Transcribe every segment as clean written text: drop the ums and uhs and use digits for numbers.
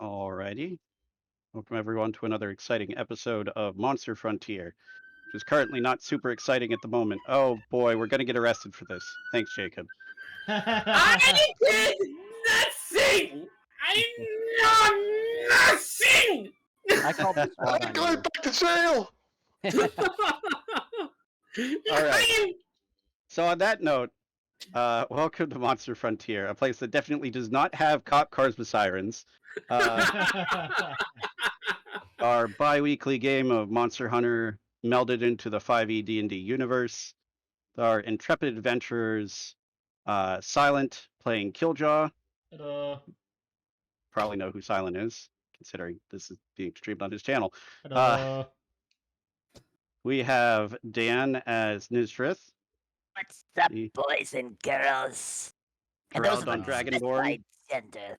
Alrighty. Welcome everyone to another exciting episode of Monster Frontier, which is currently not super exciting at the moment. Oh boy, we're gonna get arrested for this. Thanks, Jacob. I did nothing! I know nothing! I called the SWAT I'm on going you. back to jail! All right. So on that note, welcome to Monster Frontier, a place that definitely does not have cop cars with sirens. Our bi-weekly game of Monster Hunter melded into the 5e D&D universe. Our intrepid adventurers, Silent playing Kiljow. Hello. Probably know who Silent is, considering this is being streamed on his channel. Hello. We have Dan as Nysdrith. What's up, The- boys and girls? And Gerald those of on us Dragonborn. specified gender.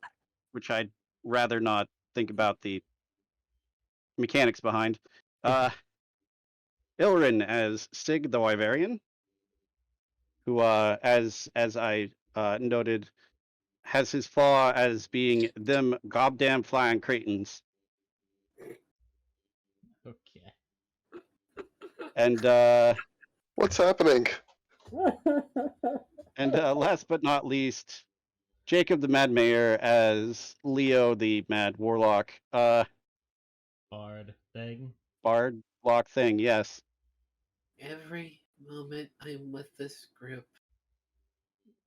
Which I'd rather not think about the mechanics behind. Illiren as Sig the Wyverian, who, as I noted, has his flaw as being them goddamn flying cretins. Okay. And What's happening? last but not least, JacobTheMadMayor as Leo the Mad Warlock. Bard thing. Bard lock thing, yes. Every moment I'm with this group,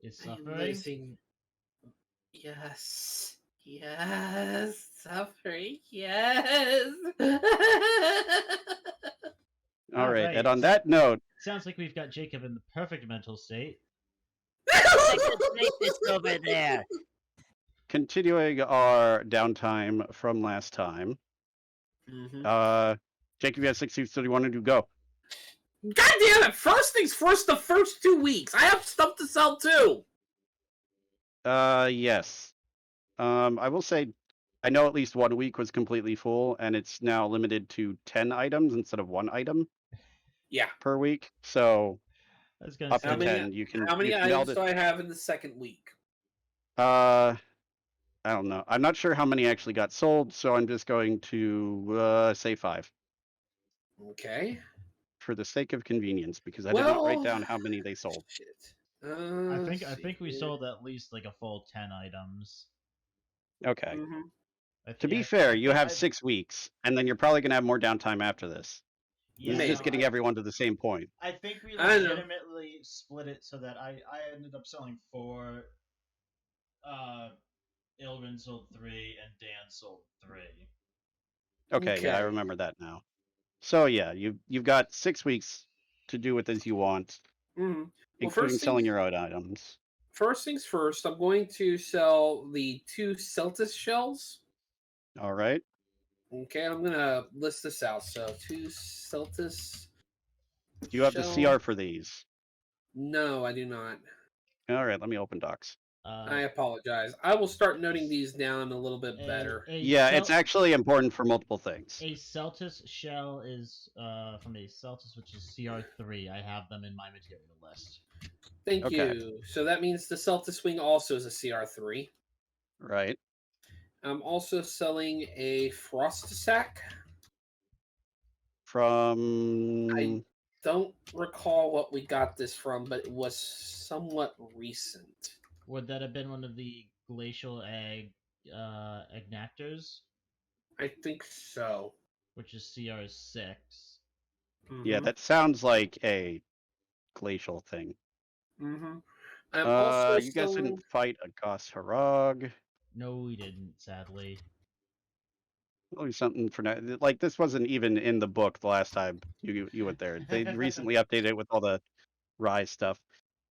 Is I'm suffering. losing. Yes. Suffering. Yes. All right, Alright. and on that note, Sounds like we've got Jacob in the perfect mental state. Take this over there. continuing our downtime from last time, Mhm. Jacob, you have 6 weeks, so do you want to do go? God damn it! First things first, the first 2 weeks. I have stuff to sell too. Yes. I will say, I know at least 1 week was completely full, and it's now limited to 10 items instead of 1 item Yeah. per week. So I was gonna up say. to How many- 10, you can. How many you can meld items do I have in the second week? I don't know. I'm not sure how many actually got sold, so I'm just going to say 5 Okay. for the sake of convenience, because I did not write Well- down how many they sold. Shit. I think we sold at least like a full 10 items. Okay. Mhm. To be fair, you have 6 weeks, and then you're probably going to have more downtime after this. Yeah, This is just Maybe. getting everyone to the same point. I think we I know. legitimately split it so that I ended up selling 4. Illiren sold 3, and Dan sold 3. Okay, yeah, I Okay. remember that now. So yeah, you've got 6 weeks to do with as you want, Mhm. Well, including first selling things- your own items. First things first, I'm going to sell the 2 Celtis shells. All right. Okay, I'm gonna list this out. So 2 Celtis. Do you have the shell- CR for these? No, I do not. All right, let me open docs. I apologize. I will start noting these down a little bit better. Yeah, it's actually important for multiple things. A Celtis shell is from a Celtis, which is CR3. I have them in my material list. Thank Okay. you. So that means the Celtis wing also is a CR3. Right. I'm also selling a Frost Sack. From Don't recall what we got this from, but it was somewhat recent. Would that have been one of the glacial egg agnactors, I think so. which is CR6? yeah, Mhm. that sounds like a glacial thing. Mhm. I'm also You guys selling. didn't fight a Goss Harag. No, we didn't, sadly. Only something for now. Like this wasn't even in the book the last time you went there. They recently updated it with all the Rise stuff.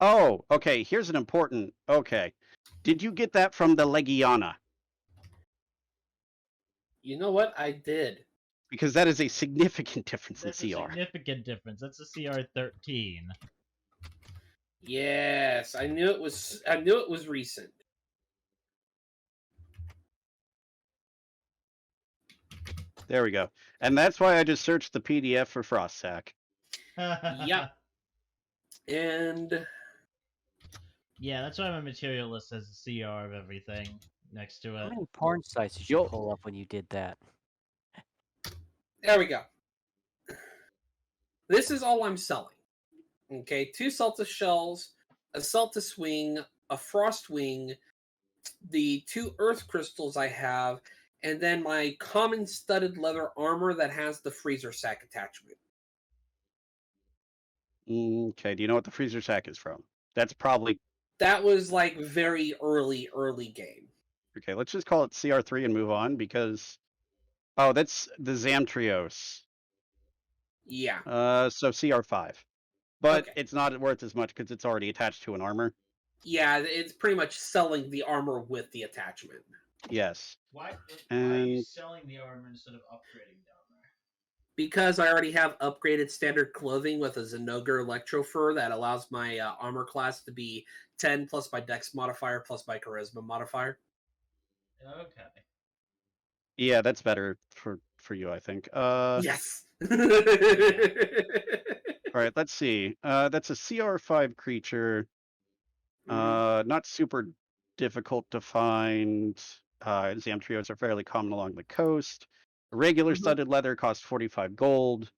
Oh, okay. Here's an important. Okay, did you get that from the Legiana? You know what? I did. Because that is a significant difference That's in a CR. significant difference. That's a CR13. Yes, I knew it was. I knew it was recent. There we go. And that's why I just searched the PDF for Frost Sack. Yeah. And Yeah, that's why my material list has a CR of everything. next to How it. many porn sites did you You'll- pull up when you did that? There we go. This is all I'm selling. Okay, 2 Celtus shells, a Celtus wing, a Frost wing, the 2 Earth crystals I have, and then my common studded leather armor that has the freezer sack attachment. Okay, do you know what the freezer sack is from? That's probably That was like very early game. okay. Let's just call it CR3 and move on because oh, that's the Zamtrios. Yeah. So CR5, but Okay. it's not worth as much because it's already attached to an armor. Yeah, it's pretty much selling the armor with the attachment. Yes. Why are you And selling the armor instead of upgrading the armor? Because I already have upgraded standard clothing with a Zenogre Electro Fur that allows my armor class to be 10 plus my Dex modifier plus my Charisma modifier. Okay. yeah, that's better for you, I think. Yes. All right, let's see. That's a CR5 creature. Not super difficult to find. Zamtrios are fairly common along the coast. Regular studded leather costs 45 gold.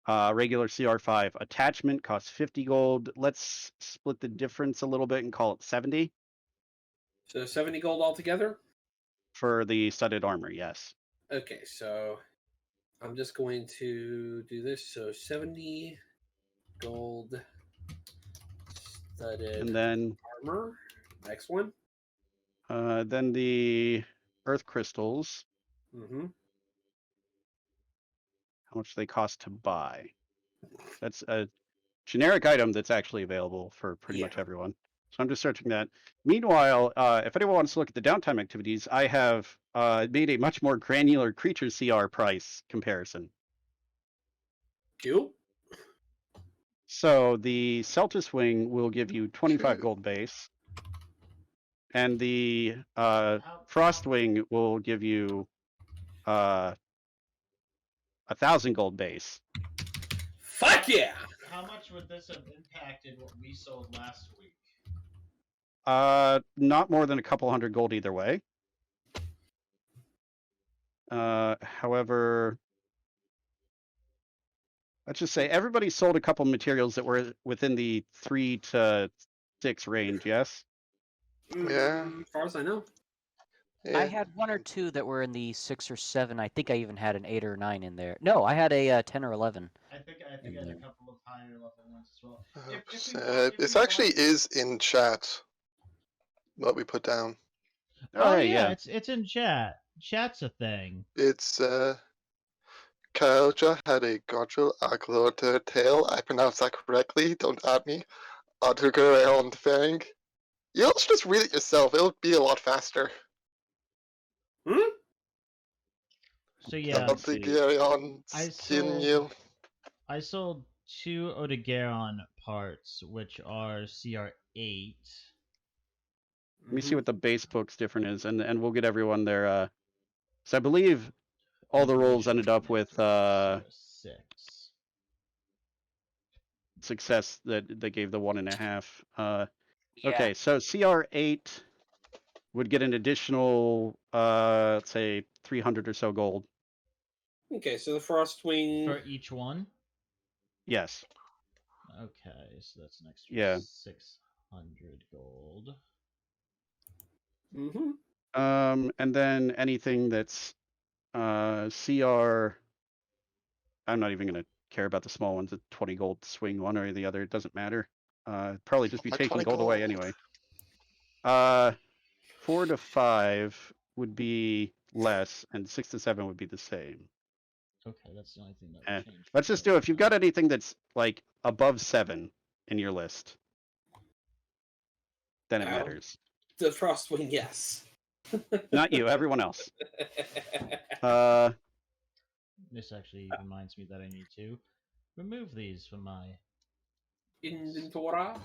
Regular CR5 attachment costs 50 gold. Let's split the difference a little bit and call it 70 So 70 gold altogether? for the studded armor, yes. Okay, so I'm just going to do this. So 70 gold studded And then armor. Next one. then the earth crystals, Mm-hmm. how much they cost to buy. That's a generic item that's actually available for pretty much Yeah. everyone. So I'm just searching that. Meanwhile, if anyone wants to look at the downtime activities, I have made a much more granular creature CR price comparison. Cool. So the Celtus Wing will give you 25 Okay. gold base, and the How- Frost Wing will give you 1,000 gold base. Fuck yeah! How much would this have impacted what we sold last week? Not more than a couple hundred gold either way. However, let's just say everybody sold a couple materials that were within the 3 to 6 range, yes? Yeah. As far as I know. Yeah. I had 1 or 2 that were in the 6 or 7. I think I even had an 8 or 9 in there. No, I had a 10 or 11. I think I had a couple of higher level ones as well. This actually is in chat. What we put down. Oh, hey, yeah. It's in chat. Chat's a thing. It's Kiljow had a Godrill Aglota tail. I pronounced that correctly. Don't at me. Autogirl on the Fang. You'll just read it yourself. It'll be a lot faster. So yeah, Autogirl I skin sold- you. I sold 2 Odegaron parts, which are CR8. Let me see what the base book's different is, and we'll get everyone their so I believe all the rolls ended up with CR6. success that they gave the 1.5. Yeah. Okay, so CR8 would get an additional let's say 300 or so gold. Okay, so the Frostwing. For each one? Yes. Okay, so that's an extra Yeah. 600 gold. Mm-hmm. And then anything that's CR, I'm not even gonna care about the small ones. A 20 gold swing one or the other, it doesn't matter. Probably just be Like taking 20 gold away gold. anyway. 4 to 5 would be less, and 6 to 7 would be the same. Okay, that's the only thing that Eh, would change. Let's just do, if you've got anything that's like above 7 in your list, then it Oh. matters. The Frostwing, yes. Not you, everyone else. Uh, This actually reminds me that I need to remove these from my Inventora.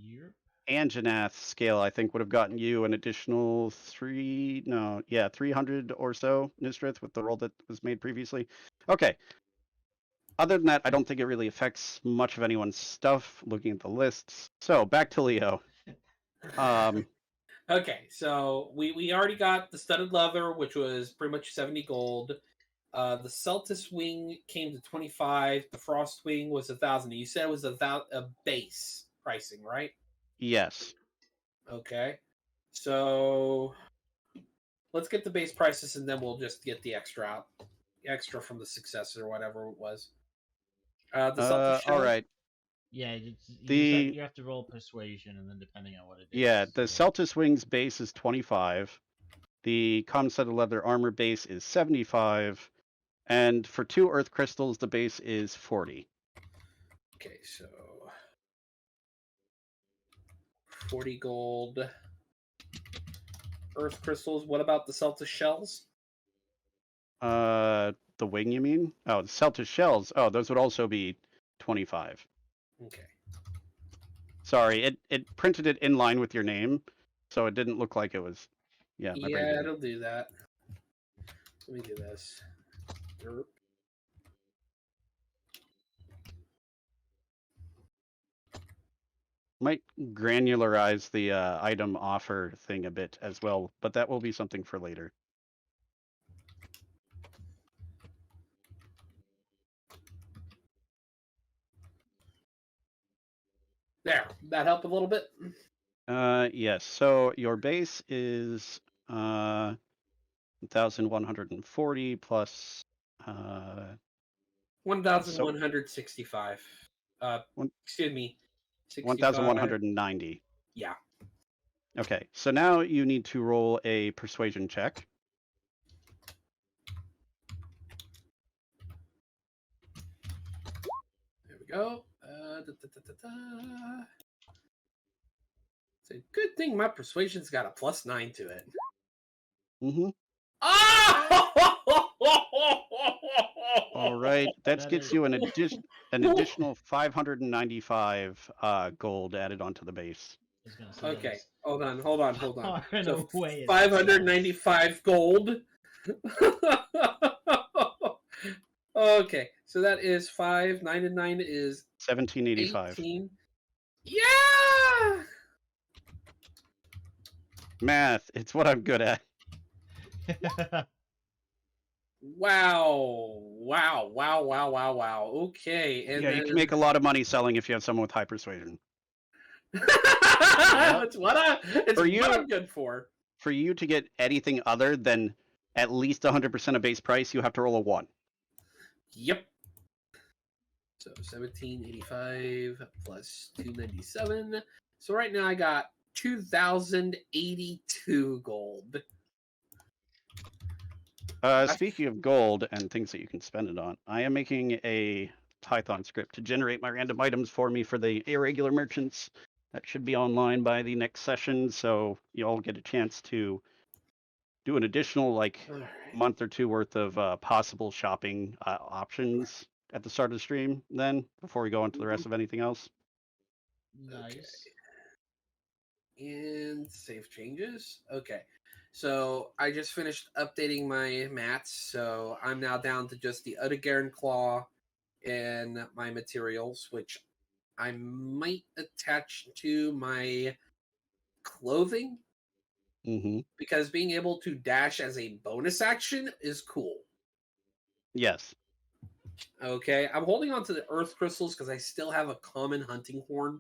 Yep. Anjanath scale, I think, would have gotten you an additional 300 or so, Nysdrith, with the roll that was made previously. Okay. Other than that, I don't think it really affects much of anyone's stuff, looking at the lists. So, back to Leo. Okay, so we already got the studded leather, which was pretty much 70 gold. The Celtis wing came to 25. The Frost wing was 1,000. You said it was a base pricing, right? Yes. Okay. So let's get the base prices and then we'll just get the extra from the successor or whatever it was. The Celtic shell. All right. Yeah, The you have to roll persuasion, and then depending on what it is. yeah, the Celtis Wings base is 25. The common set of leather armor base is 75, and for 2 earth crystals, the base is 40. Okay, so 40 gold. Earth crystals. What about the Celtic shells? The wing, you mean? Oh, the Celtis shells. Oh, those would also be 25. Okay. Sorry, it printed it in line with your name, so it didn't look like it was. Yeah, my brain Yeah, didn't. it'll do that. Let me do this. Derp. Might granularize the item offer thing a bit as well, but that will be something for later. There. That help a little bit? Yes. So your base is 1,140 plus 1,165. Excuse me. 1,190. Yeah. Okay. So now you need to roll a persuasion check. There we go. It's a good thing my persuasion's got a +9 to it. Mm-hmm. Oh! All right. That gets is- you an additional 595 gold added onto the base. I was gonna say that Okay, is hold on. far and So away its 595 gold. Okay, so that is 5. 9 and 9 is 1785. 18. Yeah! Math. It's what I'm good at. size. Wow. Okay. And Yeah, you can make a lot of money selling if you have someone with high persuasion. It's what I'm good for. For you to get anything other than at least 100% of base price, you have to roll a 1. Yep. So 1785 plus 297. So right now I got 2,082 gold. Speaking of gold and things that you can spend it on, I am making a Python script to generate my random items for me for the irregular merchants. That should be online by the next session, so you all get a chance to do an additional All right. month or two worth of possible shopping options at the start of the stream. Then before we go into the rest of anything else. Nice. And save changes. Okay. So I just finished updating my mats, so I'm now down to just the Udagaran Claw and my materials, which I might attach to my clothing Mm-hmm. because being able to dash as a bonus action is cool. Yes. Okay, I'm holding on to the earth crystals because I still have a common hunting horn.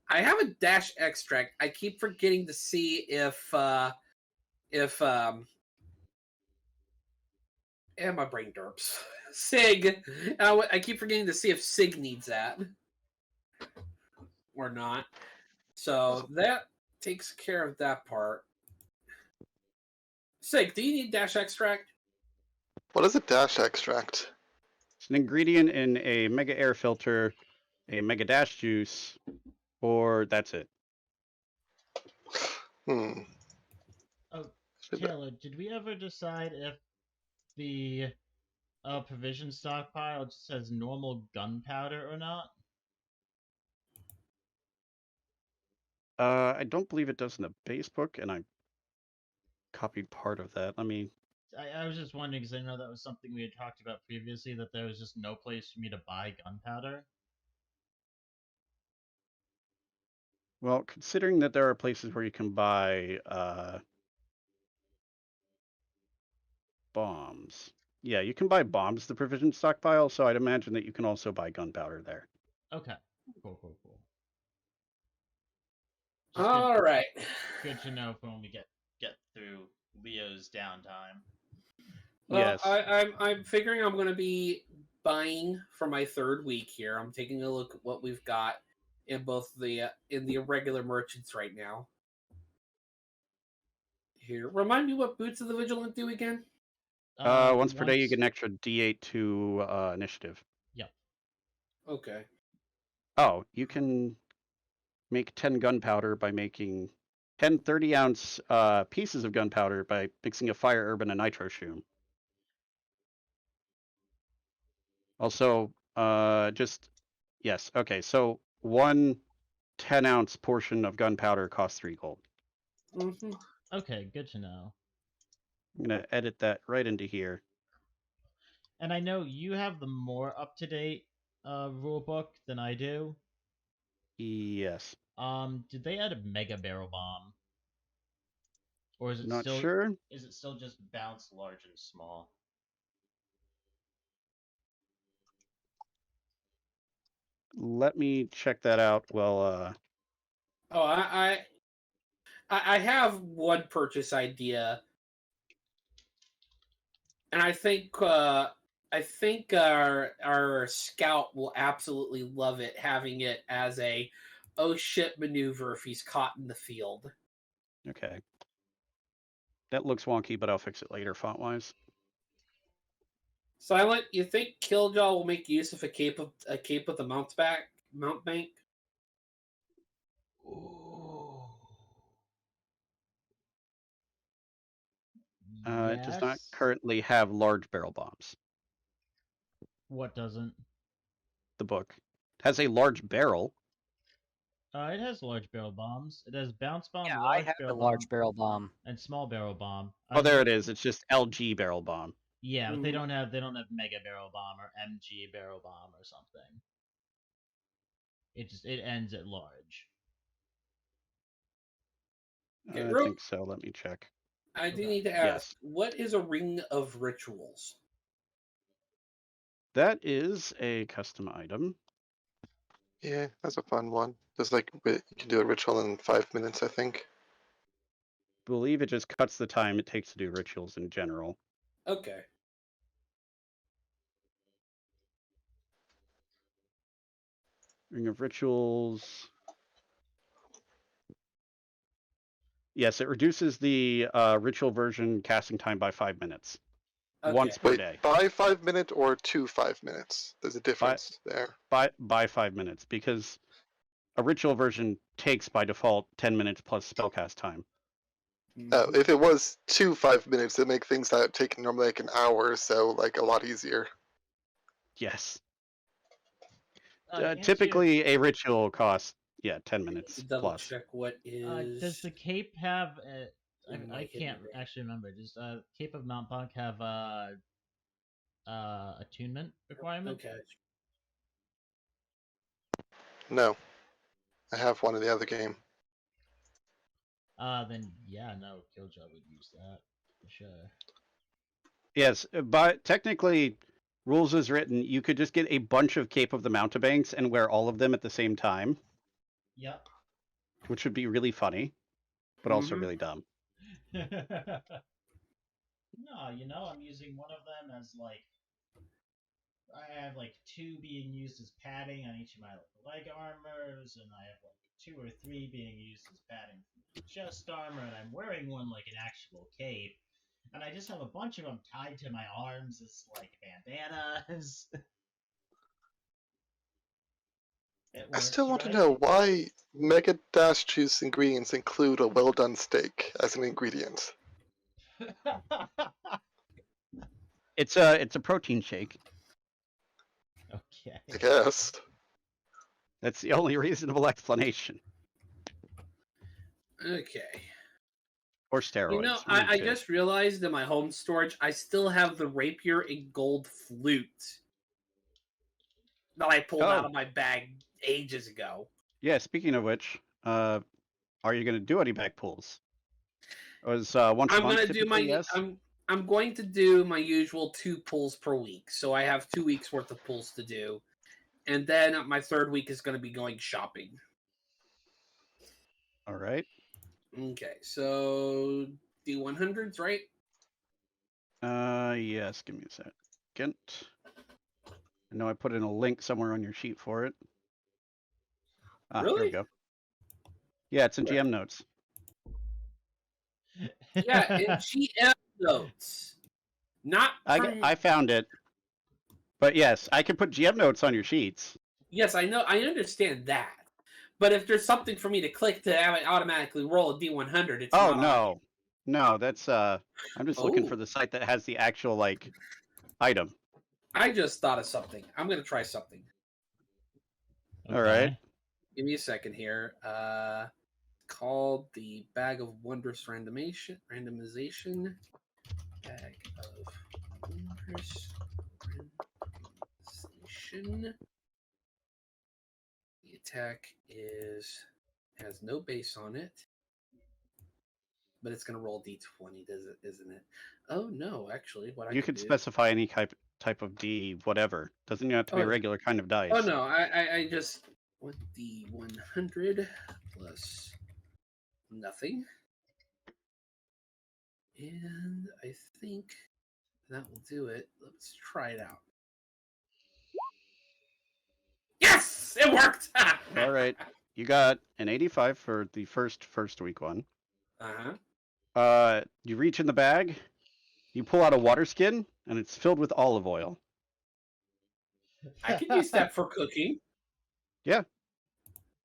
I have a dash extract. I keep forgetting to see if and my brain derps. Sig. I keep forgetting to see if Sig needs that or not. So that takes care of that part. Sig, do you need dash extract? What is a dash extract? It's an ingredient in a mega air filter, a mega dash juice, or that's it. Hmm. Oh, Taylor, did we ever decide if the provision stockpile just says normal gunpowder or not? I don't believe it does in the base book, and I copied part of that. Let me. I was just wondering because I know that was something we had talked about previously, that there was just no place for me to buy gunpowder. Well, considering that there are places where you can buy bombs. Yeah, you can buy bombs, the provision stockpile, so I'd imagine that you can also buy gunpowder there. Okay. Cool. Just All right. good to know for when we get through Leo's downtime. Well, Yes. I'm figuring I'm going to be buying for my third week here. I'm taking a look at what we've got in both the in the irregular merchants right now. Here, remind me what Boots of the Vigilant do again? Once per day, you get an extra D8 to initiative. Yep. Okay. Oh, you can make 10 gunpowder by making 10 30-ounce pieces of gunpowder by mixing a fire herb and a nitro shroom. Also, yes, okay, so one 10-ounce portion of gunpowder costs 3 gold. Mm-hmm. Okay, good to know. I'm going to edit that right into here. And I know you have the more up-to-date rule book than I do. Yes. Did they add a mega barrel bomb? Or is it Not still sure. Is it still just bounce large and small? Let me check that out. Well, Oh, I have one purchase idea, and I think our scout will absolutely love it, having it as a oh shit maneuver if he's caught in the field. okay. That looks wonky, but I'll fix it later font-wise. Silent, you think Kiljow will make use of a cape with the mount bank? It does not Yes. currently have large barrel bombs. What doesn't? The book it has a large barrel. It has large barrel bombs. It has bounce bomb, Yeah, I large have barrel the large bomb, barrel bomb. and small barrel bomb. Oh, there it is. It's just LG barrel bomb. Yeah, but they Mhm. don't have mega barrel bomb or MG barrel bomb or something. It ends at large. Okay, I think so. Let me check. I do Okay. need to ask, Yes. what is a ring of rituals? That is a custom item. Yeah, that's a fun one. Just like you can do a ritual in 5 minutes, I think. I believe it just cuts the time it takes to do rituals in general. Okay. Ring of Rituals. Yes, it reduces the ritual version casting time by 5 minutes. Okay. Once per Wait, day. by 5 minutes or to 5 minutes? There's a difference there. By 5 minutes, because a ritual version takes by default 10 minutes plus spellcast time. If it was to 5 minutes, it'd make things that take normally like an hour, so like a lot easier. Yes. Answer- Typically, a ritual costs 10 minutes To double plus. check what is. Does the cape have? in my I can't hidden ring? actually remember. Does Cape of Mount Blanc have attunement requirement? Okay. No. I have one in the other game. Then yeah, no, Kiljow would use that for sure. Yes, but technically, rules as written, you could just get a bunch of Cape of the Mountebanks and wear all of them at the same time, Yep. which would be really funny, but also Mhm. really dumb. No, I'm using one of them as like I have like 2 being used as padding on each of my leg armors, and I have like 2 or 3 being used as padding for my chest armor, and I'm wearing one like an actual cape, and I just have a bunch of them tied to my arms as like bandanas. I still want to know why Mega Dash Juice ingredients include a well done steak as an ingredient. It's a protein shake. Okay. I guess. That's the only reasonable explanation. Okay. Or steroids. I just realized in my home storage, I still have the rapier and gold flute that I pulled out of my bag ages ago. Yeah, speaking of which, are you going to do any back pulls? Was once a I'm month gonna do typically, my. yes? I'm going to do my usual 2 pulls per week, so I have 2 weeks worth of pulls to do, and then my 3rd week is going to be going shopping. All right. Okay, so D100s, right? Yes. Give me a second. I know I put in a link somewhere on your sheet for it. Ah, There we Really? go. Yeah, it's in Where? GM notes. Yeah, in GM notes, not from. I found it. But yes, I can put GM notes on your sheets. Yes, I know. I understand that. But if there's something for me to click to have it automatically roll a D100, it's Oh not on no. No, that's I'm just looking for Oh. the site that has the actual like item. I just thought of something. I'm gonna try something. All right. Give me a second here. Called the Bag of Wondrous Randomization. Bag of Wondrous Randomization. The attack has no base on it, but it's gonna roll D20, isn't it? Oh no, actually, what I You could could do. specify any type of D, whatever. Doesn't even have to be a Oh. regular kind of dice. Oh no, I just want the 100 plus nothing. And I think that will do it. Let's try it out. Yes! It worked! All right. You got an 85 for the first week one. Uh-huh. You reach in the bag, you pull out a water skin, and it's filled with olive oil. I could use that for cooking. Yeah.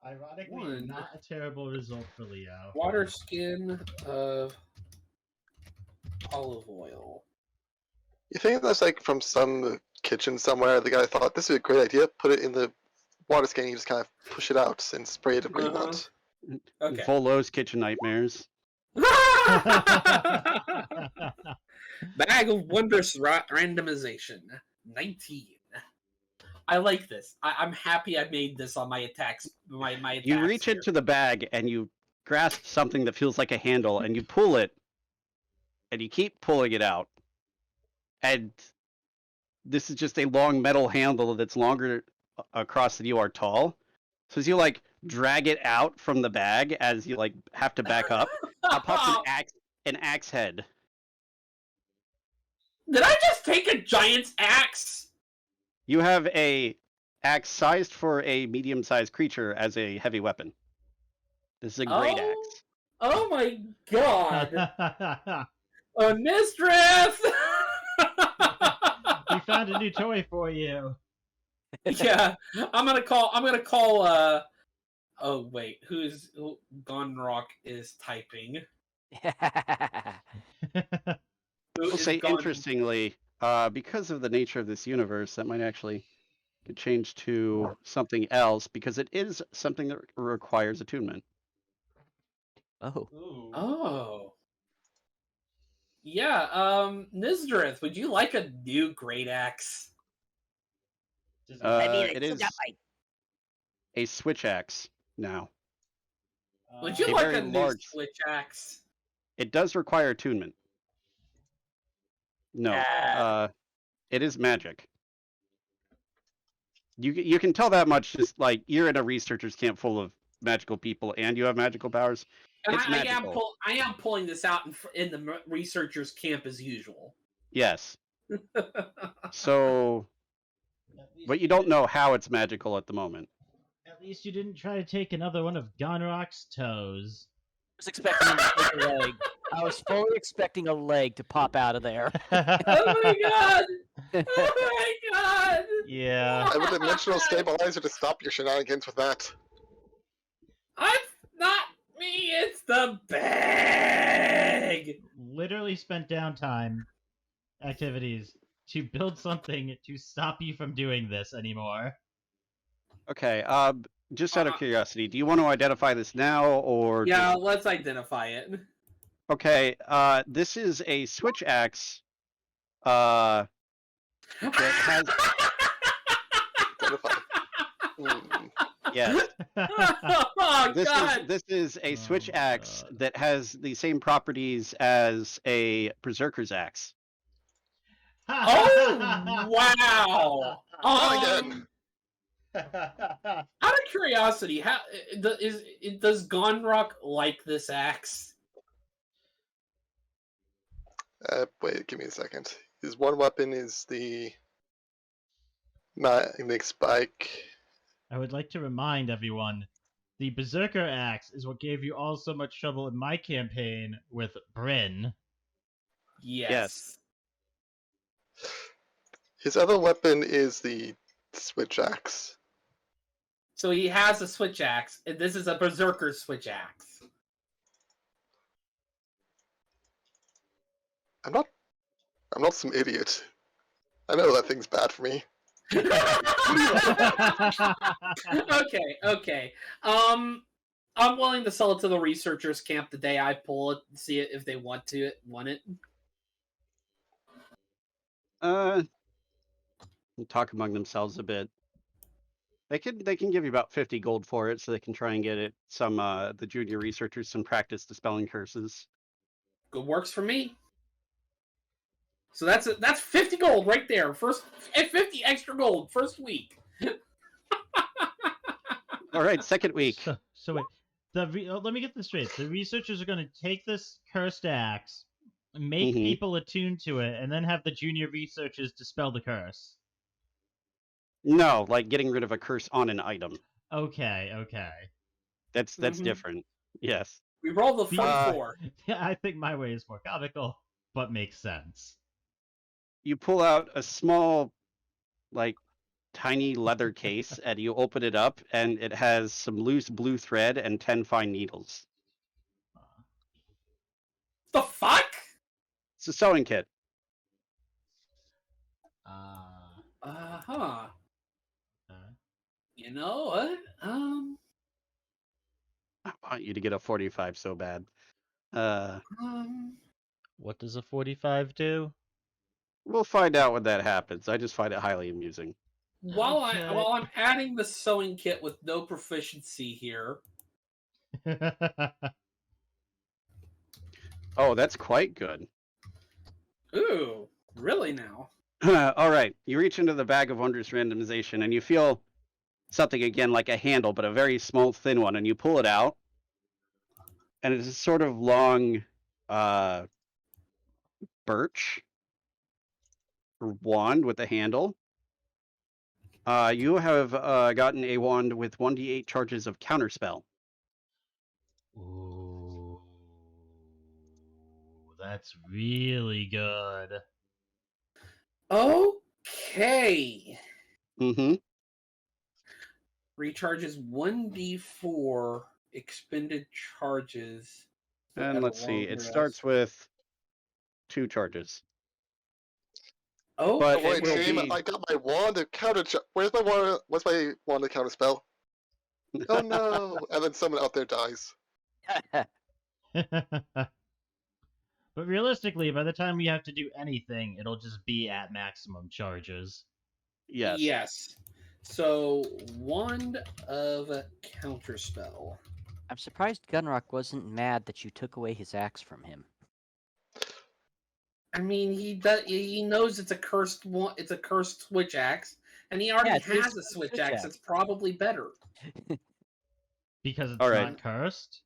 Ironically, not a terrible result for Leo. Water skin of olive oil. You think that's like from some kitchen somewhere? The guy thought this is a great idea. Put it in the water skin. You just kind of push it out and spray it where you want. Okay. Volo's Kitchen Nightmares. Bag of Wondrous Randomization. 19. I like this. I'm happy I made this on my attacks. My attacks You reach here. into the bag and you grasp something that feels like a handle and you pull it and you keep pulling it out. And this is just a long metal handle that's longer across than you are tall. So as you like drag it out from the bag as you like have to back up, out pops an axe head. Did I just take a giant's axe? You have a axe sized for a medium-sized creature as a heavy weapon. This is a great axe. Oh my god! Oh, Nysdrith! We found a new toy for you. Yeah, I'm gonna call. Oh wait, Gonrock is typing. I'll say interestingly, because of the nature of this universe, that might actually get changed to something else because it is something that requires attunement. Oh. Oh. Yeah, Nysdrith, would you like a new great axe? It is a switch axe now. Would you a like very a new large- switch axe? It does require attunement. No, it is magic. You can tell that much just like you're in a researcher's camp full of magical people and you have magical powers. And It's magical. I am pulling this out in the researcher's camp as usual. Yes. So, but you don't know how it's magical at the moment. At least you didn't try to take another one of Gonrock's toes. I was expecting him to take a leg. I was fully expecting a leg to pop out of there. Oh my god! Oh my god! Yeah. I would dimensional stabilizer to stop your shenanigans with that. It's not me, it's the bag! Literally spent downtime activities to build something to stop you from doing this anymore. Okay. Just out of curiosity, do you want to identify this now or? Yeah, let's identify it. Okay. This is a switch axe. That has. Identify. Yes. Oh God! This is a switch Oh my axe God. that has the same properties as a berserker's axe. Oh wow! Not again. Out of curiosity, how does Gondrock like this axe? Wait, give me a second. His one weapon is the magnetic spike. I would like to remind everyone, the Berserker Axe is what gave you all so much trouble in my campaign with Bryn. Yes. His other weapon is the switch axe. So he has a switch axe, and this is a berserker switch axe. I'm not some idiot. I know that thing's bad for me. Okay. I'm willing to sell it to the researchers camp the day I pull it and see it if they want it. Talk among themselves a bit. They can give you about 50 gold for it, so they can try and get it the junior researchers some practice dispelling curses. Good works for me. So that's 50 gold right there. First, and 50 extra gold first week. All right, second week. So wait, let me get this straight. The researchers are going to take this cursed axe, make Mhm. people attuned to it, and then have the junior researchers dispel the curse. No, like getting rid of a curse on an item. Okay. That's Mhm. different. Yes. We rolled a The- 44. Yeah, I think my way is more comical, but makes sense. You pull out a small, like, tiny leather case, and you open it up, and it has some loose blue thread and 10 fine needles. The fuck? It's a sewing kit. Uh-huh. You know what? I want you to get a 45 so bad. What does a 45 do? We'll find out when that happens. I just find it highly amusing. While Okay. I'm adding the sewing kit with no proficiency here. Oh, that's quite good. Ooh, really now? All right, you reach into the bag of wondrous randomization, and you feel something again like a handle, but a very small, thin one, and you pull it out, and it's a sort of long birch wand with a handle. You have gotten a wand with 1d8 charges of counterspell. Ooh, that's really good. Okay. Mm-hmm. Recharges 1d4 expended charges. And at a let's see, long it rest. starts with 2 charges. Oh, But Oh wait, it will shame! be... I got my wand of counter. Where's my wand? What's my wand of counter spell? Oh no! And then someone out there dies. But realistically, by the time we have to do anything, it'll just be at maximum charges. Yes. Yes. So, Wand of Counterspell. I'm surprised Gunrock wasn't mad that you took away his axe from him. I mean, he knows it's a cursed one. It's a cursed switch axe, and he already Yeah, it's his has a switch switch axe. axe. It's probably better. Because it's All right. not cursed?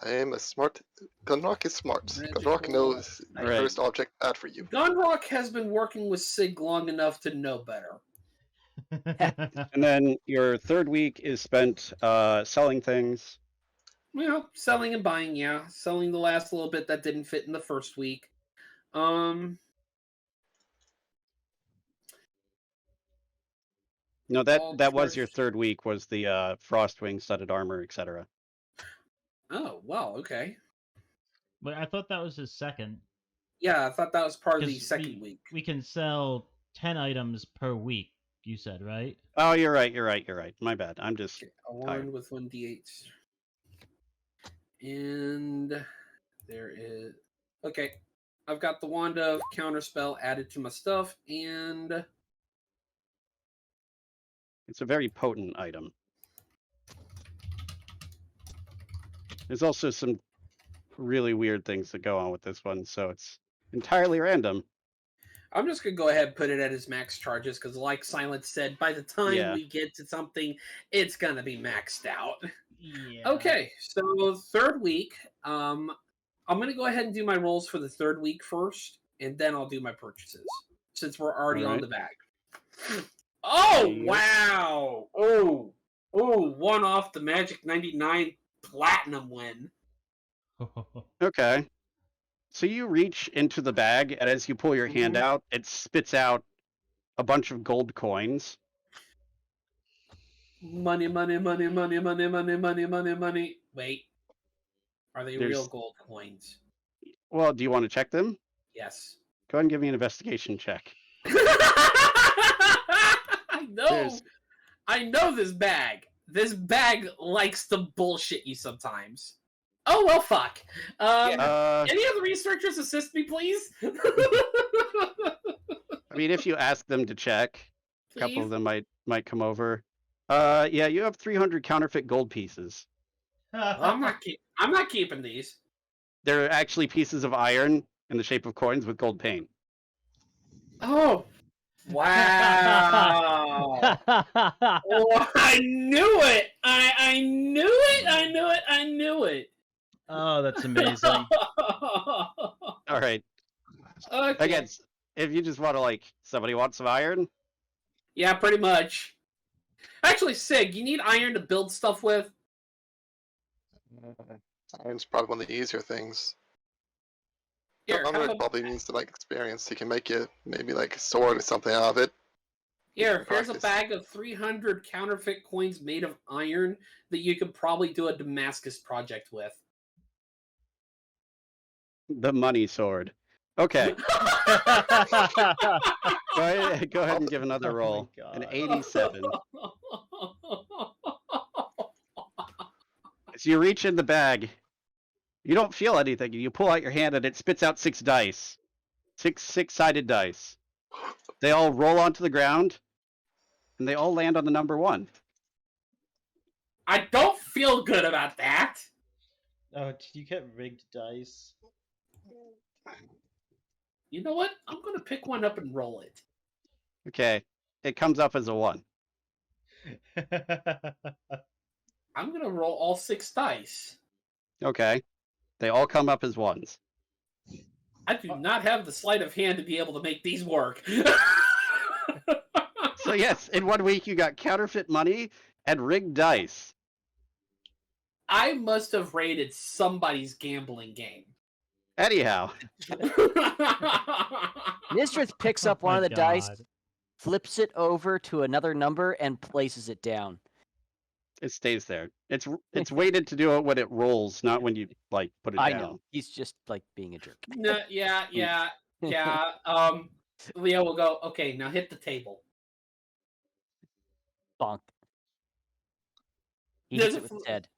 I am a smart. Gunrock is smart. Magical. Gunrock knows a Right. cursed object bad for you. Gunrock has been working with Sig long enough to know better. And then your third week is spent selling things. Well, selling and buying, yeah. Selling the last little bit that didn't fit in the first week. No, All that was your charged- third week, was the Frostwing studded armor, etc. Oh, wow, okay. But I thought that was his second. Yeah, I thought that was part of the 'Cause second week. We can sell 10 items per week, you said, right? Oh, you're right. My bad. I'm just... Okay, a wand with 1d8. And there is... Okay, I've got the Wand of Counterspell added to my stuff, and... It's a very potent item. There's also some really weird things that go on with this one, so it's entirely random. I'm just gonna go ahead and put it at his max charges because, like Silent said, by the time Yeah. we get to something, it's gonna be maxed out. Yeah. Okay, so third week. I'm gonna go ahead and do my rolls for the third week first, and then I'll do my purchases since we're already on Alright. the bag. Oh Yep. wow! Oh, one off the Magic 99 Platinum win. Okay. So you reach into the bag, and as you pull your hand Mhm. out, it spits out a bunch of gold coins. Money, money, money, money, money, money, money, money, money. Wait, are they real There's- gold coins? Well, do you want to check them? Yes. Go ahead and give me an investigation check. I know. There's- I know this bag. This bag likes to bullshit you sometimes. Oh well, fuck. Any of the researchers assist me, please? I mean, if you ask them to check, a couple of Please? them might come over. Yeah, you have 300 counterfeit gold pieces. I'm not keeping these. They're actually pieces of iron in the shape of coins with gold paint. Oh, wow! Oh, I knew it! I knew it! I knew it! I knew it! Oh, that's amazing. All right. Okay. Again, if you just want to, like, somebody wants some iron? Yeah, pretty much. Actually, Sig, you need iron to build stuff with? Iron's probably one of the easier things. Here, how Armor about- probably needs to like experience. You can make you maybe like a sword or something out of it. here's a practice. bag of 300 counterfeit coins made of iron that you could probably do a Damascus project with. The money sword. Okay. Go ahead and give another Oh my roll. An God. 87. As you reach in the bag, you don't feel anything. You pull out your hand and it spits out 6 dice. Six-sided dice. They all roll onto the ground, and they all land on the number 1. I don't feel good about that. Oh, did you get rigged dice? You know what? I'm going to pick one up and roll it. Okay. It comes up as a 1. I'm going to roll all 6 dice. Okay. They all come up as 1s. I do not have the sleight of hand to be able to make these work. So yes, in 1 week you got counterfeit money and rigged dice. I must have raided somebody's gambling game. Anyhow, Nysdrith picks up Oh one my of the dice, God. flips it over to another number, and places it down. it stays there. It's weighted to do it when it rolls, not when you like put it I down. know. He's just like being a jerk. No, yeah. Leo will go, okay, now hit the table. Bonk. He There's hits it a with his head.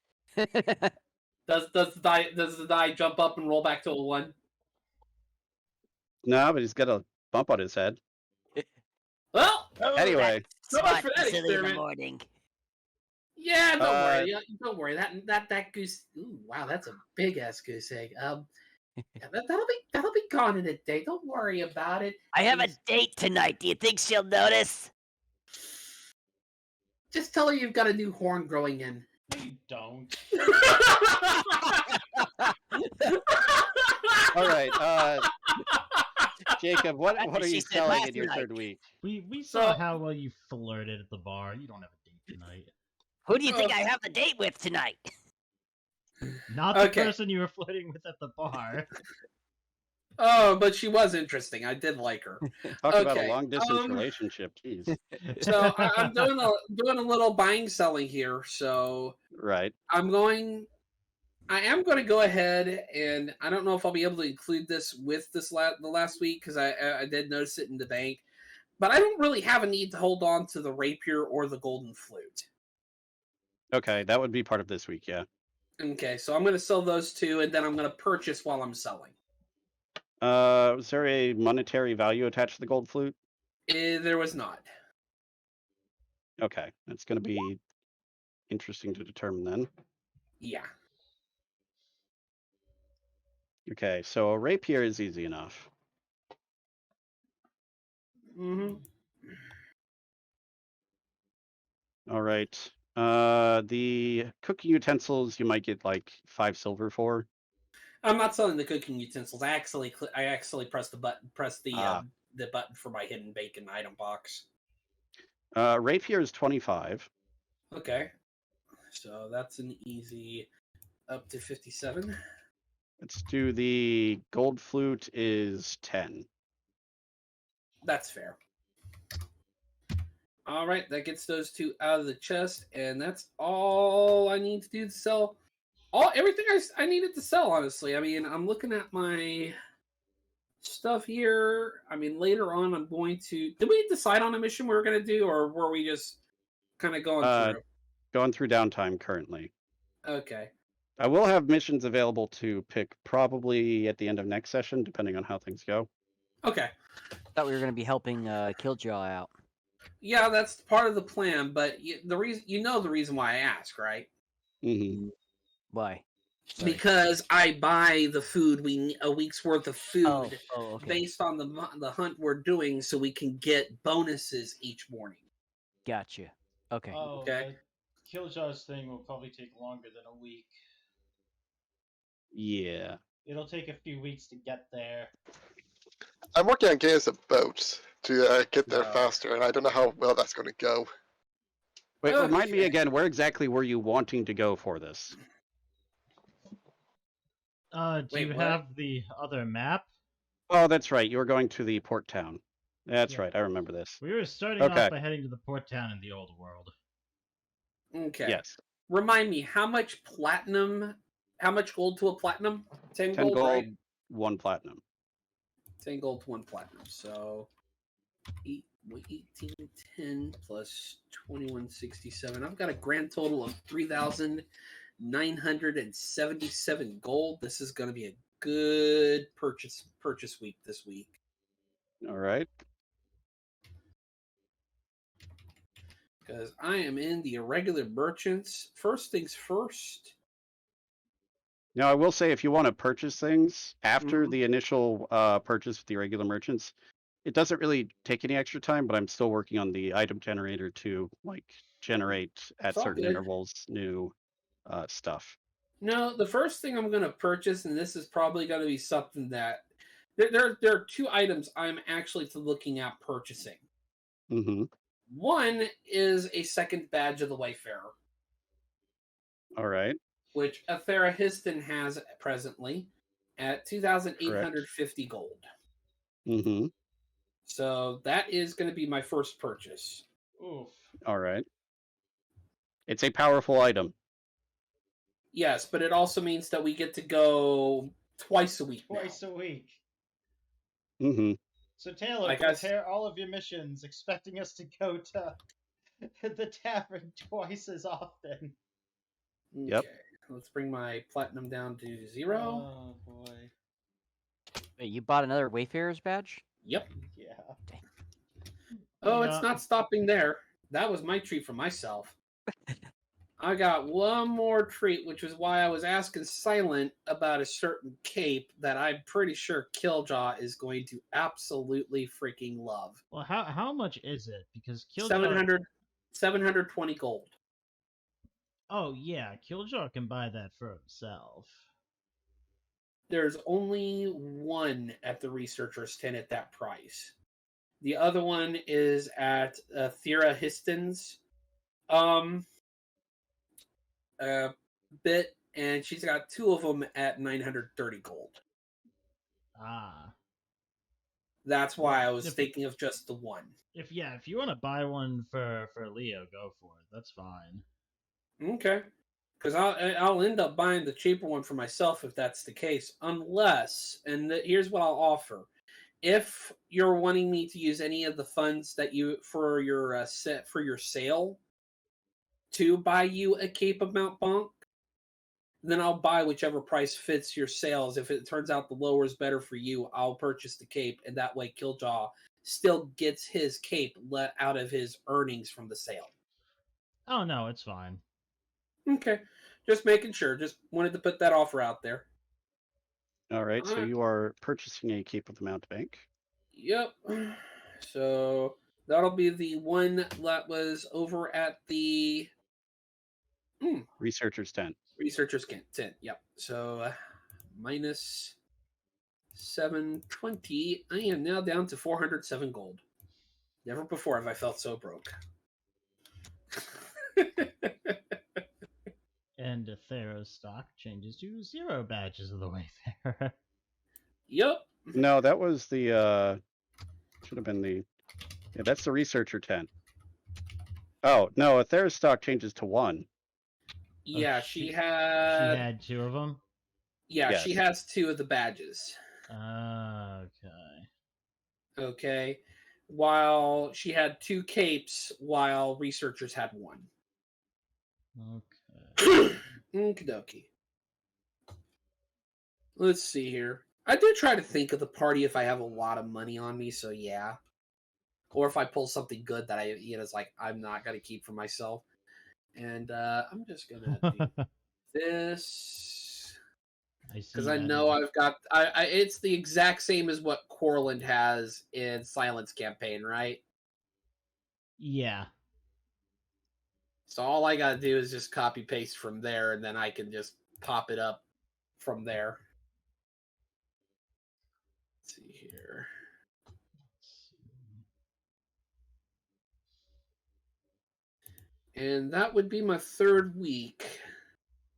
Does the die jump up and roll back to a 1? No, but he's got a bump on his head. Well, Anyway, so much for that Silly in the experiment. morning. Yeah, don't worry. Yeah, don't worry. That goose. Ooh, wow, that's a big ass goose egg. Yeah, that'll be gone in a day. Don't worry about it. I have a date tonight. Do you think she'll notice? Just tell her you've got a new horn growing in. No, you don't. all right. Jacob, what That's are what you she said selling last in your night. third week? We So- saw how well you flirted at the bar. You don't have a date tonight. Who do you think I have the date with tonight? Not the Okay. person you were flirting with at the bar. Oh, but she was interesting. I did like her. Talk about a Okay, long distance relationship. Jeez. So I'm doing a little buying selling here. So Right. I am going to go ahead, and I don't know if I'll be able to include this with the last week because I did notice it in the bank, but I don't really have a need to hold on to the rapier or the golden flute. Okay, that would be part of this week, yeah. Okay, so I'm going to sell those 2, and then I'm going to purchase while I'm selling. Was there a monetary value attached to the gold flute? There was not. Okay, that's going to be interesting to determine then. Yeah. Okay, so a rapier is easy enough. Mm-hmm. All right. The cooking utensils you might get like 5 silver for. I'm not selling the cooking utensils. I actually press the button, Ah. the button for my hidden bacon item box. Rapier is 25. Okay, so that's an easy up to 57. Let's do the gold flute is 10. That's fair. All right, that gets those two out of the chest, and that's all I need to do to sell. Everything I needed to sell, honestly. I mean, I'm looking at my stuff here. I mean, later on, I'm going to. Did we decide on a mission we were going to do, or were we just kind of going through? Going through downtime currently. Okay. I will have missions available to pick probably at the end of next session, depending on how things go. Okay. Thought we were going to be helping Kiljow out. Yeah, that's part of the plan, but the reason why I ask, right? Mm-hmm. Why? Sorry. Because I buy the food a week's worth of food okay. based on the hunt we're doing, so we can get bonuses each morning. Gotcha. Okay. Oh, Okay. the Killjaw's thing will probably take longer than a week. Yeah. It'll take a few weeks to get there. I'm working on getting us a boat to get there No. faster, and I don't know how well that's going to go. Wait, remind me Okay. again, where exactly were you wanting to go for this? Do Wait, you what? have the other map? Oh, that's right. You were going to the port town. That's Yeah. right. I remember this. We were starting Okay. off by heading to the port town in the old world. Okay. Yes. Remind me, how much gold to a platinum? 10 10 gold, right? 1 platinum. 10 gold, 1 platinum. So 1810 plus 2167. I've got a grand total of 3,977 gold. This is going to be a good purchase week this week. All right. Because I am in the irregular merchants. First things first. Now, I will say, if you want to purchase things after Mhm. the initial purchase with the regular merchants, it doesn't really take any extra time, but I'm still working on the item generator to like generate at It's all certain good. intervals new stuff. No, the first thing I'm going to purchase, and this is probably going to be something that there are 2 items I'm actually looking at purchasing. Mm-hmm. One is a second badge of the Wayfarer, All right. which Athera Histon has presently at 2,850 gold. Mm-hmm. So that is going to be my first purchase. Oof. All right. It's a powerful item. Yes, but it also means that we get to go twice a week. Twice a week. Mm-hmm. So Taylor, I guess- prepare all of your missions, expecting us to go to the tavern twice as often. Yep. Okay, let's bring my platinum down to 0. Oh boy. Wait, you bought another Wayfarer's badge? Yep. Yeah. Oh, Yeah. it's not stopping there. That was my treat for myself. I got one more treat, which is why I was asking Silent about a certain cape that I'm pretty sure Kiljow is going to absolutely freaking love. Well, how much is it? Because Kiljow. 720 gold. Oh yeah, Kiljow can buy that for himself. There's only one at the Researcher's Tent at that price. The other one is at Thera Histon's bit, and she's got 2 of them at 930 gold. Ah. That's why I was If- thinking of just the one. If you want to buy one for Leo, go for it. That's fine. Okay. Because I'll end up buying the cheaper one for myself if that's the case. Unless, and here's what I'll offer: if you're wanting me to use any of the funds that you for your sale to buy you a Cape of Mount Bonk, then I'll buy whichever price fits your sales. If it turns out the lower is better for you, I'll purchase the cape, and that way Kiljow still gets his cape let out of his earnings from the sale. Oh no, it's fine. Okay, just making sure. Just wanted to put that offer out there. All right, so Alright. you are purchasing a Cape of the Mountebank. Yep. So that'll be the one that was over at the Researcher's tent. researcher's tent. Yep. So minus 720. I am now down to 407 gold. Never before have I felt so broke. And Thero's stock changes to 0 badges of the way there. Yep. No, that was the should have been the that's the researcher tent. Oh no, Aethera's stock changes to 1. Yeah, she- she She had. had 2 of them. Yeah, Yes. she has 2 of the badges. Okay. Okay. While she had 2 capes, while researchers had 1. Okay. Okie dokie. Let's see here. I do try to think of the party if I have a lot of money on me, so yeah. Or if I pull something good that it's like I'm not gonna keep for myself. And I'm just gonna do this because I know I've got. It's the exact same as what Corland has in Silence campaign, right? Yeah. So all I gotta do is just copy paste from there, and then I can just pop it up from there. Let's see here. And that would be my 3rd week.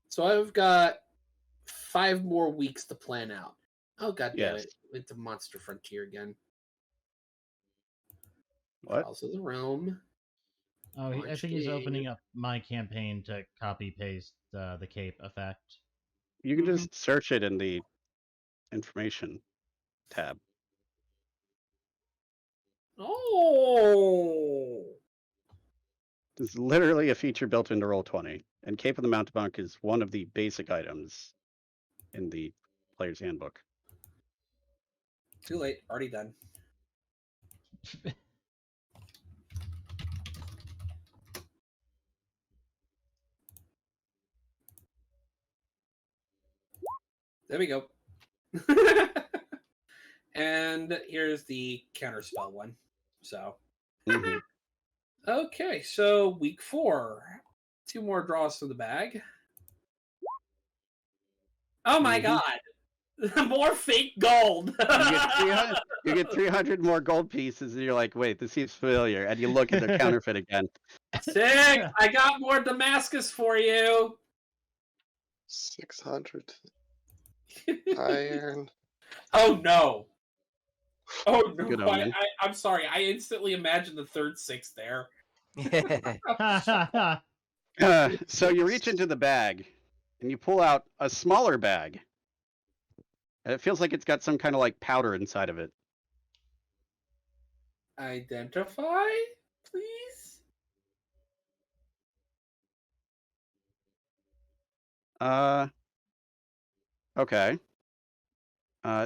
So I've got 5 more weeks to plan out. Oh god damn Yes. it. Went to Monster Frontier again. What? Trials of the Realm. Oh, I Launch think he's game. opening up my campaign to copy paste the cape effect. You can just search it in the information tab. Oh! It's literally a feature built into Roll20, and Cape of the Mountebank is one of the basic items in the player's handbook. Too late. Already done. There we go. And here's the counterspell one. So, Mhm. okay. So week 4. 2 more draws from the bag. Oh my Mhm. god! More fake gold. You get 300 more gold pieces, and you're like, wait, this seems familiar. And you look at their counterfeit again. Sig, I got more Damascus for you. 600 iron. Oh no. Oh no. Good omen. I'm sorry. I instantly imagined the 3rd 6 there. So you reach into the bag, and you pull out a smaller bag. And it feels like it's got some kind of like powder inside of it. Identify, please. Okay.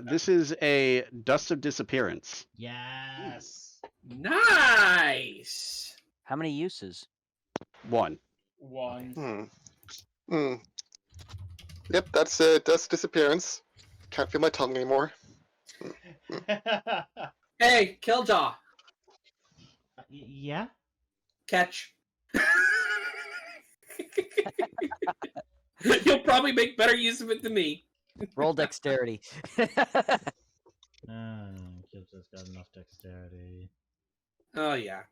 This is a dust of disappearance. Yes. Nice. How many uses? 1. 1. Yep, that's disappearance. Can't feel my tongue anymore. Hey, Kiljow, Yeah? catch. You'll probably make better use of it than me. Roll dexterity. Kil's got enough dexterity. Oh yeah.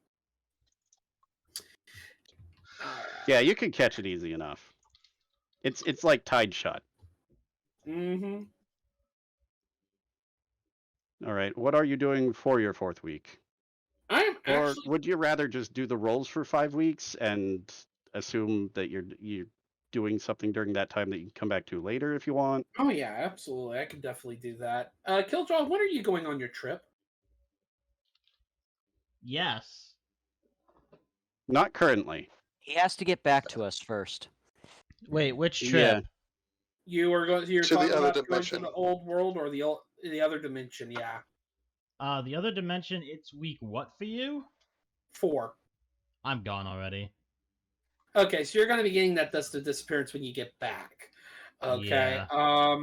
Alright. Yeah, you can catch it easy enough. It's like tied shut. Mm-hmm. All right. What are you doing for your 4th week? I'm Or actually. would you rather just do the rolls for 5 weeks and assume that you're doing something during that time that you can come back to later if you want? Oh yeah, absolutely. I could definitely do that. Kiljow, when are you going on your trip? Yes. Not currently. He has to get back to us first. Wait, which trip? Yeah. You're To the talking other about going to dimension. the old world or the other dimension? Yeah, The other dimension, it's week what for you? 4. I'm gone already. Okay, so you're going to be getting that dust of disappearance when you get back. Okay. Yeah.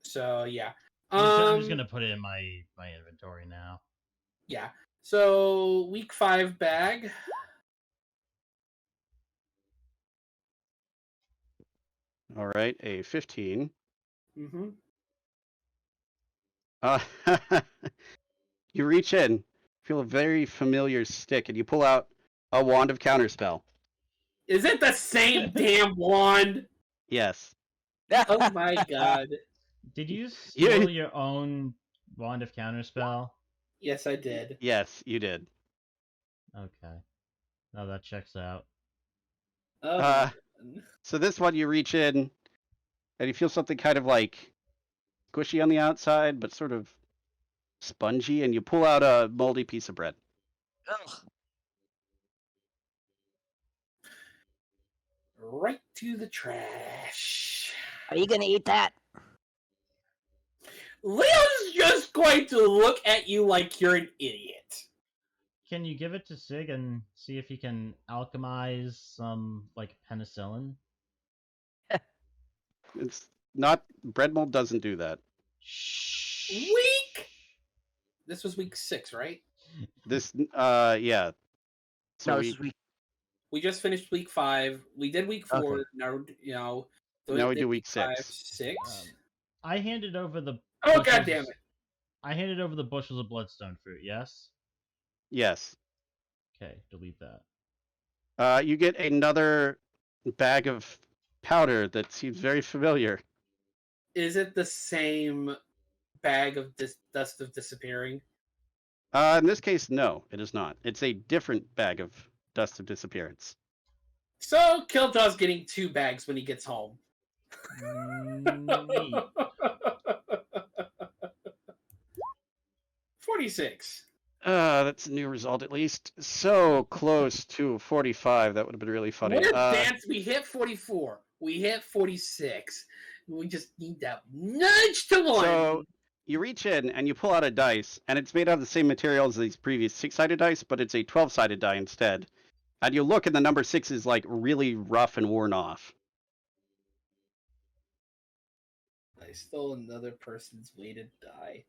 So yeah. I'm just gonna put it in my inventory now. Yeah. So week 5 bag. All right, a 15. Mm-hmm. Uh, you reach in, feel a very familiar stick, and you pull out a wand of counterspell. Is it the same damn wand? Yes. Oh my god. Did you Yeah. steal your own wand of counterspell? Yes, I did. Yes, you did. Okay. No, that checks out. Oh, Uh, man. So this one, you reach in, and you feel something kind of like squishy on the outside, but sort of spongy, and you pull out a moldy piece of bread. Ugh. Right to the trash. Are you gonna eat that? Leo's just going to look at you like you're an idiot. Can you give it to Sig and see if he can alchemize some like penicillin? It's not bread mold doesn't do that. Week. This was week 6, right? This yeah. So No, we this is week. We just finished week 5. We did week 4. Okay. Now you know. Now we did do week 5, 6. 6. I handed over the. Oh bushels- god damn it! I handed over the bushels of bloodstone fruit. Yes. Yes. Okay, delete that. You get another bag of powder that seems very familiar. Is it the same bag of dust of disappearing? In this case, no, it is not. It's a different bag of dust of disappearance. So Kiltaw's getting 2 bags when he gets home. Neat. 46. That's a new result at least. So close to 45. That would have been really funny. We're dance. We hit 44. We hit 46. We just need that nudge to one. So you reach in and you pull out a dice, and it's made out of the same materials as these previous 6-sided dice, but it's a 12-sided die instead. And you look, and the number 6 is like really rough and worn off. I stole another person's weighted die.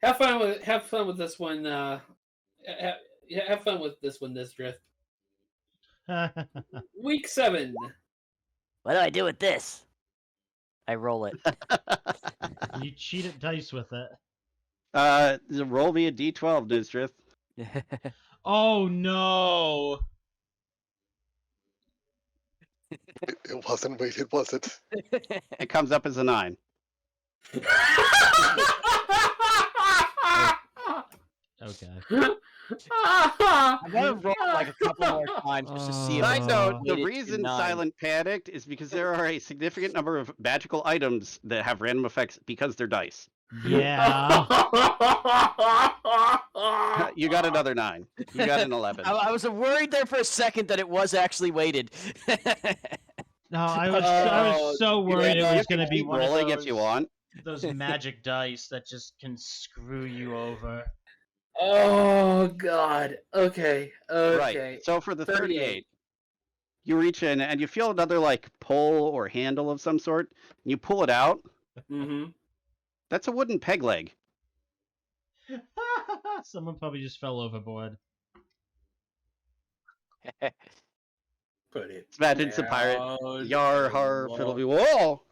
Have fun with this one. Have fun with this one, Nysdrith. Week 7. What do I do with this? I roll it. You cheat at dice with it. Roll me a d12, Nysdrith. Oh no! It wasn't weighted, was it? It comes up as a 9. Okay. I'm gonna roll like a couple more times just to see if Side it's note, the weighted to reason 9. Silent panicked is because there are a significant number of magical items that have random effects because they're dice. Yeah. You got another 9. You got an 11. I was worried there for a second that it was actually weighted. No, I was so worried You it was can going to be keep one of rolling those, if you want. those magic dice that just can screw you over. Oh god. Okay. Okay. Right. So for the 38. 38, you reach in and you feel another like pole or handle of some sort. And you pull it out. Mm-hmm. That's a wooden peg leg. Someone probably just fell overboard. Put it. Imagine it's a pirate. Yar har fiddle be whoa.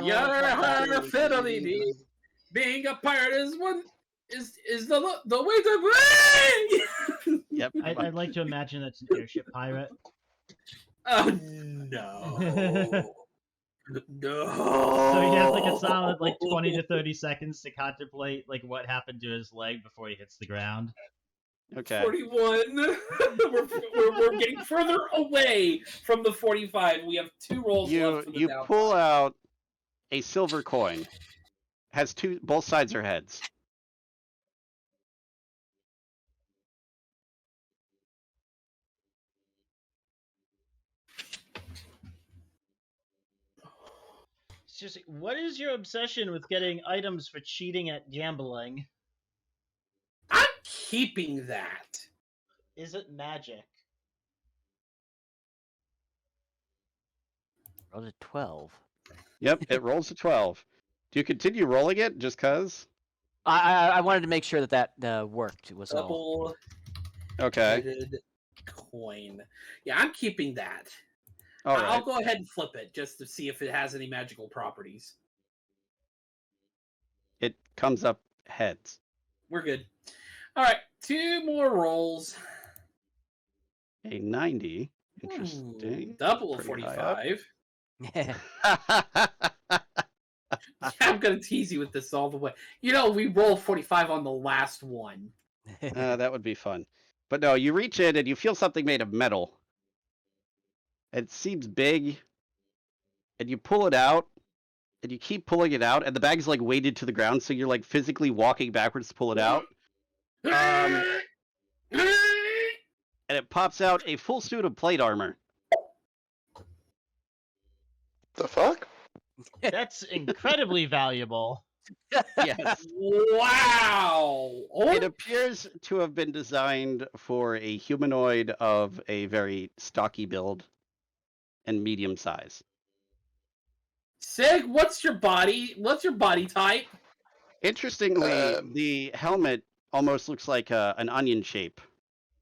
Yar har fiddly dee. Being a pirate is the way to be. Yep. I'd like to imagine that's an airship pirate. Oh no. No. So he has like a solid like 20 to 30 seconds to contemplate like what happened to his leg before he hits the ground. Okay. 41. we're getting further away from the 45. We have 2 rolls left for the You down pull five. out a silver coin. Has both sides are heads. Seriously, what is your obsession with getting items for cheating at gambling? I'm keeping that. Is it magic? Rolled a 12. Yep, it rolls a 12. Do you continue rolling it just cause? I wanted to make sure that worked. Was all. Okay. Double-headed coin. Yeah, I'm keeping that. All I'll right. go ahead and flip it just to see if it has any magical properties. It comes up heads. We're good. All right, 2 more rolls. A 90. Ooh, Interesting. double of Pretty high up. 45. I'm gonna tease you with this all the way. You know, we rolled 45 on the last one. That would be fun. But no, you reach in and you feel something made of metal. It seems big. And you pull it out. And you keep pulling it out. And the bag's like weighted to the ground. So you're like physically walking backwards to pull it out. And it pops out a full suit of plate armor. The fuck? That's incredibly valuable. Yes. Wow! It appears to have been designed for a humanoid of a very stocky build and medium size. Sig, what's your body type? Interestingly, the helmet almost looks like an onion shape.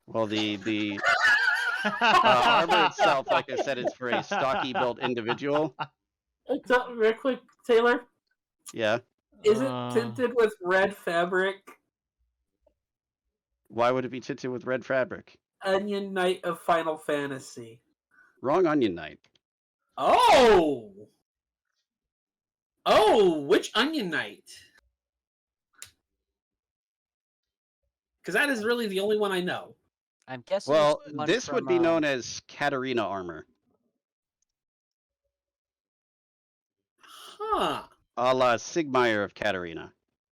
Well, the armor itself, like I said, is for a stocky built individual. Real quick, Taylor. Yeah. Is it tinted with red fabric? Why would it be tinted with red fabric? Onion Knight of Final Fantasy. Wrong Onion Knight. Oh! Oh, which Onion Knight? Because that is really the only one I know. I'm guessing. Well, it's the one this would from, be known as Katarina armor. Huh. A la Sigmire of Katarina.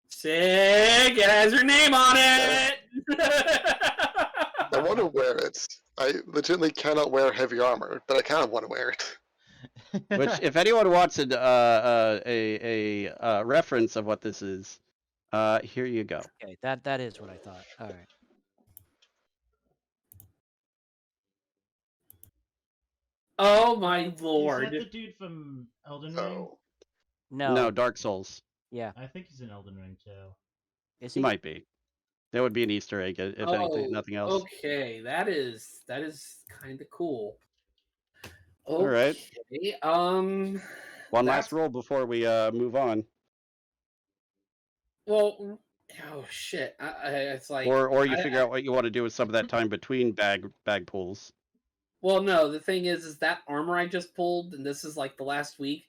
Sig, it has your name on it! I want to wear it. I legitimately cannot wear heavy armor, but I kind of want to wear it. Which, if anyone wants a reference of what this is, here you go. Okay, that is what I thought. All right. Oh my Is lord. that the dude from Elden Ring? Oh. No, Dark Souls. Yeah. I think he's in Elden Ring too. Is He he? might be. That would be an Easter egg, if anything, nothing else. Okay, that is kind of cool. Okay, All right. One last that's- roll before we move on, Well, oh shit! It's like, or you figure out what you want to do with some of that time between bag pulls. well, no. The thing is that armor I just pulled, and this is like the last week.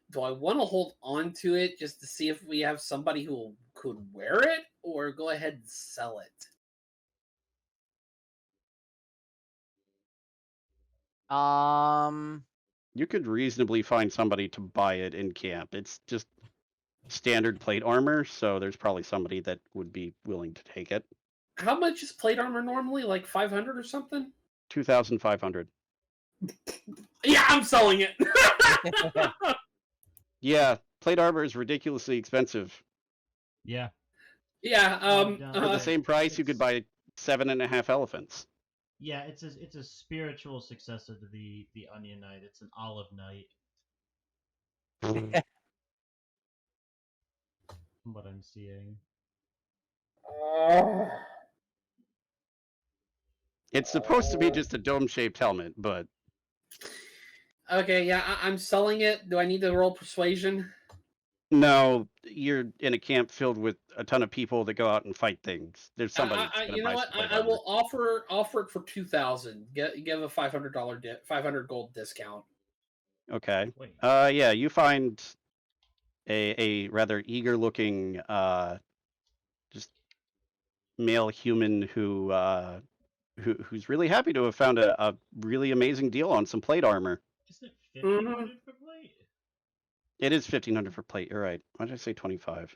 Do I want to hold on to it just to see if we have somebody who could wear it, or go ahead and sell it? You could reasonably find somebody to buy it in camp. It's just standard plate armor, so there's probably somebody that would be willing to take it. How much is plate armor normally? Like 500 or something? 2,500. Yeah, I'm selling it. Yeah, plate armor is ridiculously expensive. Yeah. Yeah. For the same price, you could buy 7.5 elephants. Yeah, it's a spiritual successor to the Onion Knight. It's an Olive Knight. From what I'm seeing. It's supposed to be just a dome-shaped helmet, but Okay, yeah, I'm selling it. Do I need to roll persuasion? no, you're in a camp filled with a ton of people that go out and fight things. There's somebody that's gonna You know buy what? some plate I armor. will offer it for 2,000. Give a $500 500 gold discount. Okay. Wait. Yeah, you find a rather eager-looking, just male human who's really happy to have found a really amazing deal on some plate armor. Isn't it 1,500 for plate? It is 1,500 for plate. You're right. Why did I say 25?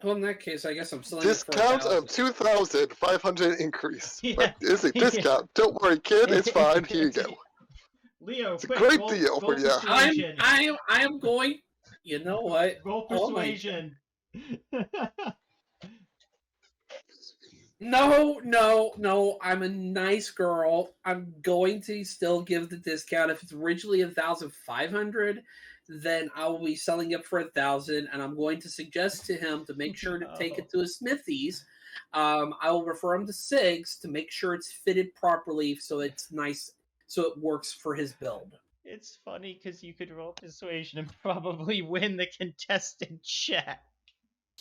Well, in that case, I guess I'm selling Discount it for of 2,500 increase. Yeah. But it's a discount. Don't worry, kid. It's fine. Here you go. Leo, It's a quick, great roll, deal roll for ya. persuasion. I am going. You know what? Roll Oh my- persuasion. No. I'm a nice girl. I'm going to still give the discount. If it's originally 1,500, then I will be selling it for 1,000. And I'm going to suggest to him to make sure to take it to a smithy's. I will refer him to Sig's to make sure it's fitted properly, so it's nice, so it works for his build. It's funny because you could roll persuasion and probably win the contestant check.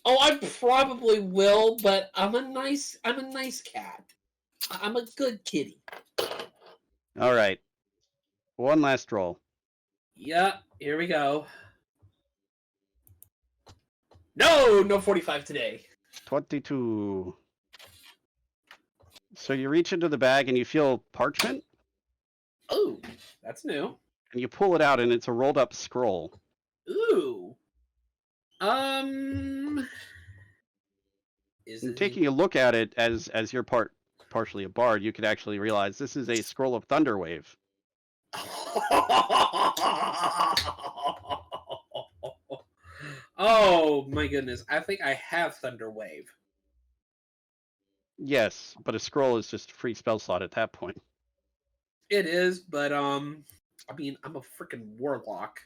Oh, I probably will, but I'm a nice cat. I'm a good kitty. All right. One last roll. Yeah, here we go. No 45 today. 22. So you reach into the bag and you feel parchment, Oh, that's new. and you pull it out, and it's a rolled up scroll. Ooh. Is And it taking a look at it as you're partially a bard, you could actually realize this is a scroll of Thunderwave. Oh my goodness! I think I have Thunderwave. Yes, but a scroll is just a free spell slot at that point. It is, but I mean, I'm a freaking warlock.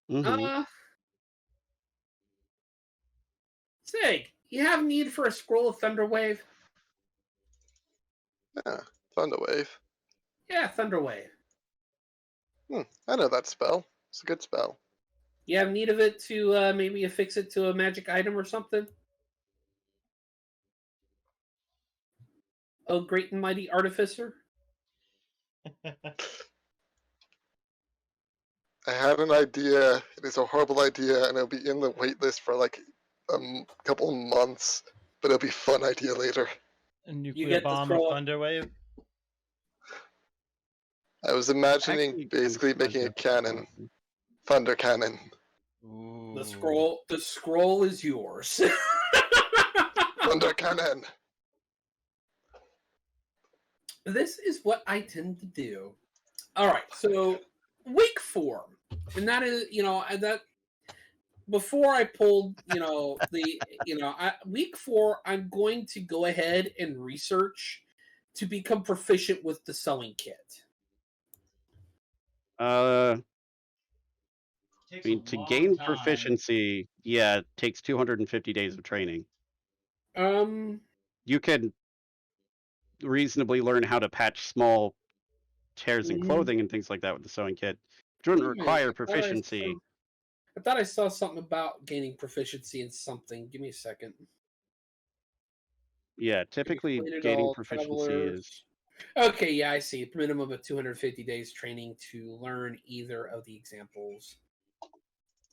Mhm. Sig, you have need for a scroll of Thunderwave? Yeah, Thunderwave. Yeah, Thunderwave. I know that spell. It's a good spell. You have need of it to maybe affix it to a magic item or something? Oh, great and mighty artificer. I had an idea. It is a horrible idea, and it'll be in the waitlist for like a couple of months. But it'll be a fun idea later. A nuclear get the bomb of scroll- Thunderwave. I was imagining Actually, basically making a cannon, thunder cannon. Ooh. The scroll is yours. Thunder cannon. This is what I tend to do. All right, so week 4, and that is, that before I pulled, week 4, I'm going to go ahead and research to become proficient with the sewing kit. I Takes mean, a to long gain time. proficiency, yeah, it takes 250 days of training. You can reasonably learn how to patch small tears in Mhm. clothing and things like that with the sewing kit. It wouldn't Wait a minute, require I thought proficiency. I thought I saw something about gaining proficiency in something. Give me a second. Yeah, typically Completed gaining all proficiency travelers. is Okay, yeah, I see. Minimum of 250 days training to learn either of the examples.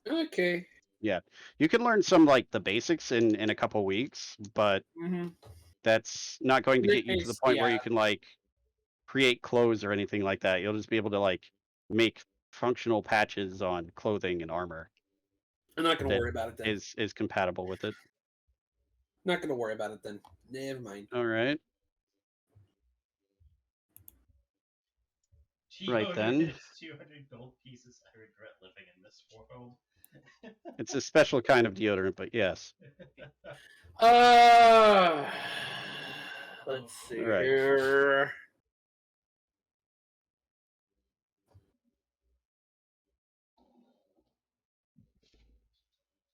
Okay. you can learn some like the basics in a couple weeks, but Mm-hmm. that's not going to get you to the point where Yeah. you can like create clothes or anything like that. You'll just be able to like make functional patches on clothing and armor I'm not going to that worry about it then. is compatible with it. Not going to worry about it then. Never mind. All right. Right then. It's 200 gold pieces. I regret living in this world. It's a special kind of deodorant, but yes. Let's see Right. here.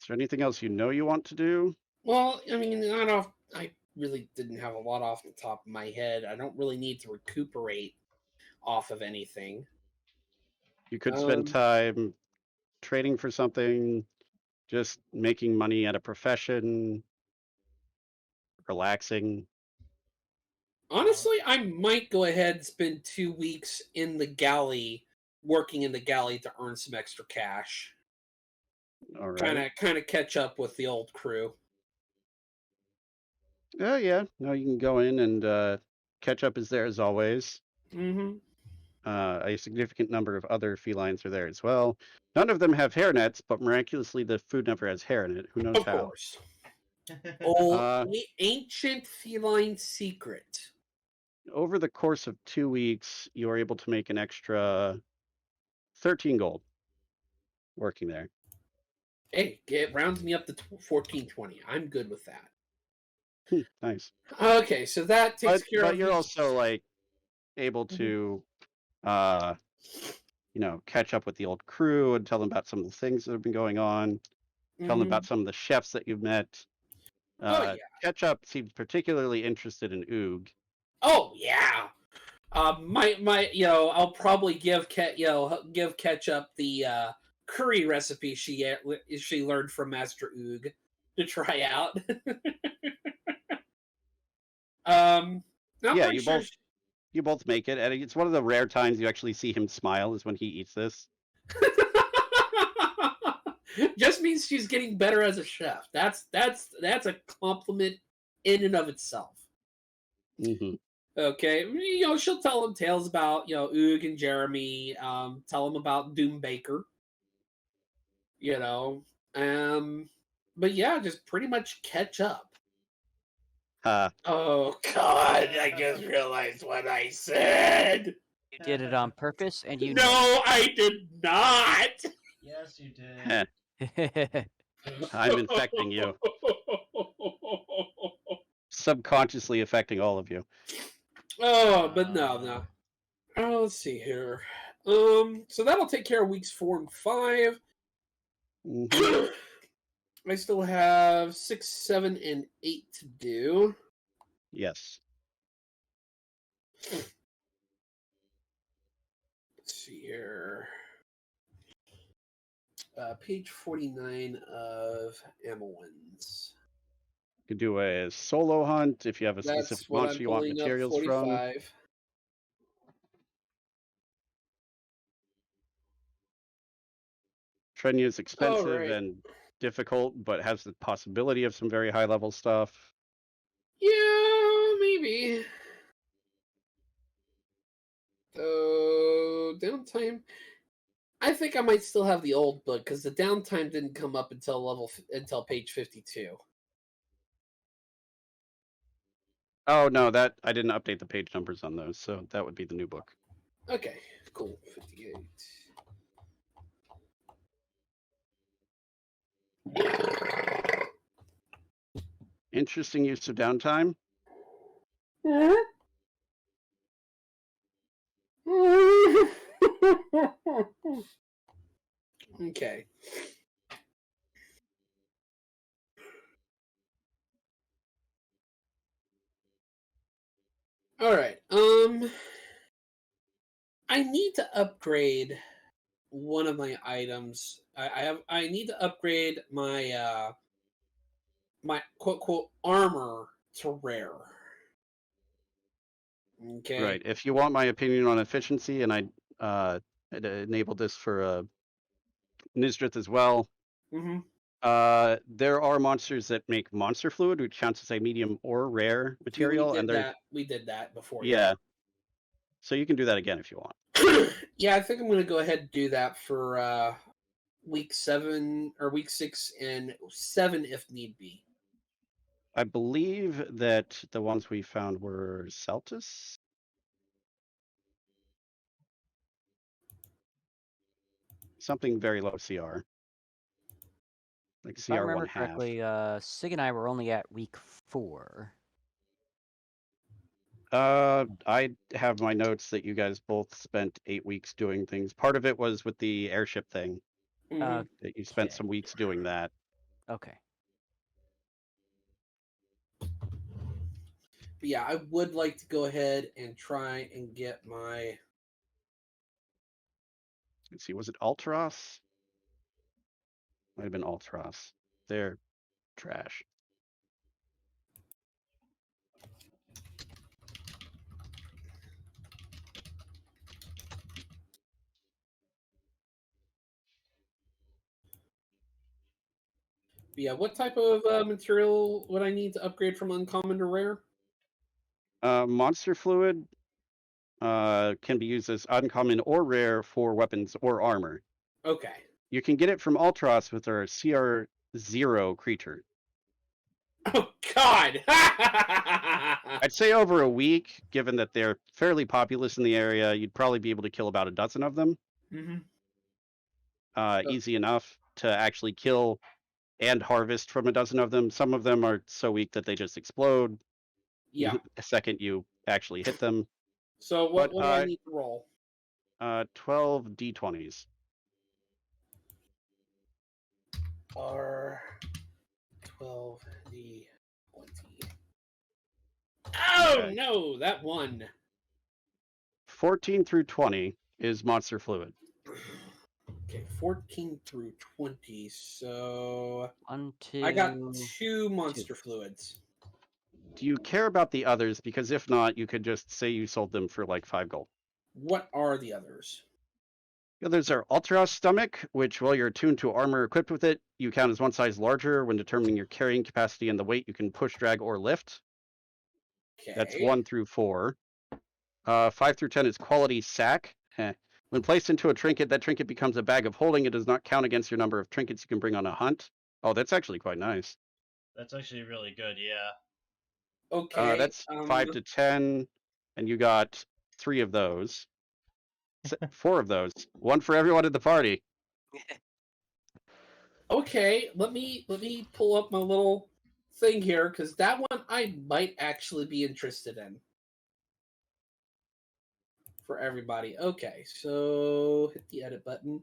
Is there anything else you know you want to do? Well, I mean, I really didn't have a lot off the top of my head. I don't really need to recuperate off of anything. You could spend time trading for something, just making money at a profession, relaxing. Honestly, I might go ahead and spend 2 weeks in the galley, working in the galley to earn some extra cash. All right. Kind of catch up with the old crew. Oh yeah. No, you can go in and ketchup is there as always. Mm-hmm. A significant number of other felines are there as well. None of them have hairnets, but miraculously the food never has hair in it. Who knows Of how? course. Old ancient feline secret. Over the course of 2 weeks, you are able to make an extra 13 gold working there. Hey, it rounds me up to 1420. I'm good with that. Nice. Okay, so that takes care But of you're each- also like able Mhm. to, catch up with the old crew and tell them about some of the things that have been going on. Tell them Mhm. about some of the chefs that you've met. Oh yeah. Ketchup seems particularly interested in Oog. Oh yeah. I'll probably give give Ketchup the curry recipe she learned from Master Oog to try out. I'm Yeah, pretty sure. you both make it, and it's one of the rare times you actually see him smile is when he eats this. Just means she's getting better as a chef. That's a compliment in and of itself. Mm-hmm. Okay, she'll tell them tales about Oog and Jeremy. Tell them about Doom Baker. You know, but yeah, just pretty much catch up. Oh God! I just realized what I said. You did it on purpose, and you No, I did not. Yes, you did. know. I'm infecting you, subconsciously affecting all of you. Oh, but no. Oh, let's see here. So that'll take care of weeks 4 and 5. Mhm. I still have 6, 7, and 8 to do. Yes. Let's see here. Page 49 of Amowins. You could do a solo hunt if you have a That's specific what monster I'm you want pulling up. materials from. 45. Trenya is expensive right. and difficult, but has the possibility of some very high level stuff. Yeah, maybe. So downtime. I think I might still have the old book because the downtime didn't come up until page 52. Oh no, that I didn't update the page numbers on those, so that would be the new book. Okay, cool. 58. Interesting use of downtime. Okay. All right. I need to upgrade one of my items. I need to upgrade my my quote quote armor to rare. Okay. Right. If you want my opinion on efficiency, and I enabled this for Nysdrith as well. Mm-hmm. There are monsters that make monster fluid, which counts as a medium or rare material, we and did they're that. We did that before. yeah. So you can do that again if you want. Yeah, I think I'm going to go ahead and do that for week 7 or week 6 and 7 if need be. I believe that the ones we found were Celtis. Something very low CR. Like If I CR remember 1/2. correctly, Sig and I were only at week 4. I have my notes that you guys both spent 8 weeks doing things. Part of it was with the airship thing. Mhm. That you spent Okay. some weeks doing that. Okay. But yeah, I would like to go ahead and try and get my. Let's see, was it Ultros? Might have been Ultros. They're trash. Yeah, what type of material would I need to upgrade from uncommon to rare? Monster fluid can be used as uncommon or rare for weapons or armor. Okay. You can get it from Ultros with our CR0 creature. Oh God! I'd say over a week, given that they're fairly populous in the area, you'd probably be able to kill about a dozen of them. Mm-hmm. Easy enough to actually kill and harvest from a dozen of them. Some of them are so weak that they just explode Yeah. the second you actually hit them. So what But, do I need to roll? 12 d20s. R 12d20. Oh Okay. no, that one. 14 through 20 is monster fluid. Okay, 14 through 20. So 1, 2. I got 2 monster fluids. Do you care about the others? Because if not, you could just say you sold them for like 5 gold. What are the others? The others are Ultra Stomach, which, while you're attuned to armor equipped with it, you count as one size larger when determining your carrying capacity and the weight you can push, drag, or lift. Okay. That's 1 through 4. 5 through 10 is Quality Sack. When placed into a trinket, that trinket becomes a bag of holding. It does not count against your number of trinkets you can bring on a hunt. Oh, that's actually quite nice. That's actually really good, yeah. Okay. That's 5 to 10, and you got 3 of those. 4 of those. 1 for everyone at the party. Okay, let me pull up my little thing here because that one I might actually be interested in for everybody. Okay, so hit the edit button.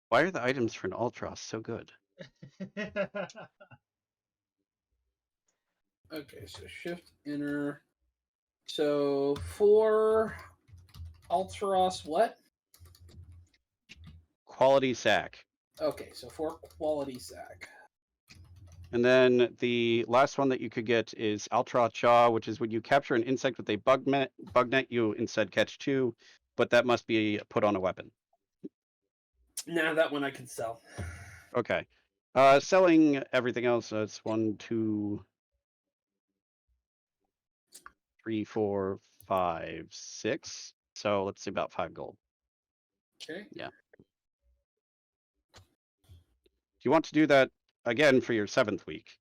Why are the items for an Ultros so good? Okay, so shift enter. So for Ultros, what? Quality Sack. Okay, so for quality sack. And then the last one that you could get is Ultra Chaw, which is when you capture an insect with a bug net, you instead catch 2, but that must be put on a weapon. Nah, that one I can sell. Okay. Selling everything else, it's 1, 2, 3, 4, 5, 6. So let's see, about 5 gold. Okay. Yeah. Do you want to do that again for your 7th week?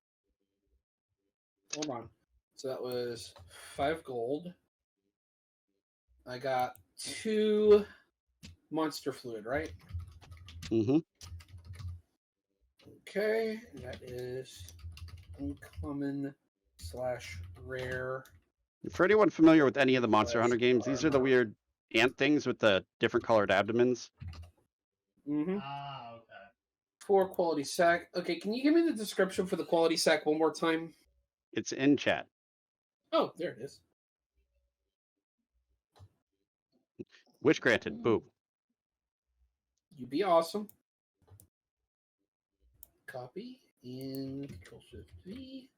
Hold on. So that was 5 gold. I got 2 monster fluid, right? Mm-hmm. Okay, that is uncommon / rare. For anyone familiar with any of the Monster Slash Hunter games, these are the armor. weird ant things with the different colored abdomens. Mm-hmm. Ah, okay. 4 quality sack. Okay, can you give me the description for the quality sack one more time? It's in chat. Oh, there it is. Wish granted. Boo. You be awesome. Copy and Control Shift V.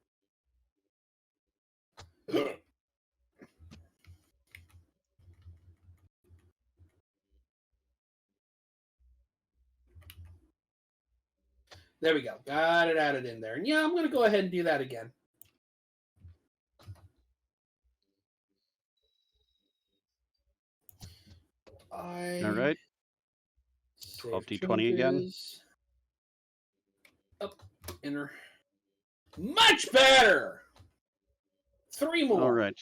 There we go. Got it added in there. And yeah, I'm going to go ahead and do that again. All right. 12 d20 again. Up, enter. Much better. 3 more. All right.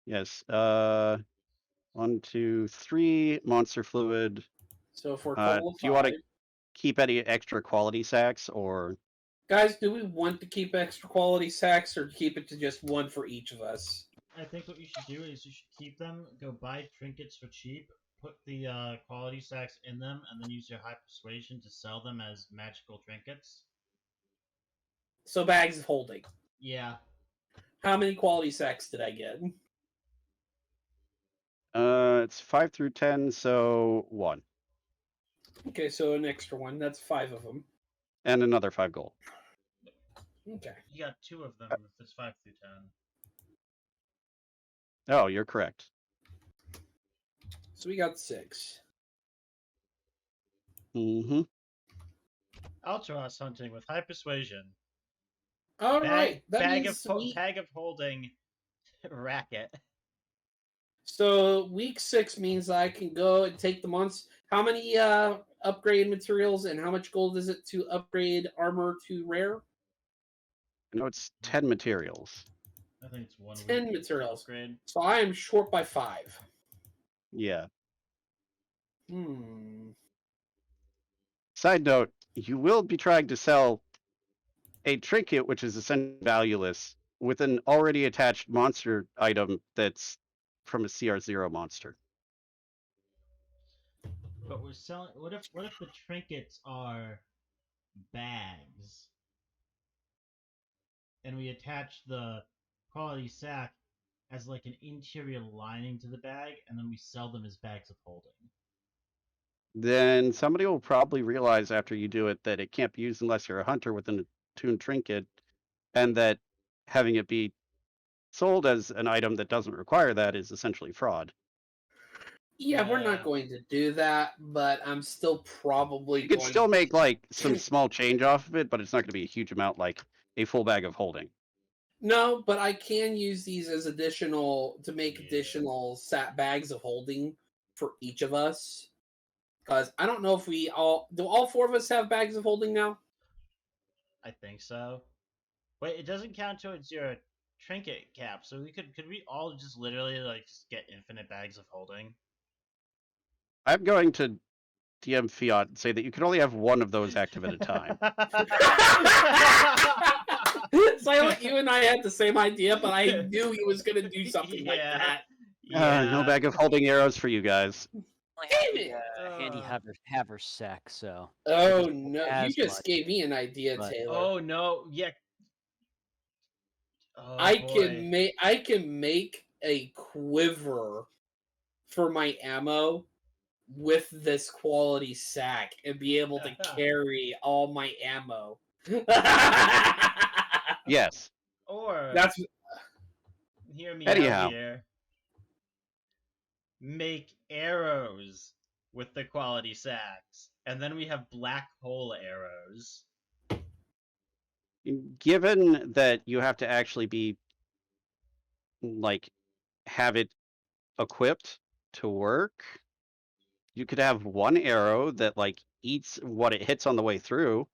Yes. 1, 2, 3 monster fluid. So for a Do total of you want to 5. keep any extra quality sacks, or Guys, do we want to keep extra quality sacks or keep it to just 1 for each of us? I think what you should do is you should keep them, go buy trinkets for cheap, put the quality sacks in them, and then use your high persuasion to sell them as magical trinkets. So bags of holding. Yeah. How many quality sacks did I get? it's 5 through 10, so 1. Okay, so an extra 1. That's 5 of them. And another 5 gold. Okay. You got 2 of them if it's 5 through 10. Oh, you're correct. So we got 6. Mm-hmm. Ultros hunting with high persuasion. All right. That bag means of holding racket. So week 6 means I can go and take the months. How many upgrade materials and how much gold is it to upgrade armor to rare? I know it's 10 materials. I think it's 1 10 week materials. upgrade. So I am short by 5. Yeah. Side note, you will be trying to sell a trinket, which is essentially valueless, with an already attached monster item that's from a CR0 monster. But we're selling. What if the trinkets are bags, and we attach the quality sack as like an interior lining to the bag, and then we sell them as bags of holding? Then somebody will probably realize after you do it that it can't be used unless you're a hunter with an attuned trinket, and that having it be sold as an item that doesn't require that is essentially fraud. Yeah, we're Yeah. not going to do that, but I'm still probably You could going. still make like some small change off of it, but it's not going to be a huge amount, like a full bag of holding. No, but I can use these as additional to make Yeah. additional bags of holding for each of us. Because I don't know if we all four of us have bags of holding now. I think so. Wait, it doesn't count towards your trinket cap, so could we all just literally like just get infinite bags of holding? I'm going to DM Fiat and say that you can only have one of those active at a time. Silent, you and I had the same idea, but I knew he was going to do something like Yeah. that. No bag of holding arrows for you guys. I have a handy haversack, so. Oh Doesn't no! You as just much, gave me an idea, but- Taylor. Oh no! Yeah. Oh, I boy. can make a quiver for my ammo with this quality sack and be able to carry all my ammo. Yes. Or That's hear me Anyhow. out here. Make arrows with the quality sacks, and then we have black hole arrows. Given that you have to actually be like have it equipped to work, you could have one arrow that like eats what it hits on the way through.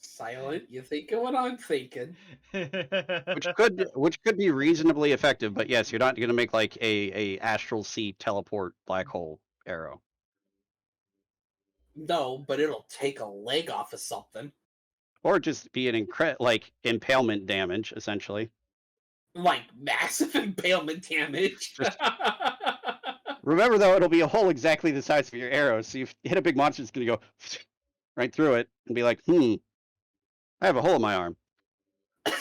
Silent. You thinking what I'm thinking? which could be reasonably effective, but yes, you're not going to make like a astral sea teleport black hole arrow. No, but it'll take a leg off of something. Or just be an like impalement damage, essentially. Like massive impalement damage. Remember though, it'll be a hole exactly the size of your arrow, so you hit a big monster, it's gonna go right through it and be like, I have a hole in my arm. But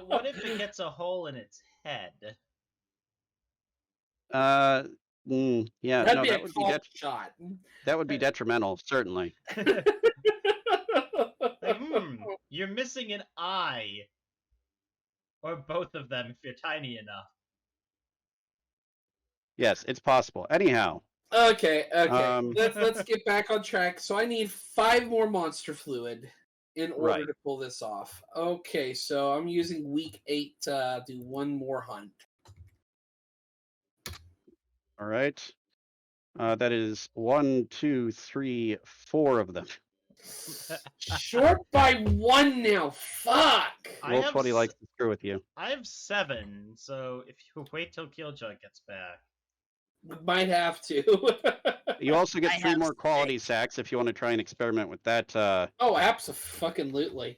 what if it gets a hole in its head? Yeah, That'd no, be that a would be cost shot. that would be detrimental, certainly. Like, you're missing an eye. Or both of them if you're tiny enough. Yes, it's possible. Anyhow. Okay. Let's get back on track. So I need 5 more monster fluid in order to pull this off. Okay, so I'm using week 8 to do 1 more hunt. All right. That is 1, 2, 3, 4 of them. Short by 1 now. Fuck. Roll 20 likes to screw with you. I have 7, so if you wait till Kiljow gets back. Might have to. You also get 3 more quality sacks if you want to try and experiment with that. Oh, absolutely.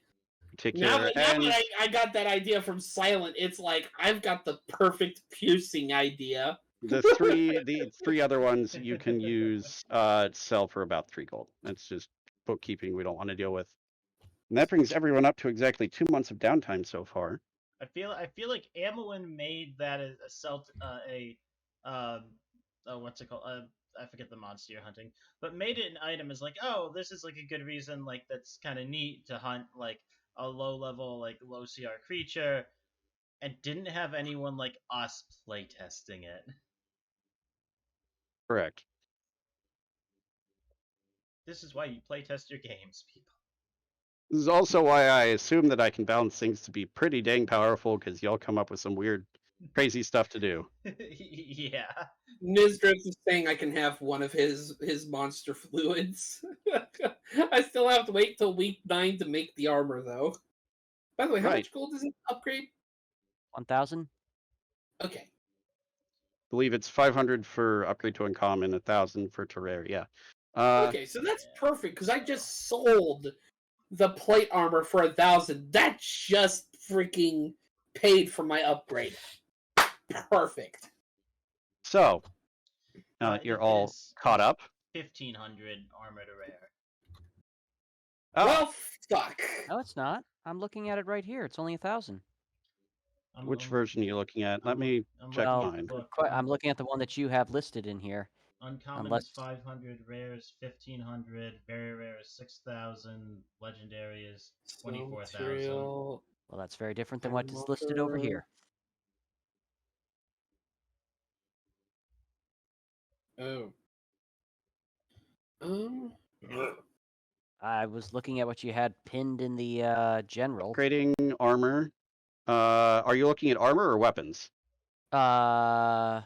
Particular. Now that I got that idea from Silent, it's like I've got the perfect piercing idea. The three other ones you can use sell for about 3 gold. That's just bookkeeping we don't want to deal with. And that brings everyone up to exactly 2 months of downtime so far. I feel like Amelin made that what's it called? I forget the monster you're hunting, but made it an item as like, oh, this is like a good reason, like that's kind of neat to hunt like a low level, like low CR creature, and didn't have anyone like us playtesting it. Correct. This is why you playtest your games, people. This is also why I assume that I can balance things to be pretty dang powerful, because y'all come up with some weird, crazy stuff to do. Yeah. Nysdrith is saying I can have one of his monster fluids. I still have to wait till week 9 to make the armor, though. By the way, how much gold does it upgrade? 1,000. Okay. believe it's 500 for upgrade to uncommon, 1,000 for Terraria. Yeah. Okay, so that's perfect because I just sold the plate armor for 1,000. That just freaking paid for my upgrade. Perfect. So It you're all is caught up. 1,500 armor to rare. Oh, Well, fuck. No, it's not. I'm looking at it right here. It's only 1,000. which version are you looking at? Let me check Well, mine. I'm looking at the one that you have listed in here. Uncommon Unless- is 500, rare is 1,500, very rare is 6,000, legendary is 24,000. Material. Well, that's very different than what is listed over here. Oh. I was looking at what you had pinned in the general. Upgrading armor. Are you looking at armor or weapons? Oh,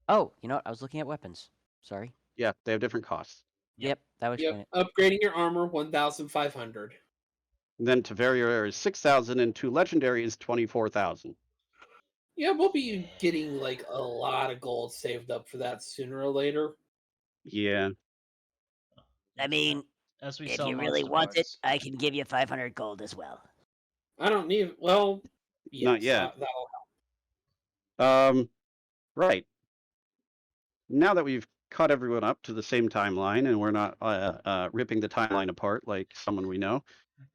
you know what? I was looking at weapons. Sorry. Yeah, they have different costs. Yep, that would explain Yep. it. Upgrading your armor 1,500. And then to very rare is 6,000, and to legendary is 24,000. Yeah, we'll be getting like a lot of gold saved up for that sooner or later. Yeah. I mean, As we if sell you really monster want it, parts. I can give you 500 gold as well. I don't need. Well, yes, Not yet. that'll help. Right. Now that we've caught everyone up to the same timeline, and we're not ripping the timeline apart like someone we know.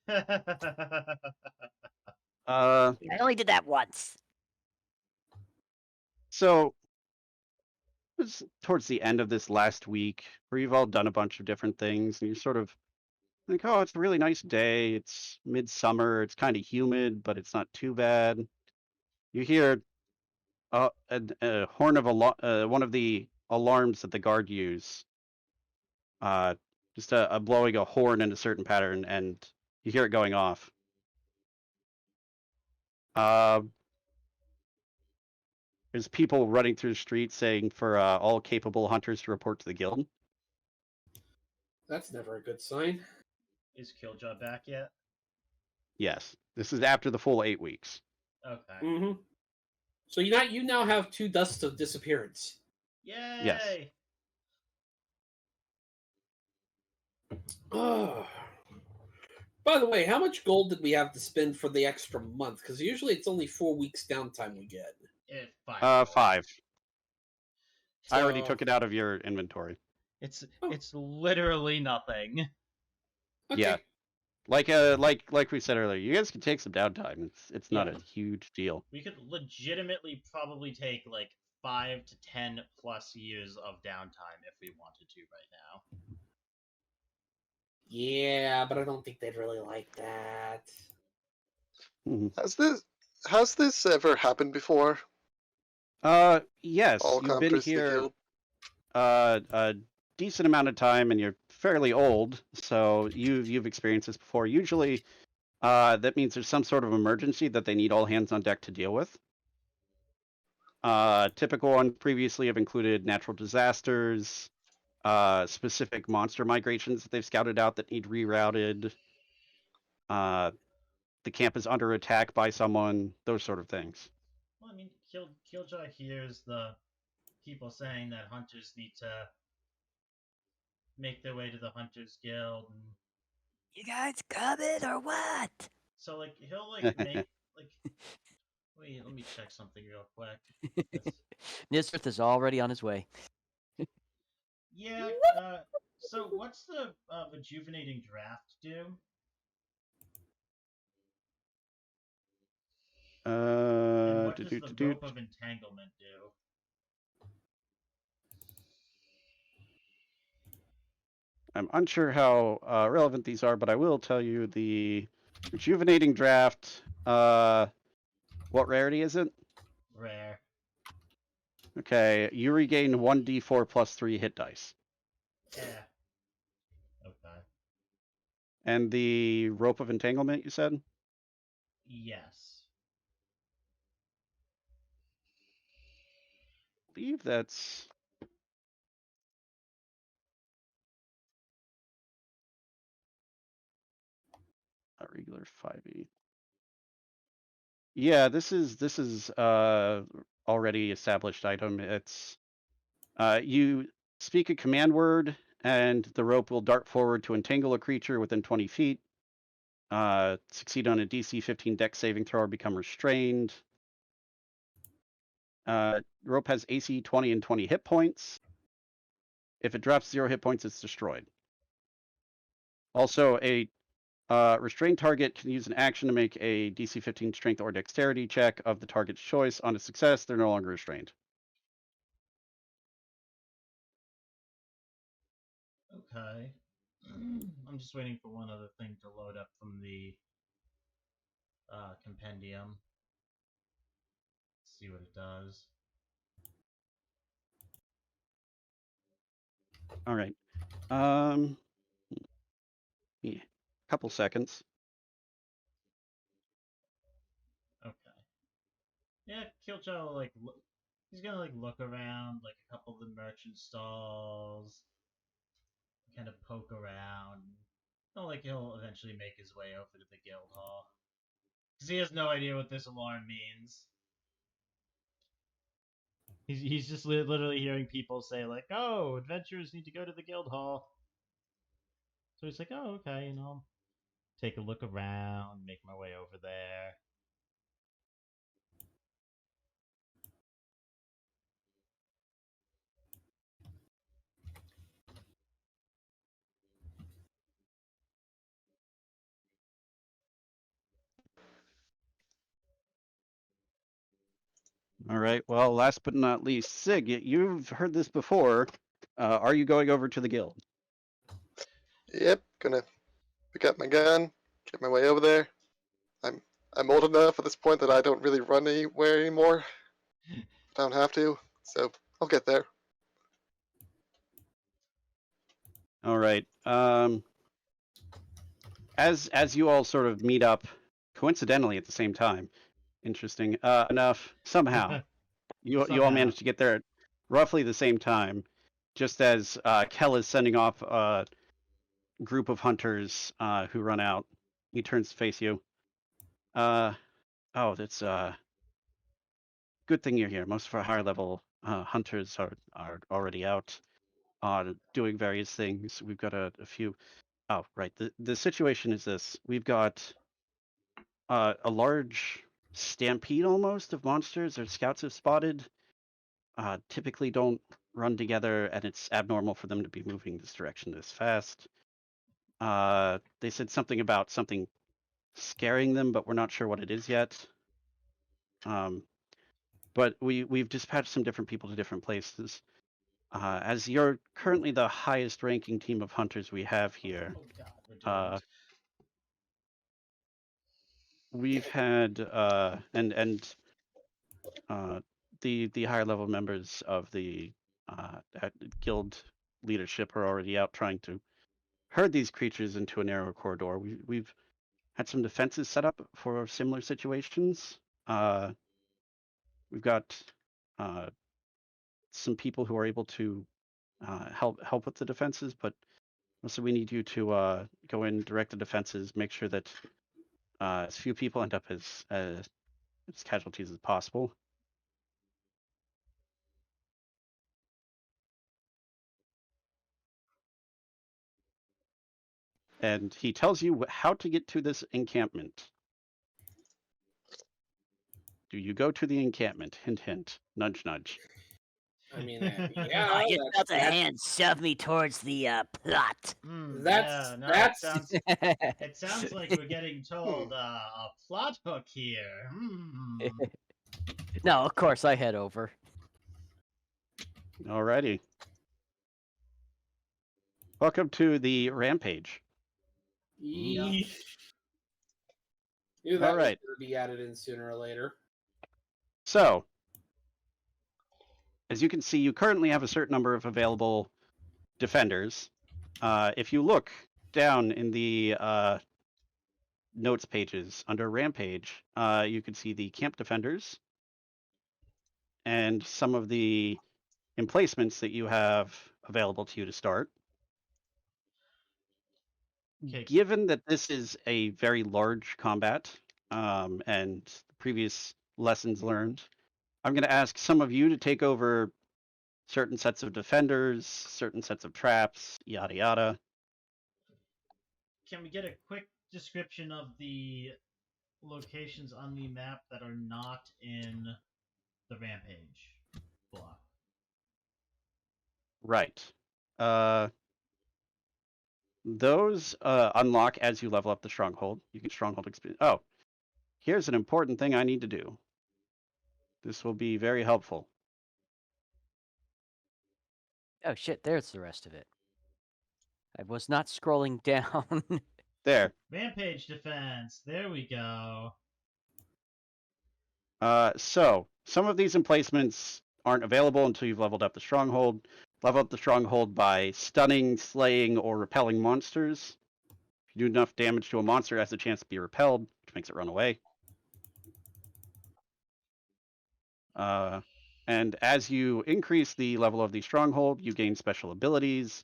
I only did that once. So it was towards the end of this last week where you've all done a bunch of different things, and you're sort of like, oh, it's a really nice day. It's midsummer. It's kind of humid, but it's not too bad. You hear a horn of one of the alarms that the guard use. Just a blowing a horn in a certain pattern, and you hear it going off. There's people running through the streets saying for all capable hunters to report to the guild. That's never a good sign. Is Kiljow back yet? Yes, this is after the full 8 weeks. Okay. Mm-hmm. So you now have 2 dusts of disappearance. Yay! Yes. Oh. By the way, how much gold did we have to spend for the extra month? Because usually it's only 4 weeks downtime we get. 5. 5. I already So- took it out of your inventory. It's literally nothing. Okay. Yeah. Like we said earlier, you guys can take some downtime. It's not a huge deal. We could legitimately probably take like 5 to 10 plus years of downtime if we wanted to right now. Yeah, but I don't think they'd really like that. Has this ever happened before? Yes, All you've been come to the here guild? a decent amount of time, and you're fairly old, so you've experienced this before. Usually, that means there's some sort of emergency that they need all hands on deck to deal with. Typical ones previously have included natural disasters, specific monster migrations that they've scouted out that need rerouted. The camp is under attack by someone, those sort of things. Well, I mean, Kiljoy hears the people saying that hunters need to make their way to the Hunters Guild, and You guys coming or what? so like he'll like make like. Wait, let me check something real quick. Nysdrith is already on his way. Yeah. So what's the rejuvenating draft do? And what does the rope of entanglement do? I'm unsure how relevant these are, but I will tell you the rejuvenating draft. What rarity is it? Rare. Okay, you regain 1d4 plus 3 hit dice. Yeah. Okay. And the rope of entanglement, you said? Yes. I believe that's a regular 5e. Yeah, this is already established item. It's you speak a command word, and the rope will dart forward to entangle a creature within 20 feet. Succeed on a DC 15 Dex saving throw or become restrained. Rope has AC 20 and 20 hit points. If it drops 0 hit points, it's destroyed. Also, a restrained target can use an action to make a DC 15 Strength or Dexterity check of the target's choice. On a success, they're no longer restrained. Okay. I'm just waiting for one other thing to load up from the compendium. See what it does. All right. Yeah, couple seconds. Okay. Yeah, Kiljow, like, he's gonna, like, look around, like, a couple of the merchant stalls, kind of poke around. Not like he'll eventually make his way over to the guild hall. Because he has no idea what this alarm means. He's just literally hearing people say, like, oh, adventurers need to go to the guild hall. So he's like, oh, okay, take a look around, make my way over there. All right. Well, last but not least, Sig, you've heard this before. Are you going over to the guild? Yep, gonna pick up my gun, get my way over there. I'm old enough at this point that I don't really run anywhere anymore. I don't have to, so I'll get there. All right. As you all sort of meet up, coincidentally at the same time, interesting enough, somehow you all Somehow. managed to get there at roughly the same time, just as Kel is sending off a group of hunters who run out. He turns to face you. Oh, that's good thing you're here. Most of our higher level hunters are already out doing various things. We've got a few. Oh, right. The situation is this: we've got a large stampede almost of monsters our scouts have spotted. Typically don't run together, and it's abnormal for them to be moving this direction this fast. They said something about something scaring them, but we're not sure what it is yet. But we've dispatched some different people to different places. As you're currently the highest ranking team of hunters we have here, Oh god, we're doomed. we've had the higher level members of the guild leadership are already out trying to herd these creatures into a narrow corridor. We've had some defenses set up for similar situations. We've got some people who are able to help with the defenses, but also we need you to go in, direct the defenses, make sure that as few people end up as casualties as possible. And he tells you how to get to this encampment. Do you go to the encampment? Hint, hint. Nudge, nudge. I mean, yeah. I just felt a that's- hand shove me towards the plot. That's- that's- It sounds like we're getting told a plot hook here. No, of course I head over. Alrighty. Welcome to the rampage. Yeesh. Knew that All right. was going to be added in sooner or later. So, as you can see, you currently have a certain number of available defenders. If you look down in the notes pages under Rampage, you can see the camp defenders and some of the emplacements that you have available to you to start. Okay. Given that this is a very large combat and previous lessons learned, I'm going to ask some of you to take over certain sets of defenders, certain sets of traps, yada yada. Can we get a quick description of the locations on the map that are not in the Rampage block? Right. Those unlock as you level up the stronghold. You get stronghold experience. Oh, here's an important thing I need to do. This will be very helpful. Oh shit, there's the rest of it. I was not scrolling down. There. Rampage defense. There we go. So some of these emplacements aren't available until you've leveled up the stronghold. Level up the stronghold by stunning, slaying, or repelling monsters. If you do enough damage to a monster, it has a chance to be repelled, which makes it run away. And as you increase the level of the stronghold, you gain special abilities,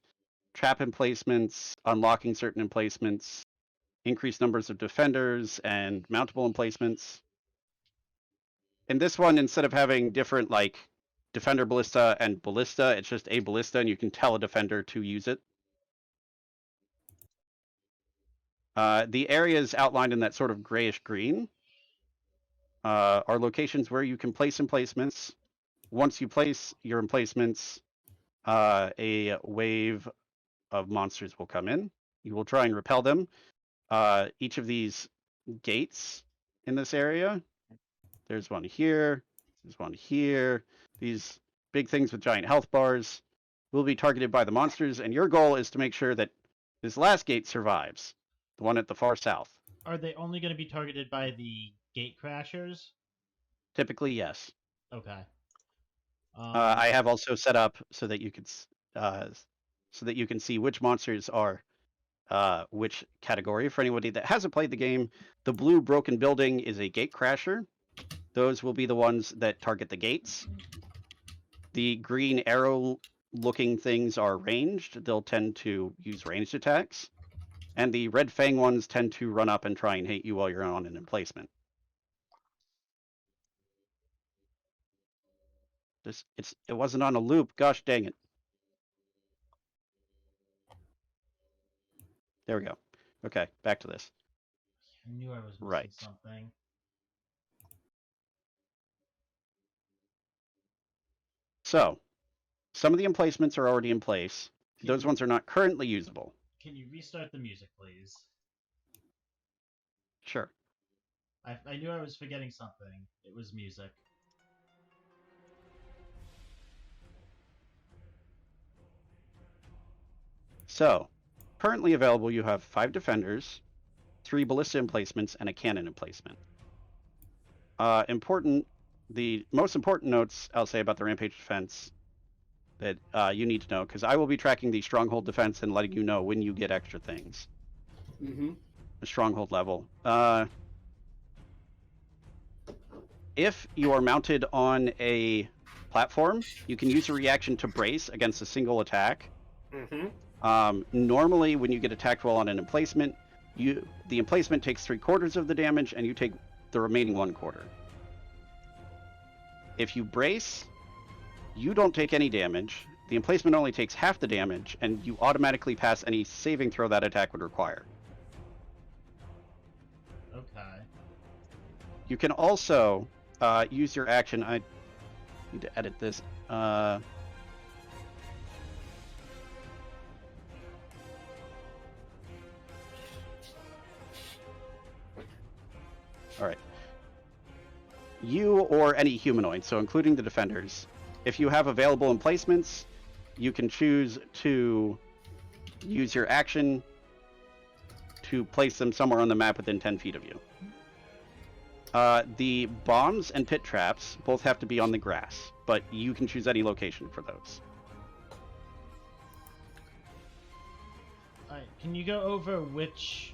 trap emplacements, unlocking certain emplacements, increased numbers of defenders, and mountable emplacements. In this one, instead of having different, like, defender ballista and ballista, it's just a ballista, and you can tell a defender to use it. The areas outlined in that sort of grayish green are locations where you can place emplacements. Once you place your emplacements, a wave of monsters will come in. You will try and repel them. Each of these gates in this area, there's one here, there's one here. These big things with giant health bars will be targeted by the monsters, and your goal is to make sure that this last gate survives, the one at the far south. Are they only going to be targeted by the gate crashers? Typically, yes. Okay. I have also set up so that you can see which monsters are which category. For anybody that hasn't played the game, the blue broken building is a gate crasher. Those will be the ones that target the gates. The green arrow looking things are ranged. They'll tend to use ranged attacks. And the red fang ones tend to run up and try and hit you while you're on an emplacement. It wasn't on a loop. Gosh dang it. There we go. Okay, back to this. I knew I was missing Right. something. So, some of the emplacements are already in place. Those ones are not currently usable. Can you restart the music, please? Sure. I knew I was forgetting something. It was music. So, currently available, you have 5 defenders, 3 ballista emplacements, and a cannon emplacement. The most important notes I'll say about the Rampage defense that you need to know, because I will be tracking the stronghold defense and letting you know when you get extra things. Mm-hmm. The stronghold level. If you are mounted on a platform, you can use a reaction to brace against a single attack. Mm-hmm. Normally, when you get attacked while on an emplacement, the emplacement takes 3/4 of the damage, and you take the remaining 1/4. If you brace, you don't take any damage. The emplacement only takes half the damage, and you automatically pass any saving throw that attack would require. Okay. You can also use your action. I need to edit this. All right. You or any humanoid, so including the defenders, if you have available emplacements, you can choose to use your action to place them somewhere on the map within 10 feet of you. The bombs and pit traps both have to be on the grass, but you can choose any location for those. Alright, can you go over which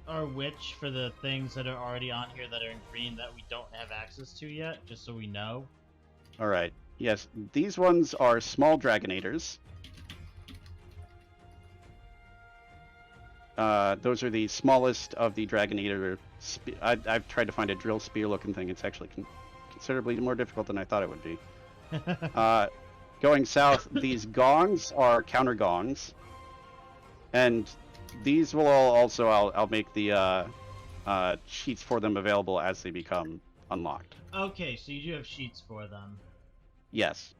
are which for the things that are already on here that are in green that we don't have access to yet, just so we know? All right. Yes, these ones are small Dragonators. Those are the smallest of the Dragonator. I've tried to find a drill spear looking thing. It's actually considerably more difficult than I thought it would be. Going south, these gongs are counter gongs, and these will all also I'll make the sheets for them available as they become unlocked. Okay, so you do have sheets for them. Yes.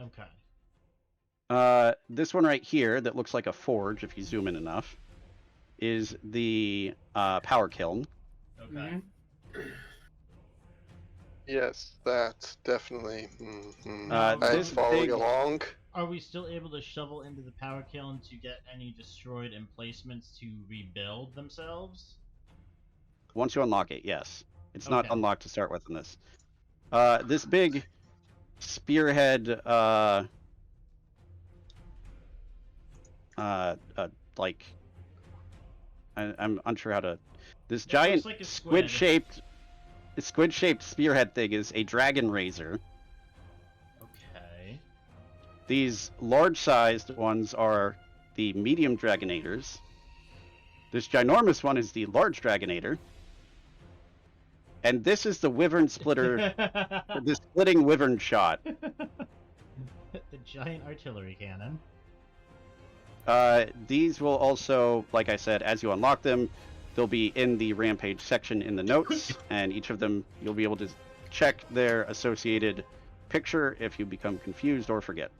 Okay. This one right here that looks like a forge, if you zoom in enough, is the power kiln. Okay. Yes, that definitely. Now, I'm this following big- along. Are we still able to shovel into the power kiln to get any destroyed emplacements to rebuild themselves? Once you unlock it, yes. It's not Okay. unlocked to start with in this. This big spearhead, like, I'm unsure how to. This It giant looks like a squid. squid-shaped spearhead thing is a dragon razor. Okay. These large-sized ones are the medium dragonators. This ginormous one is the large dragonator. And this is the wyvern splitter, the splitting wyvern shot. The giant artillery cannon. These will also, like I said, as you unlock them, they'll be in the rampage section in the notes, and each of them you'll be able to check their associated picture if you become confused or forget.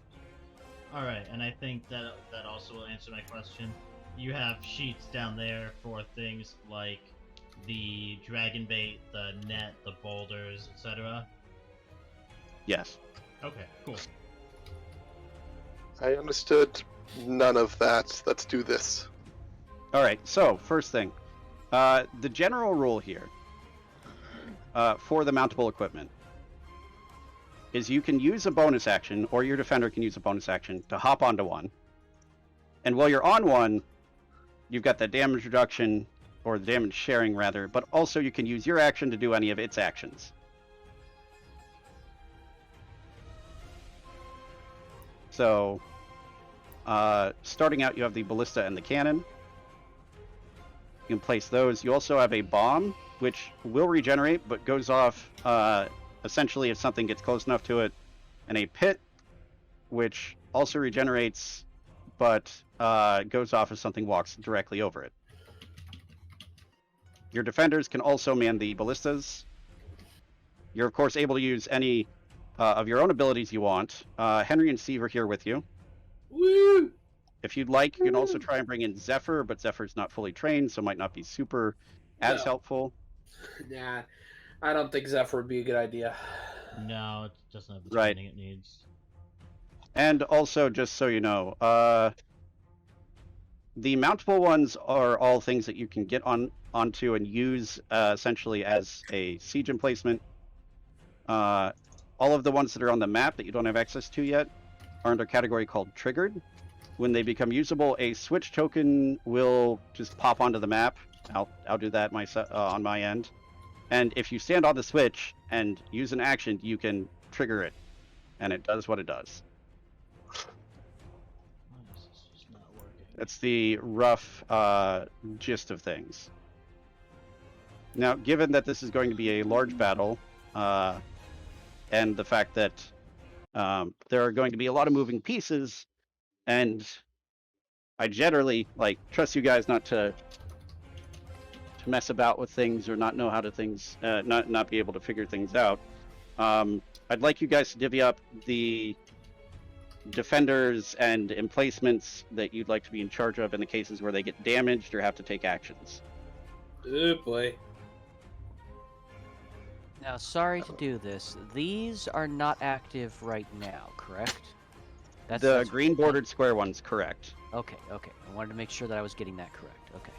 Alright, and I think that also will answer my question. You have sheets down there for things like the dragon bait, the net, the boulders, etc. Yes. Okay, cool. I understood none of that. Let's do this. All right. So first thing, the general rule here for the mountable equipment is you can use a bonus action, or your defender can use a bonus action to hop onto one. And while you're on one, you've got the damage reduction, or the damage sharing rather, but also you can use your action to do any of its actions. So, starting out, you have the ballista and the cannon. You can place those. You also have a bomb, which will regenerate, but goes off essentially if something gets close enough to it, and a pit, which also regenerates, but goes off if something walks directly over it. Your defenders can also man the ballistas. You're, of course, able to use any of your own abilities you want. Henry and Steve are here with you. Woo! If you'd like, you can also try and bring in Zephyr, but Zephyr's not fully trained, so might not be super as No. helpful. Nah, I don't think Zephyr would be a good idea. No, it doesn't have the Right. training it needs. And also, just so you know, the mountable ones are all things that you can get onto and use essentially as a siege emplacement. All of the ones that are on the map that you don't have access to yet are under a category called Triggered. When they become usable, a switch token will just pop onto the map. I'll do that myself on my end. And if you stand on the switch and use an action, you can trigger it, and it does what it does. Why is this just not working? That's the rough gist of things. Now, given that this is going to be a large battle, and the fact that there are going to be a lot of moving pieces, and I generally trust you guys not to mess about with things or not know how to not be able to figure things out. I'd like you guys to divvy up the defenders and emplacements that you'd like to be in charge of in the cases where they get damaged or have to take actions. Oh boy. Now, sorry to do this. These are not active right now, correct? The green bordered square one's correct. Okay, okay. I wanted to make sure that I was getting that correct. Okay.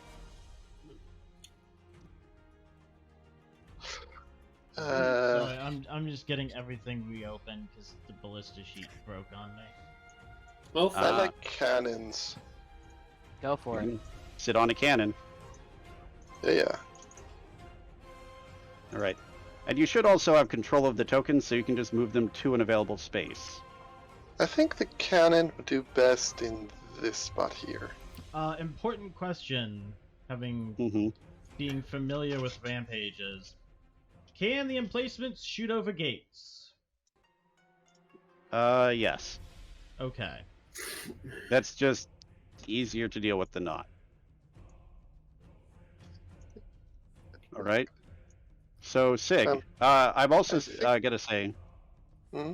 Sorry, I'm just getting everything reopened because the ballista sheet broke on me. Well, I like cannons. Go for it. Sit on a cannon. Yeah. All right. And you should also have control of the tokens, so you can just move them to an available space. I think the cannon would do best in this spot here. Important question, having Mm-hmm. being familiar with rampages. Can the emplacements shoot over gates? Yes. Okay. That's just easier to deal with than not. All right. So Sig, I'm also gonna say, Hmm?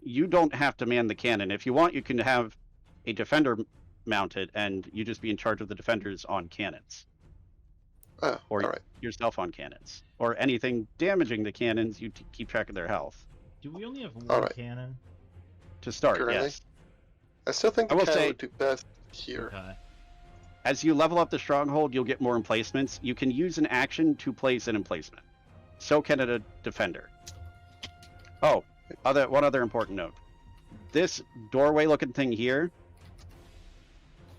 you don't have to man the cannon. If you want, you can have a defender mounted, and you just be in charge of the defenders on cannons, Oh, or alright. yourself on cannons, or anything damaging the cannons. You keep track of their health. Do we only have one Alright. cannon? To start, Currently? yes. I still think I the will cannon say- would do best here. Okay. As you level up the stronghold, you'll get more emplacements. You can use an action to place an emplacement. So can a defender. Oh, one other important note. This doorway-looking thing here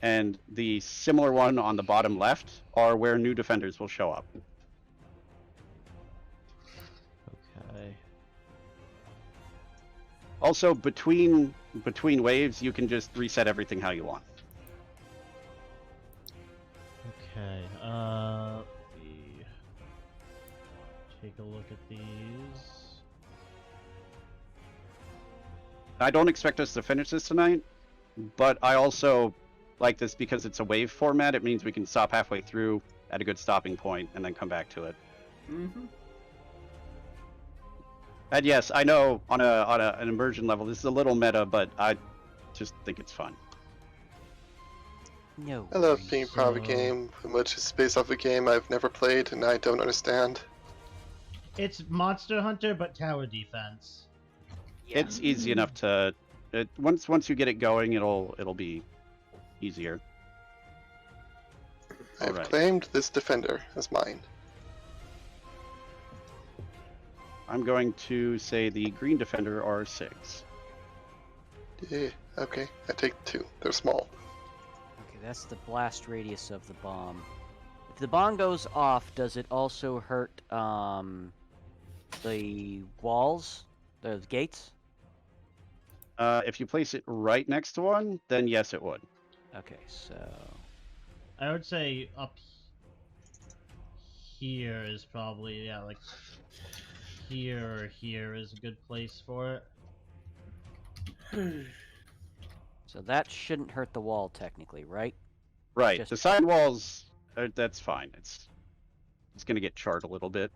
and the similar one on the bottom left are where new defenders will show up. Okay. Also, between waves, you can just reset everything how you want. Okay. Let me take a look at these. I don't expect us to finish this tonight, but I also like this because it's a wave format. It means we can stop halfway through at a good stopping point and then come back to it. Mm-hmm. And yes, I know on an immersion level, this is a little meta, but I just think it's fun. No. I love being part of a So- game which is based off a game I've never played and I don't understand. It's Monster Hunter, but tower defense. It's easy enough to once you get it going, it'll be easier. I've Alright. claimed this defender as mine. I'm going to say the green defender are 6. Yeah, okay, I take 2. They're small. Okay, that's the blast radius of the bomb. If the bomb goes off, does it also hurt the walls, the gates? If you place it right next to one, then yes, it would. Okay, so I would say up here is probably, yeah, like here or here is a good place for it. so that shouldn't hurt the wall technically, right? Right. Just- The side walls, that's fine. It's going to get charred a little bit.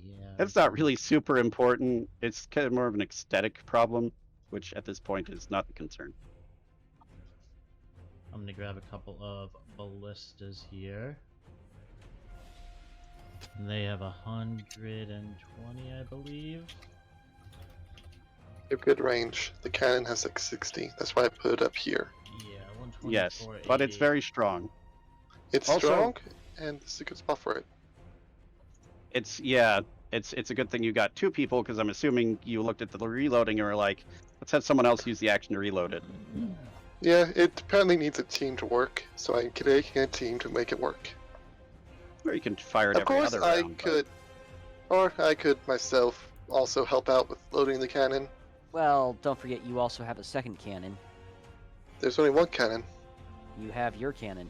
Yeah. It's not really super important. It's kind of more of an aesthetic problem, which at this point is not the concern. I'm gonna grab a couple of ballistas here. And they have 120, I believe. They have good range. The cannon has like 60. That's why I put it up here. Yeah, 124. Yes, but it's 80. very strong. It's Also- strong, and this is a good spot for it. It's a good thing you got 2 people, because I'm assuming you looked at the reloading and were like, let's have someone else use the action to reload it. Yeah, it apparently needs a team to work, so I'm making a team to make it work. Or you can fire it Of every course, other I round. but- could, or I could myself also help out with loading the cannon. Well, don't forget you also have a second cannon. There's only one cannon. You have your cannon.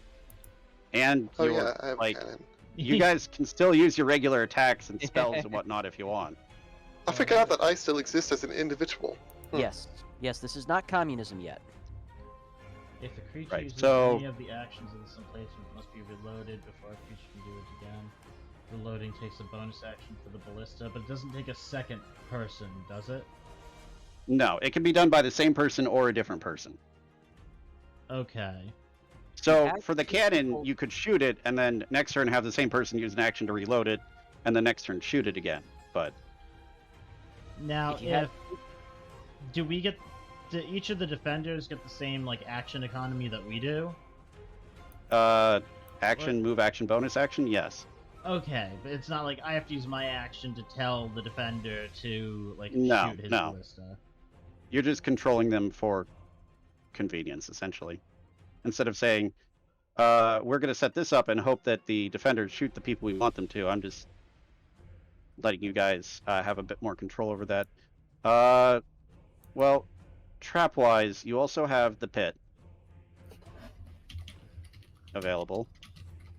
And Oh your, yeah, I have like, a cannon. you guys can still use your regular attacks and spells and whatnot if you want. I forgot that I still exist as an individual. Yes. Yes, this is not communism yet. If a creature Right, uses so- any of the actions in this emplacement, it must be reloaded before a creature can do it again. Reloading takes a bonus action for the ballista, but it doesn't take a second person, does it? No, it can be done by the same person or a different person. Okay. So Add for the 2 cannon, people- you could shoot it, and then next turn have the same person use an action to reload it, and the next turn shoot it again. But Now, If you had- do each of the defenders get the same like action economy that we do? action, move action, bonus action, yes. Okay, but it's not like I have to use my action to tell the defender to like No, shoot his no. ballista. You're just controlling them for convenience, essentially. Instead of saying, we're going to set this up and hope that the defenders shoot the people we want them to, I'm just letting you guys have a bit more control over that. Well, trap-wise, you also have the pit available.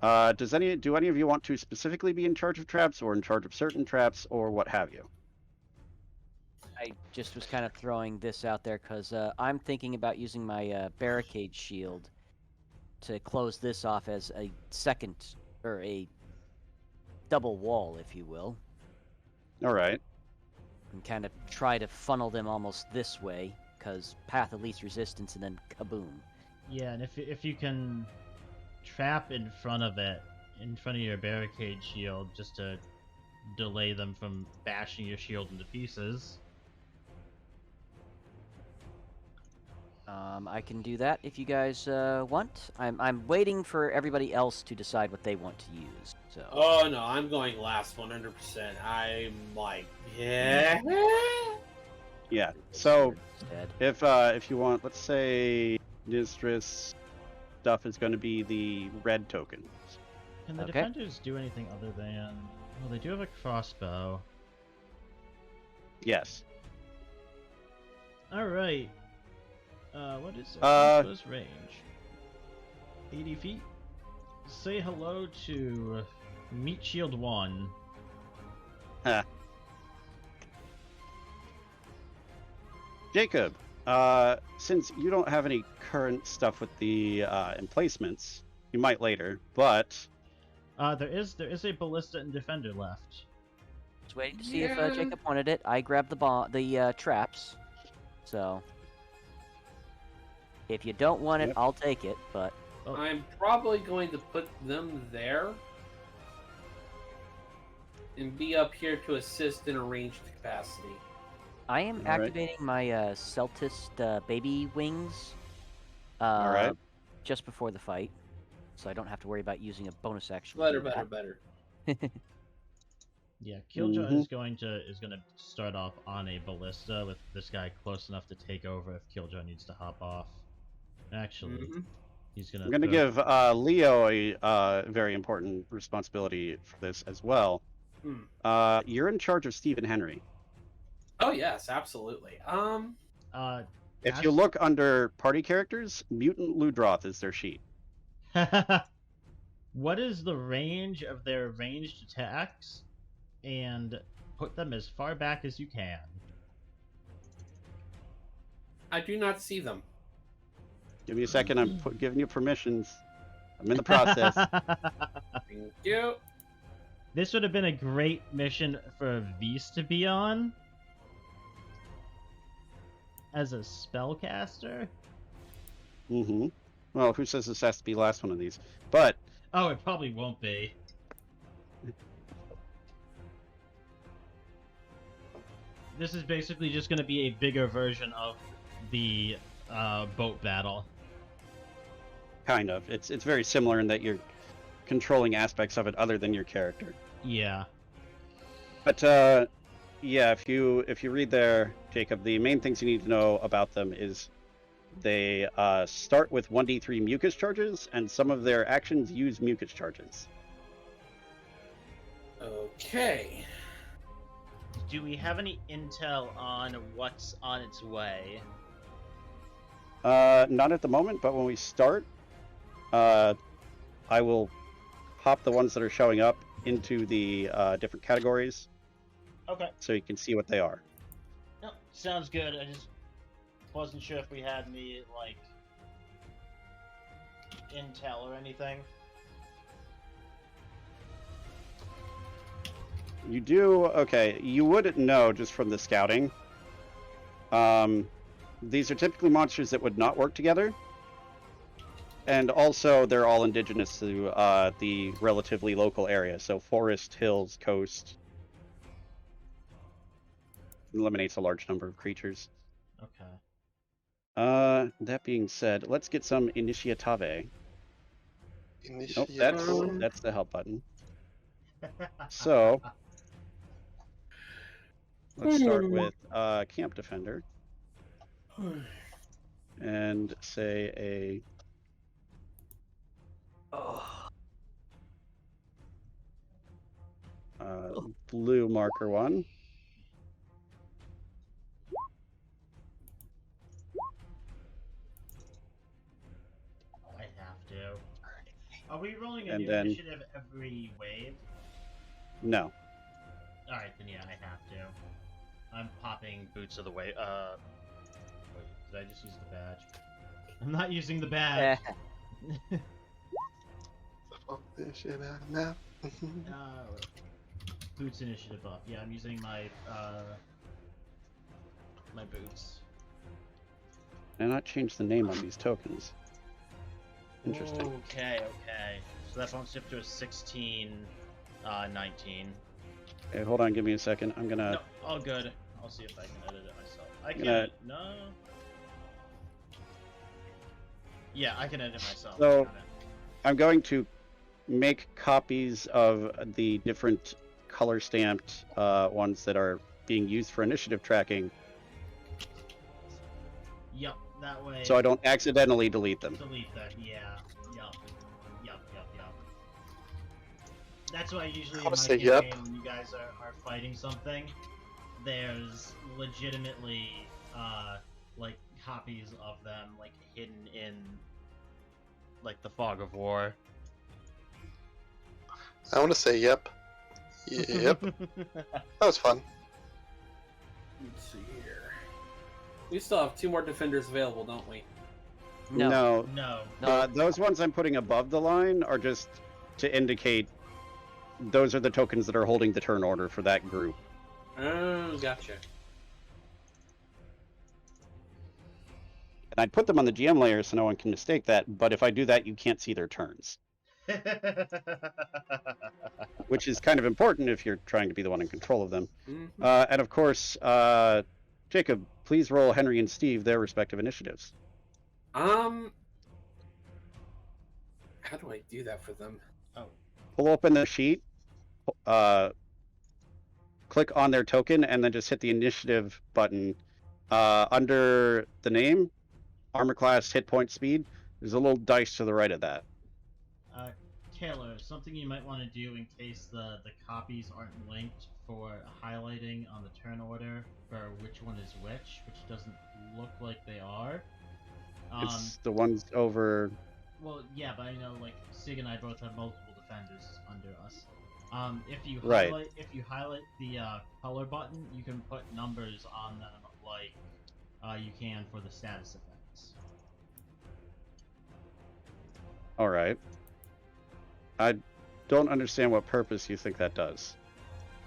Do any of you want to specifically be in charge of traps, or in charge of certain traps, or what have you? I just was kind of throwing this out there because I'm thinking about using my barricade shield to close this off as a second, or a double wall, if you will, All right. and kind of try to funnel them almost this way, because path of least resistance, and then kaboom. Yeah, and if you can trap in front of it, in front of your barricade shield, just to delay them from bashing your shield into pieces. I can do that if you guys want. I'm waiting for everybody else to decide what they want to use. So. Oh no, I'm going last 100%. I'm like, yeah. Yeah. So Instead. if you want, let's say Nysdrith's stuff is going to be the red tokens. Can the Okay. defenders do anything other than? Well, they do have a crossbow. Yes. All right. What is Uh, crossbow's range? 80 feet. Say hello to Meat Shield 1. Jacob, since you don't have any current stuff with the emplacements, you might later, but There is a ballista and defender left. Just waiting to see Yeah. if Jacob wanted it. I grabbed the traps, so if you don't want it, Yep. I'll take it. But I'm probably going to put them there and be up here to assist in a ranged capacity. I am All right. activating my Celtist baby wings. All right. Just before the fight, so I don't have to worry about using a bonus action. to Better, do that. better. Yeah, Kiljow Mhm. is gonna start off on a ballista with this guy close enough to take over if Kiljow needs to hop off. Actually, Mhm. he's gonna. I'm going to give Leo a very important responsibility for this as well. Hmm. You're in charge of Stephen Henry. Oh yes, absolutely. If you look under party characters, Mutant Ludroth is their sheet. What is the range of their ranged attacks? And put them as far back as you can. I do not see them. Give me a second. I'm giving you permissions. I'm in the process. Thank you. This would have been a great mission for Vise to be on. As a spellcaster? Mm-hmm. Well, who says this has to be the last one of these? But Oh, it probably won't be. This is basically just going to be a bigger version of the boat battle. kind of, it's very similar in that you're controlling aspects of it other than your character. Yeah. But yeah, if you read there, Jacob, the main things you need to know about them is they start with 1d3 mucus charges, and some of their actions use mucus charges. Okay. Do we have any intel on what's on its way? Not at the moment, but when we start, I will pop the ones that are showing up into the different categories Okay. so you can see what they are. No, sounds good. I just wasn't sure if we had any, like, intel or anything. You do, okay, you wouldn't know just from the scouting. These are typically monsters that would not work together. And also, they're all indigenous to the relatively local area. So forest, hills, coast. Eliminates a large number of creatures. Okay. That being said, let's get some initiative. Nope, Initiate. that's the help button. So, let's start with Camp Defender. And say a blue marker one. I have to. Are we rolling a And new then- initiative every wave? No. Alright, then yeah, I have to. I'm popping Boots of the Way. Wait, did I just use the badge? I'm not using the badge. Oh, this shit out now. Boots initiative buff. Yeah, I'm using my my boots. And not change the name on these tokens. Interesting. Okay. So that bumps you up to a 16, 19. Okay, hold on, give me a second. I'm gonna. No, all good. I'll see if I can edit it myself. I can. Gonna- No. Yeah, I can edit it myself. So- Got it. I'm going to make copies of the different color stamped ones that are being used for initiative tracking, Yup, that way. so I don't accidentally delete them. Delete that, yeah. Yup. That's why usually in my I'll say campaign, yup. when you guys are fighting something, there's legitimately, like, copies of them, like, hidden in, like, the fog of war. I want to say yep. Yep. That was fun. Let's see here. We still have 2 more defenders available, don't we? No. No. Those ones I'm putting above the line are just to indicate those are the tokens that are holding the turn order for that group. Oh, gotcha. And I'd put them on the GM layer so no one can mistake that, but if I do that, you can't see their turns, which is kind of important if you're trying to be the one in control of them. Mhm. And of course, Jacob, please roll Henry and Steve their respective initiatives. How do I do that for them? Pull open the sheet, click on their token, and then just hit the initiative button. Under the name, armor class, hit point, speed, there's a little dice to the right of that. Taylor, something you might want to do in case the copies aren't linked for highlighting on the turn order for which one is which doesn't look like they are. It's the ones over. Well, yeah, but I know like Sig and I both have multiple defenders under us. If you Right. highlight the color button, you can put numbers on them like you can for the status effects. All right. I don't understand what purpose you think that does.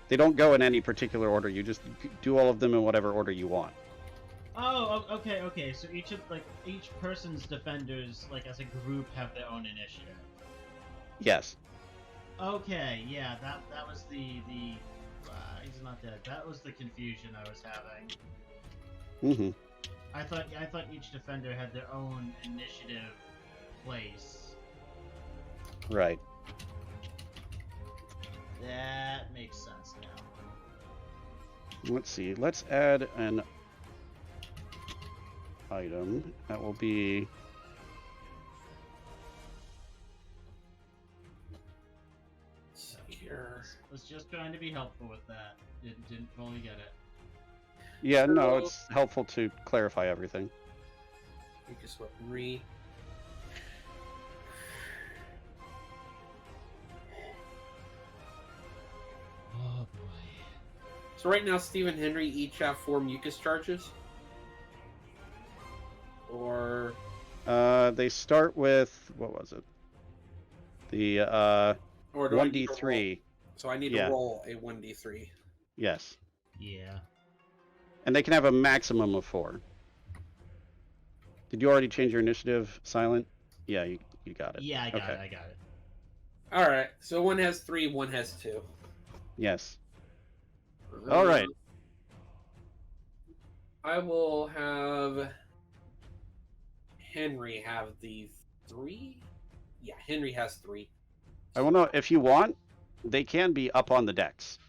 They don't go in any particular order. You just do all of them in whatever order you want. Oh, okay. So each person's defenders, like as a group, have their own initiative. Yes. Okay, yeah, that was the he's not dead. That was the confusion I was having. Mm-hmm. I thought each defender had their own initiative place. Right. That makes sense now. Let's see. Let's add an item. That will be. So here. Was just trying to be helpful with that. Didn't fully get it. Yeah, no, So- it's helpful to clarify everything. You just what re. Oh boy. So right now, Steve and Henry each have 4 mucus charges. Or They start with what was it? The or do I need to roll? 1d3. So I need Yeah. to roll a 1d3. Yes, Yeah. and they can have a maximum of 4. Did you already change your initiative, Silent? Yeah, you got it. Yeah, I got Okay. it. I got it. All right. So one has 3, one has 2. Yes. All right. I will have Henry have the 3. Yeah, Henry has 3. I will know if you want. They can be up on the decks.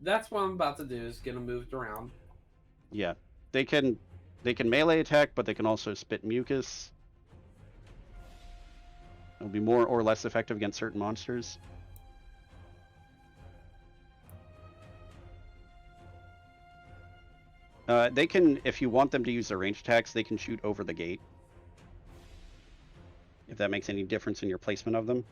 That's what I'm about to do. Is get them moved around. Yeah, they can melee attack, but they can also spit mucus. It'll be more or less effective against certain monsters. They can, if you want them to use their range attacks, they can shoot over the gate. If that makes any difference in your placement of them.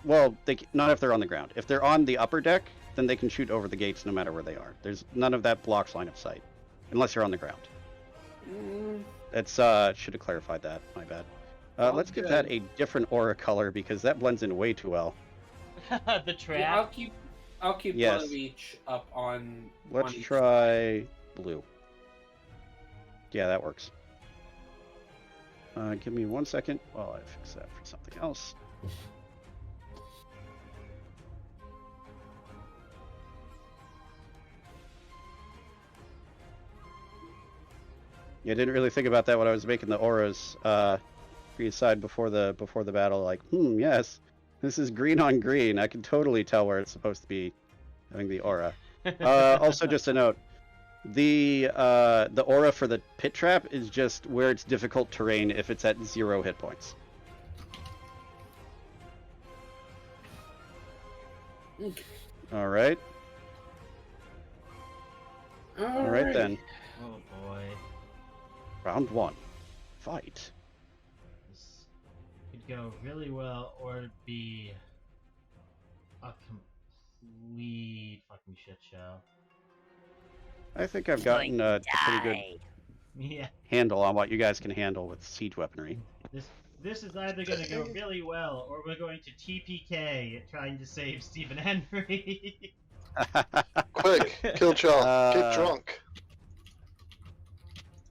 well, not if they're on the ground. If they're on the upper deck, then they can shoot over the gates no matter where they are. There's none of that blocks line of sight, unless you're on the ground. That's should have clarified that. My bad. Let's give that a different aura color because that blends in way too well. The trap. Yeah, I'll keep Yes. one of each up on. Let's on each try blue. Yeah, that works. Give me 1 second while I fix that for something else. Yeah, I didn't really think about that when I was making the auras for your side before the battle. Like, yes, this is green on green. I can totally tell where it's supposed to be having the aura. Also, just a note: the aura for the pit trap is just where it's difficult terrain if it's at 0 hit points. Okay. All right. All right then. Oh boy. Round 1. Fight. This could go really well or be a complete fucking shit show. I think I've gotten a pretty good Yeah. handle on what you guys can handle with siege weaponry. This is either going to go really well or we're going to TPK trying to save Stephen Henry. Quick, Kiljow, get drunk.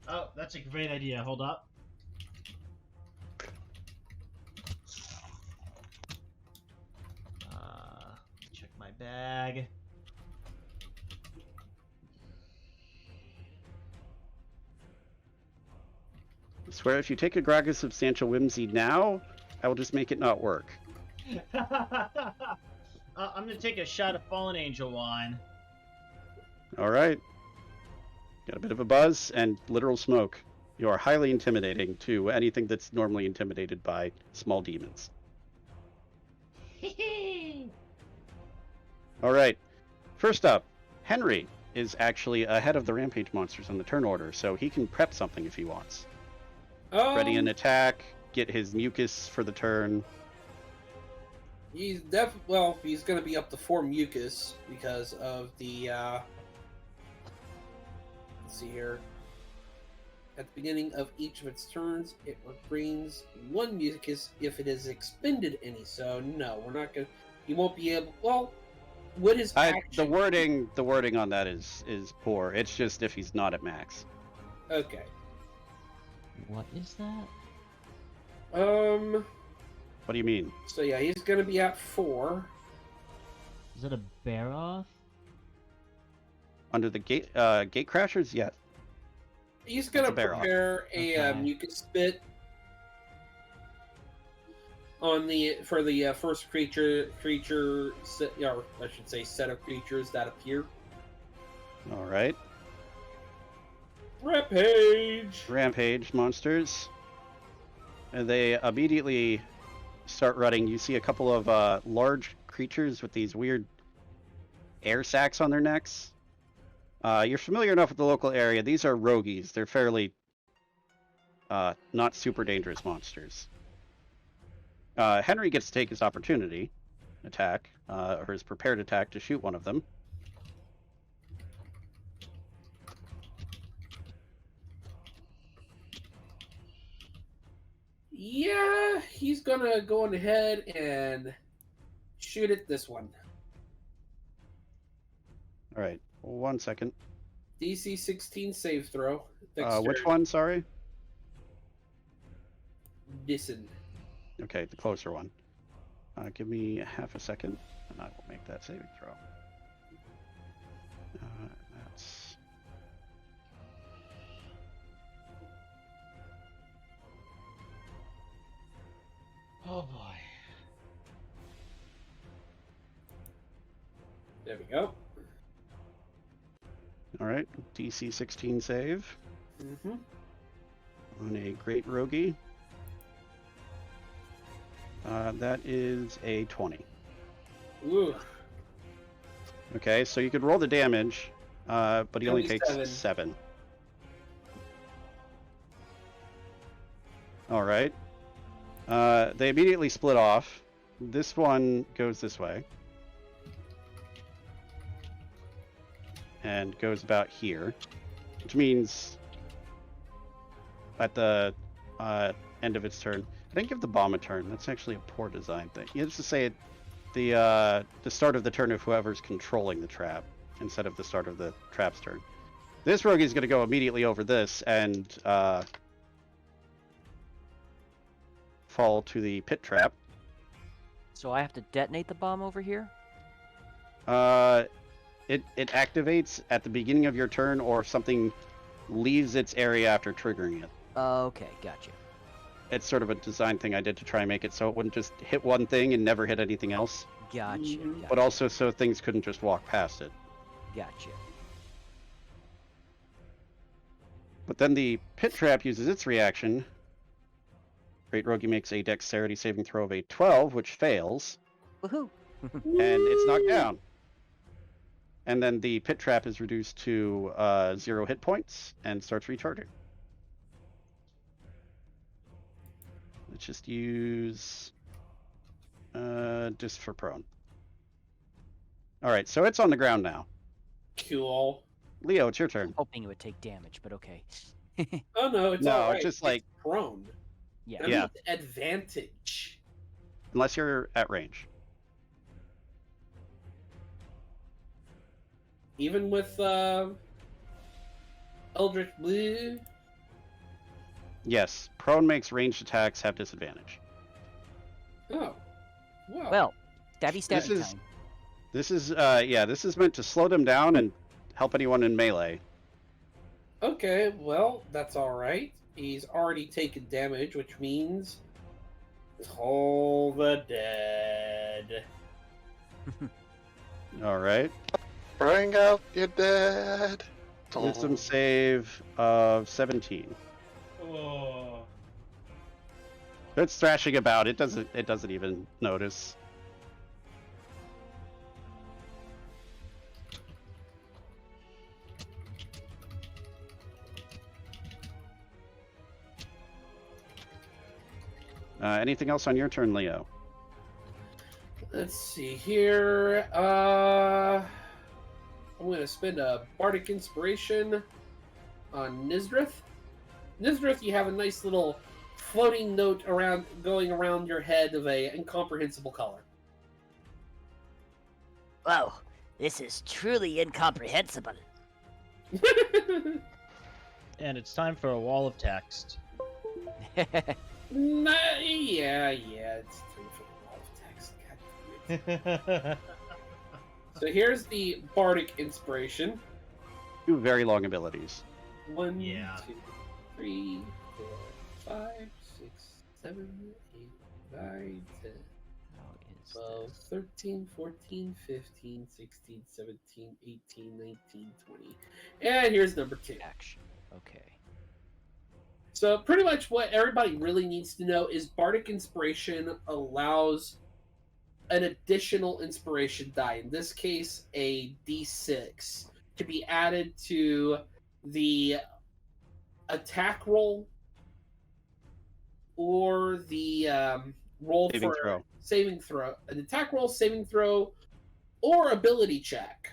Oh, that's a great idea. Hold up. Check my bag. I swear if you take a grog of substantial whimsy now, I will just make it not work. I'm gonna take a shot of Fallen Angel wine. Alright. Got a bit of a buzz and literal smoke. You are highly intimidating to anything that's normally intimidated by small demons. Alright. First up, Henry is actually ahead of the rampage monsters on the turn order, so he can prep something if he wants. Ready an attack, get his mucus for the turn. He's he's going to be up to 4 mucus because of the. Let's see here. At the beginning of each of its turns, it brings 1 mucus if it has expended any. So no, we're not going to. You won't be able. Well, what is The wording on that is poor. It's just if he's not at max. Okay. What is that? What do you mean? So yeah, he's going to be at 4. Is it a bear off? Under the gate crashers? Yes. He's going to That's a bear off. prepare a Okay. mucus spit on the first creature set, or I should say set of creatures that appear. Alright. Rampage monsters. And they immediately start running. You see a couple of large creatures with these weird air sacs on their necks. You're familiar enough with the local area. These are rogues. They're fairly not super dangerous monsters. Henry gets to take his opportunity attack, or his prepared attack to shoot one of them. Yeah, he's gonna go on ahead and shoot at this one. Alright, 1 second. DC 16 save throw. Which one, sorry? Listen. Okay, the closer one. Give me half a second, and I will make that saving throw. That's... Oh boy. There we go. Alright, DC 16 save Mm-hmm. on a Great Rogie. That is a 20. Ooh. Okay, so you could roll the damage, but he only Only takes 7. 7. Alright. They immediately split off. this one goes this way. And goes about here. Which means at the end of its turn. I didn't give the bomb a turn. That's actually a poor design thing. You have to say the start of the turn of whoever's controlling the trap instead of the start of the trap's turn. This rogue is going to go immediately over this and fall to the pit trap. So I have to detonate the bomb over here? It activates at the beginning of your turn, or if something leaves its area after triggering it. Okay, gotcha. It's sort of a design thing I did to try and make it so it wouldn't just hit one thing and never hit anything else, Gotcha. but also so things couldn't just walk past it. Gotcha. But then the pit trap uses its reaction. Great Rogie makes a dexterity saving throw of a 12, which fails, Woohoo! and it's knocked down. And then the pit trap is reduced to 0 hit points and starts recharging. Let's just use just for prone. All right, so it's on the ground now. Cool. Leo, it's your turn. Hoping it would take damage, but okay. Oh no, it's No, all right. it's just like- prone. Yeah. That Yeah. means advantage. Unless you're at range. Even with Eldritch Blue. Yes, prone makes ranged attacks have disadvantage. Oh. Wow. Well, stabby This stabby is- time. This is this is meant to slow them down and help anyone in melee. Okay, well, that's alright. He's already taken damage, which means Toll the Dead. All right. Bring out your dead. Wisdom save of 17. Oh. It's thrashing about. It doesn't even notice. Anything else on your turn, Leo? Let's see here. I'm going to spend a Bardic Inspiration on Nysdrith. Nysdrith, you have a nice little floating note going around your head of a incomprehensible color. Whoa, this is truly incomprehensible. And it's time for a wall of text. Nah, yeah, it's time for the wall of text. God damn it. So here's the Bardic Inspiration. 2 very long abilities. 1, Yeah. 2, 3, 4, 5, 6, 7, 8, 9, 10, How is 12, this? 13, 14, 15, 16, 17, 18, 19, 20. And here's number 2. Action. Okay. So pretty much what everybody really needs to know is Bardic Inspiration allows an additional inspiration die. In this case, a D6 to be added to the attack roll or the roll Saving for throw. saving throw. An attack roll, saving throw, or ability check.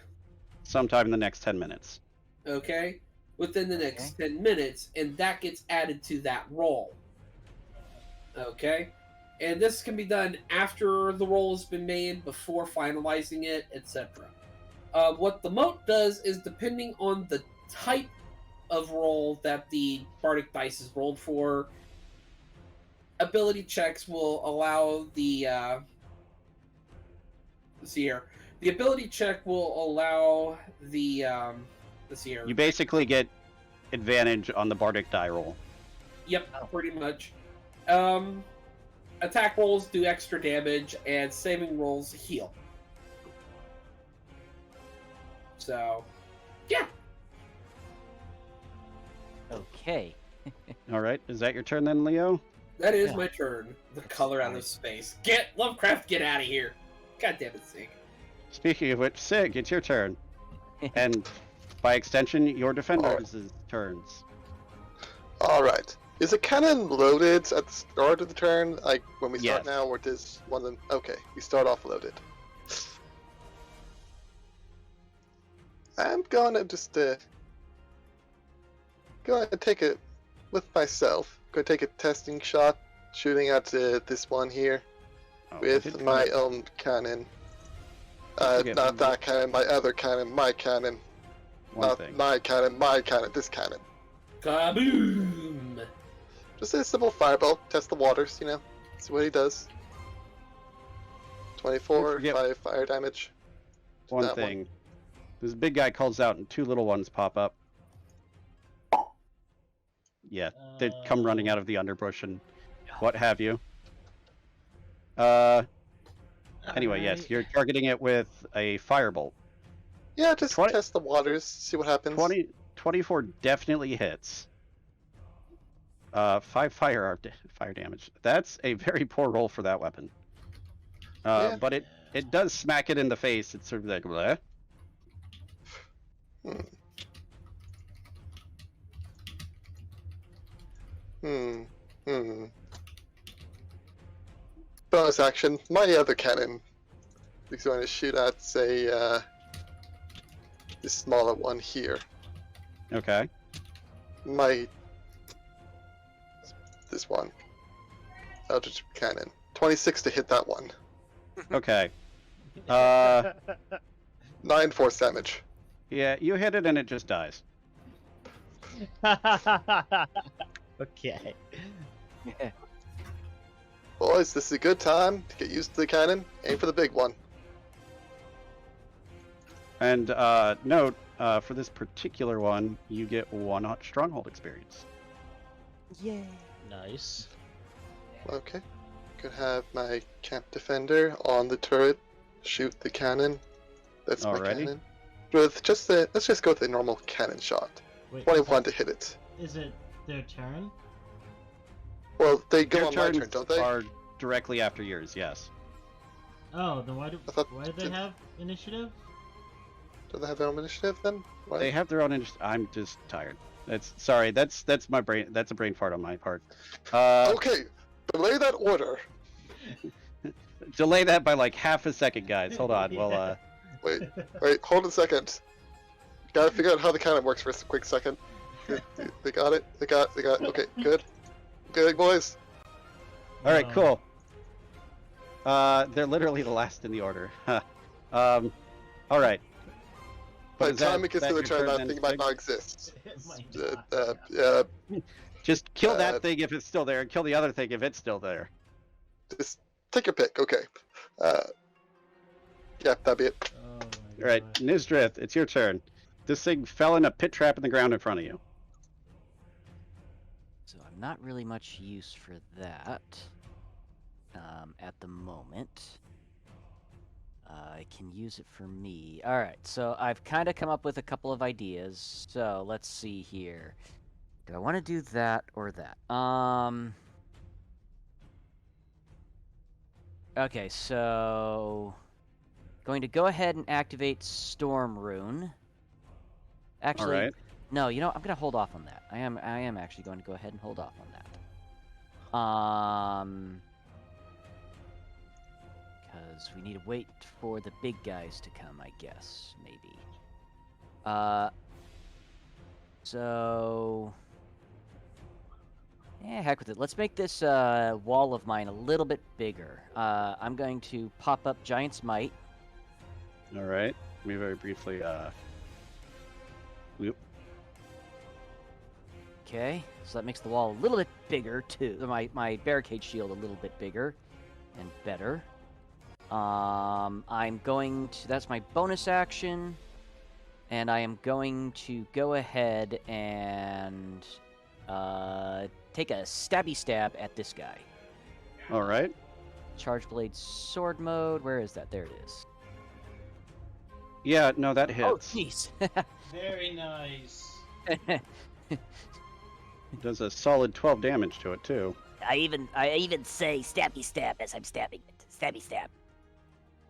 Sometime in the next 10 minutes. Okay? Within the next 10 minutes, and that gets added to that roll. Okay? And this can be done after the roll has been made, before finalizing it, etc. What the moat does is, depending on the type of roll that the Bardic dice is rolled for, ability checks will allow the... let's see here. The ability check will allow the... let's see here. You basically get advantage on the Bardic die roll. Yep, pretty much. Attack rolls do extra damage, and saving rolls heal. So, yeah. Okay. All right. Is that your turn then, Leo? That is Yeah. my turn. The color out of space. Get Lovecraft, get out of here. God damn it, Sig. Speaking of which, Sig, it's your turn. And by extension, your defenders' turns. All right. Is a cannon loaded at the start of the turn, like when we start Yes. now, or does one of them? Okay, we start off loaded. I'm gonna just gonna take it with myself. Gonna take a testing shot, shooting at this one here Oh, I with did my forget- own cannon. forget Not one that cannon, my other cannon, my cannon. one Not thing. my cannon, this cannon. Kaboom! Just a simple fireball, test the waters, you know, see what he does. 24, forget 5 fire damage. to One that thing. This big guy calls out and two little ones pop up. Yeah, they come running out of the underbrush and what have you. Anyway, yes, Alright. you're targeting it with a firebolt. Yeah, just 20 test the waters, see what happens. 24 definitely hits. 5 fire damage. That's a very poor roll for that weapon. Yeah. But it does smack it in the face. It's sort of like, bleh. Bonus action, my other cannon is going to shoot at, say, this smaller one here. Okay. This one. Eldritch cannon. 26 to hit that one. Okay. 9 force damage. Yeah, you hit it and it just dies. Okay. Boys, this is a good time to get used to the cannon. Aim for the big one. And note, for this particular one, you get 1 stronghold experience. Yay. Nice. Okay. Could have my camp defender on the turret shoot the cannon. That's my Alrighty. cannon. With just let's just go with the normal cannon shot. Wait, 21 to hit it. is it their turn? Well, they go Their on my turn, turns don't they? are directly after yours, yes. Oh, then why I thought- do they have initiative? Do they have their own initiative then? Why? They have their own I'm just tired. That's my brain. That's a brain fart on my part. Okay, delay that order. Delay that by like half a second, guys. Hold on. Well, Wait, hold a second. Gotta figure out how the cannon works for a quick second. They got it. They got. Okay, good. Good, boys. all right, No. cool. They're literally the last in the order. All right. By But the is time it gets to your the turn, turn that then, thing might Sig? not exist. It might Uh, not. Just kill uh, that thing if it's still there, and kill the other thing if it's still there. Just take your pick. Okay. Yeah, that'd be it. Oh my All right, God. Nysdrith, it's your turn. This thing fell in a pit trap in the ground in front of you. So I'm not really much use for that at the moment. I can use it for me. All right, so I've kind of come up with a couple of ideas. So let's see here. Do I want to do that or that? Okay, so going to go ahead and activate Storm Rune. Actually, right. no, you know, I'm gonna hold off on that. I am actually going to go ahead and hold off on that. Because we need to wait for the big guys to come, I guess, maybe. So, yeah, heck with it. Let's make this wall of mine a little bit bigger. I'm going to pop up Giant's Might. All right. Let me very briefly. Whoop. Okay, so that makes the wall a little bit bigger too. My barricade shield a little bit bigger and better. I'm going to. That's my bonus action, and I am going to go ahead and take a stabby stab at this guy. All right. Charge blade sword mode. Where is that? There it is. Yeah, no, that Oh, hits. jeez. Very nice. Does a solid 12 damage to it too. I even say stabby stab as I'm stabbing it. Stabby stab.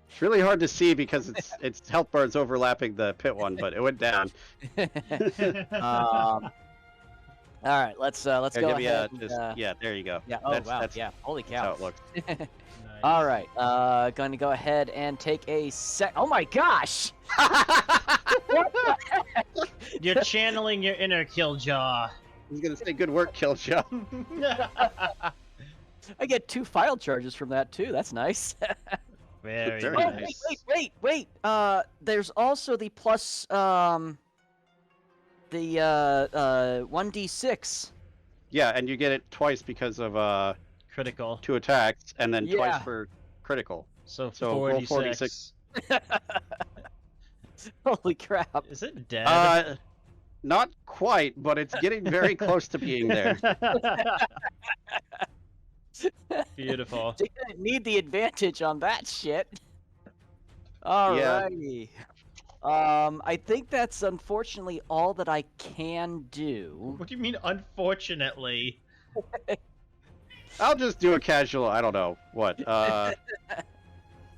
It's really hard to see because its health bar's overlapping the pit one, but it went down. All right, let's Here, go give me ahead. yeah, there you go. Yeah. Oh that's, wow. That's, Yeah. Holy that's how cow. it looks. Nice. All right. Going to go ahead and take a sec. Oh my gosh! What the heck? You're channeling your inner Kiljow. I was gonna say good work, Kiljow. I get 2 file charges from that too. That's nice. Very Very Oh, nice. wait. There's also the plus the 1d6. Yeah, and you get it twice because of Critical. 2 attacks, and then twice Yeah. for critical. So So roll 46. Holy crap! Is it dead? Not quite, but it's getting very close to being there. Beautiful. You didn't need the advantage on that shit. Alrighty. I think that's unfortunately all that I can do. What do you mean, unfortunately? I'll just do a casual. I don't know what.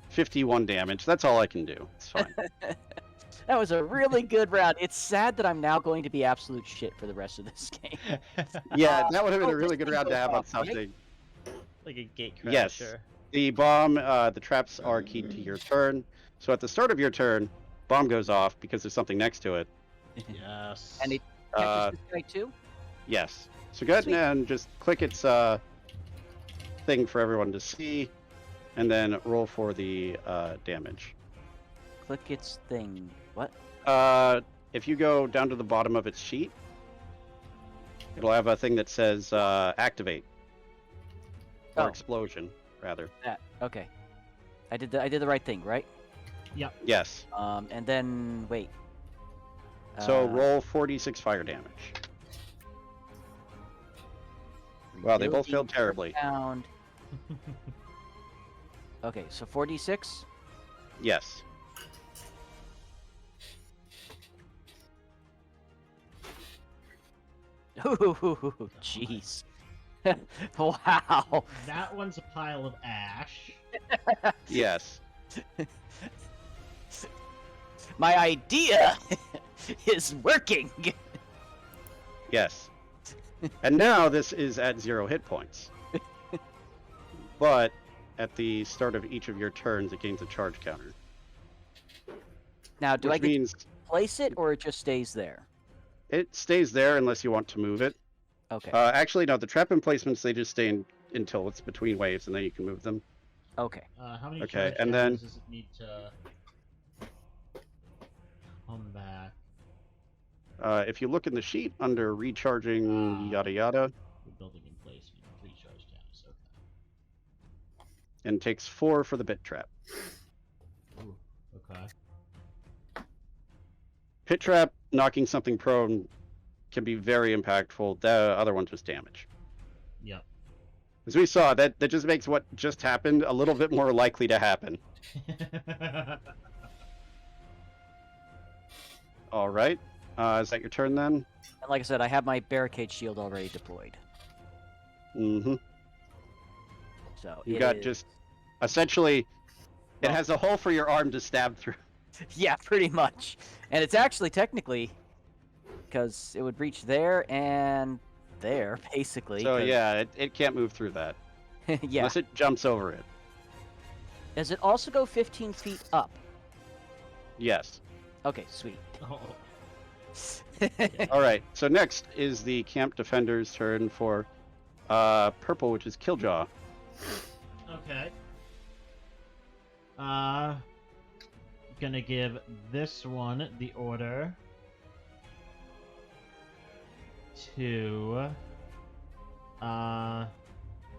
51 damage. That's all I can do. It's fine. That was a really good round. It's sad that I'm now going to be absolute shit for the rest of this game. Yeah, that would have been a really good round to have on something. Like a gate crasher. Yes. The bomb, the traps are keyed to your turn. So at the start of your turn, bomb goes off because there's something next to it. Yes. And it Uh, catches this guy too? yes. So go ahead Sweet. and just click its thing for everyone to see, and then roll for the damage. Click its thing. What? If you go down to the bottom of its sheet, it'll have a thing that says activate or Oh. explosion, rather. That. Okay. I did the right thing, right? Yes. And then wait. So roll 46 fire damage. Wow, they both failed terribly. Pound. Okay, so 4d6. Yes. Ooh, jeez. Wow. That one's a pile of ash. Yes. My idea is working. Yes. And now this is at 0 hit points. But at the start of each of your turns, it gains a charge counter. Now, do I Which get means to place it or it just stays there? it stays there unless you want to move it. Okay. Actually, no, the trap emplacements, they just stay until it's between waves, and then you can move them. Okay. How many Okay, charge and then- counters does it need to come back? If you look in the sheet under recharging, yada yada, The building emplacement, 3 charge counters. Okay. and takes 4 for the bit trap. Ooh, okay. Pit trap, knocking something prone, can be very impactful. The other one's just damage. Yep. As we saw, that just makes what just happened a little bit more likely to happen. All right. Is that your turn then? And like I said, I have my barricade shield already deployed. Mm-hmm. So You it got is- just essentially, it Well- has a hole for your arm to stab through. Yeah, pretty much. And it's actually technically because it would reach there and there, basically. So 'cause- yeah, it can't move through that yeah. unless it jumps over it. Does it also go 15 feet up? Yes. Okay, sweet. Oh, All right. So next is the camp defender's turn for purple, which is Kiljow. okay. Gonna give this one the order to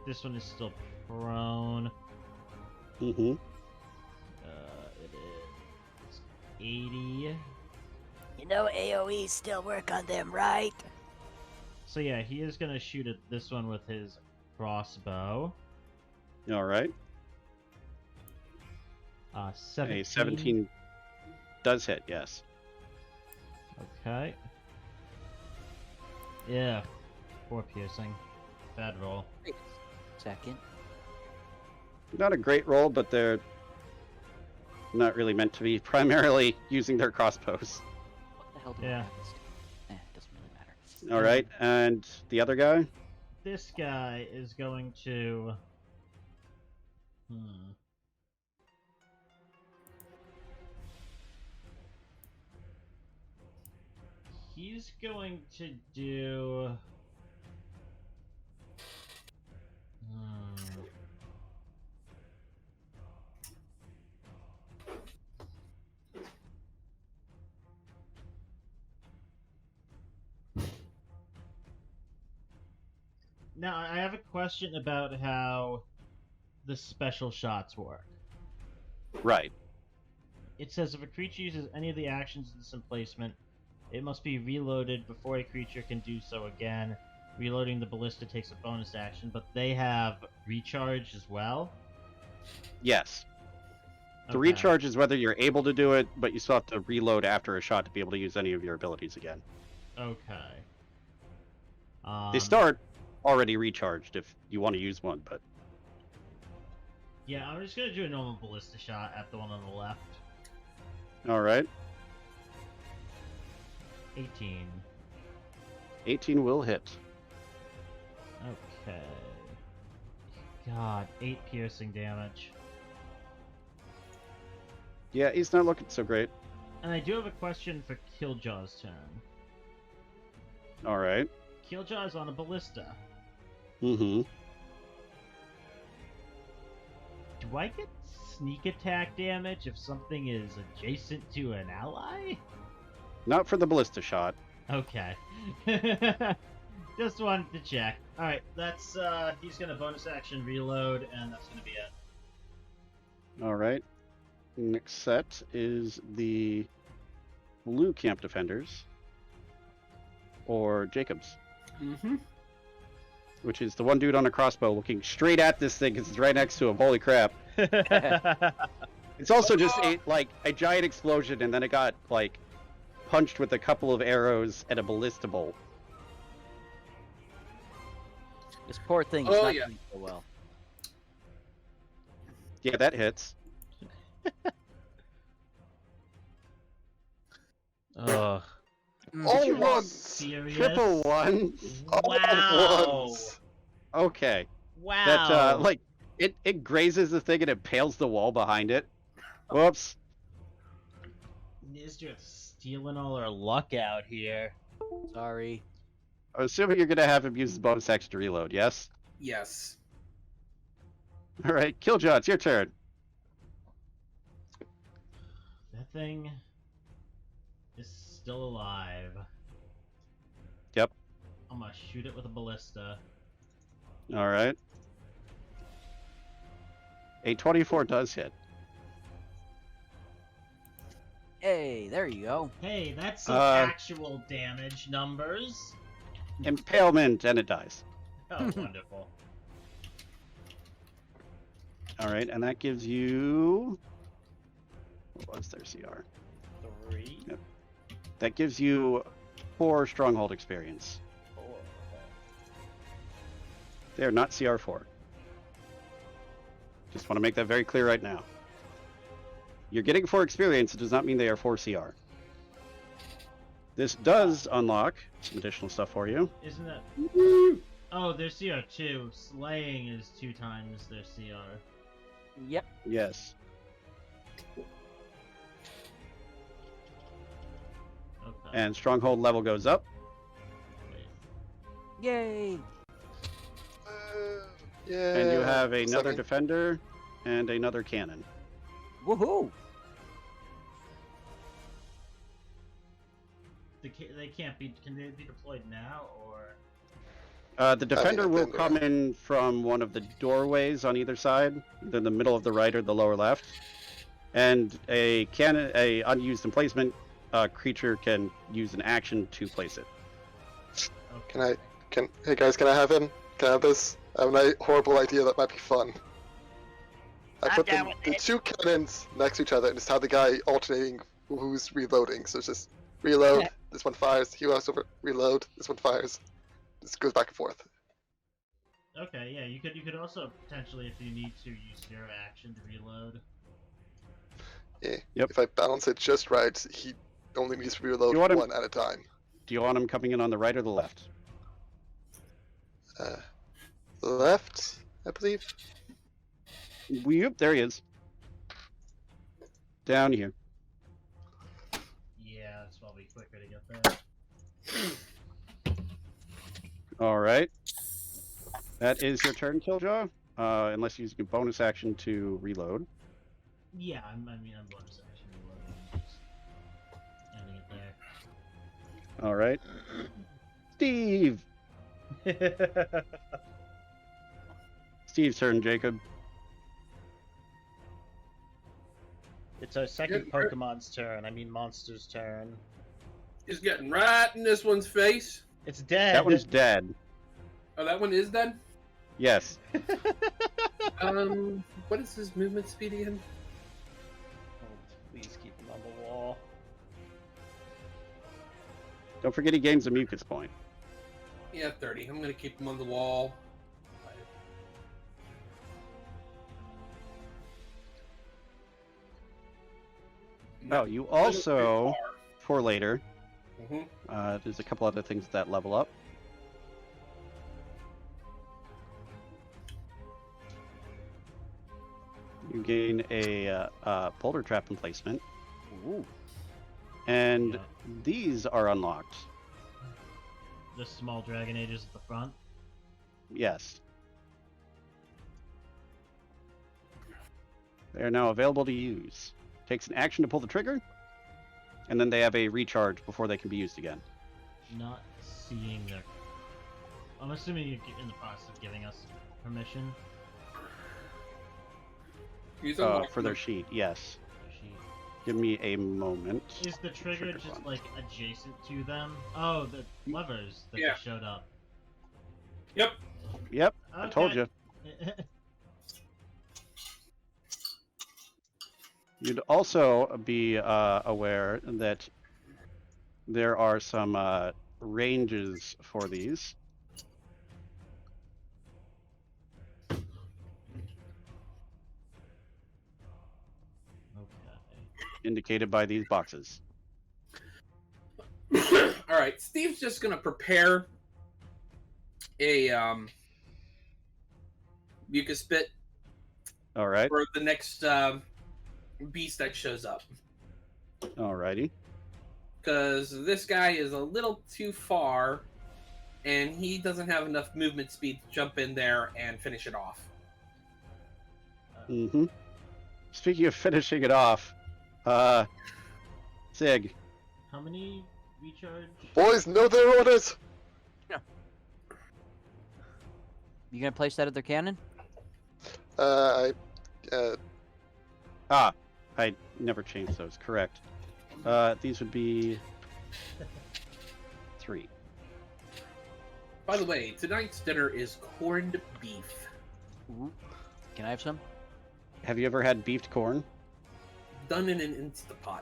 this one is still prone. Mm-hmm. It is 80. You know AoE still work on them, right? So yeah, he is gonna shoot at this one with his crossbow. All right. 17. A 17 does hit. Yes. Okay. Yeah. 4 piercing. Bad roll. Second. Not a great roll, but they're not really meant to be primarily using their crossbows. What the hell do Yeah. weapons do? It doesn't really matter. All right, and the other guy. This guy is going to. He's going to do. Now, I have a question about how the special shots work. Right. It says if a creature uses any of the actions in this emplacement, it must be reloaded before a creature can do so again. Reloading the ballista takes a bonus action, but they have recharge as well? Yes. The Okay. recharge is whether you're able to do it, but you still have to reload after a shot to be able to use any of your abilities again. Okay. They start already recharged if you want to use one, but Yeah, I'm just gonna do a normal ballista shot at the one on the left. all right. 18. 18 will hit. Okay. God, 8 piercing damage. Yeah, he's not looking so great. And I do have a question for Killjaw's turn. All right. Killjaw's on a ballista. Mm-hmm. Do I get sneak attack damage if something is adjacent to an ally? Not for the ballista shot. Okay. Just wanted to check. Alright, that's, he's gonna bonus action reload, and that's gonna be it. All right. Next set is the blue camp defenders, or Jacob's, Mm-hmm. which is the one dude on a crossbow looking straight at this thing because it's right next to him. Holy crap! It's also just a giant explosion, and then it got like punched with a couple of arrows and a ballista bolt. This poor thing is Oh, not yeah. doing so well. Yeah, that hits. Ugh. All you ones! Serious? Triple ones. All Wow! ones! Okay. Wow! That it grazes the thing and impales the wall behind it. Whoops. Nysdrith stealing all our luck out here. Sorry. I'm assuming you're gonna have him use his bonus action to reload. Yes. Yes. All right, Kiljow, it's your turn. That thing is still alive. Yep. I'm gonna shoot it with a ballista. All right. A 24 does hit. Hey, there you go. Hey, that's some Uh, actual damage numbers. Impalement, and it dies. Oh, wonderful. All right, and that gives you. What was their CR? 3. Yep. That gives you 4 stronghold experience. 4. Okay. They are not CR4. Just want to make that very clear right now. You're getting 4 experience. It does not mean they are 4 CR. This does unlock some additional stuff for you. Isn't that? Oh, their CR 2. Slaying is 2 times their CR. Yep. Yes. Okay. And stronghold level goes up. Wait. Yay! Yeah. And you have another Second. defender and another cannon. Woohoo! They can't be. Can they be deployed now or? The defender will defender. come in from one of the doorways on either side, either the middle of the right or the lower left. And a cannon, a unused emplacement creature can use an action to place it. Okay. Hey guys, can I have him? Can I have this? I have a horrible idea that might be fun. I I'm put down the with it. 2 cannons next to each other and just have the guy alternating who's reloading. So it's just reload, this one fires, he walks over, reload, this one fires. Just goes back and forth. Okay, yeah, you could also potentially, if you need to, use your action to reload. Yeah. Yep. If I balance it just right, he only needs to reload You want him- one at a time. Do you want him coming in on the right or the left? Left, I believe. Yep, there he is. Down here. Yeah, it's probably quicker to get there. All right. That is your turn, Kiljow. Unless you're using a bonus action to reload. Yeah, I'm bonus action reloading. Just ending it there. All right. Steve. Steve's turn, Jacob. It's our second Pokemon's turn. I mean, monster's turn. He's getting right in this one's face. It's dead. That one's dead. Oh, that one is dead? Yes. What is his movement speed again? Oh, please keep him on the wall. Don't forget he gains a mucus point. Yeah, 30. I'm gonna keep him on the wall. Oh, you also, for later, Mm-hmm. there's a couple other things that level up. You gain a boulder trap emplacement. Ooh. And Yeah. these are unlocked. The small dragon ages at the front. Yes. They are now available to use. Takes an action to pull the trigger, and then they have a recharge before they can be used again. Not seeing their. I'm assuming you're in the process of giving us permission. He's For their sheet, yes. She... Give me a moment. Is the trigger just one. like adjacent to them? Oh, the levers that Yeah. just showed up. Yep. Yep, I told you. You'd also be aware that there are some ranges for these. Indicated by these boxes. All right, Steve's just gonna prepare a mucus spit All right. for the next beast that shows up, Alrighty. because this guy is a little too far, and he doesn't have enough movement speed to jump in there and finish it off. Mm-hmm. Speaking of finishing it off, Sig, How many recharge? Boys, know their orders. You gonna place that at their cannon? I I never changed those. Correct. These would be 3. By the way, tonight's dinner is corned beef. Can I have some? Have you ever had beefed corn? Done in an Instapot.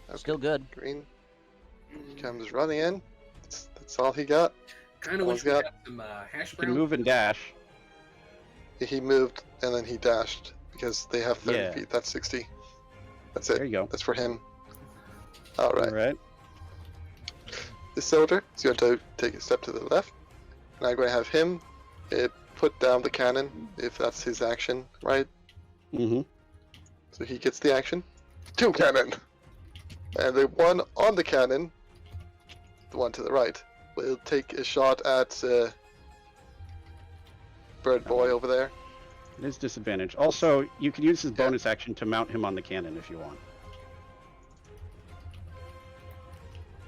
okay, Still good. Green comes running in. That's all he got. Kind of Oh, wish he's we got- had some hash You can browns. move and dash. He moved and then he dashed because they have 30 Yeah. feet. That's 60. That's There it. you go. That's for him. All right. All right. This soldier is going to take a step to the left, and I'm going to have him put down the cannon if that's his action, right? Mm-hmm. So he gets the action. 2 cannon! And the one on the cannon, the one to the right, will take a shot at Bird Boy over there. It is disadvantage. Also, you can use his bonus action to mount him on the cannon if you want.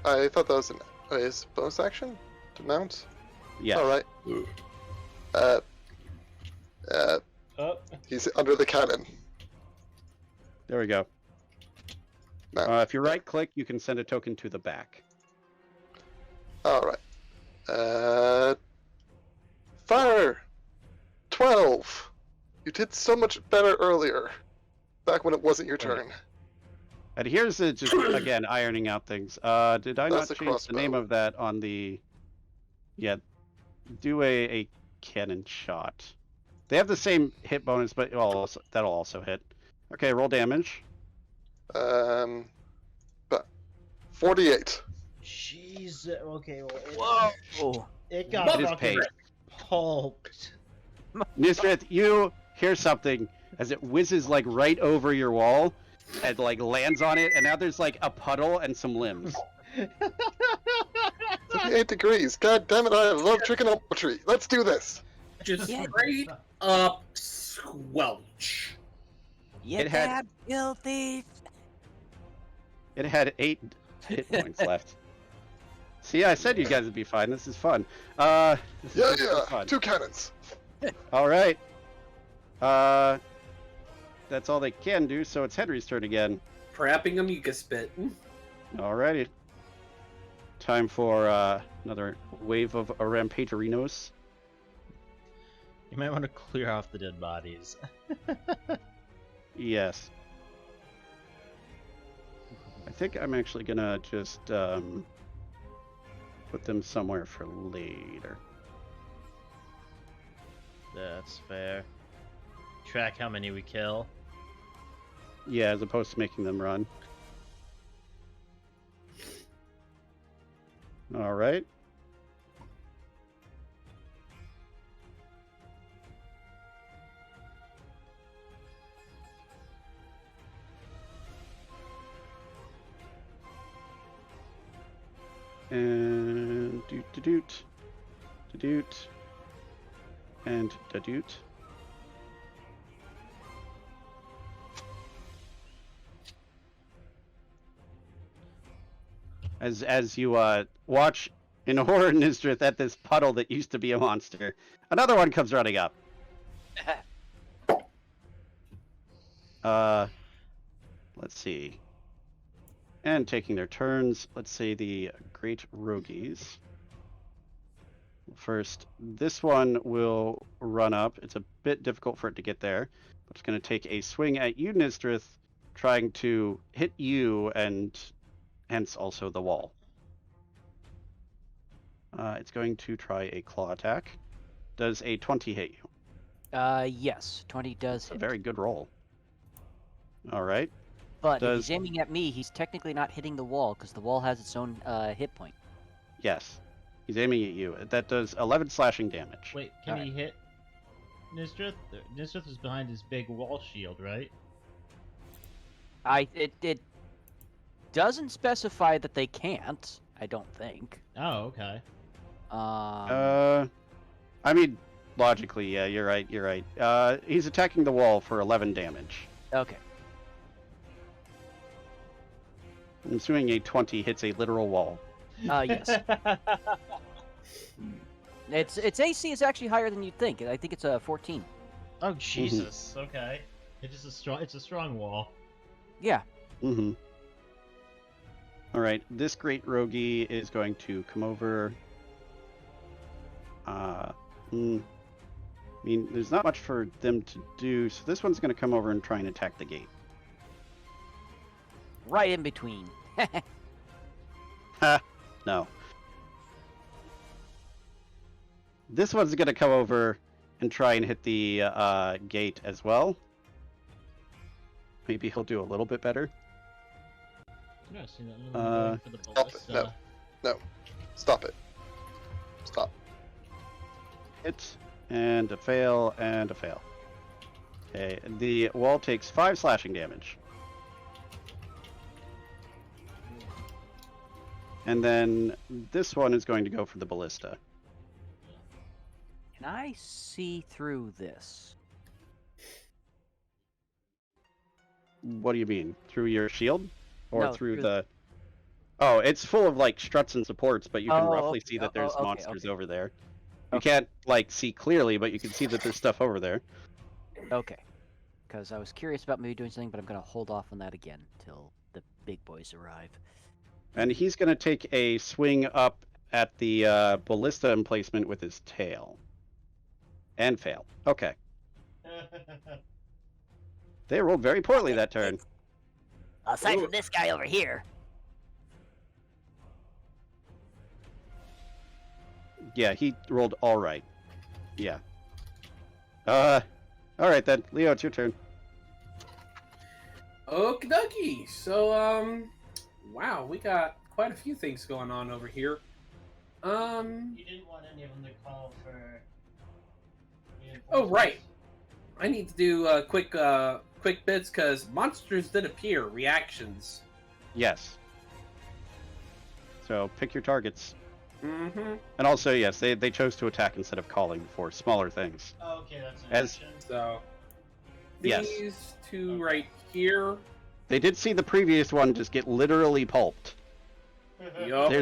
I thought that was his bonus action to mount. Yes. All right. Oh, He's under the cannon. There we go. Now, If you right-click, you can send a token to the back. all right. Fire. 12. You did so much better earlier, back when it wasn't your turn. And here's just again ironing out things. Did I That's not a change the name crossbow. of that on the? Yeah, do a cannon shot. They have the same hit bonus, but that'll also hit. Okay, roll damage. But 48. Jeez. Okay, well, Whoa! it got It is fucking paid. pulped. Nysdrith, you hear something as it whizzes like right over your wall and like lands on it, and now there's like a puddle and some limbs. 58 degrees. God damn it, I love trigonometry. Let's do this. Just Yeah. straight up squelch. You It had- damn filthy. It had 8 hit points left. See, I said you guys would be fine. This is fun. This is Yeah, just so yeah. fun. 2 cannons. All right. That's all they can do. So it's Henry's turn again. Trapping a mucus spit. Alrighty. Time for another wave of Rampagerinos. You might want to clear off the dead bodies. Yes. I think I'm actually gonna just put them somewhere for later. That's fair. Track how many we kill. Yeah, as opposed to making them run. All right. And doot, and doot. As you watch in horror, Nysdrith, at this puddle that used to be a monster, another one comes running up. Let's see. And taking their turns, let's say the Great Rogues. First, this one will run up. It's a bit difficult for it to get there, but it's going to take a swing at you, Nysdrith, trying to hit you and hence also the wall. It's going to try a claw attack. Does a 20 hit you? Yes, 20 does It's a hit. very good roll. All right. But if does- he's aiming at me, he's technically not hitting the wall because the wall has its own hit point. Yes. He's aiming at you. That does 11 slashing damage. Wait, can Alright. he hit Nysdrith? Nysdrith is behind his big wall shield, right? It doesn't specify that they can't. I don't think. Oh, okay. I mean, logically, yeah, you're right. You're right. He's attacking the wall for 11 damage. Okay. I'm assuming a 20 hits a literal wall. Yes. Its AC is actually higher than you'd think. I think it's a 14. Oh Jesus. Okay. It's a strong wall. Yeah. Mm-hmm. All right, this Great Rogie is going to come over. I mean, there's not much for them to do, so this one's going to come over and try and attack the gate. Right in between. Ha! No. This one's going to come over and try and hit the gate as well. Maybe he'll do a little bit better. Yeah, see that little guy going for the ballista. No. Stop it. Stop. Hit, and a fail, and a fail. Okay, the wall takes 5 slashing damage. And then this one is going to go for the ballista. Can I see through this? What do you mean? Through your shield? Or No, through through the... Oh, it's full of, like, struts and supports, but you can Oh, roughly okay. see that Oh, there's okay, monsters okay. over there. You Okay. can't, like, see clearly, but you can see that there's stuff over there. Okay. Because I was curious about maybe doing something, but I'm going to hold off on that again till the big boys arrive. And he's going to take a swing up at the ballista emplacement with his tail. And fail. Okay. They rolled very poorly that turn. Aside from this guy over here. Yeah, he rolled all right. Yeah. All right then. Leo, it's your turn. Okie dokie. So, wow, we got quite a few things going on over here. You didn't want any of them to call for Oh, right. reinforcements? I need to do quick bits because monsters did appear. Reactions. Yes. So pick your targets. Mm-hmm. And also, yes, they chose to attack instead of calling for smaller things. Oh, okay, that's an As- action. So Yes. these two Okay. right here. They did see the previous one just get literally pulped. Yup.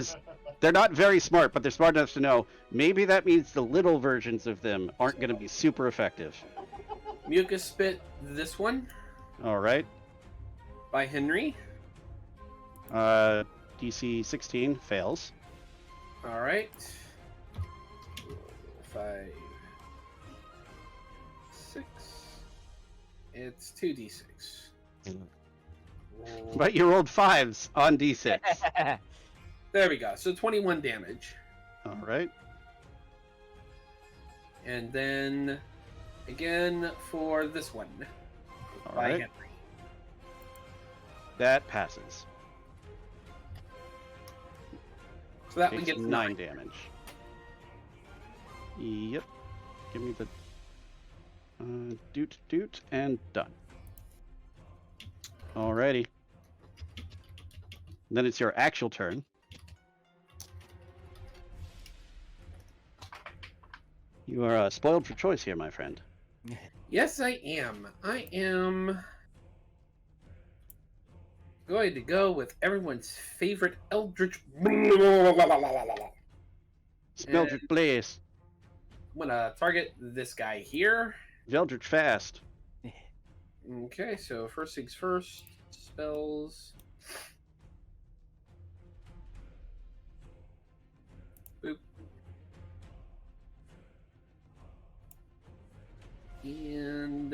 They're not very smart, but they're smart enough to know maybe that means the little versions of them aren't going to be super effective. Mucus Spit, this one All right. by Henry. DC 16 fails. All right. 5, 6. It's 2d6. Roll. But you rolled 5s on D6. There we go. So 21 damage. All right. And then again for this one All by right. Henry. That passes. So that one Takes gets 9 damage. Yep. Give me the doot, and done. Alrighty. Then it's your actual turn. You are spoiled for choice here, my friend. Yes, I am. I am going to go with everyone's favorite Eldritch. Eldritch Blaze. I'm gonna target this guy here. Eldritch Fast. Okay, so first things first. Spells. Boop. And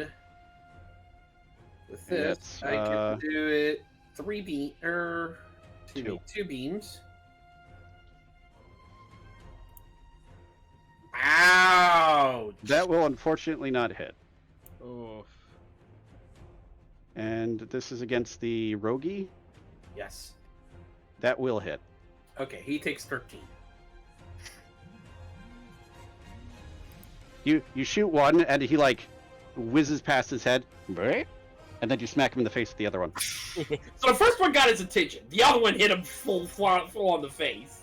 with this, That's, I can do it 3 beam or Two. 2 beams. Ouch! That will unfortunately not hit. Oof. And this is against the Rogie. Yes. That will hit. Okay, he takes 13. You shoot one, and he like whizzes past his head, and then you smack him in the face with the other one. So the first one got his attention. The other one hit him full on the face.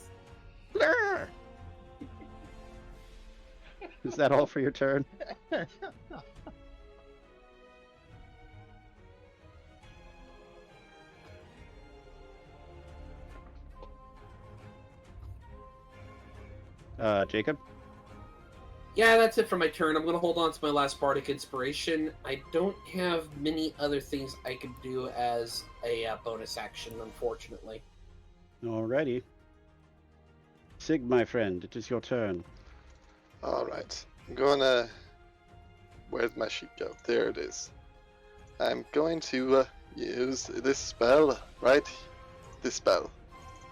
Is that all for your turn? Jacob? Yeah, that's it for my turn. I'm going to hold on to my last Bardic Inspiration. I don't have many other things I could do as a bonus action, unfortunately. Alrighty. Sig, my friend, it is your turn. Alright. I'm gonna... Where'd my sheet go? There it is. I'm going to use this spell, right? This spell.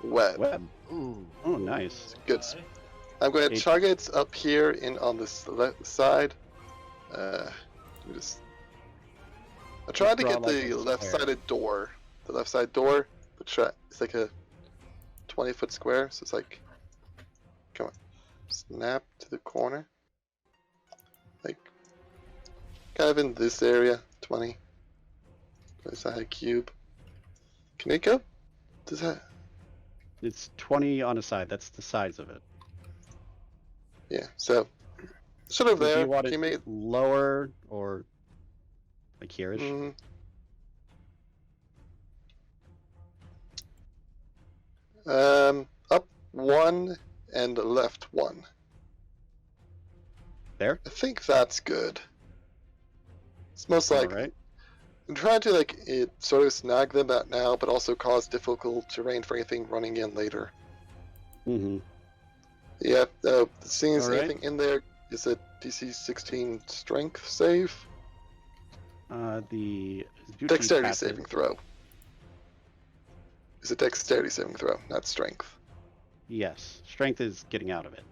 Web. Web. Ooh. Oh, nice. Good. Okay. I'm going to Eight. target up here on this left side. I'm trying to Draw get like the a left-sided door. The left side door. It's like a 20-foot square, so it's like... Come on. Snap to the corner. Like... Kind of in this area. 20. There's a cube. Can it go? Does that... It's 20 on a side. That's the size of it. Yeah, so... Sort of Do there. you want Can you make it lower or like here-ish? Up 1 and left 1. There? I think that's good. It's most like Alright. I'm trying to like sort of snag them out now, but also cause difficult terrain for anything running in later. Mm-hmm. Yeah, seeing as Alright. anything in there is a DC 16 strength save, The Zuchi dexterity passes- saving throw. It's a dexterity saving throw, not strength. Yes. Strength is getting out of it.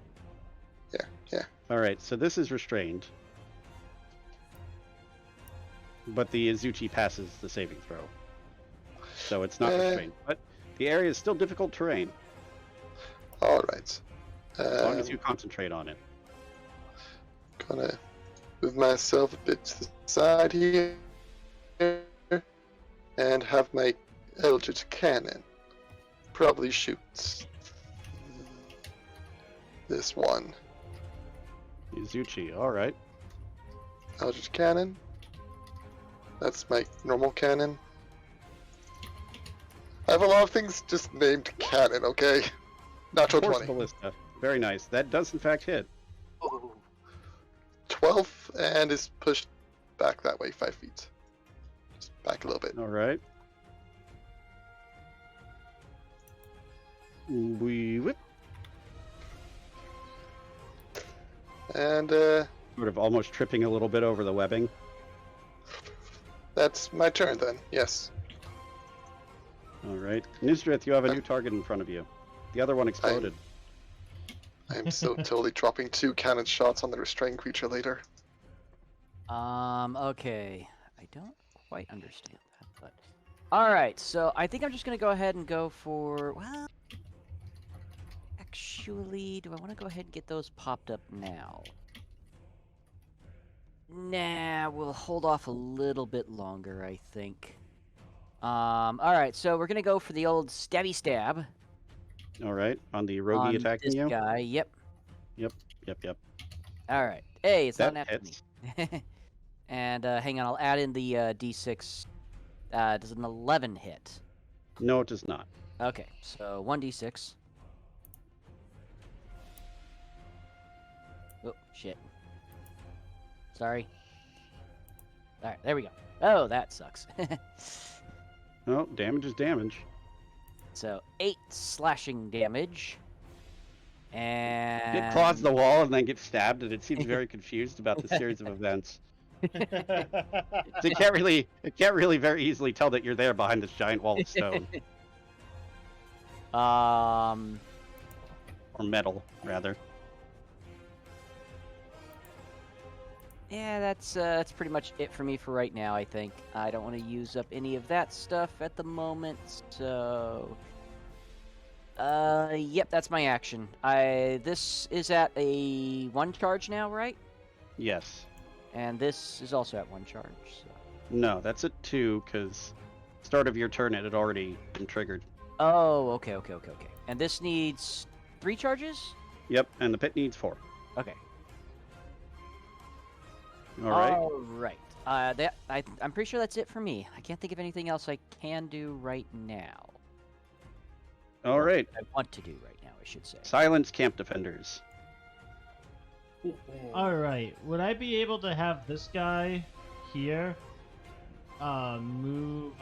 Yeah. Alright, so this is restrained. But the Azuchi passes the saving throw. So it's not Eh. restrained. But The area is still difficult terrain, All right. as long as you concentrate on it. Gonna move myself a bit to the side here and have my Eldritch Cannon probably shoot this one. Izuchi, alright. Eldritch Cannon. That's my normal cannon. I have a lot of things just named cannon, okay? Natural Force 20. Ballista. Very nice. That does in fact hit. 12 and is pushed back that way 5 feet. Just back a little bit. Alright. We whip. And Sort of almost tripping a little bit over the webbing. that's my turn then, yes. Alright. Nysdrith, you have a new target in front of you. The other one exploded. I am so totally dropping 2 cannon shots on the restrained creature later. Okay. I don't quite understand that, but... Alright, so I think I'm just gonna go ahead and go for... Well... Actually, do I want to go ahead and get those popped up now? Nah, we'll hold off a little bit longer, I think. Alright, so we're gonna go for the old stabby stab. Alright. On the roguey on attacking this you? guy, yep. Yep. Alright. Hey, it's That not an hits. me. And hang on, I'll add in the d6. Does an 11 hit? No, it does not. Okay, so 1d6. Oh, shit. Sorry. Alright, there we go. Oh, that sucks. Oh, damage is damage. So, 8 slashing damage. And... It claws the wall and then gets stabbed, and it seems very confused about the series of events. So it can't really very easily tell that you're there behind this giant wall of stone. Or metal, rather. Yeah, that's pretty much it for me for right now, I think. I don't want to use up any of that stuff at the moment, so... yep, that's my action. This is at a 1 charge now, right? Yes. And this is also at 1 charge, so... No, that's at 2, because start of your turn it had already been triggered. Oh, okay. And this needs 3 charges? Yep, and the pit needs 4. Okay. Alright. Alright. I'm pretty sure that's it for me. I can't think of anything else I can do right now. Alright. I want to do right now, I should say. Silence camp defenders. Alright, would I be able to have this guy here move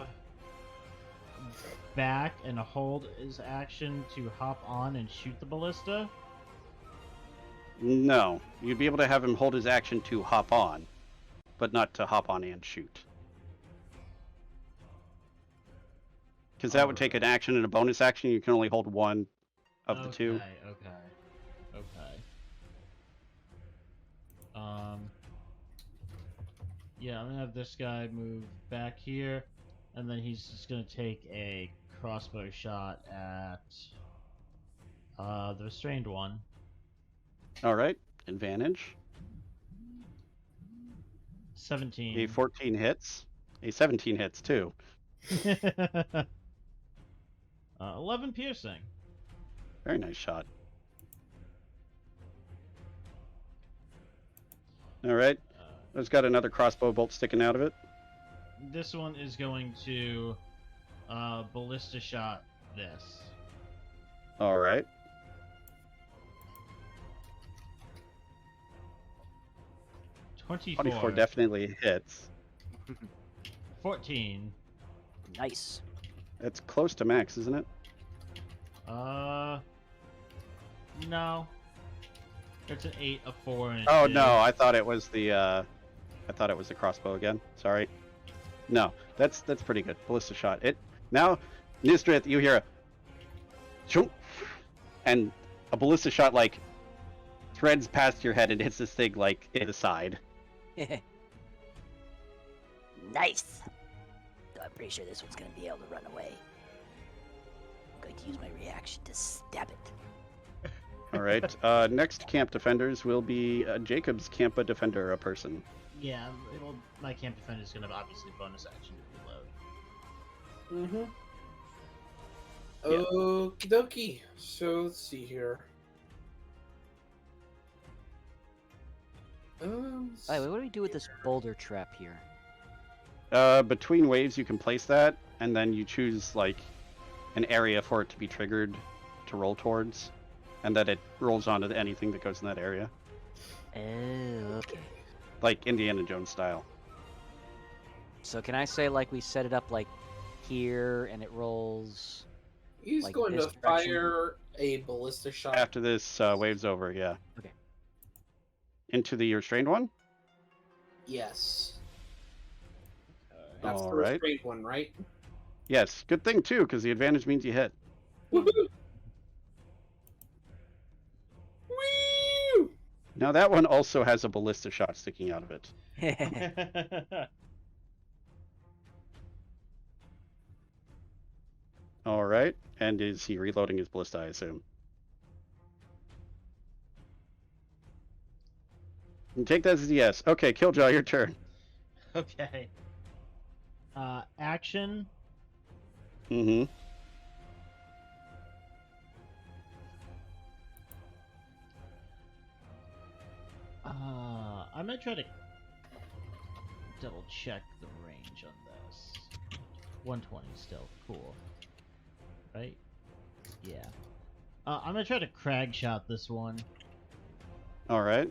back and hold his action to hop on and shoot the ballista? No. You'd be able to have him hold his action to hop on, but not to hop on and shoot. Because that would take an action and a bonus action. You can only hold one of the 2. Okay. Yeah, I'm gonna have this guy move back here, and then he's just gonna take a crossbow shot at the restrained one. Alright. Advantage. 17. A 14 hits. A 17 hits, too. 11 piercing. Very nice shot. Alright. It's got another crossbow bolt sticking out of it. This one is going to ballista shot this. Alright. 24. 24 definitely hits. 14. Nice. It's close to max, isn't it? No. It's an 8, a 4, and a 2. Oh no, I thought it was the crossbow again. Sorry. No, that's pretty good. Ballista shot. It now, Nysdrith, you hear a choom, and a ballista shot like threads past your head and hits this thing like in the side. Nice. I'm pretty sure this one's gonna be able to run away. going to use my reaction to stab it. All right. Next camp defenders will be Jacob's Campa defender, a person. Yeah, well, my camp defender is going to obviously bonus action to reload. Mm-hmm. Yeah. Okie dokie. So let's see here. By the way, what do we do with this boulder trap here? Between waves, you can place that, and then you choose like an area for it to be triggered to roll towards, and that it rolls onto anything that goes in that area, Oh, okay. like Indiana Jones style. So can I say like we set it up like here and it rolls? He's Like going to this direction? fire a ballista shot. After this wave's over, yeah. Okay. Into the restrained one. Yes. That's All the right. restrained one, right? Yes. Good thing too, because the advantage means you hit. Woo! Now that one also has a ballista shot sticking out of it. All right. And is he reloading his ballista, I assume? You take that as a yes. Okay, Kiljow, your turn. Okay. Action. Mm-hmm. I'm gonna try to double check the range on this. 120 still. Cool. Right? Yeah. I'm gonna try to crag shot this one. All right.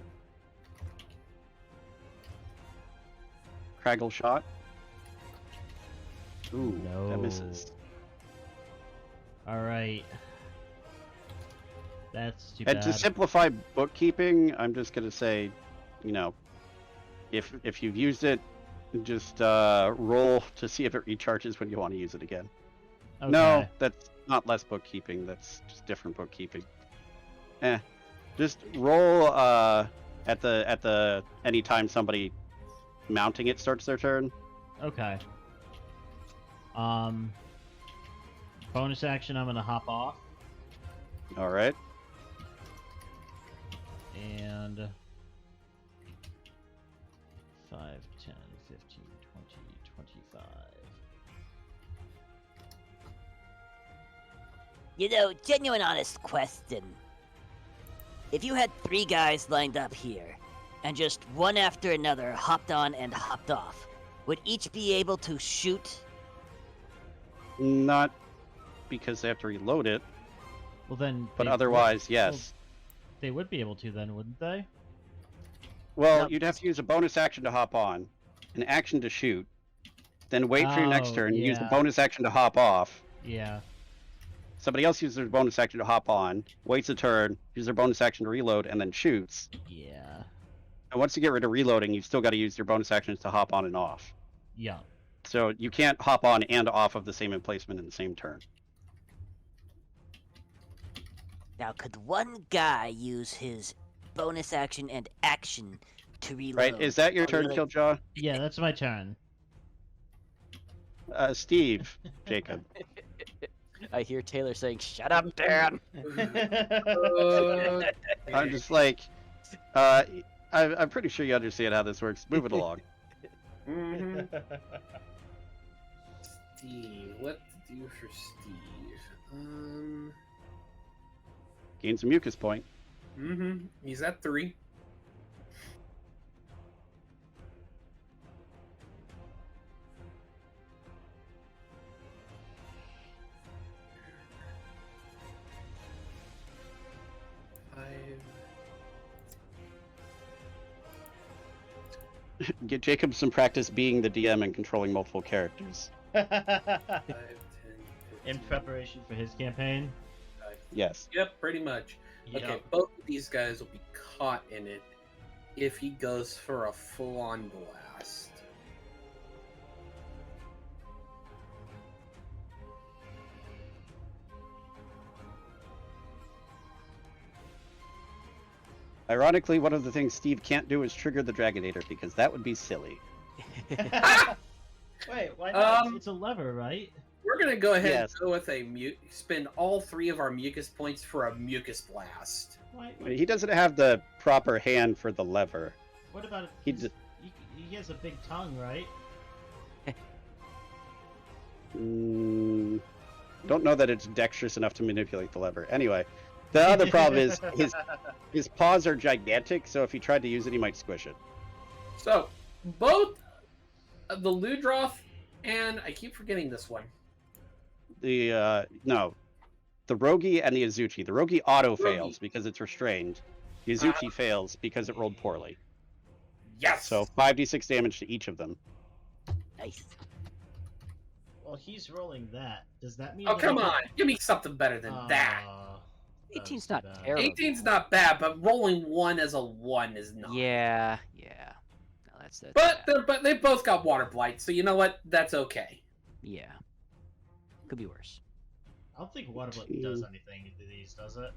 Craggle shot. Ooh, that misses. Alright. That's too And bad. to simplify bookkeeping, I'm just gonna say, you know, if you've used it, just roll to see if it recharges when you want to use it again. Okay. No, that's not less bookkeeping. That's just different bookkeeping. Just roll at the anytime somebody mounting it starts their turn. Okay. Bonus action, I'm gonna hop off. All right. And 5, 10, 15, 20, 25. You know, genuine honest question. If you had 3 guys lined up here, and just one after another hopped on and hopped off, would each be able to shoot? Not because they have to reload it, Well then, but they otherwise, would, yes. they would be able to then, wouldn't they? Well, No. you'd have to use a bonus action to hop on, an action to shoot, then wait for your next Oh, turn, use the yeah. bonus action to hop off. Yeah. Somebody else uses their bonus action to hop on, waits a turn, uses their bonus action to reload, and then shoots. Yeah. And once you get rid of reloading, you've still got to use your bonus actions to hop on and off. Yeah. So you can't hop on and off of the same emplacement in the same turn. Now, could one guy use his bonus action and action to reload? Right? Is that your Or turn, really- Kiljaw? Yeah, that's my turn. Steve, Jacob. I hear Taylor saying, "Shut up, Dan." I'm just like, I'm pretty sure you understand how this works. Move it along. Mm-hmm. Steve, what to do for Steve? Gain some mucus point. Mm-hmm. He's at 3. Get Jacob some practice being the DM and controlling multiple characters. 5, 10, 15. In preparation for his campaign. Yes. Yep, pretty much. Okay, Yep. both of these guys will be caught in it if he goes for a full-on blast. Ironically, one of the things Steve can't do is trigger the Dragonator, because that would be silly. Wait, why not? Um, It's a lever, right? we're gonna go ahead Yes. and go with spend all 3 of our mucus points for a mucus blast. He doesn't have the proper hand for the lever. What about He he has a big tongue, right? Don't know that it's dexterous enough to manipulate the lever. Anyway, the other problem is his paws are gigantic, so if he tried to use it, he might squish it. So, both the Ludroth and I keep forgetting this one. The Rogi and the Azuchi. The Rogi auto Rogi. fails because it's restrained. The Azuchi fails because it rolled poorly. Yes. So 5d6 damage to each of them. Nice. Well, he's rolling that. Does that mean? Oh, that come I on. Give me something better than that. that 18's was not bad. terrible. 18's not bad, but rolling 1 as a 1 is not. Yeah. No, that's But bad. they both got water blight, so you know what? That's okay. Yeah. Could be worse. I don't think water blight does anything to these, does it?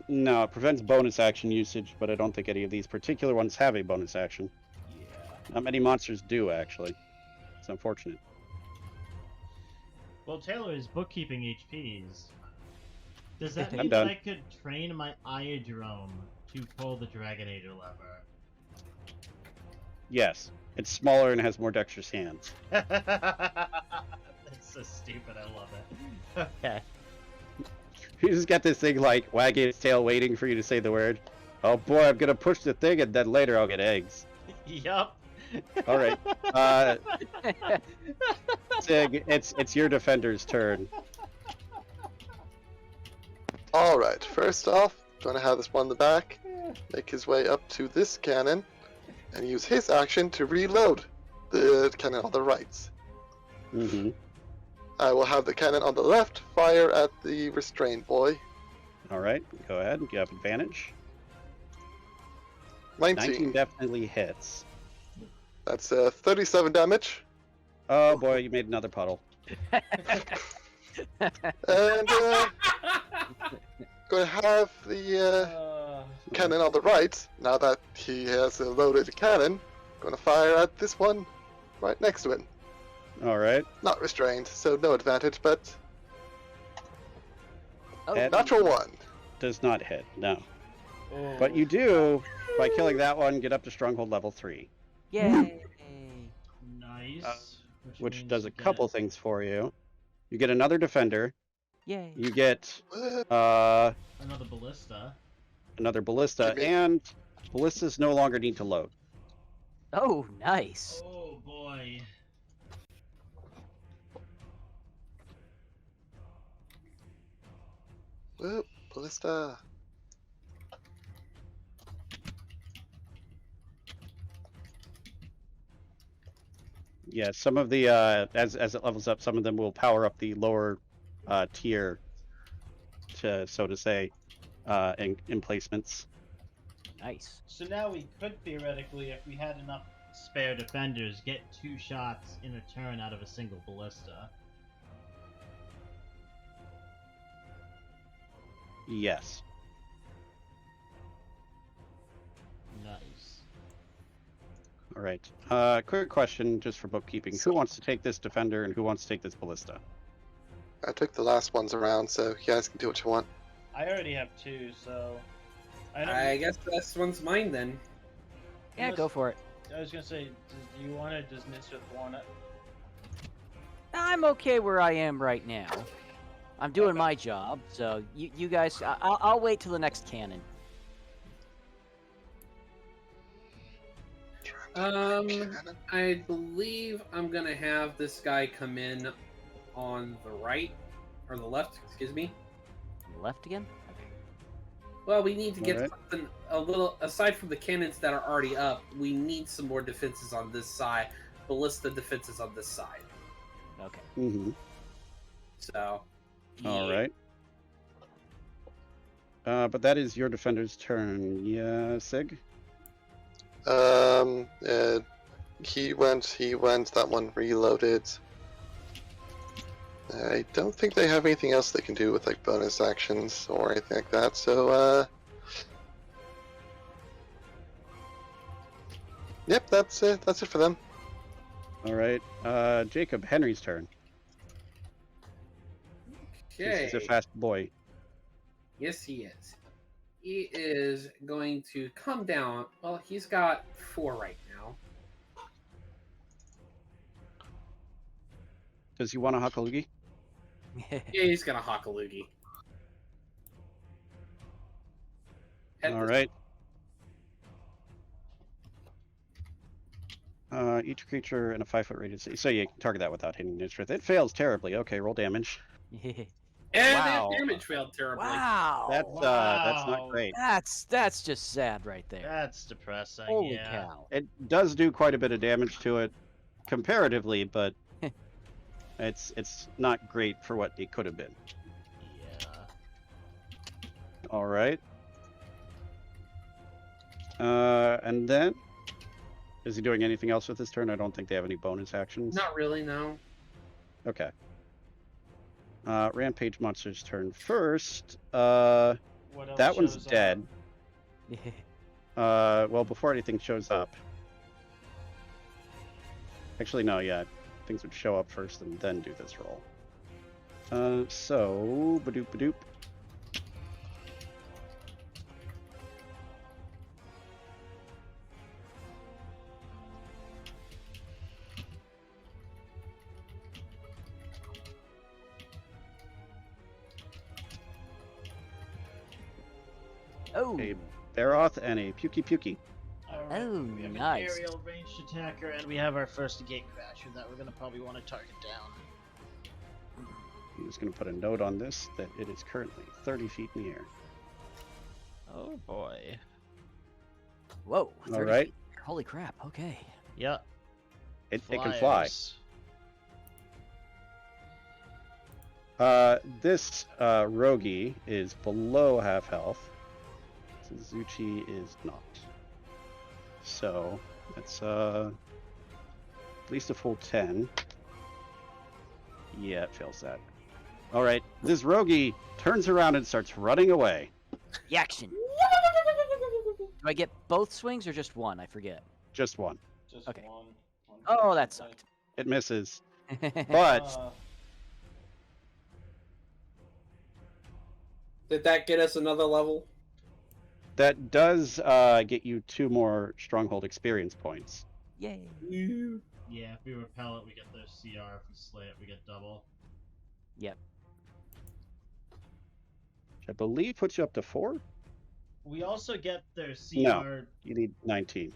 No, it prevents bonus action usage, but I don't think any of these particular ones have a bonus action. Yeah. Not many monsters do, actually. It's unfortunate. Well, Taylor is bookkeeping HPs. Does that I'm mean that done. I could train my Iodrome to pull the Dragonator lever? Yes. It's smaller and has more dexterous hands. That's so stupid, I love it. Okay. You just got this thing like wagging its tail waiting for you to say the word. Oh boy, I'm gonna push the thing and then later I'll get eggs. Yup. Alright. Sig, it's your defender's turn. Alright, first off, going to have this one in the back, make his way up to this cannon, and use his action to reload the cannon on the right. Mm-hmm. I will have the cannon on the left fire at the restrained boy. Alright, go ahead. You have advantage. 19. Definitely hits. That's 37 damage. Oh boy, you made another puddle. And going to have the cannon on the right, now that he has a loaded cannon, going to fire at this one right next to him. Alright. Not restrained, so no advantage, but Oh, Hit. natural 1. Does not hit, no. But you do, by killing that one, get up to Stronghold level 3. yay! Nice. Which means does you a get- couple things for you. You get another defender. Yay! You get What? Another ballista. another ballista, Give me- and ballistas no longer need to load. Oh, nice. Oh boy. Whoop, ballista. Yeah, some of the as it levels up, some of them will power up the lower tier, to so to say, emplacements. Nice. So now we could theoretically, if we had enough spare defenders, get 2 shots in a turn out of a single ballista. Yes. Nice. All right. Quick question, just for bookkeeping: who wants to take this defender, and who wants to take this ballista? I took the last ones around, so you guys can do what you want. I already have 2, so I guess this one's mine then. Yeah, Unless- go for it. I was gonna say, do you want it? Does Nysdrith want it? I'm okay where I am right now. I'm doing my job, so you guys, I'll wait till the next cannon. Cannon. I believe I'm gonna have this guy come in on the right or the left. Excuse me. Left again? Well, we need to get Alright. something a little aside from the cannons that are already up. We need some more defenses on this side. Ballista defenses on this side. Okay. Mm-hmm. So. All yeah. right. But that is your defender's turn. Yeah, Sig. He went, that one reloaded. I don't think they have anything else they can do with like bonus actions or anything like that, so Yep, that's it. That's it for them. All right. Jacob, Henry's turn. 'Cause he's a Okay. fast boy. Yes, he is. He is going to come down. Well, he's got 4 right now. Does he want a Hakalugi? Yeah, he's got a Hakalugi. All right. Each creature in a 5-foot radius. So you can target that without hitting Nysdrith. It fails terribly. Okay, roll damage. And Wow. that damage failed terribly. Wow. That's not great. That's just sad right there. That's depressing. Holy yeah. cow. It does do quite a bit of damage to it, comparatively, but it's not great for what it could have been. Yeah. All right. And then, is he doing anything else with his turn? I don't think they have any bonus actions. Not really, no. Okay. Rampage monster's turn first. That What else one's shows up? dead. Well, before anything shows up. Actually, no, yeah. Things would show up first and then do this roll. So, badoop badoop. Oh, A Baroth and a Pukey Pukey. Alright, Oh, we have nice. an aerial ranged attacker, and we have our first gate crasher that we're gonna probably want to target down. I'm just going to put a note on this that it is currently 30 feet in the air. Oh boy. whoa. 30 right. feet. Holy crap. Okay. Yeah. It can fly. Flyers. This Rogi is below half health. Suzuchi is not. So that's at least a full 10. Yeah, it fails that. All right, this Rogi turns around and starts running away. Reaction. Do I get both swings or just one? I forget. Just one. Just Okay. one. Oh, that sucked. It misses, but Did that get us another level? that does get you 2 more Stronghold experience points. Yay. Yeah, if we repel it, we get the CR. If we slay it, we get double. Yep. Which I believe puts you up to 4. We also get their CR. No. You need 19.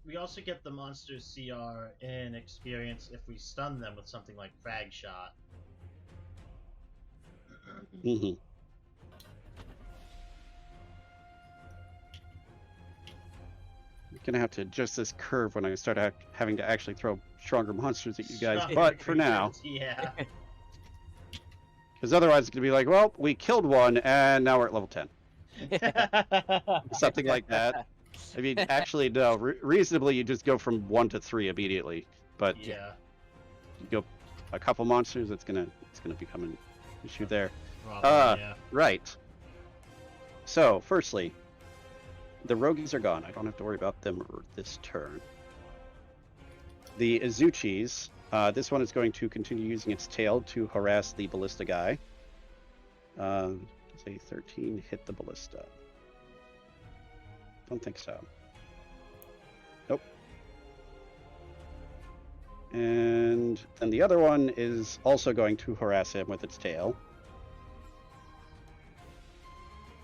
We also get the monster's CR in experience if we stun them with something like Frag Shot. Mm-hmm. I'm gonna have to adjust this curve when I start having to actually throw stronger monsters at you guys. Stronger But for now, creatures, yeah. because otherwise it's gonna be like, well, we killed one and now we're at level 10, something like that. I mean, actually, no. Reasonably, you just go from 1 to 3 immediately. But Yeah. you go a couple monsters, it's gonna become an issue there. Probably, yeah. Right. So, firstly, the Rogies are gone. I don't have to worry about them this turn. The Izuchis, this one is going to continue using its tail to harass the ballista guy. Say 13 hit the ballista. Don't think so. Nope. And then the other one is also going to harass him with its tail.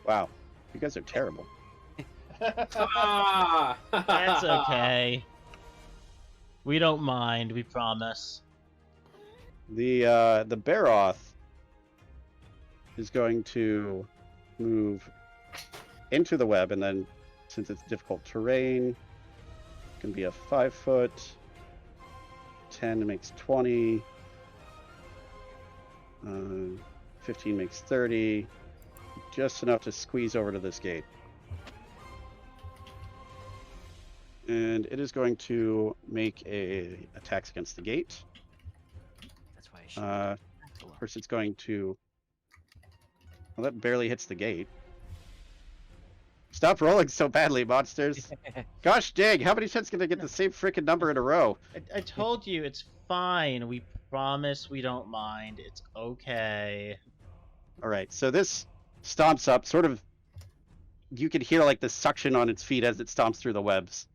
Wow, you guys are terrible. Ah! That's okay. We don't mind, we promise. The Baroth is going to move into the web, and then since it's difficult terrain, it can be a 5-foot. 10 makes 20. 15 makes 30. Just enough to squeeze over to this gate. And it is going to make attacks against the gate. That's why I should. First, it's going to. Well, that barely hits the gate. Stop rolling so badly, monsters. Gosh dang, how many times can I get the same freaking number in a row? I told you it's fine. We promise we don't mind. It's okay. Alright, so this stomps up, sort of. You can hear like the suction on its feet as it stomps through the webs.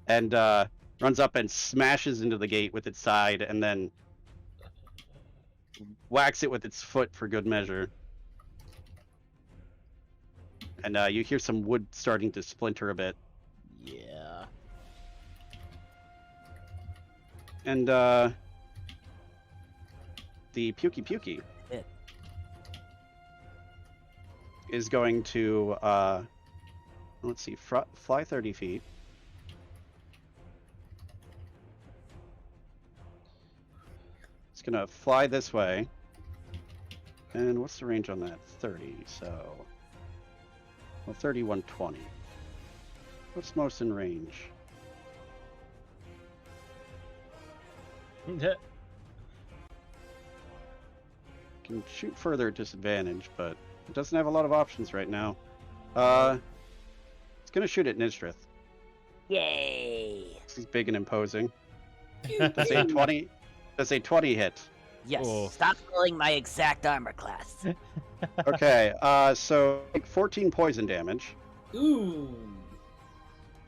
And runs up and smashes into the gate with its side, and then whacks it with its foot for good measure. And you hear some wood starting to splinter a bit. Yeah. And the Pukey Pukey Hit. is going to, let's see, fly 30 feet. It's going to fly this way. And what's the range on that? 30, so... Well, 30, 120. What's most in range? Can shoot further at disadvantage, but it doesn't have a lot of options right now. It's gonna shoot at Nysdrith. Yay! He's big and imposing. Does a 20? Does a 20 hit? Yes. Oh. Stop rolling my exact armor class. Okay. So 14 poison damage Ooh.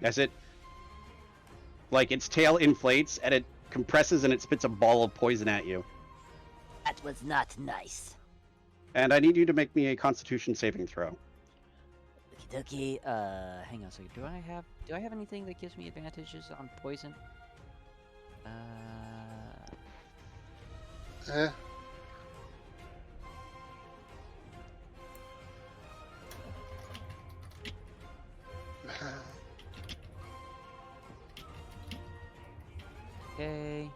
as it, like, its tail inflates and it compresses and it spits a ball of poison at you. That was not nice. And I need you to make me a Constitution saving throw. Okie dokie. Hang on a second. Do I have anything that gives me advantages on poison? Eh. Okay.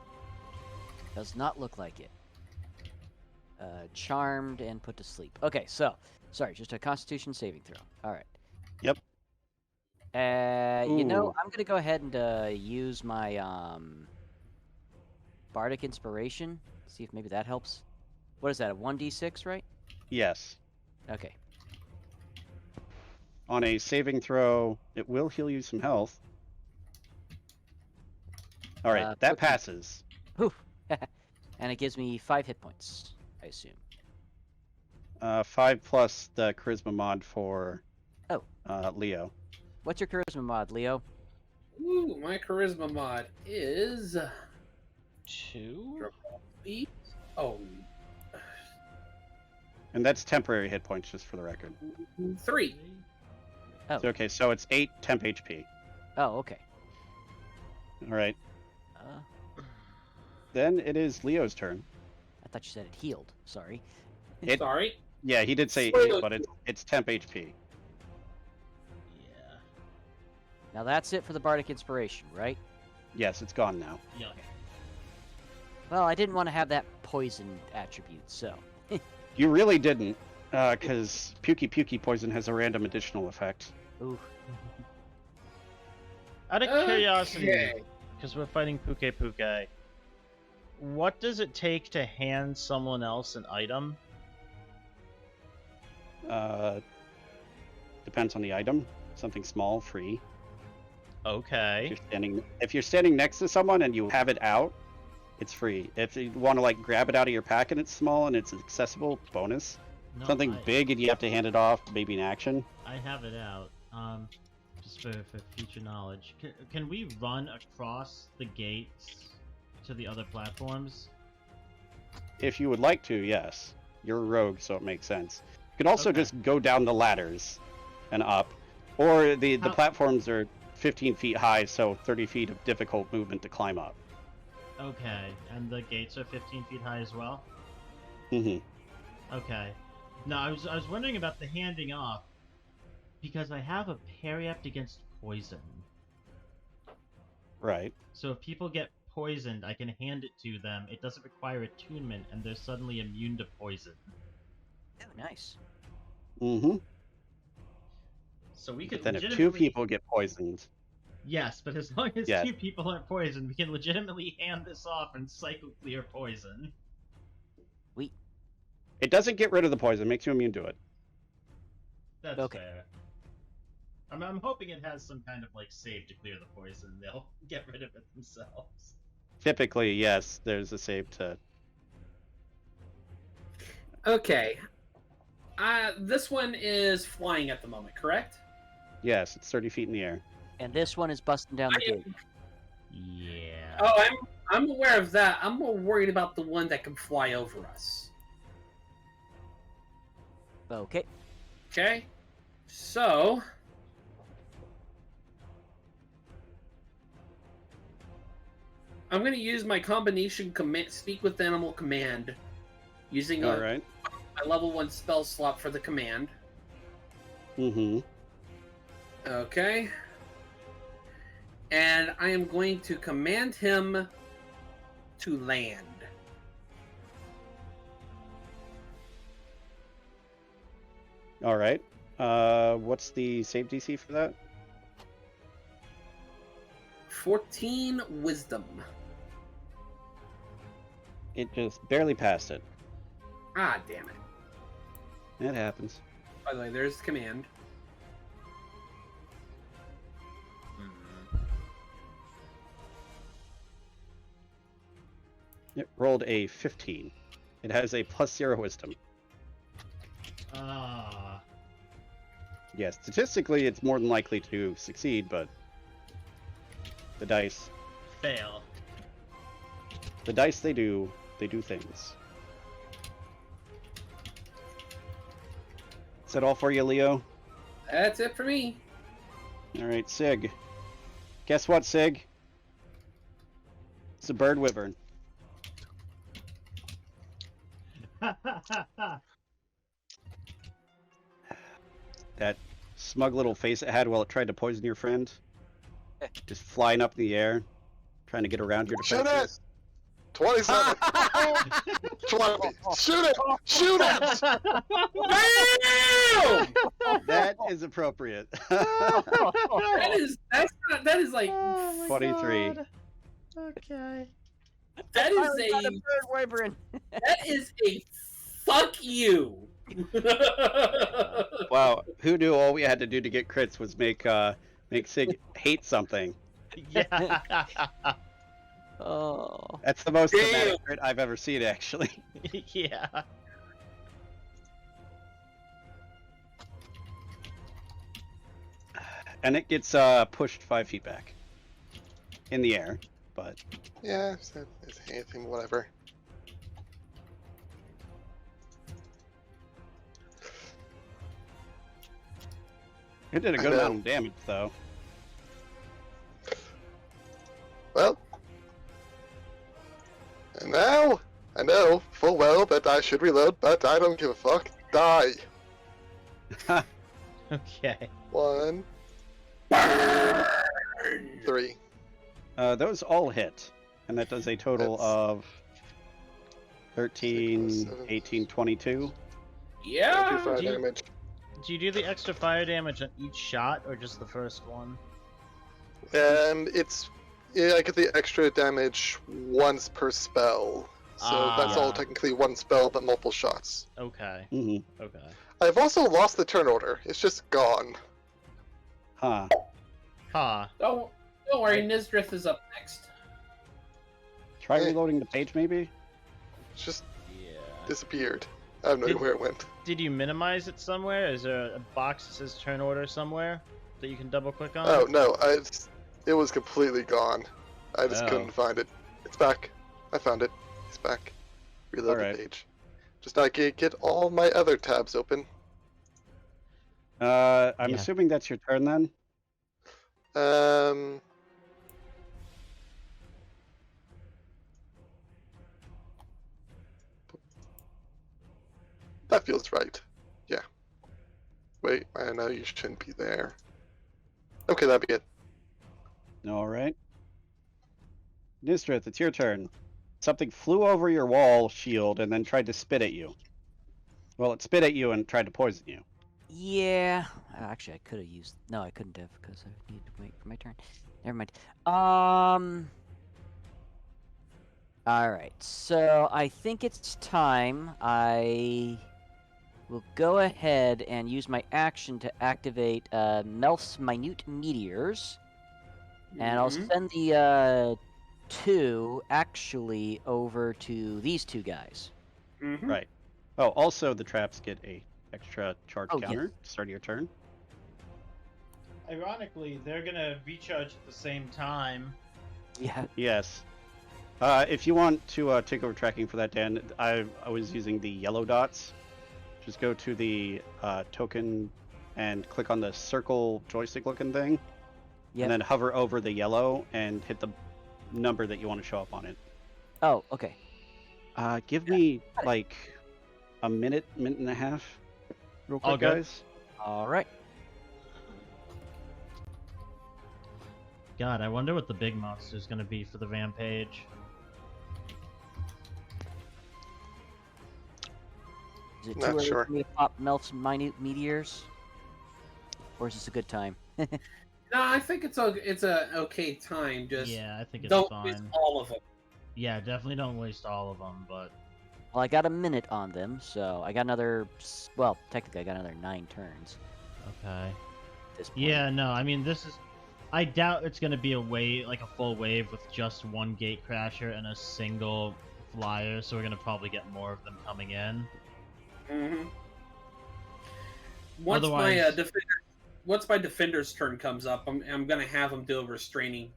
Does not look like it. Charmed and put to sleep. Okay, so sorry, just a Constitution saving throw. All right. Yep. You know, Ooh. I'm gonna go ahead and use my Bardic Inspiration. See if maybe that helps. What is that? A 1d6, right? Yes. Okay. On a saving throw, it will heal you some health. All right, that 14. passes. Whew. And it gives me 5 hit points, I assume. 5 plus the charisma mod for Oh. Leo. What's your charisma mod, Leo? Ooh, my charisma mod is 2? beat. Oh, And that's temporary hit points, just for the record. 3. Oh. So, okay, so it's 8 temp HP. Oh, okay. All right. Uh, Then it is Leo's turn. I thought you said it healed. Sorry. It- Sorry. Yeah, he did say Spoiler. 8, but it's temp HP. Yeah. Now that's it for the Bardic Inspiration, right? Yes, it's gone now. Yeah. Well, I didn't want to have that poison attribute, so. You really didn't, because Pukey Pukey poison has a random additional effect. Ooh. Out of curiosity, Okay. because we're fighting Puke Puke, what does it take to hand someone else an item? Depends on the item. Something small, free. Okay. If you're standing next to someone and you have it out, it's free. If you want to like grab it out of your pack and it's small and it's accessible, bonus. No, Something big and you have to hand it off, maybe in action. I have it out. Just for future knowledge. Can we run across the gates to the other platforms? If you would like to, yes. You're a rogue, so it makes sense. You could also Okay. just go down the ladders and up. Or the How- platforms are 15 feet high, so 30 feet of difficult movement to climb up. Okay, and the gates are 15 feet high as well? hmm Okay. No, I was wondering about the handing off, because I have a parry-apt against poison. Right. So if people get poisoned, I can hand it to them. It doesn't require attunement, and they're suddenly immune to poison. Oh, nice. hmm So we could But then if two legitimately... people get poisoned, Yes, but as long as Yeah. 2 people aren't poisoned, we can legitimately hand this off and cycle clear poison. it doesn't get rid of the poison, makes you immune to it. That's Okay. fair. I'm hoping it has some kind of like save to clear the poison. They'll get rid of it themselves. Typically, yes, there's a save to. Okay. This one is flying at the moment, correct? Yes, it's 30 feet in the air. And this one is busting down the gate. Yeah. Oh, I'm aware of that. I'm more worried about the one that can fly over us. Okay. Okay. So I'm going to use my combination command, speak with animal command, using All right. my level 1 spell slot for the command. Mm-hmm. Okay. And I am going to command him to land. All right. What's the save DC for that? 14 wisdom. It just barely passed it. Ah, damn it. It happens. By the way, there's the command. It rolled a 15. It has a +0 wisdom. Ah. Yes, statistically, it's more than likely to succeed, but the dice, Fail. they do things. Is that all for you, Leo? That's it for me. All right, Sig. Guess what, Sig? It's a bird wyvern. That smug little face it had while it tried to poison your friend. Just flying up in the air, trying to get around your Shoot defenses. it! 27! 20! Shoot it! Shoot it! That is appropriate. That is like Oh my 23. God. Okay. that I is got a a bird wyvern. that is a fuck you. Wow, who knew all we had to do to get crits was make Sig hate something? Yeah. Oh. That's the most Damn. dramatic crit I've ever seen, actually. Yeah. And it gets pushed 5 feet back in the air, but Yeah, it's anything, whatever. it did a I good know. amount of damage, though. Well, and now I know full well that I should reload, but I don't give a fuck. Die. Okay. 1, 3. Those all hit, and that does a total That's- of 13, 7. 18, 22. Yeah. 5 do you- damage. Do you do the extra fire damage on each shot, or just the first one? It's I get the extra damage once per spell, so that's all Ah. technically one spell, but multiple shots. Okay. Hmm. Okay. I've also lost the turn order. It's just gone. Huh. Ha. Don't worry, Nysdrith is up next. Try Eh. reloading the page, maybe? It's just Yeah. disappeared. I have no idea Did- where it went. Did you minimize it somewhere? Is there a box that says turn order somewhere that you can double click on? Oh no, it was completely gone. I just Oh. couldn't find it. It's back. I found it. It's back. Reload Alright. the page. Just not get all my other tabs open. I'm Yeah. assuming that's your turn then? Um. That feels right. Yeah. Wait, I know you shouldn't be there. Okay, that'd be it. All right. Nysdrith, it's your turn. Something flew over your wall shield and then tried to spit at you. Well, it spit at you and tried to poison you. Yeah. Actually, I could have used. No, I couldn't have because I needed to wait for my turn. Never mind. All right. So I think it's time I will go ahead and use my action to activate Melf's Minute Meteors. And I'll Mhm. send the 2 actually over to these 2 guys. Mhm. Right. Oh, also the traps get a extra charge Oh, yes. counter to start of your turn. Ironically, they're gonna recharge at the same time. Yeah. Yes. If you want to take over tracking for that, Dan, I was using the yellow dots. Just go to the token and click on the circle joystick looking thing. Yep. And then hover over the yellow and hit the number that you want to show up on it. Oh, okay. Give me like a minute and a half, real All quick, good. guys. All right. God, I wonder what the big monster is going to be for the Rampage. Is it Not too early sure. for me to pop Melf's Minute Meteors? Or is this a good time? No, I think it's a okay time. Just Yeah, I think it's don't fine. waste all of them. Yeah, definitely don't waste all of them, but Well, I got a minute on them, so I got another... Well, technically I got another 9 turns okay. at this point. Yeah, no, I mean, this is... I doubt it's going to be a wave, like a full wave with just one gate crasher and a single flyer, so we're going to probably get more of them coming in. Mhm. Once Otherwise- once my defender's turn comes up, I'm gonna have him do a restraining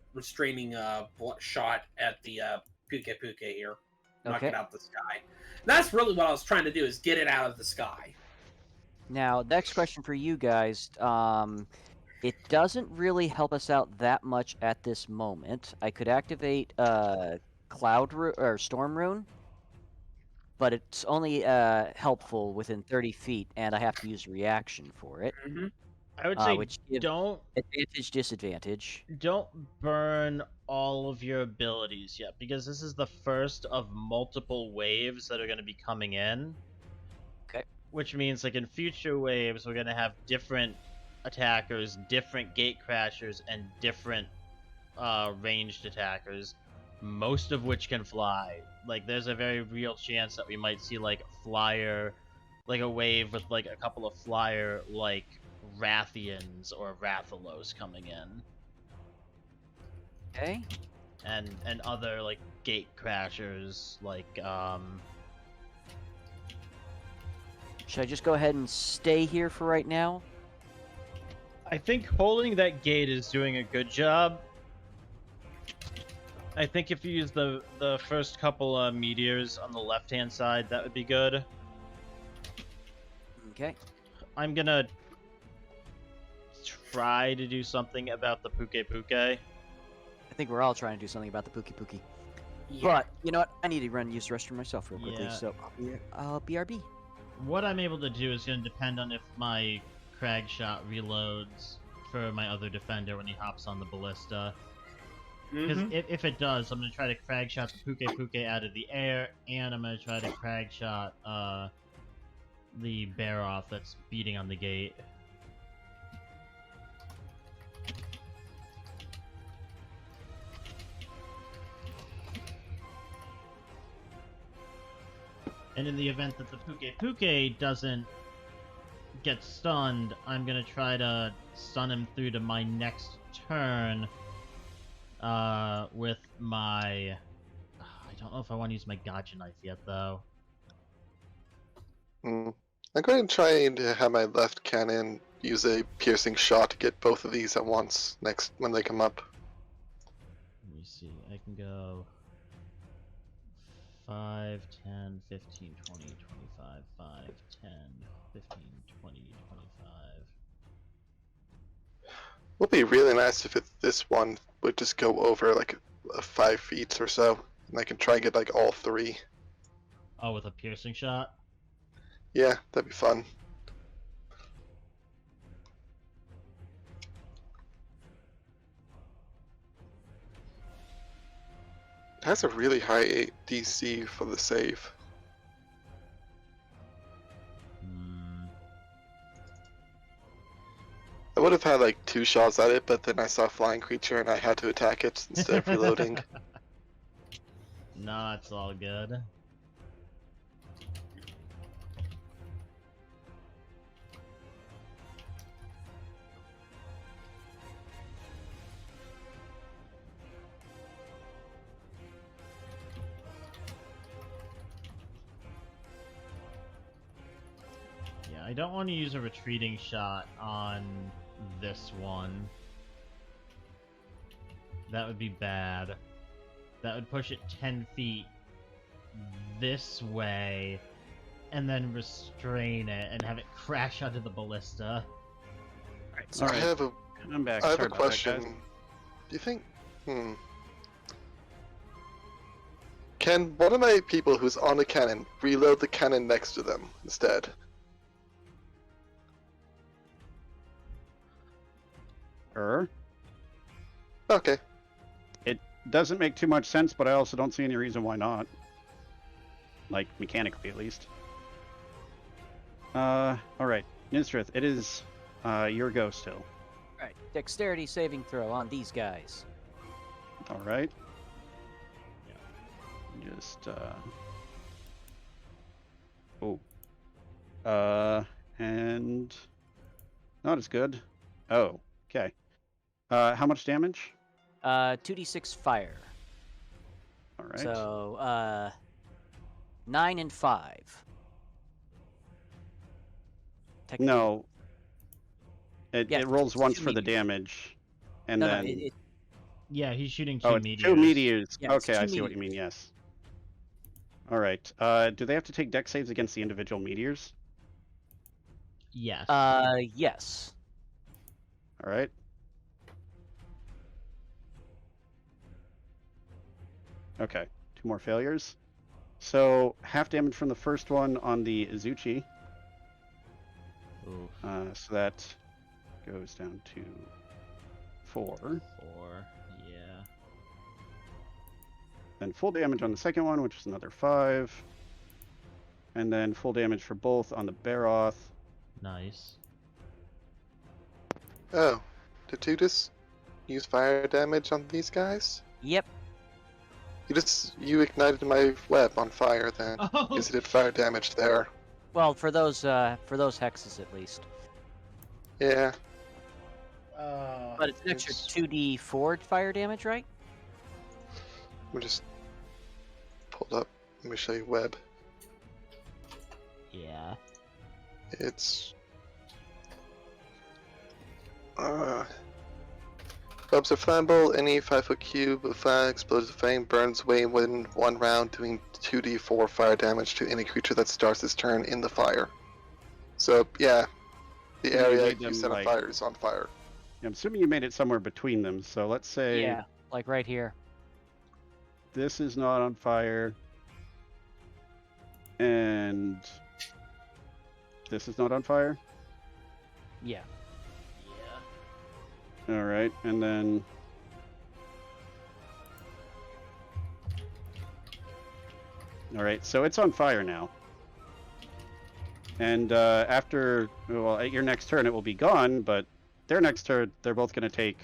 shot at the Puke here, knock Okay. it out the sky. That's really what I was trying to do, is get it out of the sky. Now, next question for you guys. It doesn't really help us out that much at this moment. I could activate or Storm Rune, but it's only helpful within 30 feet, and I have to use reaction for it, Mm-hmm. I would say which gives don't disadvantage. burn all of your abilities yet, because this is the first of multiple waves that are going to be coming in. Okay. Which means, like, in future waves, we're going to have different attackers, different gate crashers, and different ranged attackers, most of which can fly. Like, there's a very real chance that we might see, like, flyer, like a wave with, like, a couple of flyer, like, Rathians or Rathalos coming in. Okay. And other, like, gate crashers, like, Should I just go ahead and stay here for right now? I think holding that gate is doing a good job. I think if you use the first couple meteors on the left-hand side, that would be good. Okay. I'm gonna try to do something about the Puke. I think we're all trying to do something about the Pookie. Yeah. But, you know what? I need to run and use the restroom myself real quickly, Yeah. so I'll BRB. What I'm able to do is going to depend on if my Crag shot reloads for my other defender when he hops on the ballista. Because Mhm. if it does, I'm going to try to Crag shot the Puke out of the air, and I'm going to try to Crag shot the bear off that's beating on the gate. And in the event that the Puke doesn't get stunned, I'm gonna try to stun him through to my next turn with my... I don't know if I want to use my gotcha knife yet, though. I'm going to try to have my left cannon use a piercing shot to get both of these at once next when they come up. Let me see. I can go 5, 10, 15, 20, 25, 5, 10, 15, 20, 25. Would be really nice if this one would just go over like 5 feet or so, and I can try and get like all 3. Oh, with a piercing shot? Yeah, that'd be fun. It has a really high DC for the save. I would have had like 2 shots at it, but then I saw a flying creature and I had to attack it instead of reloading. No, it's all good. don't want to use a retreating shot on this one. That would be bad. That would push it 10 feet this way, and then restrain it and have it crash onto the ballista. Alright, So sorry. I have a I'm back. I have Sorry a about that, question. guys. Do you think? Can one of my people who's on the cannon reload the cannon next to them instead? Okay. It doesn't make too much sense, but I also don't see any reason why not. Like, mechanically, at least. Alright. Nysdrith, it is, your go still. Alright, dexterity saving throw on these guys. Alright. Just, oh. And... not as good. Oh, okay. How much damage? 2d6 fire. Alright. So, 9 and 5. No. It, Yeah, it rolls it's once two for the meteors. damage. And No, then... no, it, Yeah, he's shooting 2 oh, it's meteors. 2 meteors. Yeah, it's Okay, I two see what you mean, meteors. yes. Alright. Do they have to take dex saves against the individual meteors? Yes. yes. Alright. Okay, 2 more failures. So, half damage from the first one on the Izuchi. Oof. So that goes down to 4. 4. Yeah. Then full damage on the second one, which is another 5. And then full damage for both on the Baroth. Nice. Oh, did you just use fire damage on these guys? Yep. You ignited my web on fire then. Oh, Because it did fire damage there. Well, for those hexes at least. Yeah. But it's an extra It's- 2d4 fire damage, right? Let me just pull it up. Let me show you web. yeah. It's webs are flammable. Any 5-foot cube of fire explosive flame burns away within 1 round, doing 2d4 fire damage to any creature that starts its turn in the fire. So yeah, the You area made you them, set on like- fire is on fire. I'm assuming you made it somewhere between them. So let's say Yeah, like right here. this is not on fire. And this is not on fire. Yeah. All right, and then all right, so it's on fire now. And after, well, at your next turn, it will be gone. But their next turn, they're both going to take.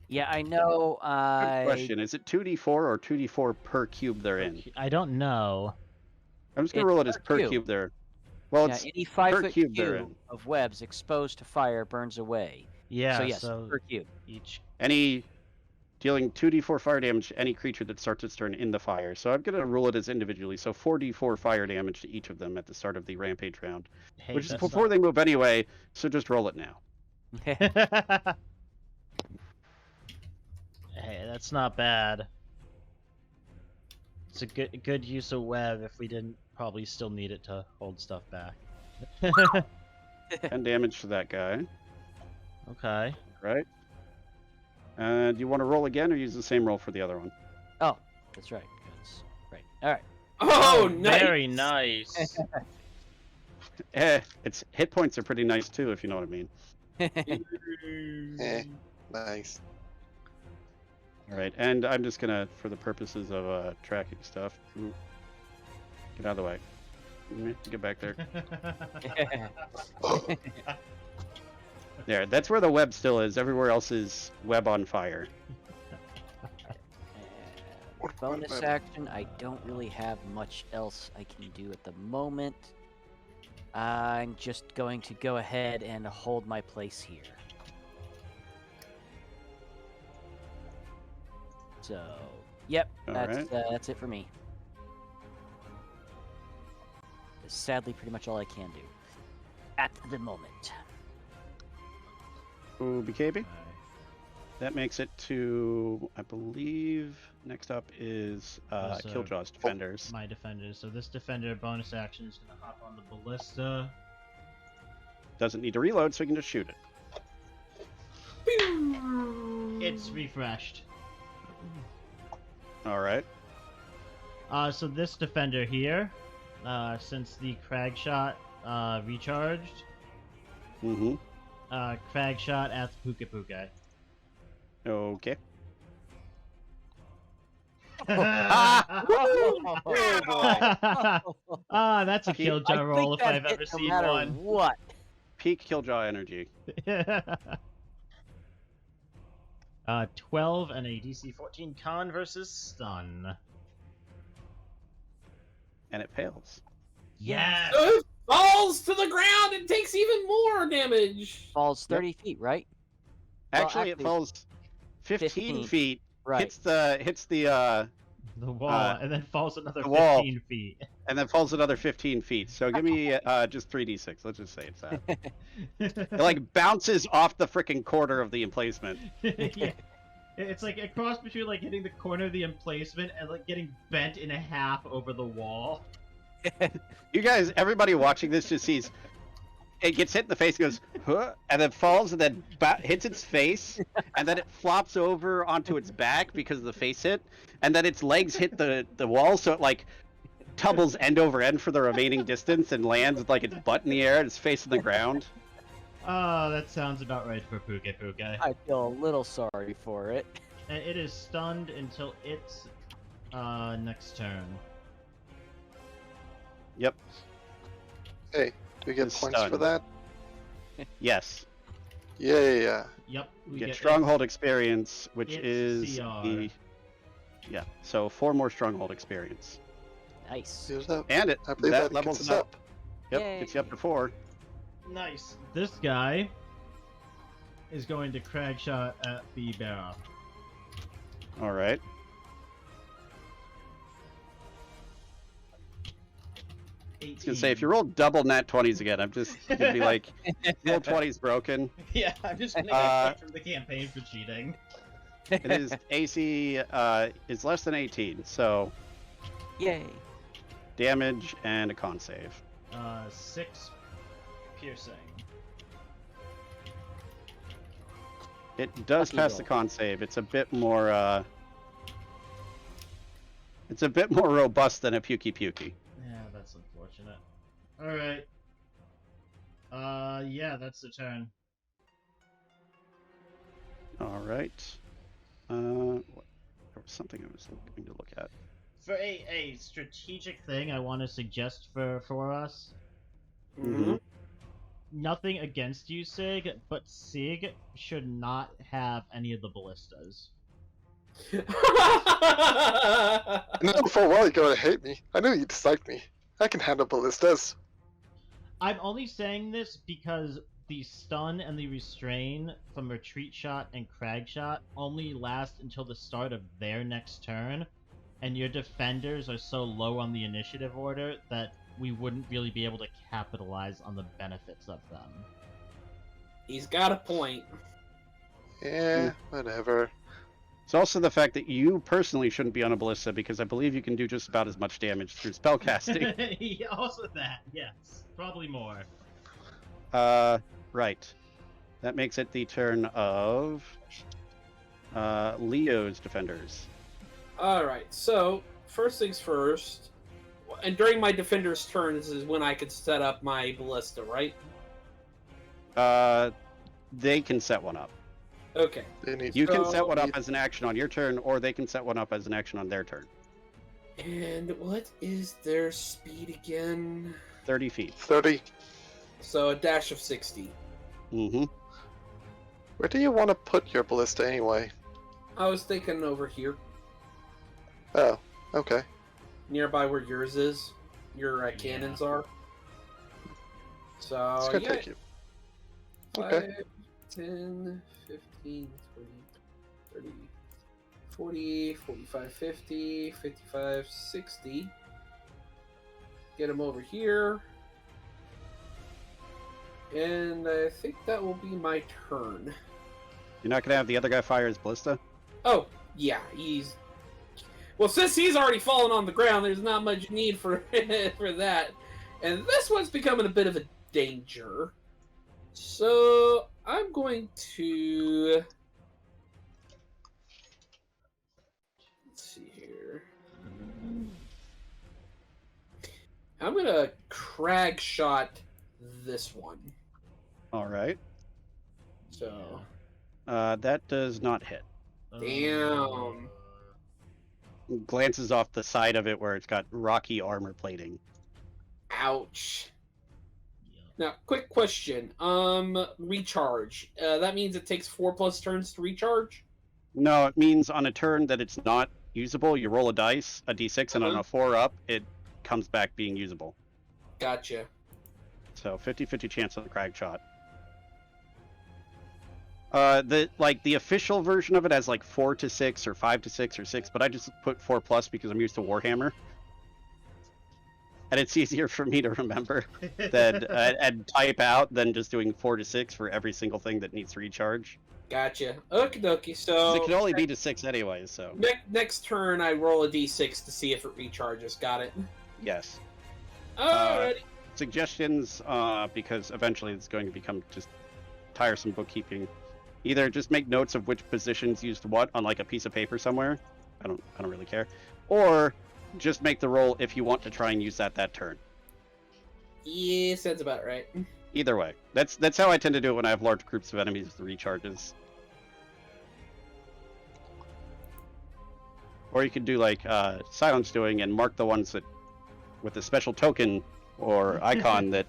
Yeah, I know. Good question: is it 2d4 or 2d4 per cube they're in? I don't know. I'm just going to It's roll it as per per cube. cube there. Well, Yeah, it's any 5-foot cube they're cube in. of webs exposed to fire burns away. Yeah, So yes, so per cube. each. any dealing 2d4 fire damage to any creature that starts its turn in the fire. So I'm going to rule it as individually. So 4d4 fire damage to each of them at the start of the rampage round, Hey, which is that's before they move anyway. So just roll it now. hey, that's not bad. It's a good use of web if we didn't probably still need it to hold stuff back. 10 damage to that guy, Okay. right? And do you want to roll again or use the same roll for the other one? Oh, that's right. Right. All right. Oh, nice. Very nice. Its hit points are pretty nice too, if you know what I mean. Eh, nice. All right, and I'm just gonna, for the purposes of tracking stuff, get out of the way. Get back there. There, that's where the web still is. Everywhere else is web on fire. Bonus action, I don't really have much else I can do at the moment. I'm just going to go ahead and hold my place here. So, yep, All that's right. that's it for me. sadly pretty much all I can do at the moment. Ooh, BKB. Okay. That makes it to, I believe, next up is Those, Killjaw's defenders. My defender. So this defender bonus action is gonna hop on the ballista. Doesn't need to reload, so he can just shoot it. It's refreshed. All right. So this defender here, since the crag shot recharged, Mm-hmm. crag shot at the Puka Puka. Okay. Oh, boy. That's a Kiljow roll if I've ever seen one. What? Peak Killjaw energy. 12 and a DC 14 con versus stun. And it fails. Yes! It falls to the ground and takes even more damage. Falls 30 feet, right? Well, Actually, it actually, falls 15 15, feet. Right. Hits the The wall, and then falls another the wall. 15 feet. and then falls another 15 feet. So give me just 3d6. Let's just say it's that. It like bounces off the freaking corner of the emplacement. Yeah. It's like a cross between like hitting the corner of the emplacement and like getting bent in half over the wall. You guys, everybody watching this just sees it gets hit in the face, goes, huh, and then falls, and then hits its face, and then it flops over onto its back because of the face hit, and then its legs hit the wall, so it like tumbles end over end for the remaining distance and lands with like its butt in the air and its face in the ground. Oh, that sounds about right for Puka Puka. I feel a little sorry for it. And it is stunned until its next turn. Yep. Hey, do we get It's points for stunned. that? Yes. Yeah. Yep, we Get get stronghold experience, which it's is CR. the so 4 more stronghold experience, Nice. Here's that. and it I believe that that levels gets up. us up. Yep, Yay. gets you up to 4. Nice. This guy is going to crag shot at the bearer. All right. I was gonna say, if you roll double nat 20s again, I'm just gonna be like, roll 20's broken. Yeah, I'm just gonna Uh, get from the campaign for cheating. It is AC is less than 18, so Yay. damage and a con save. 6 piercing. It does Lucky pass roll. the con save. It's a bit more robust than a Pukey Pukey. Yeah, that's unfortunate. Alright. Yeah, that's the turn. All right. There was something I was going to look at. For a strategic thing I want to suggest for us, Mhm. nothing against you, Sig, but Sig should not have any of the ballistas. I know for a while you're gonna hate me. I knew you disliked me. I can handle ballistas. I'm only saying this because the stun and the restrain from retreat shot and crag shot only last until the start of their next turn, and your defenders are so low on the initiative order that we wouldn't really be able to capitalize on the benefits of them. He's got a point. Yeah, whatever. It's also the fact that you personally shouldn't be on a ballista because I believe you can do just about as much damage through spellcasting. Yeah, also that, yes. Probably more. Right. That makes it the turn of Leo's defenders. Alright, so, first things first, and during my defender's turns is when I could set up my ballista, right? They can set one up. Okay. They need You can So- set one up as an action on your turn, or they can set one up as an action on their turn. And what is their speed again? 30 feet. 30. So a dash of 60. Mm-hmm. Where do you want to put your ballista anyway? I was thinking over here, Oh, okay. nearby where yours is. Your cannons are. So, It's gonna yeah, take you. Okay. 5, 10, 15, 20, 30, 40, 45, 50, 55, 60. get him over here. And I think that will be my turn. You're not gonna have the other guy fire his ballista? Oh, yeah, he's... Well, since he's already fallen on the ground, there's not much need for for that. And this one's becoming a bit of a danger. So, I'm going to... Let's see here. I'm going to crag shot this one. All right. So, That does not hit. damn. Glances off the side of it where it's got rocky armor plating. Ouch. Yeah. Now, quick question. Recharge. That means it takes 4+ turns to recharge? No, it means on a turn that it's not usable, you roll a dice, a d6, and on a 4 up, it comes back being usable. Gotcha. So 50-50 chance on the crag shot. The official version of it has like 4 to 6 or 5 to 6 or 6, but I just put 4+ because I'm used to Warhammer. And it's easier for me to remember than and type out than just doing 4 to 6 for every single thing that needs to recharge. Gotcha. Okie dokie. 'Cause So it can only be to 6 anyway, so next turn I roll a d6 to see if it recharges. Got it. yes. Alrighty. Suggestions, because eventually it's going to become just tiresome bookkeeping. Either just make notes of which positions used what on like a piece of paper somewhere. I don't really care. Or just make the roll if you want to try and use that turn. Yeah, sounds about right. Either way, that's how I tend to do it when I have large groups of enemies with the recharges. Or you could do like Silence doing and mark the ones that with a special token or icon that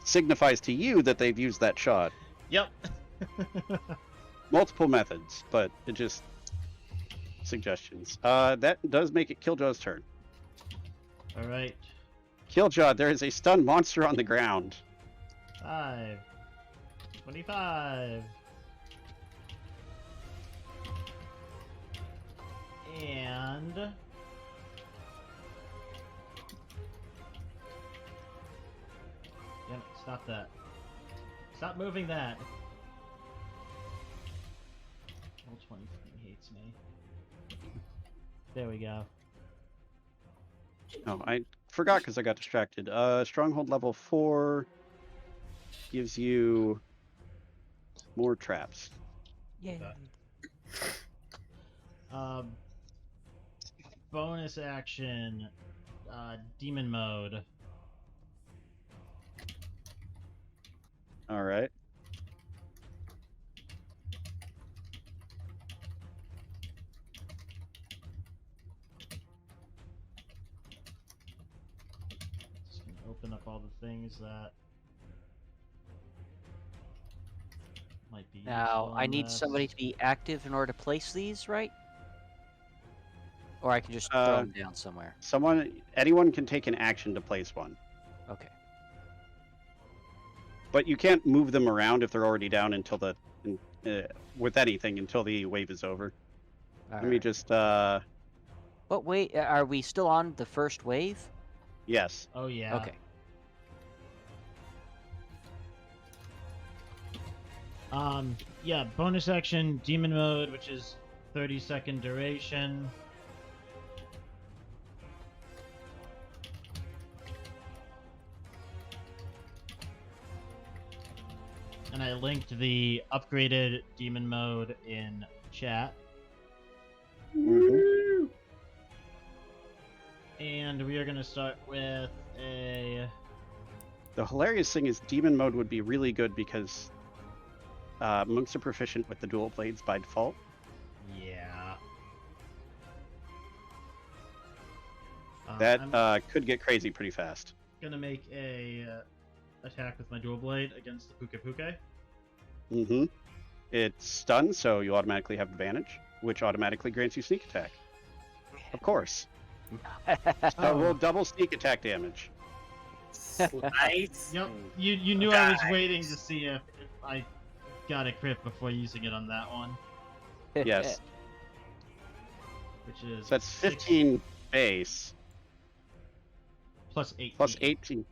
signifies to you that they've used that shot. Yep. Multiple methods, but it just suggestions. That does make it Killjow's turn. All right. Killjow, there is a stunned monster on the ground. 5. 25. And... Damn it, stop that. Stop moving that. Roll 20 fucking hates me. There we go. Oh, I forgot because I got distracted. Stronghold level 4 gives you more traps. Yeah. Bonus action, demon mode. All right. Just gonna open up all the things that might be Now, useful I in need this. somebody to be active in order to place these, right? Or I can just Uh, throw them down somewhere. Anyone can take an action to place one, Okay. but you can't move them around if they're already down until with anything until the wave is over. Let me Alright. just But wait, are we still on the first wave? yes. Oh yeah. Okay. Yeah, bonus action, demon mode, which is 30-second duration. And I linked the upgraded demon mode in chat. Mhm. And we are going to start with a... The hilarious thing is demon mode would be really good because monks are proficient with the dual blades by default. Yeah. That I'm could get crazy pretty fast. going to make a attack with my dual blade against the Puke Puke. Mm-hmm. It's stunned, so you automatically have advantage, which automatically grants you sneak attack. Of course. Roll double sneak attack damage. Nice. Yep. You knew I was waiting to see if I got a crit before using it on that one, Yes. which is So that's 6 15 base. plus 18. Plus 18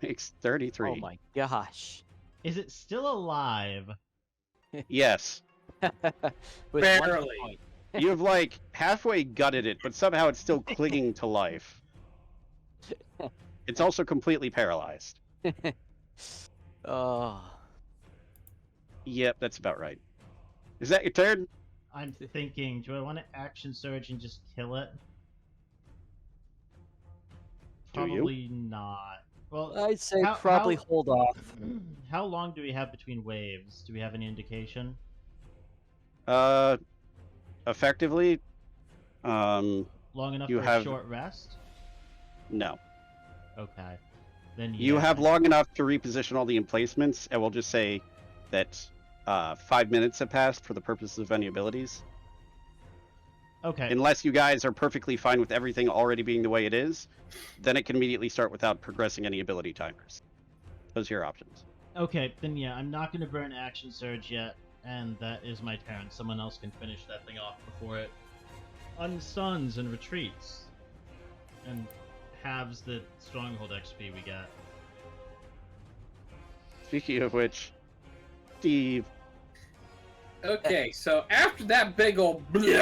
makes 33. Oh my gosh. Is it still alive? Yes. With one Barely. point. You've like halfway gutted it, but somehow it's still clinging to life. It's also completely paralyzed. Oh. Yep, that's about right. Is that your turn? I'm thinking, do I want to action surge and just kill it? Do you? Probably not. Well, I'd say How- probably how- hold off. how long do we have between waves? Do we have any indication? Effectively, Long enough You for have- a short rest? no. Okay. Then You yeah. have long enough to reposition all the emplacements, and we'll just say that 5 minutes have passed for the purposes of any abilities. Okay. Unless you guys are perfectly fine with everything already being the way it is, then it can immediately start without progressing any ability timers. Those are your options. Okay, then yeah, I'm not gonna burn action surge yet, and that is my turn. Someone else can finish that thing off before it unstuns and retreats. And halves the stronghold XP we got. Speaking of which, Steve, Okay, so after that big old he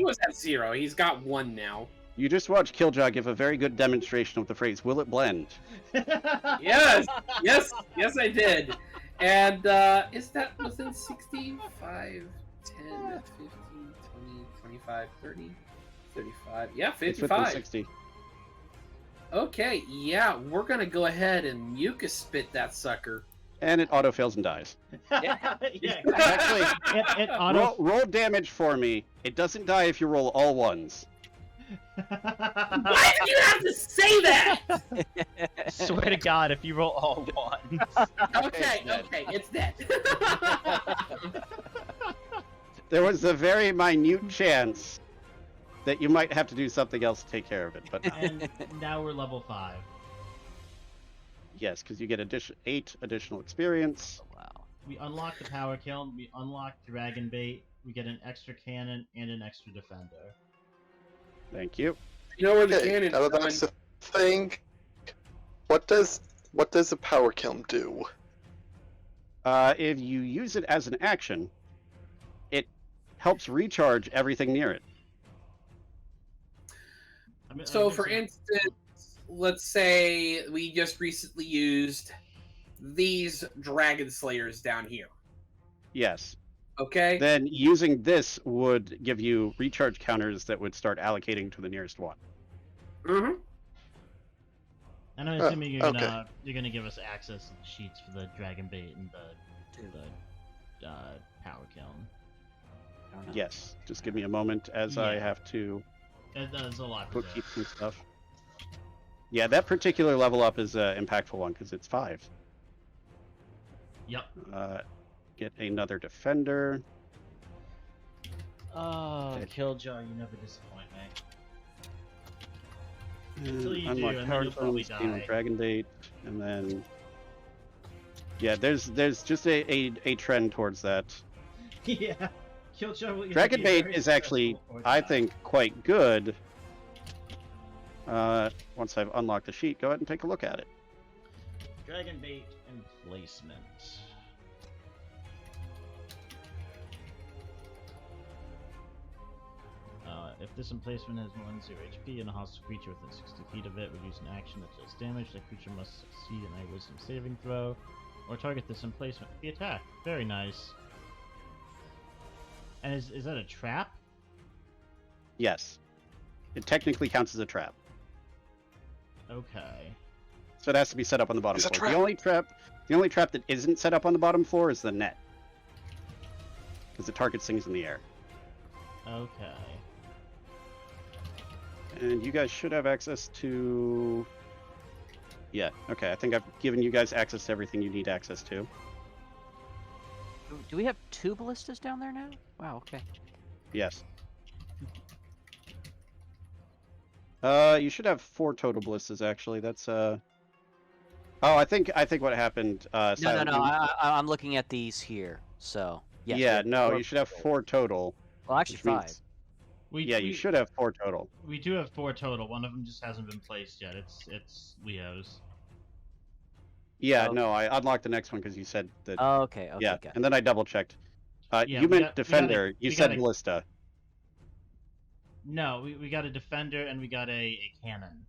was at 0. He's got 1 now. you just watched Kiljow give a very good demonstration of the phrase, will it blend? Yes, yes, I did. And is that within 60? 5, 10, 15, 20, 25, 30, 35. Yeah, It's within 55. 60. Okay, yeah, we're gonna go ahead and mucus spit that sucker. And it auto-fails and dies. yeah, Actually, it auto. roll damage for me. It doesn't die if you roll all ones. Why did you have to say that? Swear to God, if you roll all ones. Okay, it's dead. There was a very minute chance that you might have to do something else to take care of it, but And now we're level 5. yes, because you get 8 additional experience. Wow. We unlock the power kiln, we unlock dragon bait, we get an extra cannon and an extra defender. Thank you. You know where the Okay, cannon's now that going? that's the thing. What does a power kiln do? If you use it as an action, it helps recharge everything near it. So, for instance, let's say we just recently used these dragon slayers down here. Yes. Okay? Then using this would give you recharge counters that would start allocating to the nearest one. Mm-hmm. And I'm assuming you're okay. gonna give us access to the sheets for the dragon bait and the power kiln. I don't know. Yes. Just give me a moment as I Yeah. have to There's a lot to do. bookkeep some stuff. Yeah, that particular level up is an impactful one because it's 5. Yep. Get another defender. Oh, Okay. Killjoy, you never disappoint me. Until you do, Unlock and then power you'll probably kilns, gain die. dragon bait, and then yeah, there's just a trend towards that. Yeah. Killjoy will either Dragon be bait very is actually, successful or I die. think, quite good. Once I've unlocked the sheet, go ahead and take a look at it. Dragon bait emplacement. If this emplacement has more than 0 HP and a hostile creature within 60 feet of it would use an action that does damage, that creature must succeed in a wisdom saving throw, or target this emplacement with the attack. Very nice. And is that a trap? Yes, it technically counts as a trap, Okay. so it has to be set up on the bottom It's a floor. trap. The only trap that isn't set up on the bottom floor is the net, because it targets things in the air. Okay. And you guys should have access to... Yeah, okay, I think I've given you guys access to everything you need access to. Do we have 2 ballistas down there now? Wow, okay. Yes. You should have 4 total ballistas, actually. That's, Oh, I think what happened, No, Silent, I'm looking at these here. So, yes, we yeah, have no, 4 you should have total. 4 total. Well, actually which 5. means- Yeah, you should have 4 total. We do have 4 total. One of them just hasn't been placed yet. It's Leo's. Yeah, Oh. no, I unlocked the next one because you said that. Oh, okay. Okay. yeah, Got it. and then I double checked. Yeah, You we meant got- we defender. gotta- You we said gotta- ballista. No, we got a defender and we got a cannon.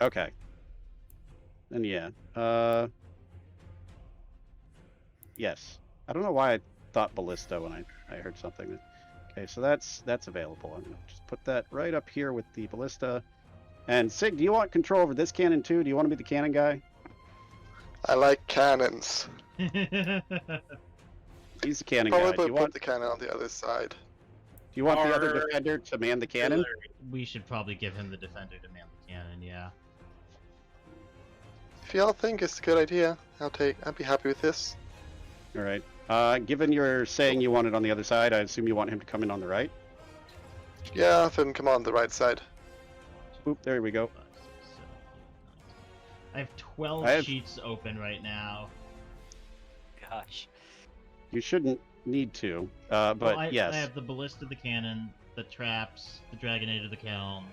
Okay. Then yeah. Yes. I don't know why I thought ballista when I heard something. Okay, so that's available. I'm gonna just put that right up here with the ballista. And Sig, do you want control over this cannon too? Do you want to be the cannon guy? I like cannons. He's the cannon guy. Probably Do put the cannon on the other side. you want the other Or- defender to man the cannon? We should probably give him the defender to man the cannon. Yeah. If y'all think it's a good idea, I'd be happy with this. All right. Given you're saying you want it on the other side, I assume you want him to come in on the right. Yeah, then come on the right side. Oop, there we go. 5, 6, 7, 8, 9, 10. I have 12 I have- sheets open right now. Gosh. You shouldn't need to, but Well, yes. I have the ballista, the cannon, the traps, the dragonator, the kiln.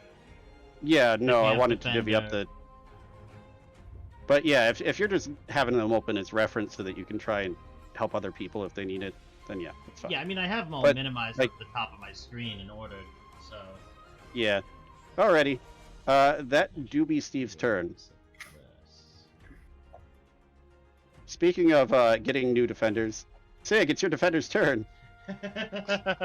Yeah, no, I camp wanted to divvy up defender. the. But yeah, if you're just having them open as reference so that you can try and help other people if they need it, then yeah, that's fine. Yeah, I mean, I have them all But, minimized like- at the top of my screen and ordered, so. Yeah. Alrighty. That do be Steve's turn. Speaking of getting new defenders, Sig, it's your defender's turn.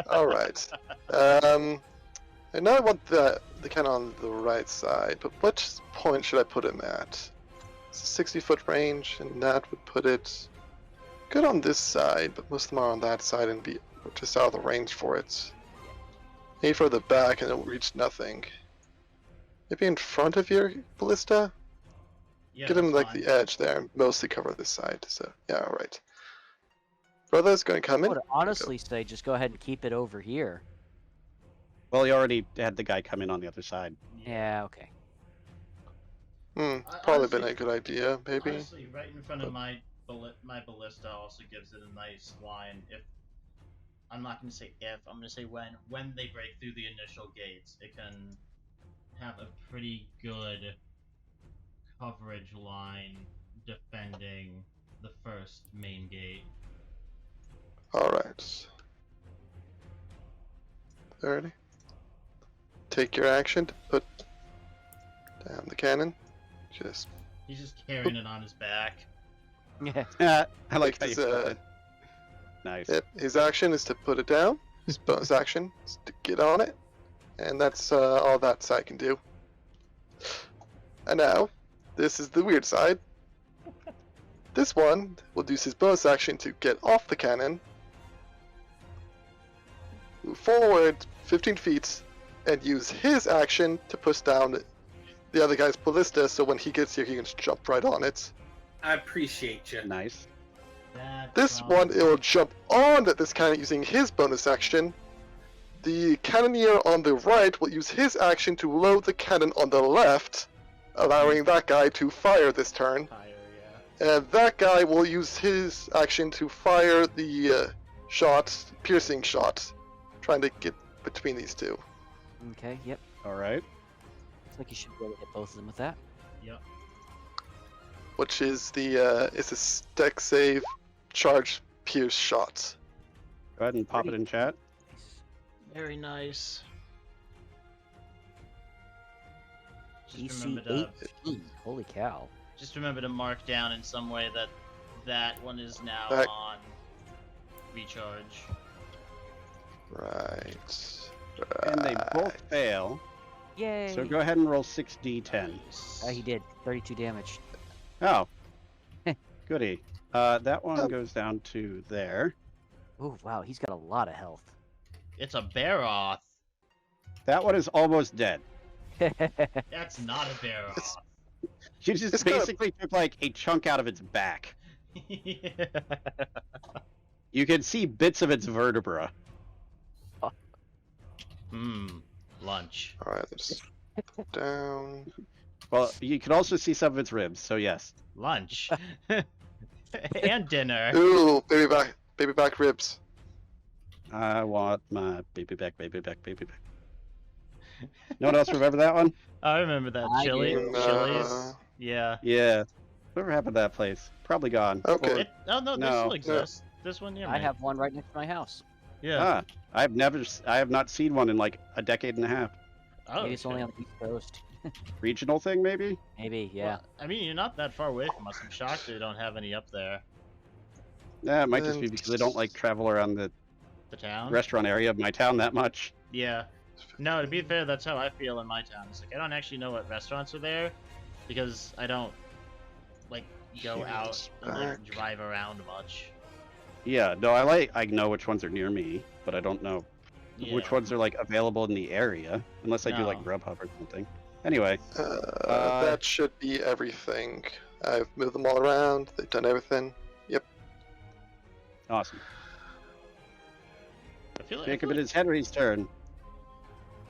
Alright. I know I want the cannon on the right side, but which point should I put him at? It's a 60-foot range, and that would put it good on this side, but most of them are on that side and be just out of the range for it. Maybe further back and it'll reach nothing. Maybe in front of your ballista? Yeah, Get him that's like fine. the edge there and mostly cover this side. So yeah, alright. Brother's gonna come I in. would honestly say just go ahead and keep it over here. Well, he already had the guy come in on the other side. Yeah. Okay. Probably been Honestly- a good idea, maybe. Honestly, right in front of my ballista also gives it a nice line. If I'm not going to say if, I'm going to say when they break through the initial gates, it can have a pretty good coverage line defending the first main gate. Alright. Alrighty. Take your action to put down the cannon. Just He's just carrying it on his back. Yeah. I like how you His, said that. Nice. yep, his action is to put it down. His bonus action is to get on it. And that's all that side can do. And now, this is the weird side. This one will use his bonus action to get off the cannon, move forward 15 feet, and use his action to push down the other guy's ballista, so when he gets here, he can just jump right on it. I appreciate you. Nice. That's This one, it will jump on this cannon using his bonus action. The cannoneer on the right will use his action to load the cannon on the left, allowing that guy to fire this turn. higher, yeah. And that guy will use his action to fire the piercing shot, trying to get between these two. Okay. Yep. All right. Looks like you should be able to hit both of them with that. Yep. Which is it's a dex save, charge, pierce shot. Go ahead and pop it in chat. Very nice. Just DC remember to 18. Holy cow. Just remember to mark down in some way that that one is now That- on recharge. Right. And they both fail. Yay. So go ahead and roll 6d10. Nice. He did 32 damage. Oh. Goody. That one goes down to there. Oh wow, he's got a lot of health. It's a Baroth. That one is almost dead. That's not a Baroth. It's- You just It's gonna- basically took like a chunk out of its back. Yeah. You can see bits of its vertebra. Lunch. Alright, let's down. Well, you can also see some of its ribs, so yes. Lunch. And dinner. Ooh, baby back ribs. I want my baby back, baby back, baby back. No one else remember that one? I remember that. I Chili's. do. Yeah. Yeah. Whatever happened to that place? Probably gone. Okay. Or- Oh no, this No. still exists. This one, yeah. I have one right next to my house. Yeah. I have not seen one in like a decade and a half. Oh, Maybe it's only shit. on the East Coast. Regional thing, maybe? Maybe, yeah. Well, I mean, you're not that far away from us. I'm shocked they don't have any up there. Yeah, it might just be because I don't like travel around the The town. restaurant area of my town that much. Yeah. No, to be fair, that's how I feel in my town. It's like I don't actually know what restaurants are there because I don't like go out and like Back. drive around much. Yeah, no, I know which ones are near me, but I don't know which Yeah. ones are like available in the area, unless I do like No. Grubhub or something. Anyway, That should be everything. I've moved them all around. They've done everything. awesome. I feel like, Jacob, it is Henry's turn.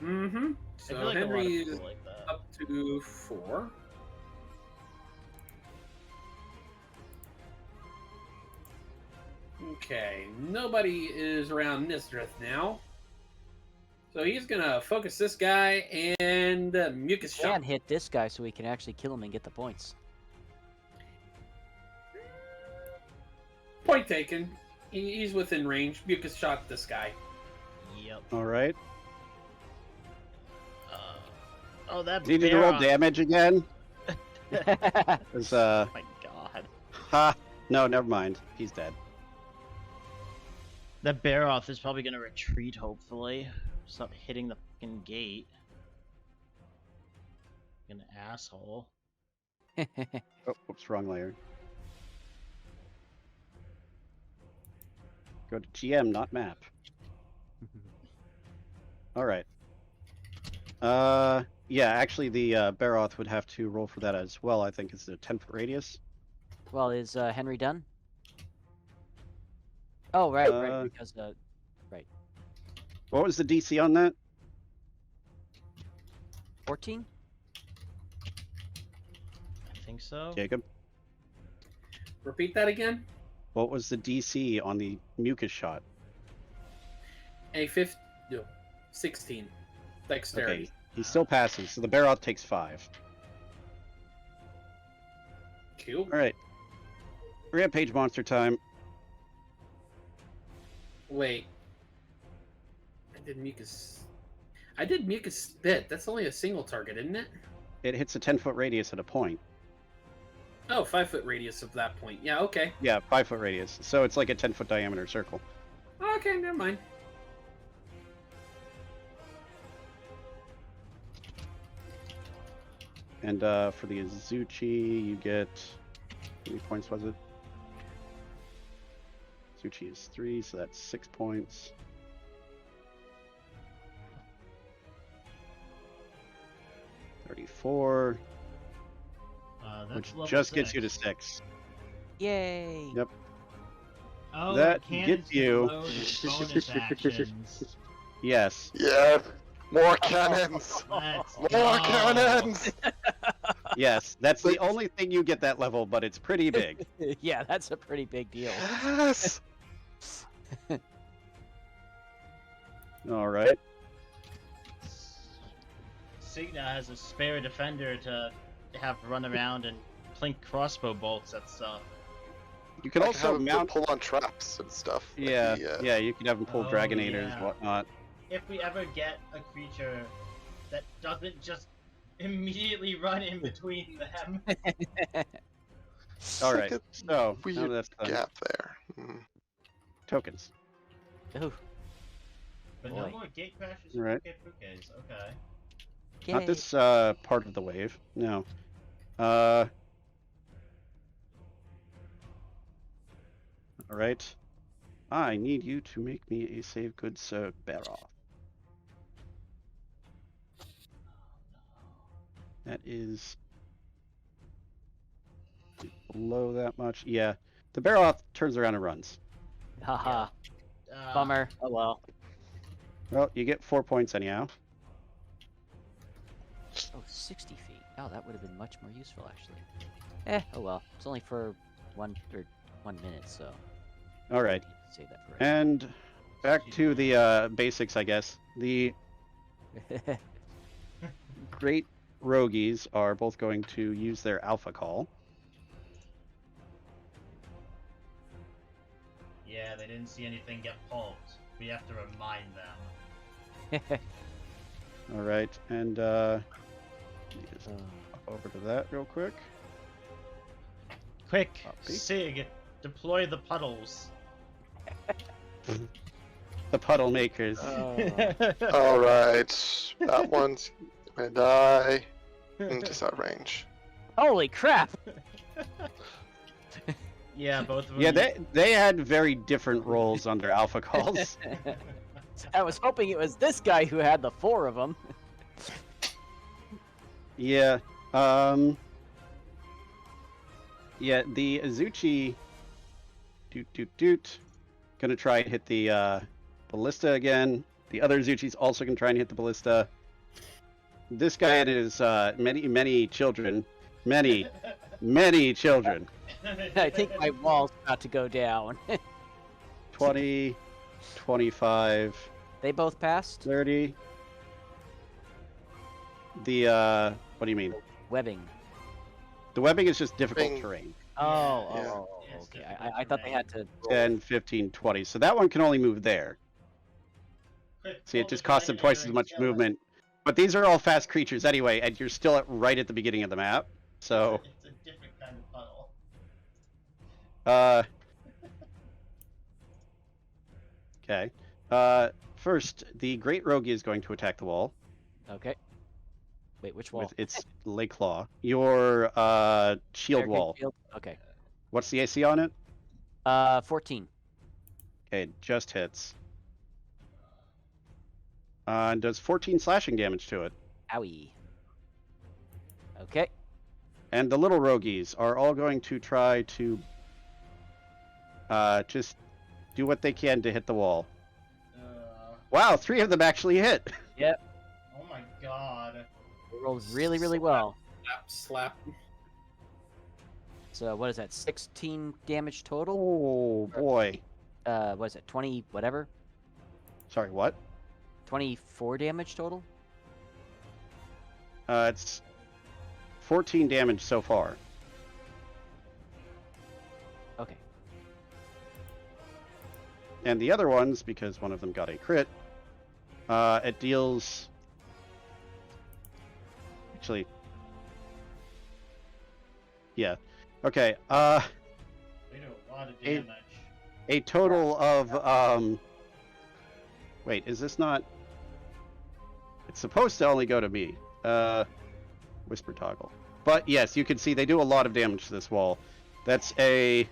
Mm-hmm. I So feel like a lot of Henry people is like that. up to 4. Okay, nobody is around Nysdrith now. So he's gonna focus this guy and mucus shot. And hit this guy so we can actually kill him and get the points. Point taken. He's within range. Mucus shot this guy. Yep. All right. Oh, that Need to bear roll on- damage again? Yeah, 'Cause, Oh my god. ha. No, never mind. He's dead. That bear off is probably gonna retreat, hopefully. Stop hitting the fucking gate. An asshole. Oh, whoops, wrong layer. Go to GM, not map. All right. Yeah, actually, the Baroth would have to roll for that as well. I think it's a 10-foot radius. Well, is Henry done? Oh, right, right. Uh, Because What was the DC on that? 14? I think so. Jacob? Repeat that again. What was the DC on the mucus shot? A 16. Dexterity. Okay, he still passes, so the Baroth takes 5. Cool. All right. Rampage monster time. Wait. I did mucus spit. That's only a single target, isn't it? It hits a 10-foot radius at a point. Oh, 5-foot radius of that point. Yeah, okay. Yeah, 5-foot radius. So it's like a 10-foot diameter circle. Okay, never mind. And for the Azuchi, you get... How many points was it? Azuchi is 3, so that's 6 points. $34, That's which level just gets you to 6. 6. Yay! Yep. Oh, That cannons gets you- can load as bonus actions. Yes. Yeah, more cannons. Let's More go. cannons. Yes. That's the only thing you get that level, but it's pretty big. Yeah, that's a pretty big deal. Yes. All right. Signa has a spare defender to have run around and plink crossbow bolts at stuff. You can I also have him mount... pull on traps and stuff. like Yeah, the, yeah, you can have them pull Oh, Dragonators and yeah. whatnot. If we ever get a creature that doesn't just immediately run in between them. All like right. a So, now weird that's done. gap there. Mm. Tokens. Ooh, But Boy. no more gate crashes. Right. Okay. Okay. Not yay. this part of the wave. No. All right. I need you to make me a save good Sir Baroth. That is below that much. Yeah. The Baroth turns around and runs. Haha, bummer. Oh well. Well, you get 4 points anyhow. Oh, 60 feet. Oh, that would have been much more useful, actually. Oh well. It's only for 1 minute, so. All right. Save that for And back to the basics, I guess. The Great Rogues are both going to use their Alpha Call. Yeah, they didn't see anything get pulped. We have to remind them. All right, and let me just hop over to that real quick. Quick, Copy. Sig, deploy the puddles. The Puddle Makers. All right, that one's gonna die. Just out of range. Holy crap! Yeah, both of them. Yeah, they had very different roles on their Alpha Calls. I was hoping it was this guy who had the 4 of them. Yeah. Yeah, the Azuchi gonna try and hit the ballista again. The other Azuchi's also gonna try and hit the ballista. This guy and his many children. Many children. I think my wall's about to go down. 20, 25, They both passed? 30. The what do you mean? Webbing. The webbing is just difficult Webbing. terrain. Oh, Yeah. oh, okay. I thought they had to roll. 10, 15, 20. So that one can only move there. Quick, See, it pull just the costs them twice as dragon much and kill it. movement. But these are all fast creatures anyway, and you're still right at the beginning of the map. So, It's a different kind of puddle. okay. First, the Great Rogue is going to attack the wall Okay. Wait, which wall? with its Lake Claw. Your shield Barricade wall. shield? Okay. What's the AC on it? 14. Okay, it just hits. And does 14 slashing damage to it. Owie. Okay. And the little rogues are all going to try to just do what they can to hit the wall. Wow, 3 of them actually hit. Oh my god. They rolled really, really well. Slap. So what is that? 16 damage total? Oh boy. What is it? 20 whatever? Sorry, what? 24 damage total? It's 14 damage so far. Okay. And the other ones, because one of them got a crit, it deals... Actually... Yeah. Okay, They do a lot of A- damage. a total of, Wait, is this not... It's supposed to only go to me. Whisper toggle. But yes, you can see they do a lot of damage to this wall. That's a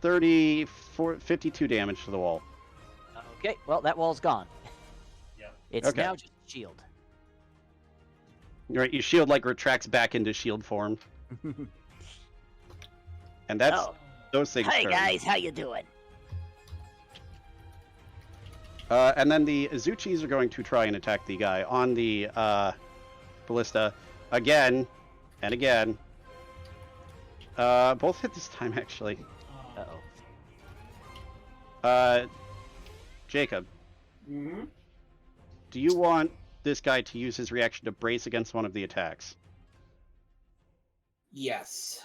52 damage to the wall. Okay, well, that wall's gone. Yep. It's Okay. now just a shield. Right, your shield like retracts back into shield form. And that's Oh, those things. hey turn. guys, how you doing? And then the Azuchis are going to try and attack the guy on the ballista again and again. Both hit this time, actually. Uh-oh. Jacob, Mm-hmm. do you want this guy to use his reaction to brace against one of the attacks? Yes.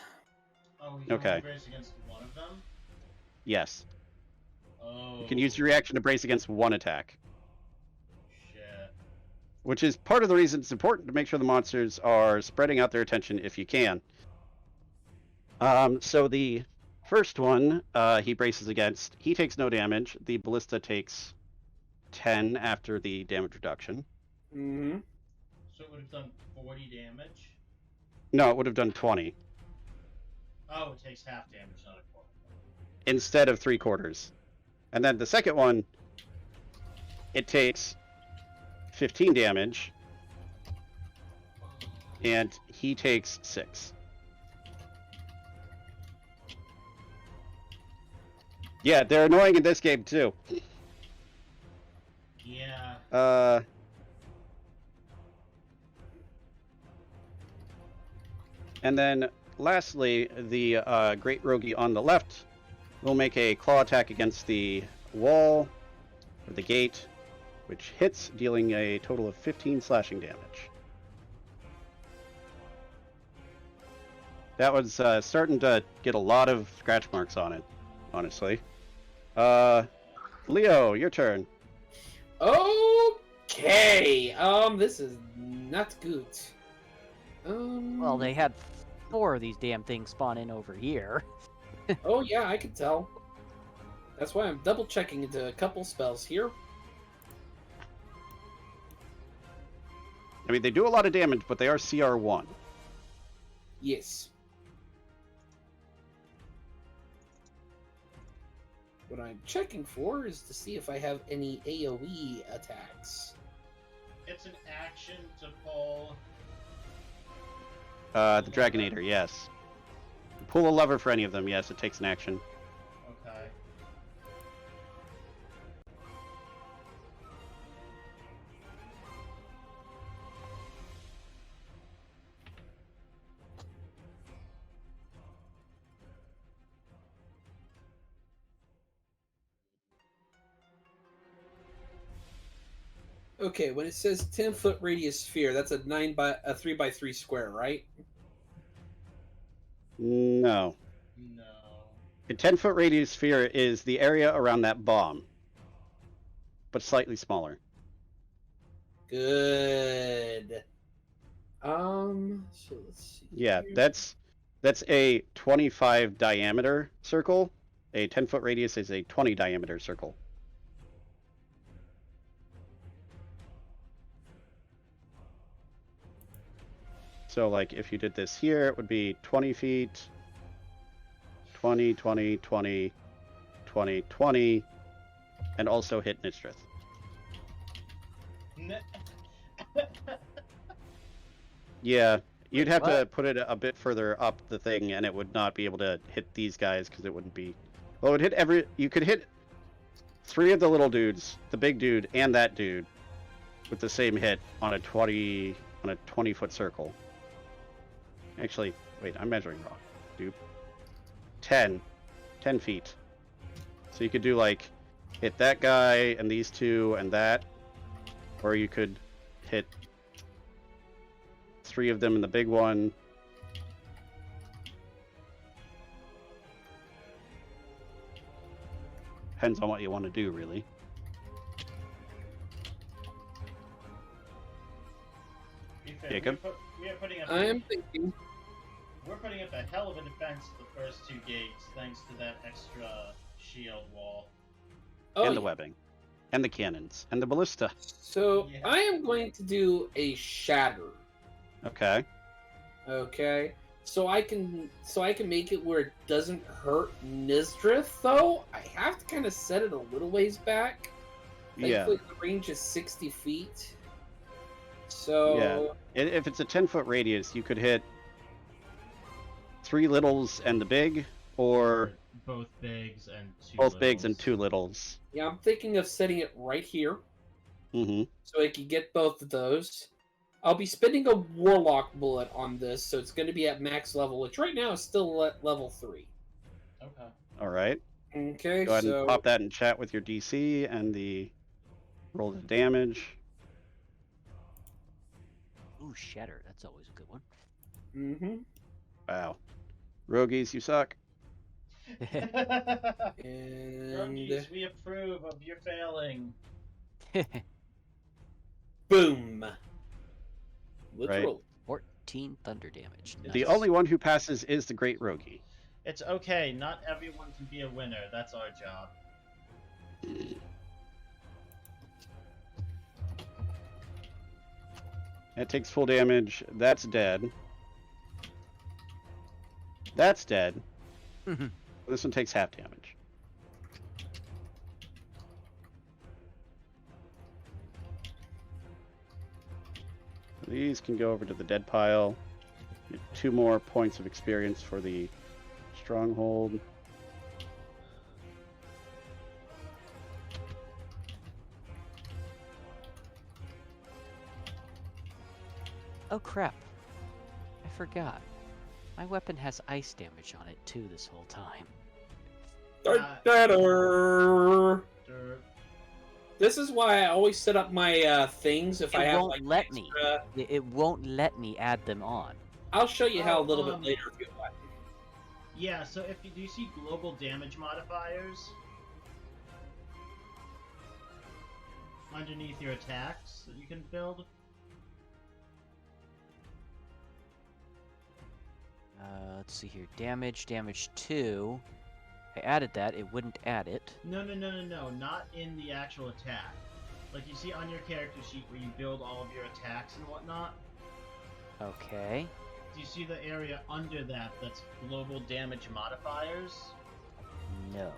Oh, he's Okay. only brace against one of them? Yes. Oh. You can use your reaction to brace against one attack, Shit. which is part of the reason it's important to make sure the monsters are spreading out their attention if you can. So the first one he braces against, he takes no damage. The ballista takes 10 after the damage reduction. Mm-hmm. So it would have done 40 damage? No, it would have done 20 Oh, it takes half damage, not a quarter. instead of 3/4. And then the second one, it takes 15 damage, and he takes 6. Yeah, they're annoying in this game too. Yeah. And then lastly, the Great Rogie on the left will make a claw attack against the wall, or the gate, which hits, dealing a total of 15 slashing damage. That was starting to get a lot of scratch marks on it, honestly. Leo, your turn. Okay. This is not good. Well, they had 4 of these damn things spawn in over here. Oh yeah, I can tell. That's why I'm double checking into a couple spells here. I mean, they do a lot of damage, but they are CR1. Yes. What I'm checking for is to see if I have any AoE attacks. It's an action to pull. The Dragonator, yes. Pull a lever for any of them, yes, it takes an action. Okay. Okay, when it says 10-foot radius sphere, that's a 3x3 square, right? No. No. A 10-foot radius sphere is the area around that bomb, but slightly smaller. Good. So let's see. Yeah, here. that's a 25 diameter circle. A 10-foot radius is a 20 diameter circle. So, like, if you did this here, it would be 20 feet, 20, 20, 20, 20, 20, and also hit Nysdrith. Yeah, you'd have to What? put it a bit further up the thing, and it would not be able to hit these guys because it wouldn't be. Well, it would hit every. You could hit 3 of the little dudes, the big dude, and that dude, with the same hit on a 20-foot circle. Actually, wait, I'm measuring wrong. Dude, 10 feet. So you could do like hit that guy and these 2 and that, or you could hit 3 of them in the big one. Depends on what you want to do, really. Be fair, Jacob? we are putting up. I am thinking. We're putting up a hell of a defense to the first 2 gates, thanks to that extra shield wall. Oh, And the yeah. webbing. And the cannons. And the ballista. So Yeah. I am going to do a shatter. Okay. Okay. So I can make it where it doesn't hurt Nysdrith, though. I have to kind of set it a little ways back. Yeah. Thankfully, the range is 60 feet. So If it's a 10-foot radius, you could hit 3 littles and the big, or Both bigs and 2 both bigs and littles. 2 littles. yeah, I'm thinking of setting it right here Mm-hmm. so I can get both of those. I'll be spending a Warlock bullet on this, so it's going to be at max level, which right now is still at level 3. Okay. All right. Okay, Go ahead so and pop that in chat with your DC and the roll the damage. Ooh, shatter. That's always a good one. Mm-hmm. Wow. Rogues, you suck. And Drunkies, we approve of your failing. boom. Literal. 14 thunder damage. The Nice. only one who passes is the Great Rogie. It's okay, not everyone can be a winner. That's our job. That takes full damage. That's dead. That's dead. This one takes half damage. These can go over to the dead pile. Get 2 more points of experience for the stronghold. Oh crap. I forgot. My weapon has ice damage on it too this whole time. Derp. This is why I always set up my things if I It have won't like let me. extra... It won't let me add them on. I'll show you how a little bit Oh, later if you want. Yeah, so if you do you see global damage modifiers underneath your attacks that you can build? Let's see here. Damage 2. I added that. It wouldn't add it. No, not in the actual attack. Like you see on your character sheet where you build all of your attacks and whatnot. Okay. Do you see the area under that that's global damage modifiers? No.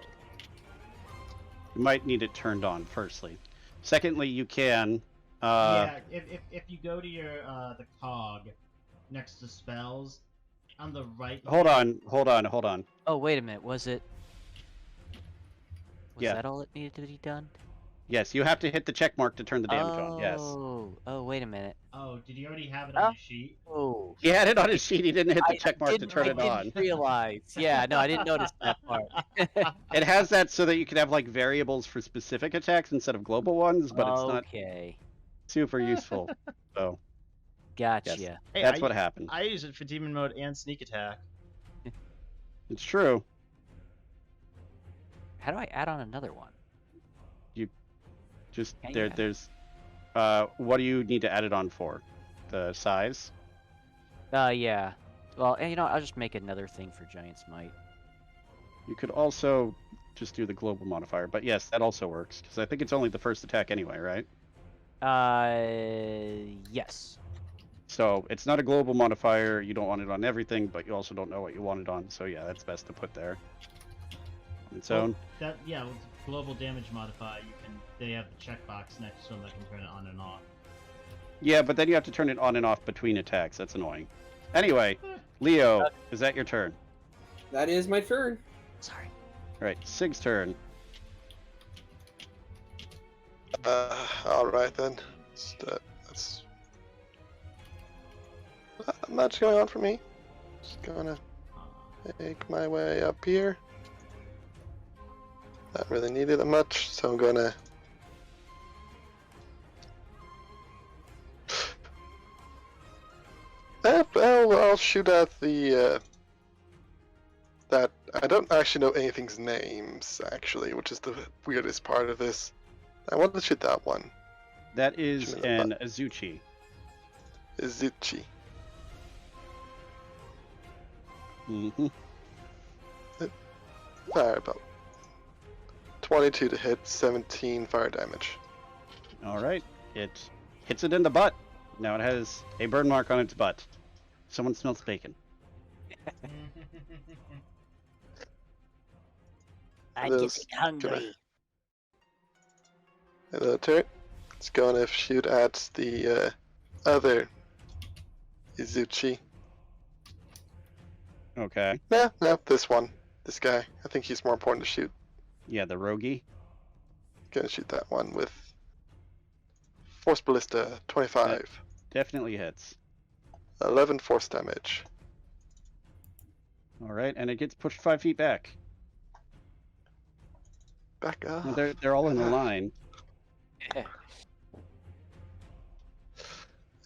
You might need it turned on, firstly. Secondly, you can... Yeah, if you go to your the cog next to spells, on the right. Hold on. Oh, wait a minute. Was it... Was Yeah. that all it needed to be done? Yes, you have to hit the check mark to turn the damage on, yes. Oh, wait a minute. Oh, did you already have it on your sheet? Oh. He had it on his sheet, he didn't hit the check mark to turn it I on. didn't realize. Yeah, no, I didn't notice that part. It has that so that you can have like variables for specific attacks instead of global ones, but it's not Okay. super useful. So Gotcha. Hey, that's what happened. I use it for demon mode and sneak attack. It's true. How do I add on another one? Just Can there. you? There's. What do you need to add it on for? The size. Yeah. Well, you know, I'll just make another thing for Giant's Might. You could also just do the global modifier, but yes, that also works because I think it's only the first attack anyway, right? Yes. So it's not a global modifier. You don't want it on everything, but you also don't know what you want it on. So yeah, that's best to put there. On its own. That with global damage modifier, they have the checkbox next to them that can turn it on and off. Yeah, but then you have to turn it on and off between attacks. That's annoying. Anyway, Leo, is that your turn? That is my turn. Sorry. All right, Sig's turn. All right then. That's not much going on for me. Just gonna make my way up here. Not really needed that much, so I'm gonna. I'll shoot at the. That I don't actually know anything's names actually, which is the weirdest part of this. I want to shoot that one. That is Shoot me an Azuchi. Izuchi. Mm-hmm. Fire about 22 to hit, 17 fire damage. All right, it hits it in the butt. Now it has a burn mark on its butt. Someone smells bacon. I'm Those- getting hungry. The turret. It's gonna shoot at the other Izuchi. Okay. No, this one. This guy. I think he's more important to shoot. Yeah, the rogie. Gonna shoot that one with Force Ballista, 25. Definitely hits. 11 force damage. All right, and it gets pushed 5 feet back. Back up. Well, they're all in a line.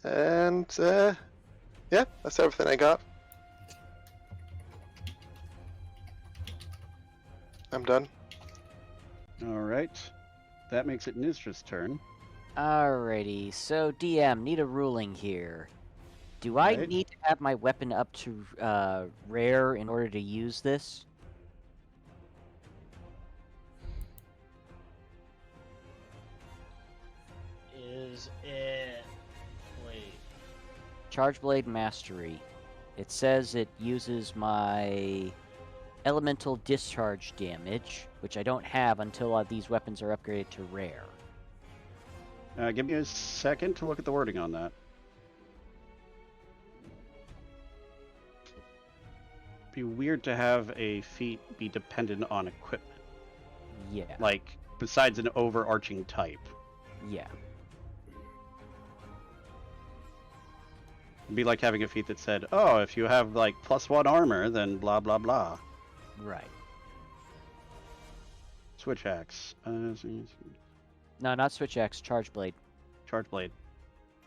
And, yeah, that's everything I got. I'm done. All right. That makes it Nysdrith's turn. Alrighty, so DM, need a ruling here. Do I Right. need to have my weapon up to rare in order to use this? Is it... Wait. Charge Blade Mastery. It says it uses my elemental discharge damage, which I don't have until these weapons are upgraded to rare. Give me a second to look at the wording on that. Be weird to have a feat be dependent on equipment. Yeah. Like, besides an overarching type. Yeah. It'd be like having a feat that said, oh, if you have, like, +1 armor, then blah, blah, blah. Right. Switch axe. No, not Switch Axe, Charge Blade. Charge blade.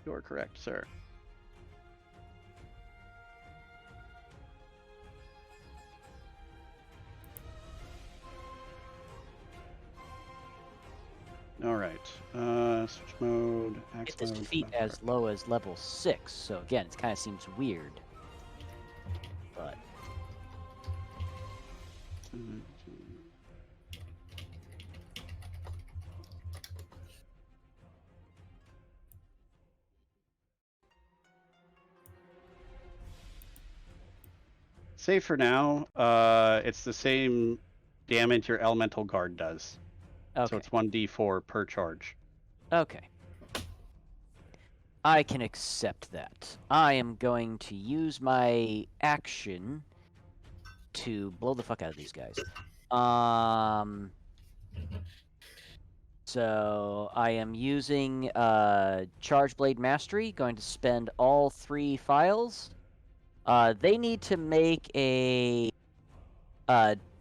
You are correct, sir. All right. Switch mode. Axe Get this mode, defeat combat as low as level 6, so again, it kind of seems weird. But card. Say for now, it's the same damage your elemental guard does. okay, So it's 1d4 per charge. okay. I can accept that. I am going to use my action to blow the fuck out of these guys. So I am using Charge Blade Mastery, going to spend all 3 files. They need to make a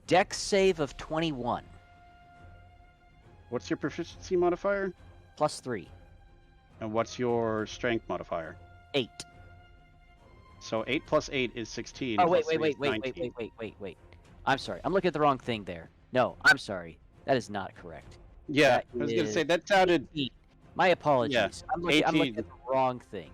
dex save of 21 What's your proficiency modifier? plus 3, And what's your strength modifier? 8. So 8 plus 8 is 16. Oh, plus wait, 3 is 19. wait. I'm sorry. I'm looking at the wrong thing there. No, I'm sorry. That is not correct. Yeah, That I was going to say is that sounded... 18. My apologies. I'm looking 18. at the wrong thing.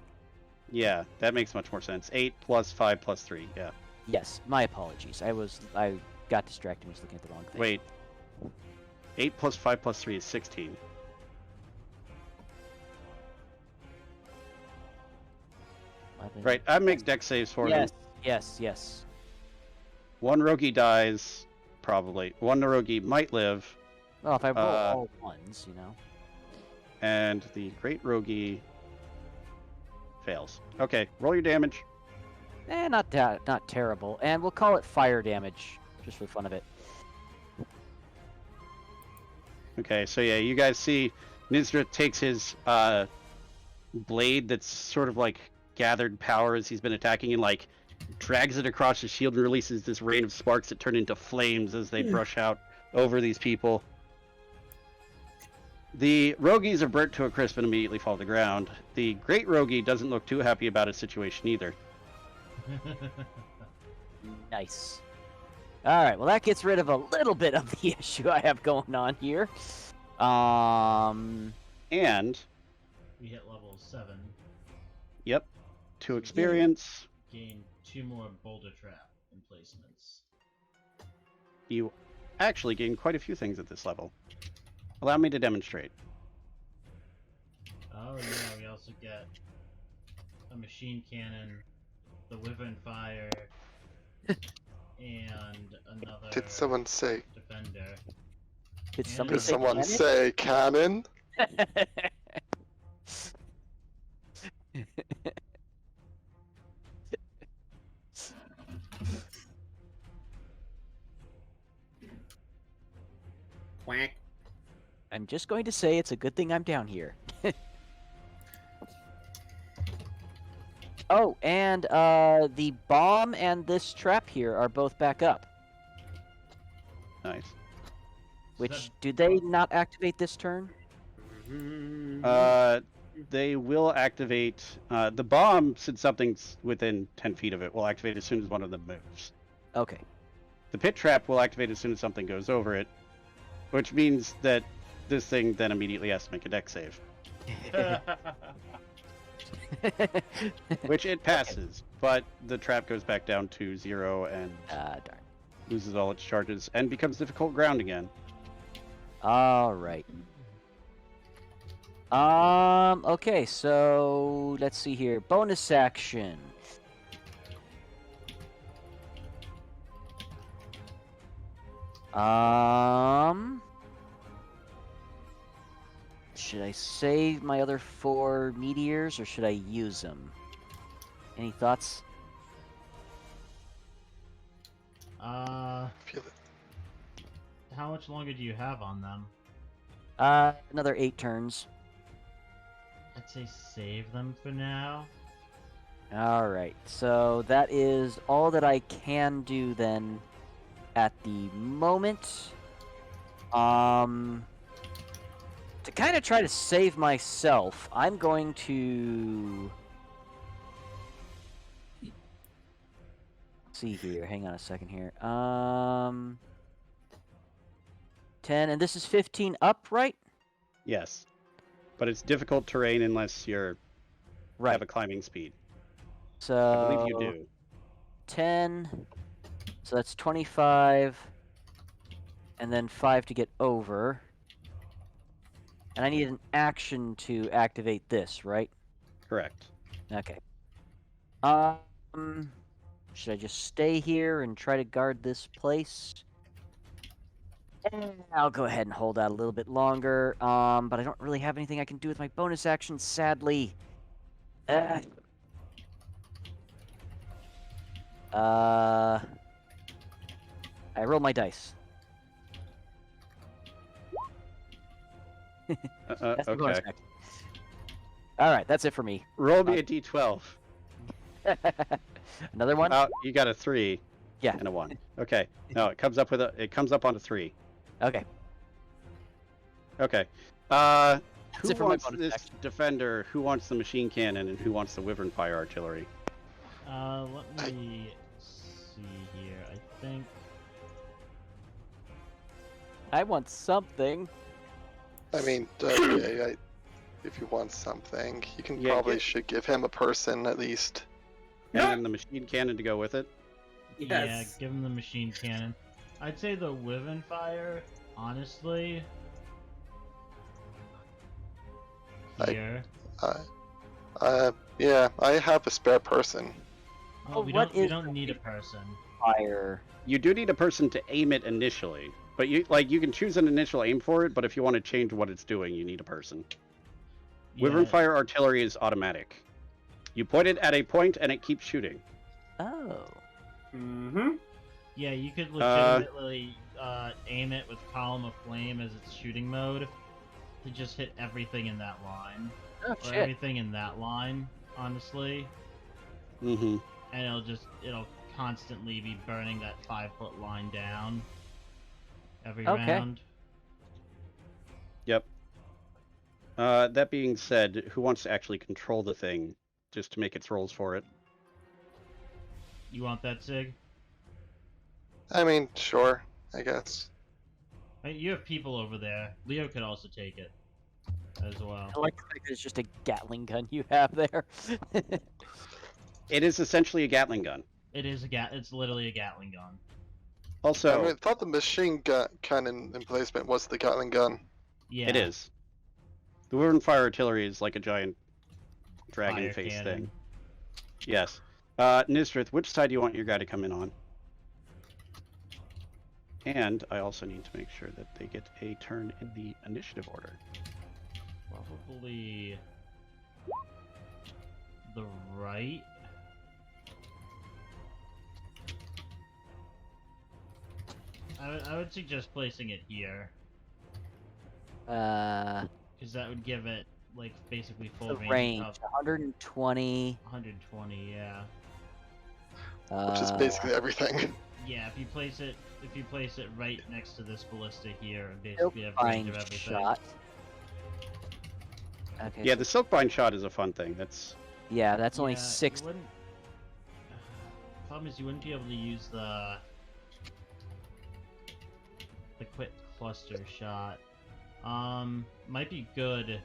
Yeah, that makes much more sense. 8 plus 5 plus 3, yeah. Yes, my apologies. I got distracted and was looking at the wrong thing. Wait. 8 plus 5 plus 3 is 16. Right, I make dex saves for them. Yes. One roguey dies, probably. One roguey might live, Well, if I roll all ones, you know. and the great roguey fails. Okay, roll your damage. Not terrible. And we'll call it fire damage, just for the fun of it. Okay, so yeah, you guys see Nysdrith takes his blade that's sort of like gathered power as he's been attacking and like drags it across his shield and releases this rain of sparks that turn into flames as they brush out over these people. The roguies are burnt to a crisp and immediately fall to the ground. The great roguey doesn't look too happy about his situation either. Nice. All right. Well, that gets rid of a little bit of the issue I have going on here. And, We hit level 7. yep, 2 experience. Gain 2 more boulder trap emplacements. You actually gain quite a few things at this level. Allow me to demonstrate. Oh yeah, we also get a machine cannon, the wyvern fire, and another Did someone say? defender. Did Yeah. somebody Did say someone cannon? say cannon? Quack. I'm just going to say it's a good thing I'm down here. Oh, and the bomb and this trap here are both back up. Nice. Which, do they not activate this turn? They will activate the bomb, since something's within 10 feet of it, will activate as soon as one of them moves. Okay. The pit trap will activate as soon as something goes over it, which means that this thing then immediately has to make a dex save, which it passes, but the trap goes back down to 0 and Darn. loses all its charges and becomes difficult ground again. All right. Okay, so let's see here. Bonus action. Should I save my other 4 meteors or should I use them? Any thoughts? Feel it. How much longer do you have on them? Another 8 turns. I'd say save them for now. All right, so that is all that I can do then at the moment. To kind of try to save myself, I'm going to see here. Hang on a second here. 10, and this is 15 up, right? Yes, but it's difficult terrain unless you're Right. have a climbing speed. So I believe you do. 10. So that's 25. And then 5 to get over. And I need an action to activate this, right? Correct. Okay. Should I just stay here and try to guard this place? I'll go ahead and hold out a little bit longer. But I don't really have anything I can do with my bonus action, sadly. I roll my dice. That's the bonus Okay. action. All right, that's it for me. Roll me a d12. Another one? Oh, you got a 3. Yeah. And a 1. Okay. No, it comes up with it comes up on a 3. Okay. Okay. That's Who it for my wants bonus this action. defender? Who wants the machine cannon? And who wants the wyvern fire artillery? Let me see here. I think I want something. I mean, if you want something, you can Yeah, probably get- should give him a person at least. And then the machine cannon to go with it. yeah, Yes. give him the machine cannon. I'd say the Wyvern Fire, honestly. Here. Yeah, I have a spare person. Oh, we what is don't the need a person. Fire. You do need a person to aim it initially, but you can choose an initial aim for it. But if you want to change what it's doing, you need a person. Wyvern Yeah, fire artillery is automatic. You point it at a point and it keeps shooting. Oh. Mm-hmm. Yeah, you could legitimately aim it with Column of Flame as its shooting mode to just hit everything in that line. Oh, Or shit. everything in that line, honestly. Mm-hmm. And it'll constantly be burning that 5-foot line down every Okay. round. Yep. That being said, who wants to actually control the thing, just to make its rolls for it? You want that, Sig? I mean, sure, I guess. You have people over there. Leo could also take it as well. I like the fact that it's just a Gatling gun you have there. It is essentially a Gatling gun. It is it's literally a Gatling gun. Also, I mean, I thought the machine gun cannon emplacement was the Gatling gun. Yeah. it is. The Wyvern fire artillery is like a giant Fire dragon face cannon. thing. Yes. Nysdrith, which side do you want your guy to come in on? And I also need to make sure that they get a turn in the initiative order. Probably the right. I would suggest placing it here, because that would give it like basically full the range, range, of 120. 120. Yeah. Which is basically everything. Yeah. If you place it right next to this ballista here, and basically have range Fine of everything. shot. Okay. Yeah, so- the Silkbind shot is a fun thing. That's that's only Yeah, 6. you wouldn't- Problem is, you wouldn't be able to use the quick cluster shot. Might be good.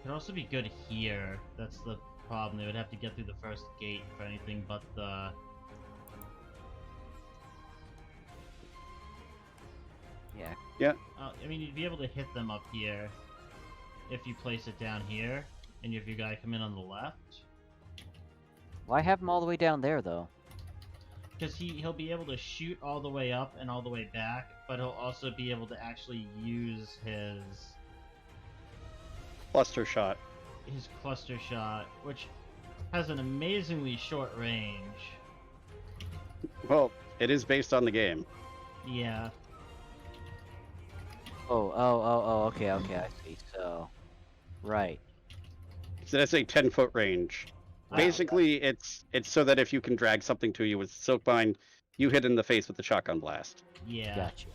Could also be good here. That's the problem. They would have to get through the first gate for anything but the. Yeah. I mean, you'd be able to hit them up here if you place it down here, and if your guy come in on the left. Why have them all the way down there though? Because he'll be able to shoot all the way up and all the way back, but he'll also be able to actually use his cluster shot. cluster shot, which has an amazingly short range. Well, it is based on the game. Yeah. Oh, okay, I see. So, right. So that's a 10-foot range. Wow. Basically, it's so that if you can drag something to you with Silkbind, you hit in the face with the shotgun blast. Yeah. Gotcha.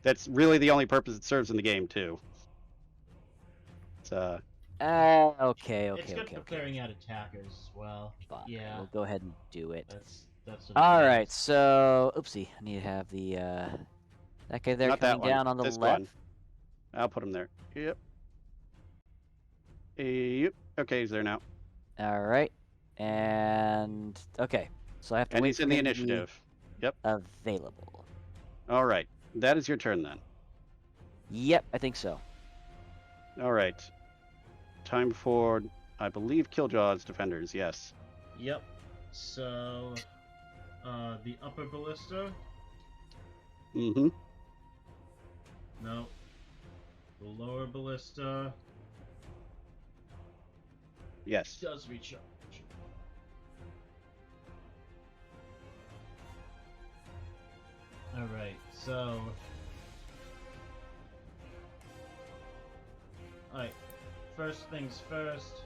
That's really the only purpose it serves in the game, too. It's Okay. It's good for clearing out attackers as well. Fine. Yeah. We'll go ahead and do it. That's what it All does. right. So, oopsie. I need to have the Okay, they're Not that coming one. down on the This left. one. I'll put him there. Yep. Yep. Okay, he's there now. All right, and okay, so I have to And wait he's for in the him to be initiative. Yep. available. All right. That is your turn then. Yep, I think so. All right. Time for, I believe, Killjaw's defenders. Yes. Yep. So, the upper ballista. Mm-hmm. No. The lower ballista Yes. does recharge. Alright, so. Alright, first things first.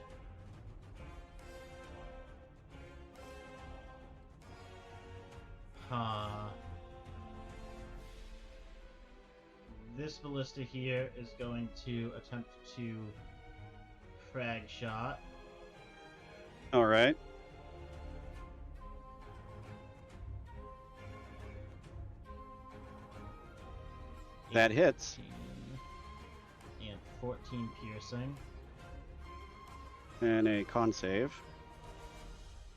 This ballista here is going to attempt to frag shot. All right. That hits. 18 and 14 piercing. And a con save.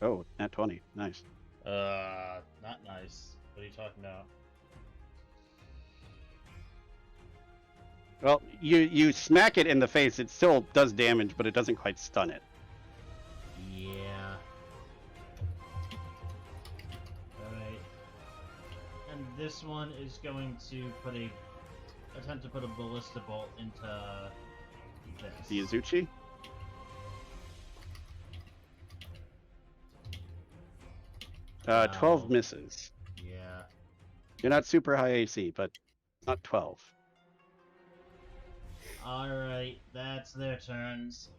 Oh, nat 20. Nice. Not nice. What are you talking about? Well, you smack it in the face. It still does damage, but it doesn't quite stun it. Yeah. Alright. And this one is going to attempt to put a ballista bolt into this. The Azuchi? Wow. 12 misses. Yeah. You're not super high AC, but not 12. Alright, that's their turns.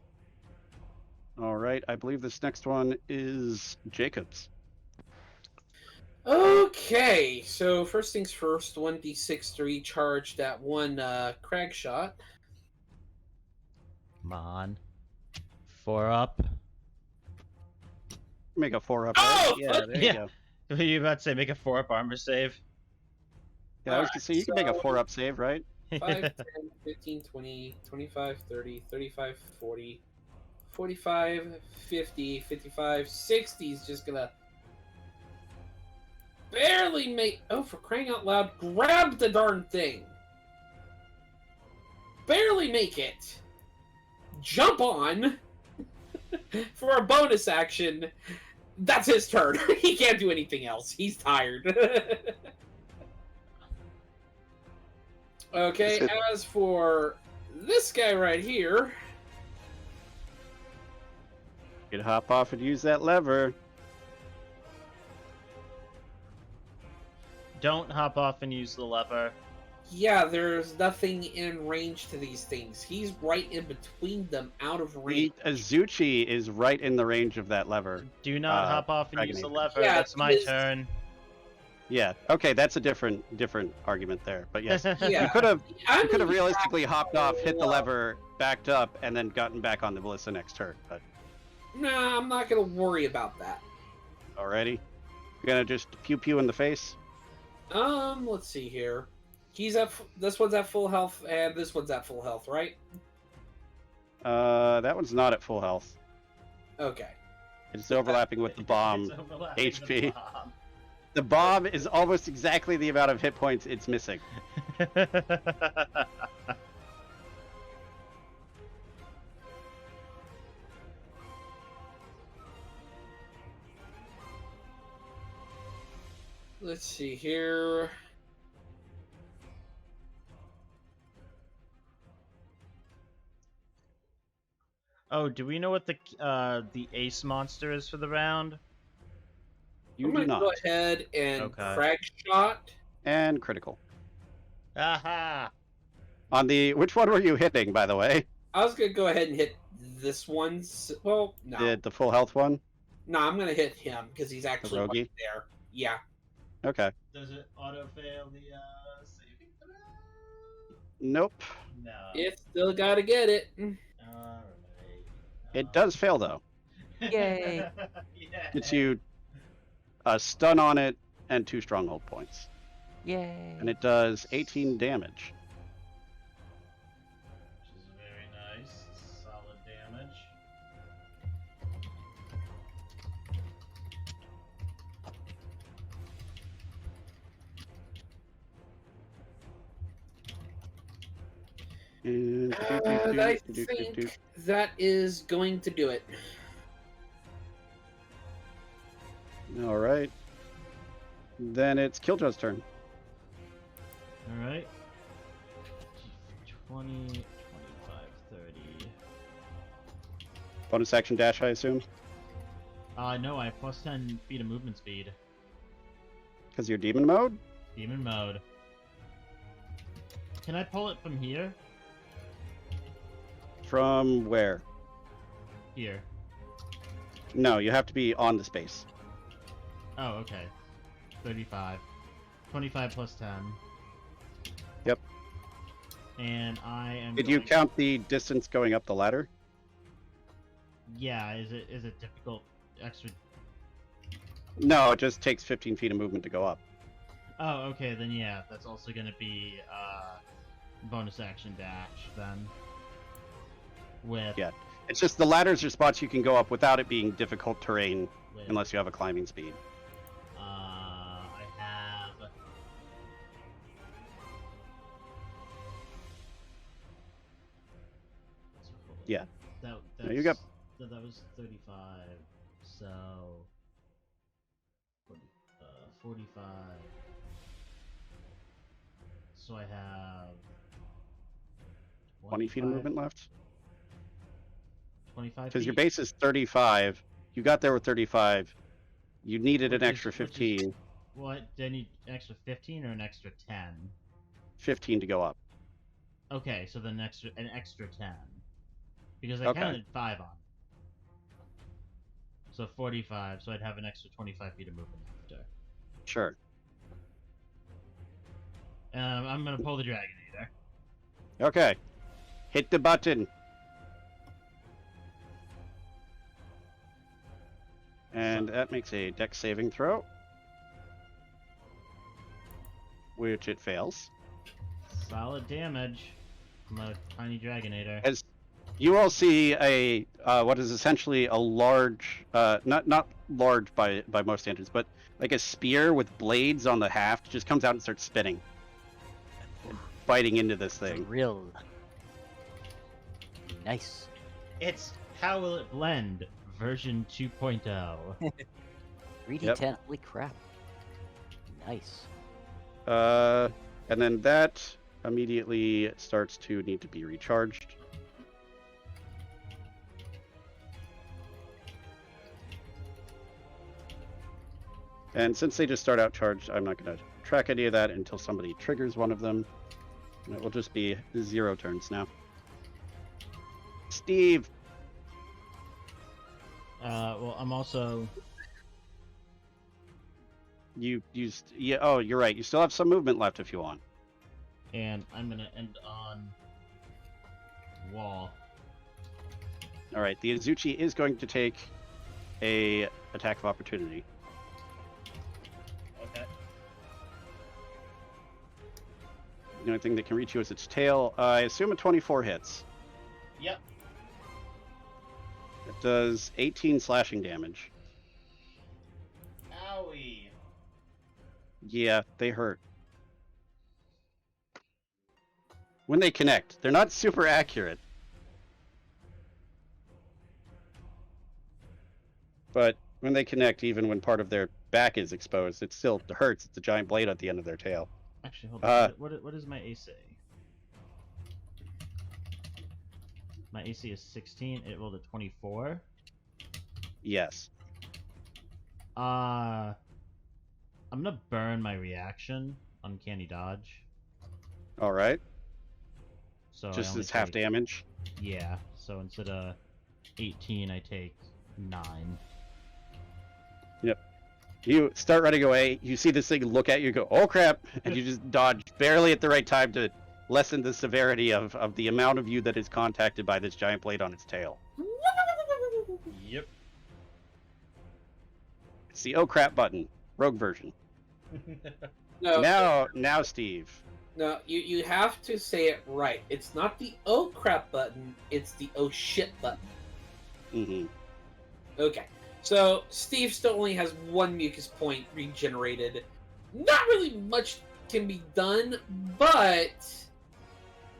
All right, I believe this next one is Jacob's. Okay, so first things first, 1d6 to recharge that one crag shot. Come on. 4 up. Make a 4-up. Oh, Right? Yeah, there you yeah. go. What were you about to say? Make a 4-up armor save? Yeah, I was gonna say you can make a so- 4-up save, right? 5, 10, 15, 20, 25, 30, 35, 40, 45, 50, 55, 60 is just gonna barely make... Oh, for crying out loud, grab the darn thing! Barely make it! Jump on! For a bonus action, that's his turn. He can't do anything else. He's tired. Okay, Is it- as for this guy right here, You can hop off and use that lever. Don't hop off and use the lever. yeah, there's nothing in range to these things. He's right in between them, out of range. The Azuchi is right in the range of that lever. Do not hop off and use the lever. Yeah, That's my this- turn. Yeah. Okay, that's a different argument there. But yes, Yeah, you could have I'm you could have gonna be realistically happy hopped off, hit the to- lever, backed up, and then gotten back on the ballista next turn. But Nah, I'm not gonna worry about that. alrighty, you're gonna just pew pew in the face. Let's see here. He's at. This one's at full health, and this one's at full health, right? That one's not at full health. Okay. It's overlapping with the bomb. It's overlapping HP. the bomb. The bomb is almost exactly the amount of hit points it's missing. Let's see here. Oh, do we know what the ace monster is for the round? You I'm do gonna not. go ahead and Okay. crag shot. And critical. Aha! On the which one were you hitting, by the way? I was gonna go ahead and hit this one. Well, no, The full health one? no, I'm gonna hit him because he's actually roguey? right there. Yeah. Okay. Does it auto fail the saving throw? Nope. No. It's still gotta get it. Alright. It does fail though. Yay. Yeah. Gets you a stun on it and 2 stronghold points. Yay! and it does 18 damage. Which is very nice. Solid damage. And I think that is going to do it. All right. Then it's Kiljow's turn. Alright. 20, 25, 30. Bonus action dash, I assume, No, I have plus 10 feet of movement speed. because you're demon mode. Demon mode. Can I pull it from here? From where? Here. No, you have to be on the space. Oh, okay. 35. 25 plus 10. Yep. And I am. Did you going- count the distance going up the ladder? Yeah. Is it difficult? Extra. No, it just takes 15 feet of movement to go up. Oh, okay. Then yeah, that's also gonna be bonus action dash then. With Yeah. It's just the ladders are spots you can go up without it being difficult terrain, with unless you have a climbing speed. I have. Yeah. That No, you got- that was 35. So 45. So I have 20 feet of 25 movement left. 25 Because your feet? base is 35. You got there with 35. You needed an Which is- extra which is- 15. What? Do I need an extra 15 or an extra 10? 15 to go up. Okay, so then an extra 10. Because I Okay. counted 5 on it. So 45, so I'd have an extra 25 feet of movement after. Sure. I'm gonna pull the Dragonator. Okay. Hit the button. And that makes a dex saving throw. Which it fails. Solid damage from a tiny Dragonator. As you all see a what is essentially a large, not large by most standards, but like a spear with blades on the haft just comes out and starts spinning, and biting into this thing. Real. Nice. It's How Will It Blend version 2.0. 3d10. Holy crap. Nice. And then that immediately starts to need to be recharged. And since they just start out charged, I'm not going to track any of that until somebody triggers one of them. And it will just be 0 turns now. Steve! Well, I'm also. Yeah, oh, you're right. You still have some movement left if you want. And I'm gonna end on wall. All right, the Azuchi is going to take a attack of opportunity. Okay. The only thing that can reach you is its tail. I assume a 24 hits. Yep. It does 18 slashing damage. Owie. Yeah, they hurt. When they connect, they're not super accurate. But when they connect, even when part of their back is exposed, it still hurts. It's a giant blade at the end of their tail. Actually, hold on. What is my AC? My AC is 16. It rolled a 24. Yes. I'm gonna burn my reaction, Uncanny Dodge. All right. So I Just only as half take- damage. Yeah. So instead of 18, I take 9. You start running away. You see this thing look at you, go, "Oh crap!" and you just dodge barely at the right time to lessen the severity of the amount of you that is contacted by this giant blade on its tail. Yep. It's the "Oh crap" button, rogue version. Now, Steve. No, you have to say it right. It's not the oh crap button, it's the oh shit button. Mm-hmm. Okay. So Steve still only has one mucus point regenerated. Not really much can be done, but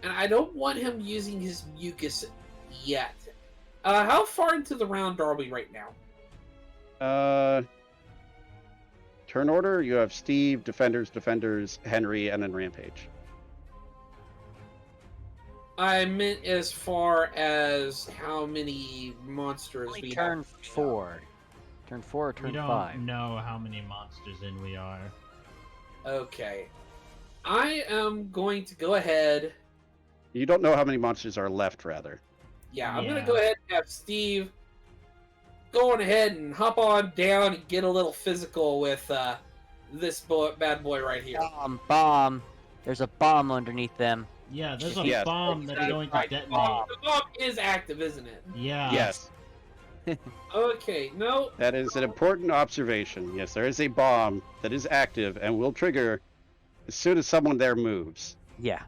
and I don't want him using his mucus yet. How far into the round are we right now? Turn order, you have Steve, Defenders, Henry, and then Rampage. I meant as far as how many monsters Only we turn have. 4. Turn 4 or We turn don't 5? know how many monsters in we are. Okay. I am going to go ahead. You don't know how many monsters are left, rather. Yeah, I'm going Yeah. to go ahead and have Steve go on ahead and hop on down and get a little physical with this bad boy right here. Bomb. There's a bomb underneath them. Yeah, there's a Yes. bomb that's going to Right. detonate. The bomb is active, isn't it? Yeah. Yes, Okay, no. that is an important observation. Yes, there is a bomb that is active and will trigger as soon as someone there moves. Yeah.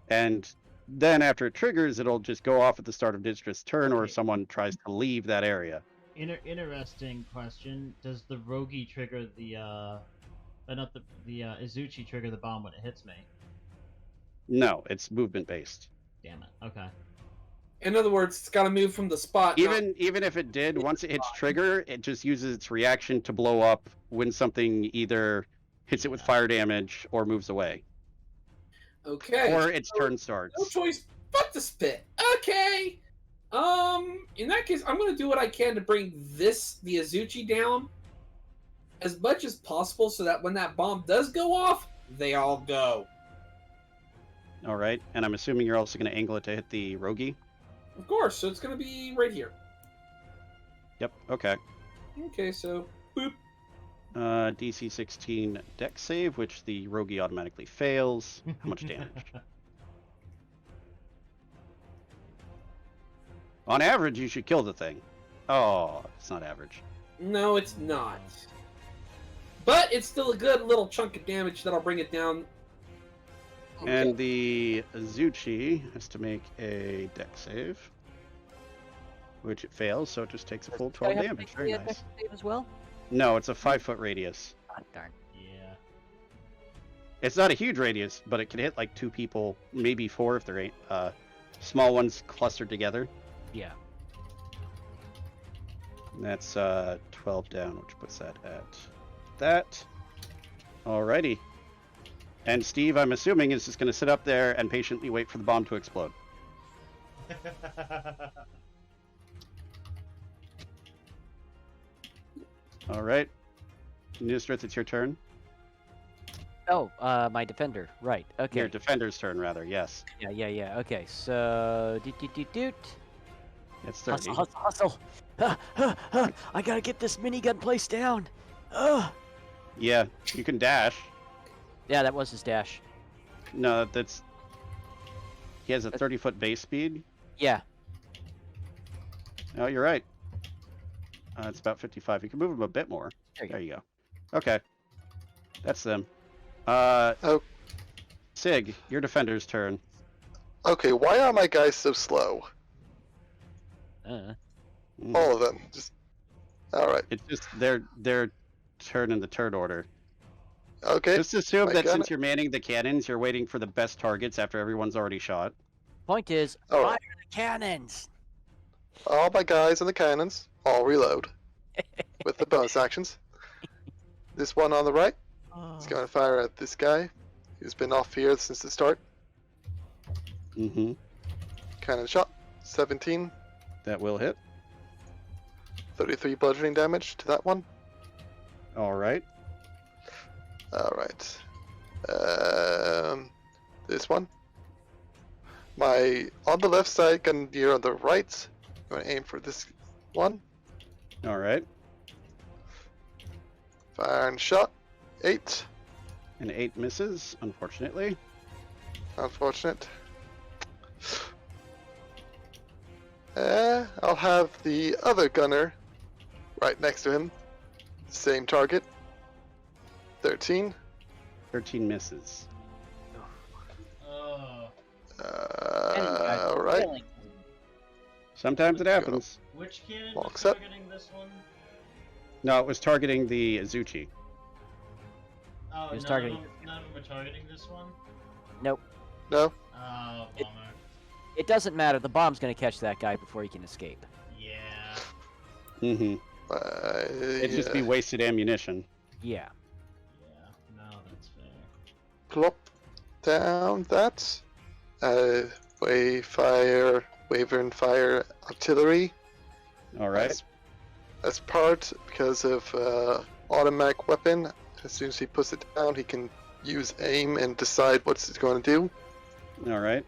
And then after it triggers, it'll just go off at the start of Nysdrith's turn, or Okay. if someone tries to leave that area. Interesting question. Does the Rogi trigger the not the Izuchi trigger the bomb when it hits me? No, it's movement based. Damn it. Okay. In other words, it's got to move from the spot. Even if it did, once it hits trigger, it just uses its reaction to blow up when something either hits it with fire damage or moves away, Okay. or its turn No starts. choice but to spit. Okay. In that case, I'm going to do what I can to bring the Izuchi down as much as possible so that when that bomb does go off, they all go. All right, and I'm assuming you're also going to angle it to hit the Rogi. Of course, so it's going to be right here. Yep. Okay. Okay, so boop. DC 16 dex save, which the Rogi automatically fails. How much damage? On average, you should kill the thing. Oh, it's not average. No, it's not. But it's still a good little chunk of damage that'll bring it down. And the Azuchi has to make a dex save, which it fails, so it just takes a full 12 damage. Very nice. Save as well? No, it's a 5-foot radius. Oh, darn. Yeah. It's not a huge radius, but it can hit like 2 people, maybe 4 if they're small ones clustered together. Yeah. And that's 12 down, which puts that at that. Alrighty. And Steve, I'm assuming, is just going to sit up there and patiently wait for the bomb to explode. All right. Nysdrith, it's your turn. Oh, my defender. Right. Okay. Your defender's turn, rather. Yes. Yeah. Okay, so doot. It's 30. Hustle. I gotta get this minigun place down. Yeah, you can dash. Yeah, that was his dash. No, that's... He has a 30-foot base speed. Yeah. Oh, you're right. It's about 55. You can move him a bit more. There you go. go. Okay. That's them. Oh. Sig, your defender's turn. Okay, why are my guys so slow? Mm. All of them. Just. Alright. It's just their turn in the turn order. Okay. Just assume I that got since it. you're manning the cannons, you're waiting for the best targets after everyone's already shot. Point is, All fire right. the cannons. All my guys in the cannons, all reload. With the bonus actions. This one on the right is going to fire at this guy who's been off here since the start. Mm-hmm. Cannon shot. 17. That will hit. 33 bludgeoning damage to that one. All right. Alright. This one. On the left side, gun here on the right. I'm going to aim for this one. All right. Fire and shot. 8. An 8 misses, unfortunately. Unfortunate. I'll have the other gunner right next to him. Same target. 13. 13 misses. Oh, Alright. Sometimes it happens. which cannon was Walks up. targeting this one? No, it was targeting the Azuchi. Oh, He was none targeting- of them were targeting this one? Nope. No? Oh, It- bummer. It doesn't matter. The bomb's going to catch that guy before he can escape. Yeah. Mm-hmm. It'd just be wasted ammunition. Yeah. Yeah, no, that's fair. Plop down that. Wyvern fire artillery. All right. As part, because of automatic weapon, as soon as he puts it down, he can use aim and decide what he's going to do. All right.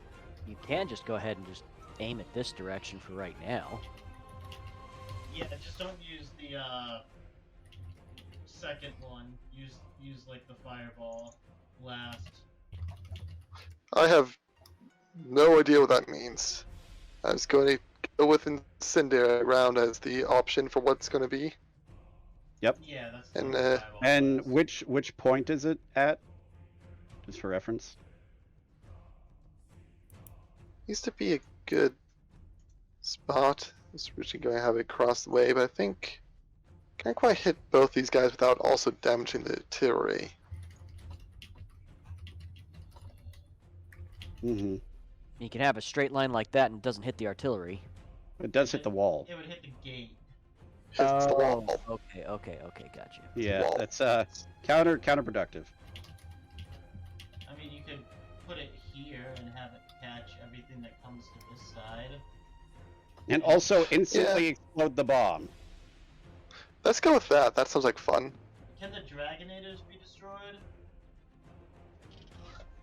You can just go ahead and just aim at this direction for right now. Yeah, just don't use the second one. Use like the fireball last. I have no idea what that means. I was going to go with incendiary round as the option for what's going to be. Yeah, that's And, the fireball And last. which point is it at? Just for reference. Used to be a good spot. I was originally going to have it across the way, but I think can't quite hit both these guys without also damaging the artillery. Mm-hmm. You can have a straight line like that and it doesn't hit the artillery. It does hit the wall. It would hit the gate. Hits the wall. Okay, gotcha. Yeah, Wall. that's counterproductive. I mean, you could put it here and have it catch everything that comes to this side. And also instantly explode the bomb. Let's go with that. That sounds like fun. Can the Dragonators be destroyed?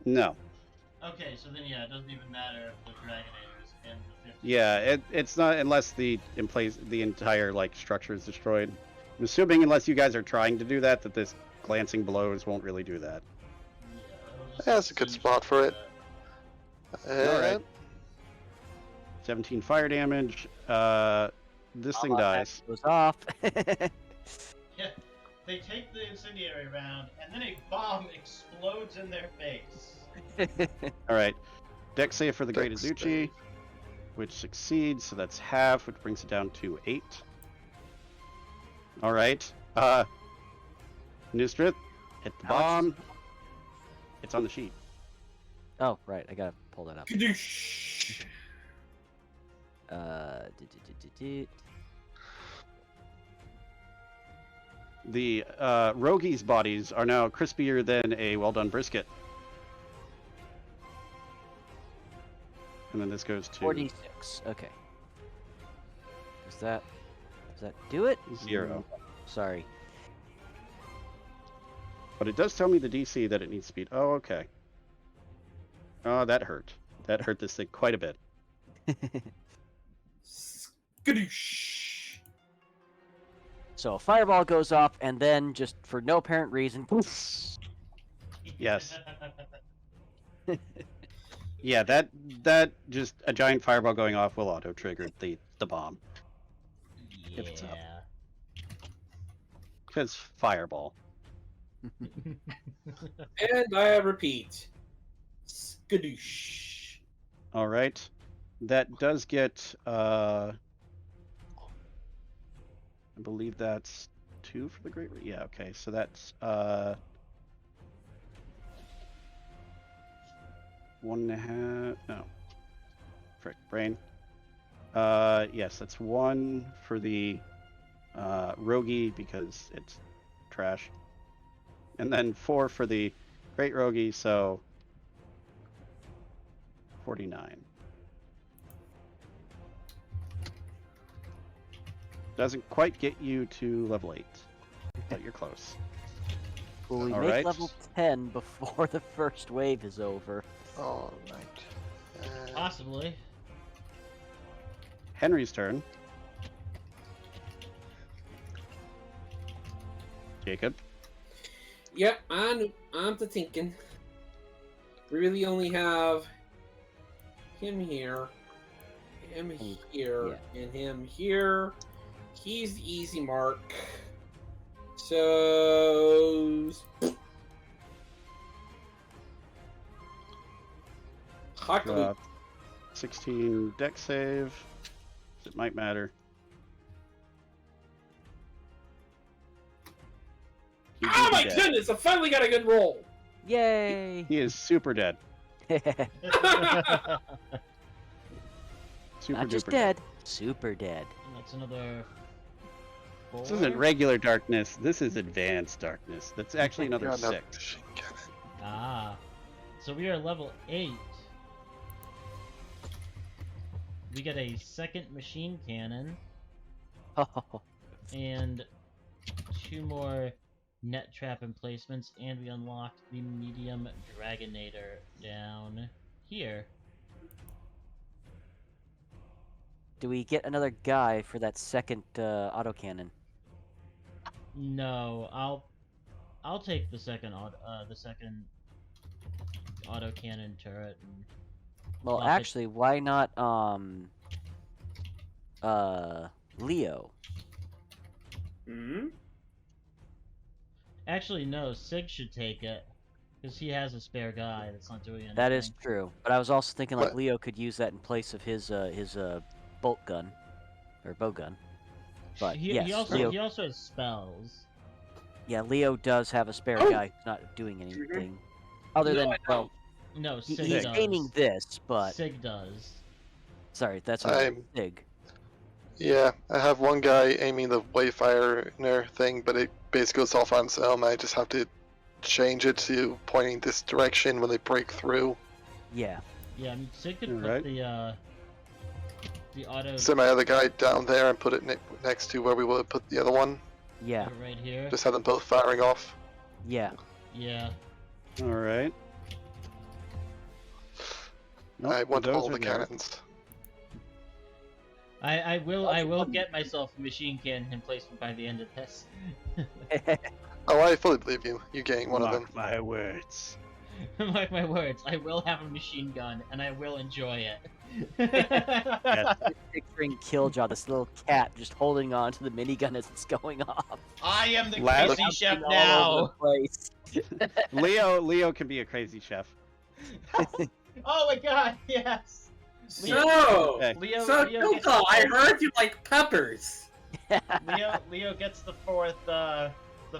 No. Okay, so then yeah, it doesn't even matter if the Dragonators and the 50. Yeah, it's not unless the entire like structure is destroyed. I'm assuming unless you guys are trying to do that, that this glancing blows won't really do that. Yeah, it'll just That's a good seem spot for it. that. Alright. 17 fire damage. This thing dies. Goes off. Yeah, they take the incendiary round, and then a bomb explodes in their face. All right. Dex save for the Great Dex Azuchi, save. which succeeds, so that's half, which brings it down to 8. All right. Nysdrith, hit the Alex? bomb. It's on the sheet. Oh, right. I gotta pull that up. Kadoosh. The rogue's bodies are now crispier than a well-done brisket. And then this goes to 46. Okay. Does that do it? 0. Sorry. But it does tell me the DC that it needs speed. Oh, okay. Oh, that hurt. That hurt this thing quite a bit. Skadoosh. So a fireball goes off, and then just for no apparent reason, poof. Yes. Yeah, that just a giant fireball going off will auto trigger the bomb. If it's up. Yeah. Because fireball. And I repeat. Skadoosh. All right. That does get I believe that's 2 for the great. Yeah, okay. So that's 1.5. No. Frick, brain. Yes, that's 1 for the roguey because it's trash. And then 4 for the great roguey, so 49. Doesn't quite get you to level 8, but you're close. Will we All make right. level 10 before the first wave is over? All right. Possibly. Henry's turn. Jacob. Yep, I'm the thinking. We really only have him here, him here, and him here. He's the easy mark. So Huckleberry. 16 deck save. It might matter. He Oh is my dead. goodness! I finally got a good roll. Yay! He is super dead. Super Not just duper dead, super dead. That's another 4. This isn't regular darkness. This is advanced darkness. That's actually another Got 6. machine cannon. Ah. So we are level 8. We get a second machine cannon Oh, and 2 more net trap emplacements, and we unlocked the medium Dragonator down here. do we get another guy for that second autocannon? No, I'll take the second autocannon turret. And Well, Well, actually, why not Leo? Hmm? actually, no, Sig should take it because he has a spare guy that's not doing anything. That is true. But I was also thinking like What? Leo could use that in place of his bolt gun or bow gun. But yes, he also has spells. yeah, Leo does have a spare Oh! guy who's not doing anything other No, than I well, No, Sig he's does. aiming this, but Sig does. sorry, that's what I'm- Sig. Yeah, I have one guy aiming the Wayfinder thing, but it basically goes off on its own. I just have to change it to pointing this direction when they break through. Yeah, Yeah, I mean, Sig could put Alright. the auto Send my other guy down there and put it next to where we would put the other one. yeah, right here. Just have them both firing off. yeah. Yeah. All right. Nope, I want those all are the there. cannons. I will get myself a machine cannon emplacement by the end of this. Oh, I fully believe you. You getting one of them. Mark my words. Mark my words, I will have a machine gun and I will enjoy it. Yes. Picturing Kiljow, this little cat, just holding on to the minigun as it's going off. I am the Last- crazy chef Bouncing all over the now. place. Leo can be a crazy chef. Oh my god, yes. So, Okay. Leo, so Leo, gets Kiljow, I the, heard you like peppers. Leo gets the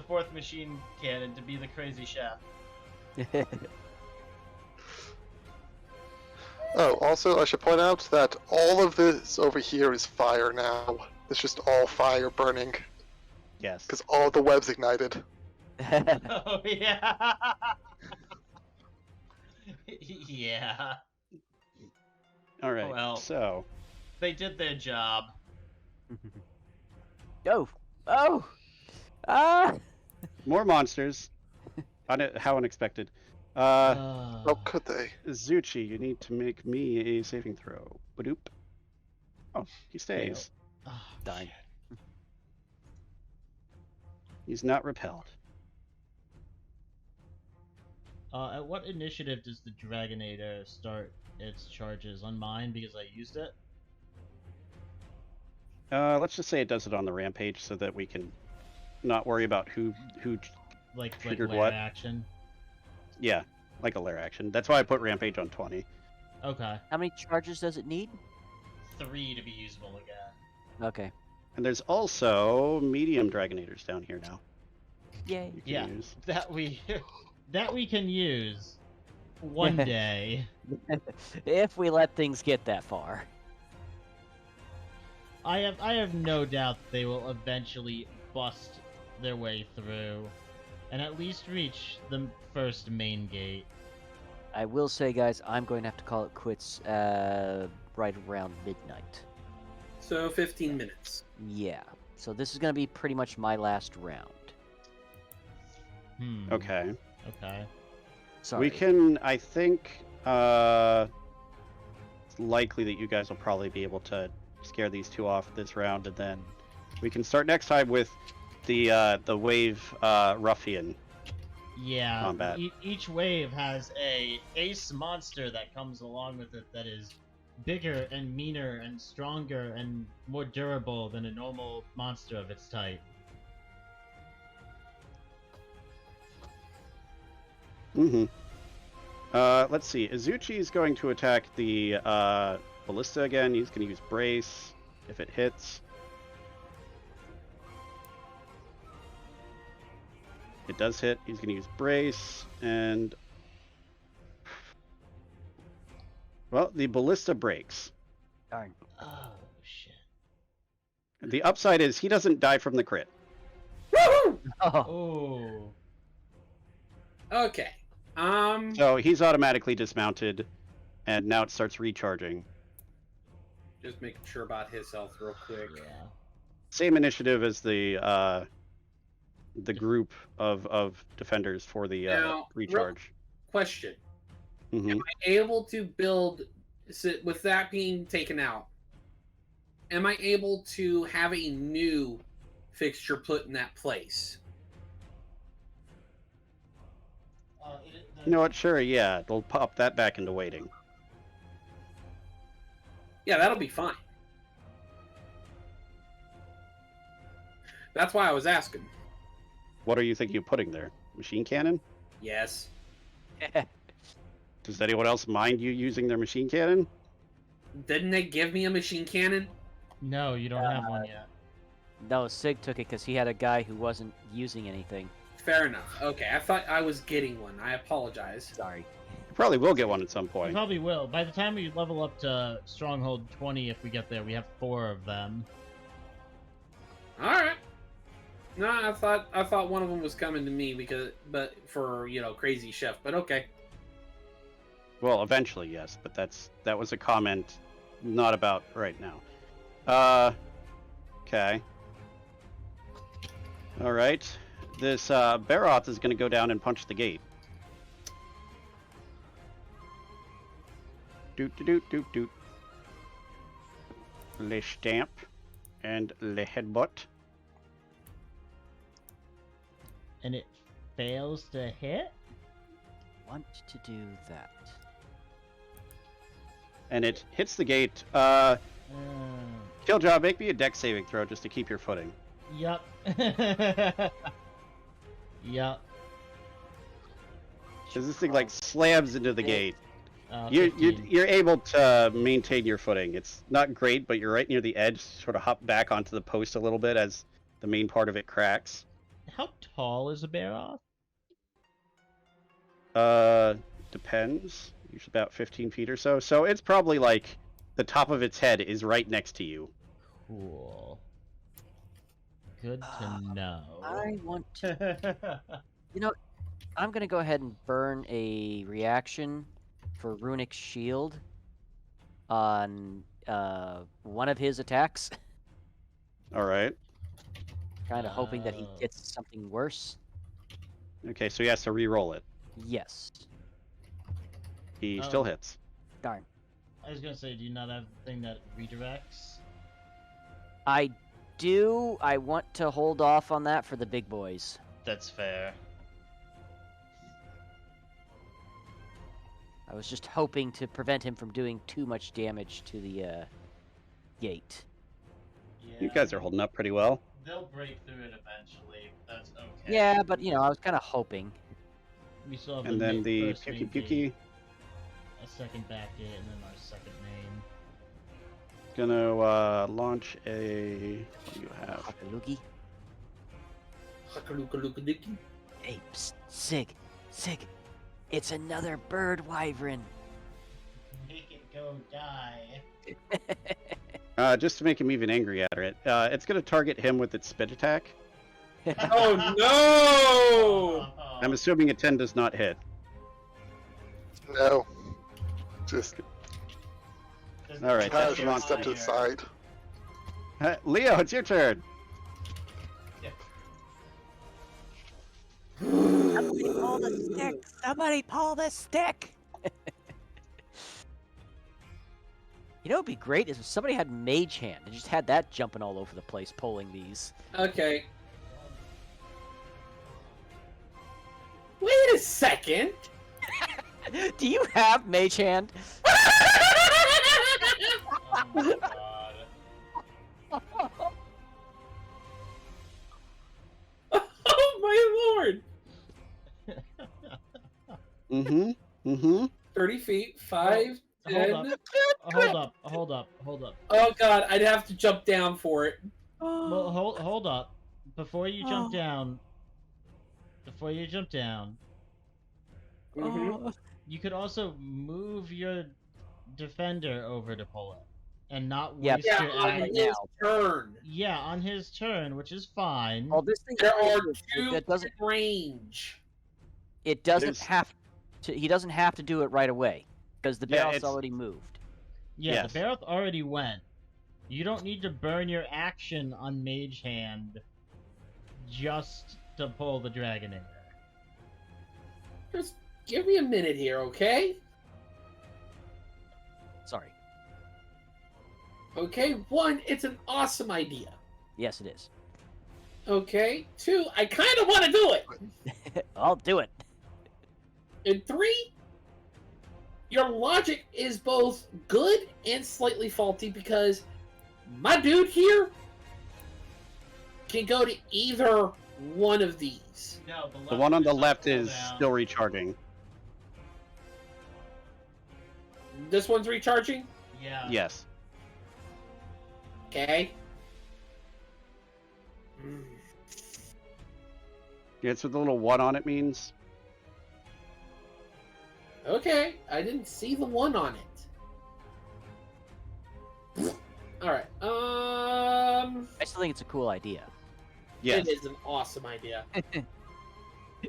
fourth machine cannon to be the crazy chef. Oh, also, I should point out that all of this over here is fire now. It's just all fire burning, Yes. because all the webs ignited. Oh yeah. Yeah. All right. Well. So They did their job. Oh, oh, ah! more monsters. How unexpected. How could they? Zuchi, you need to make me a saving throw. Badoop. Oh, he stays. Oh, Dying. shit. He's not repelled. At what initiative does the Dragonator start its charges? On mine because I used it? Let's just say it does it on the rampage so that we can not worry about who Like Triggered lair what? action. yeah, like a lair action. That's why I put rampage on 20. Okay. How many charges does it need? 3 to be usable again. Okay. And there's also medium dragonators down here now. Yay. You can Yeah. use. That we can use one day. If we let things get that far. I have no doubt they will eventually bust their way through and at least reach the first main gate. I will say, guys, I'm going to have to call it quits right around midnight. So 15 minutes. Yeah. So this is going to be pretty much my last round. Okay. Okay. Sorry. We can, I think, it's likely that you guys will probably be able to scare these two off this round, and then we can start next time with the wave ruffian. Yeah. Combat. Each wave has a ace monster that comes along with it that is bigger and meaner and stronger and more durable than a normal monster of its type. Mm-hmm. Let's see. Izuchi is going to attack the ballista again. He's going to use brace if it hits. It does hit. He's going to use brace and... Well, the ballista breaks. Darn. Oh shit. The upside is he doesn't die from the crit. Woohoo! Oh. Oh. Okay. So he's automatically dismounted, and now it starts recharging. Just making sure about his health real quick. Yeah. Same initiative as the group of defenders for the Now, recharge. Question. Mhm. Am I able to build, with that being taken out, am I able to have a new fixture put in that place? You know what? Sure, yeah. They'll pop that back into waiting. Yeah, that'll be fine. That's why I was asking. What are you thinking of putting there? Machine cannon? Yes. Does anyone else mind you using their machine cannon? Didn't they give me a machine cannon? No, you don't have one yet. No, Sig took it because he had a guy who wasn't using anything. Fair enough. Okay, I thought I was getting one. I apologize. Sorry. You probably will get one at some We point. probably will. By the time we level up to Stronghold 20, if we get there, we have 4 of them. All right. No, I thought one of them was coming to me but for Crazy Chef. But okay. Well, eventually, yes, but that was a comment not about right now. Okay. All right. This Baroth is going to go down and punch the gate. Doot doot doot doot doot. Le stamp and le headbutt. And it fails to hit? Want to do that. And it hits the gate. Uh, Kiljow, make me a dex saving throw just to keep your footing. Yup. Yup. Because this thing like slams into the gate. You're You're able to maintain your footing. It's not great, but you're right near the edge. Sort of hop back onto the post a little bit as the main part of it cracks. How tall is a Baroth? Depends. Usually about 15 feet or so. So it's probably like the top of its head is right next to you. Cool. Good to know. I want to. I'm gonna go ahead and burn a reaction for Runic Shield on one of his attacks. All right. Kind of hoping that he gets something worse. Okay, so he has to re-roll it. Yes. He still hits. Darn. I was gonna say, do you not have the thing that redirects? I do. I want to hold off on that for the big boys. That's fair. I was just hoping to prevent him from doing too much damage to the gate. Yeah, You guys are holding up pretty well. They'll break through it eventually. That's okay. Yeah, but I was kind of hoping. We still have And then the first Puki main Puki gate, a second back gate, and then our second main. gonna launch a. What do you have? Hakalugi. Hakalukalukadiki. Hey, psst, Sig. It's another bird wyvern. Make it go die. Just to make him even angry at it, it's gonna target him with its spit attack. Oh no! I'm assuming a 10 does not hit. No. Just All right, that's casually step to the side. Leo, it's your turn. Somebody pull the stick! Somebody pull the stick! It'd be great if somebody had Mage Hand and just had that jumping all over the place, pulling these. Okay. Wait a second. Do you have Mage Hand? Oh my god. Oh my lord! Mm-hmm. Mm-hmm. 30 feet, 5, 10. Hold up. Oh god, I'd have to jump down for it. Well, hold up. Before you jump down, Mhm. you could also move your defender over to pull it, and not Yeah, waste Yeah, your on action. his turn. Yeah, on his turn, which is fine. Well, this thing There are it 2 doesn't. in range. It doesn't There's- have to. He doesn't have to do it right away because the Yeah, barrel's it's- already moved. Yeah, Yes. the barrel already went. You don't need to burn your action on Mage Hand just to pull the dragon in there. Just give me a minute here, okay? Sorry. Okay, 1, it's an awesome idea. Yes, it is. Okay, 2, I kind of want to do it. I'll do it. And 3, your logic is both good and slightly faulty because my dude here can go to either one of these. No, The one on the left is still recharging. This one's recharging? Yeah. Yes. Okay. That's what the little 1 on it means. Okay, I didn't see the 1 on it. Alright, I still think it's a cool idea. Yes. It is an awesome idea.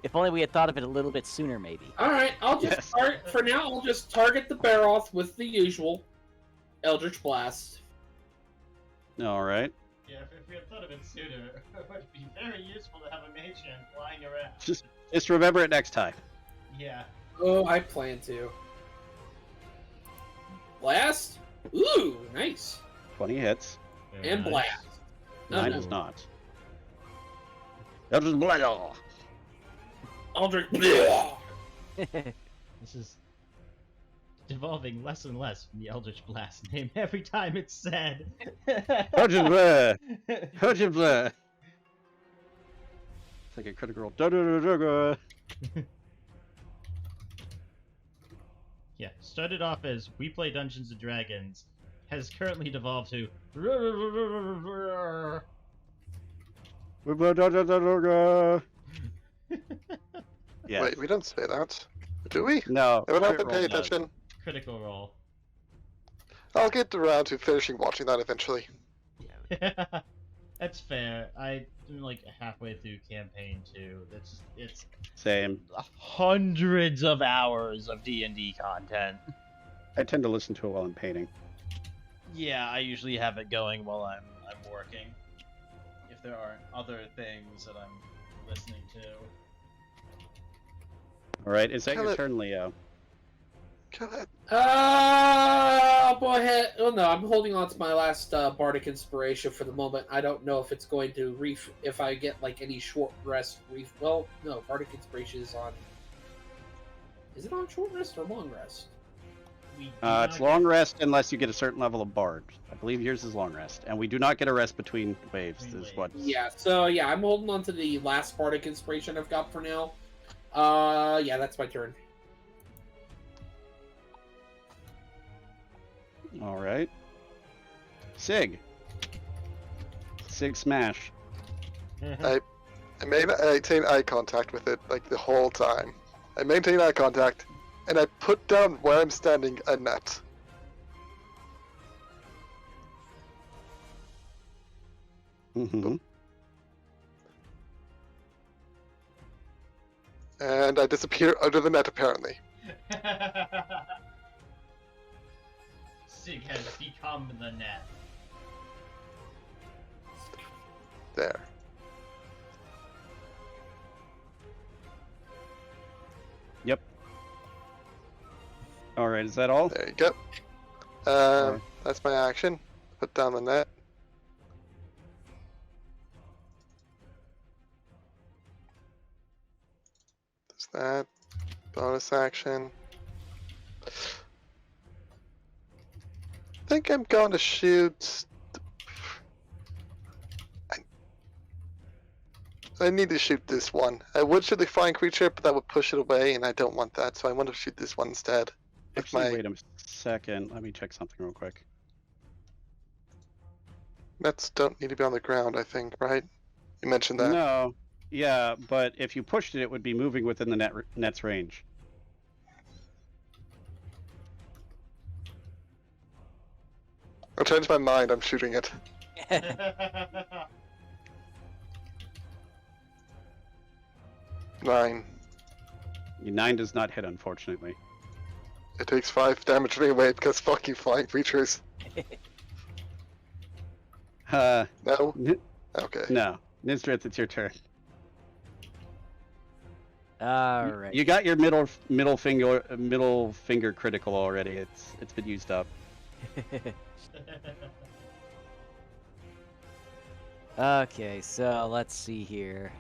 If only we had thought of it a little bit sooner, maybe. Alright, I'll just Yes. target, for now, I'll just target the Baroth with the usual Eldritch Blast. All right. Yeah, if we had thought of it sooner, it would be very useful to have a Mage Hand flying around. Just remember it next time. Yeah. Oh, I plan to. Blast? Ooh, nice. 20 hits. Very And nice. blast. No, 9 no. is not. Eldritch Blast. Eldritch Blast. This is devolving less and less from the Eldritch Blast name every time it's said. Eldritch Blast. Eldritch Blast. It's like a critical roll. Da-da-da-da-da. Yeah, started off as we play Dungeons and Dragons, has currently devolved to Da-da-da-da-da. Yes. Wait, we don't say that. Do we? No. I would not crit been paying roll does. attention. critical role. I'll get around to finishing watching that eventually. That's fair. I'm like halfway through campaign 2. It's Same. Hundreds of hours of D&D content. I tend to listen to it while I'm painting. Yeah, I usually have it going while I'm working. If there aren't other things that I'm listening to. All right. Is that Kill your it. turn, Leo? Kill it. Go ahead. Oh no, I'm holding on to my last bardic inspiration for the moment. I don't know if it's going to if I get like any short rest. Well, no, bardic inspiration is on. Is it on short rest or long rest? we do It's not long rest unless you get a certain level of bard. I believe yours is long rest, and we do not get a rest between waves. Between Is what? Yeah. So yeah, I'm holding on to the last bardic inspiration I've got for now. Yeah, that's my turn. All right. Sig. Sig smash. I maintain eye contact with it like the whole time. I maintain eye contact, and I put down where I'm standing a net. Mm-hmm. And I disappear under the net apparently. Sig has become the net. There. Yep. All right. Is that all? There you go. Alright. That's my action. Put down the net. There's that. Bonus action. I think I'm going to shoot. I need to shoot this one. I would shoot the flying creature, but that would push it away, and I don't want that, so I want to shoot this one instead. With Actually, my wait a second. Let me check something real quick. nets don't need to be on the ground, I think, right? You mentioned that. No. Yeah, but if you pushed it, it would be moving within the net's range. I'll change my mind. I'm shooting it. 9. 9 does not hit, unfortunately. It takes 5 damage anyway because fuck you, flying creatures. No. Okay. No. Nysdrith, it's your turn. All right. You got your middle finger critical already. It's been used up. Okay, so let's see here.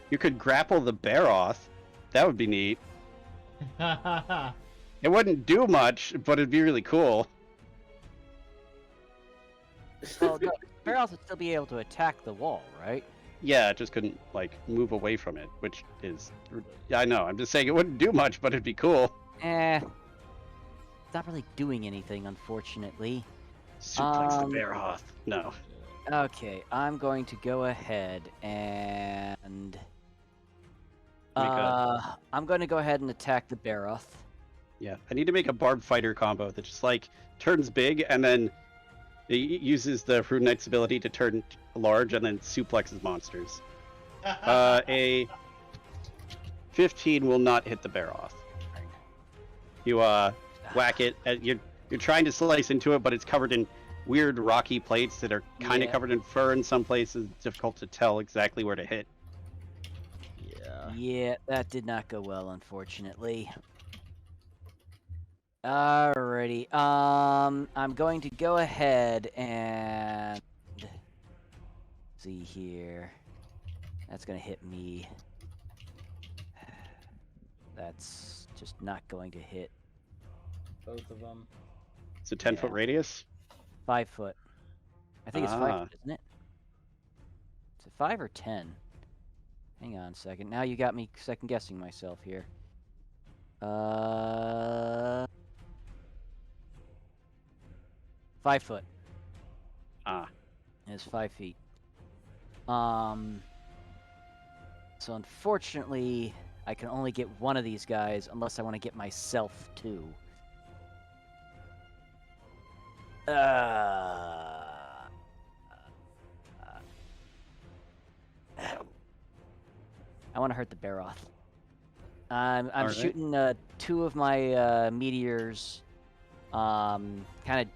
You could grapple the Baroth. That would be neat. It wouldn't do much, but it'd be really cool. Well, no, Barrels would still be able to attack the wall, right? Yeah, it just couldn't like move away from it, which is. Yeah, I know. I'm just saying it wouldn't do much, but it'd be cool. It's not really doing anything, unfortunately. Suplex the Baroth. No. Okay, I'm going to go ahead and I'm going to go ahead and attack the Baroth. Yeah, I need to make a barbed fighter combo that just like turns big and then it uses the Rune Knight's ability to turn large and then suplexes monsters. A 15 will not hit the Baroth. You whack it. You're trying to slice into it, but it's covered in weird rocky plates that are kind of covered in fur in some places. It's difficult to tell exactly where to hit. Yeah, that did not go well, unfortunately. Alrighty, I'm going to go ahead and see here. That's gonna hit me. That's just not going to hit both of them. It's a 10-foot radius. 5 foot. I think it's 5 foot, isn't it? Is it 5 or 10? Hang on a second. Now you got me second guessing myself here. 5 foot. It's 5 feet. So unfortunately, I can only get one of these guys unless I want to get myself two. I want to hurt the Baroth. I'm All right. shooting 2 of my meteors, kind of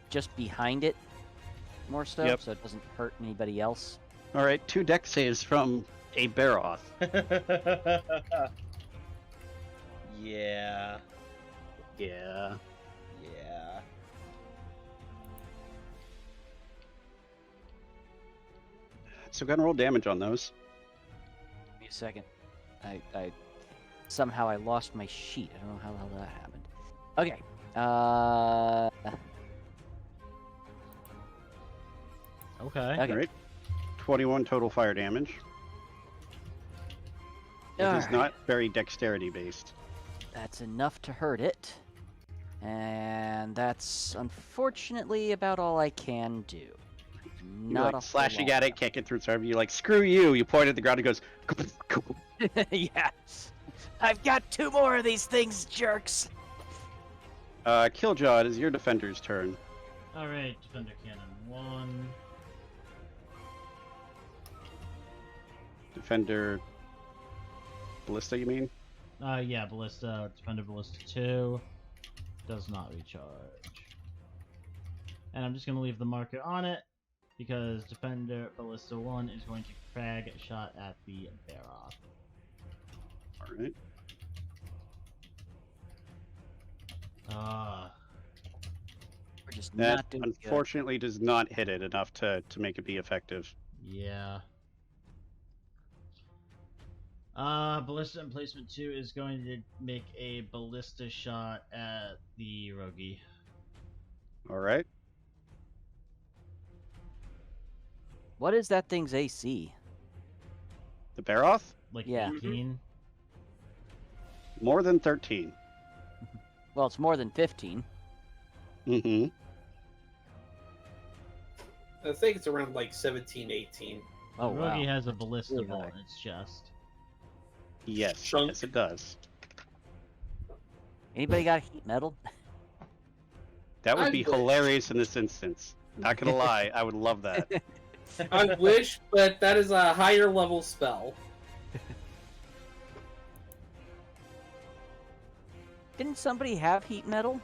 just behind it, more so, Yep. so it doesn't hurt anybody else. All right, 2 deck saves from a Baroth. Yeah. Yeah. Yeah. So go ahead and roll damage on those. Give me a second. I somehow I lost my sheet. I don't know how the hell that happened. Okay. Okay. Okay. All right. 21 total fire damage. It is Alright. not very dexterity based. That's enough to hurt it. And that's unfortunately about all I can do. You're Not like a whole slashing lot. at it, kicking through its arm. You're like, screw you. You point at the ground and goes, Yeah. I've got 2 more of these things, jerks. Kiljow, it is your defender's turn. Alright, Defender Cannon 1. Defender Ballista, you mean? Yeah, Ballista, Defender Ballista 2. Does not recharge. And I'm just going to leave the marker on it, because Defender Ballista 1 is going to frag shot at the Baroth. Alright. We're just That not doing good. unfortunately does not hit it enough to make it be effective. Yeah. Ballista Emplacement 2 is going to make a ballista shot at the Rogie. Alright. What is that thing's AC? The Baroth? Like Yeah. 18. More than 13. Well, it's more than 15. Mm-hmm. I think it's around like 17, 18. Oh, the wow. Rogie has a ballista Really bolt high. in its chest. Yes. Chunk. Yes, it does. Anybody got heat metal? That would I be wish. hilarious in this instance. Not gonna lie, I would love that. I wish, but that is a higher level spell. Didn't somebody have heat metal?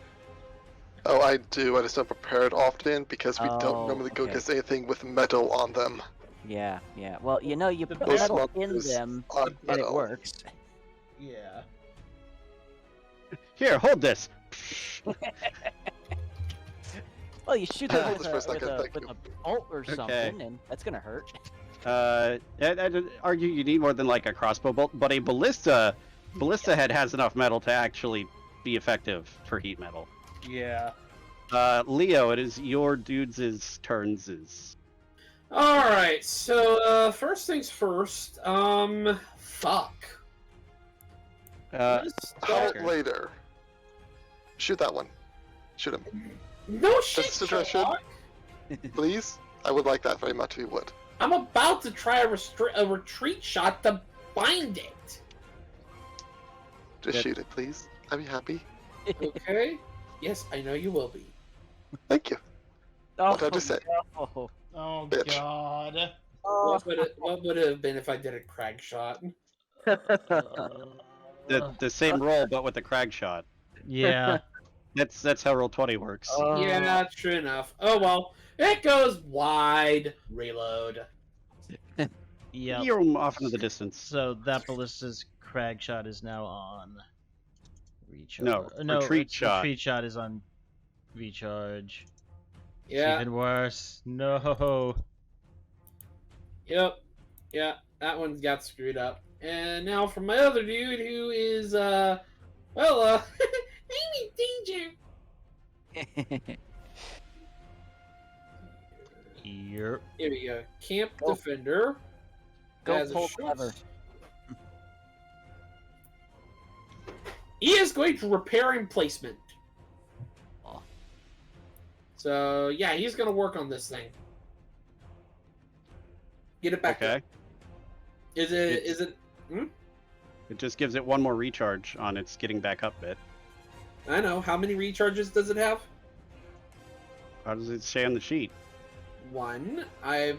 Oh, I do. I just don't prepare it often because we Oh, don't normally go okay. against anything with metal on them. Yeah, yeah. Well, you know, you The put Most metal in monsters them on and it metal. works. Yeah. Here, hold this. Well, you shoot Hold them this for a second, thank with you. a bolt or Okay. something, and that's gonna hurt. I'd argue you need more than like a crossbow bolt, but a ballista head has enough metal to actually be effective for heat metal. Yeah. Leo, it is your dudes' turns. Alright, so first things first, fuck. Let's How start- later? Shoot that one. Shoot him, No shit, situation. Sherlock. please. I would like that very much if you would. I'm about to try a retreat shot to bind it. Just Good. shoot it, please. I'd be happy. Okay? Yes, I know you will be. Thank you. What did I just say? No. Oh Bitch. god. What would it have been if I did a crag shot? The same roll, but with a crag shot. Yeah. That's how Roll20 works. Yeah, true enough. Oh well. It goes wide. Reload. Yep. You're off into the distance. So that ballista's crag shot is now on recharge. No, retreat shot. Retreat shot is on recharge. It's Yeah. even worse. No. Yep. Yeah, that one got screwed up. And now for my other dude who is I'm in danger. Yep. Here we go. Camp Go- Defender. Go has a pull short- clever. He is going to repair emplacement. Aw. So yeah, he's gonna work on this thing. Get it back Okay. up. Is it It just gives it one more recharge on its getting back up bit. I know. How many recharges does it have? How does it say on the sheet? One. I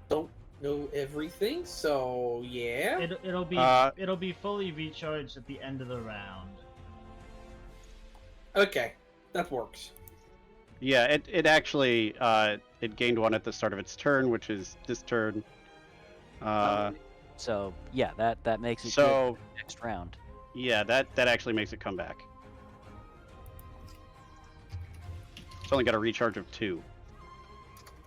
don't know everything, so yeah. It'll be Uh, it'll be fully recharged at the end of the round. Okay, that works. Yeah, it actually it gained one at the start of its turn, which is this turn. So yeah, that makes it So good for next round. yeah, that actually makes it come back. It's only got a recharge of 2.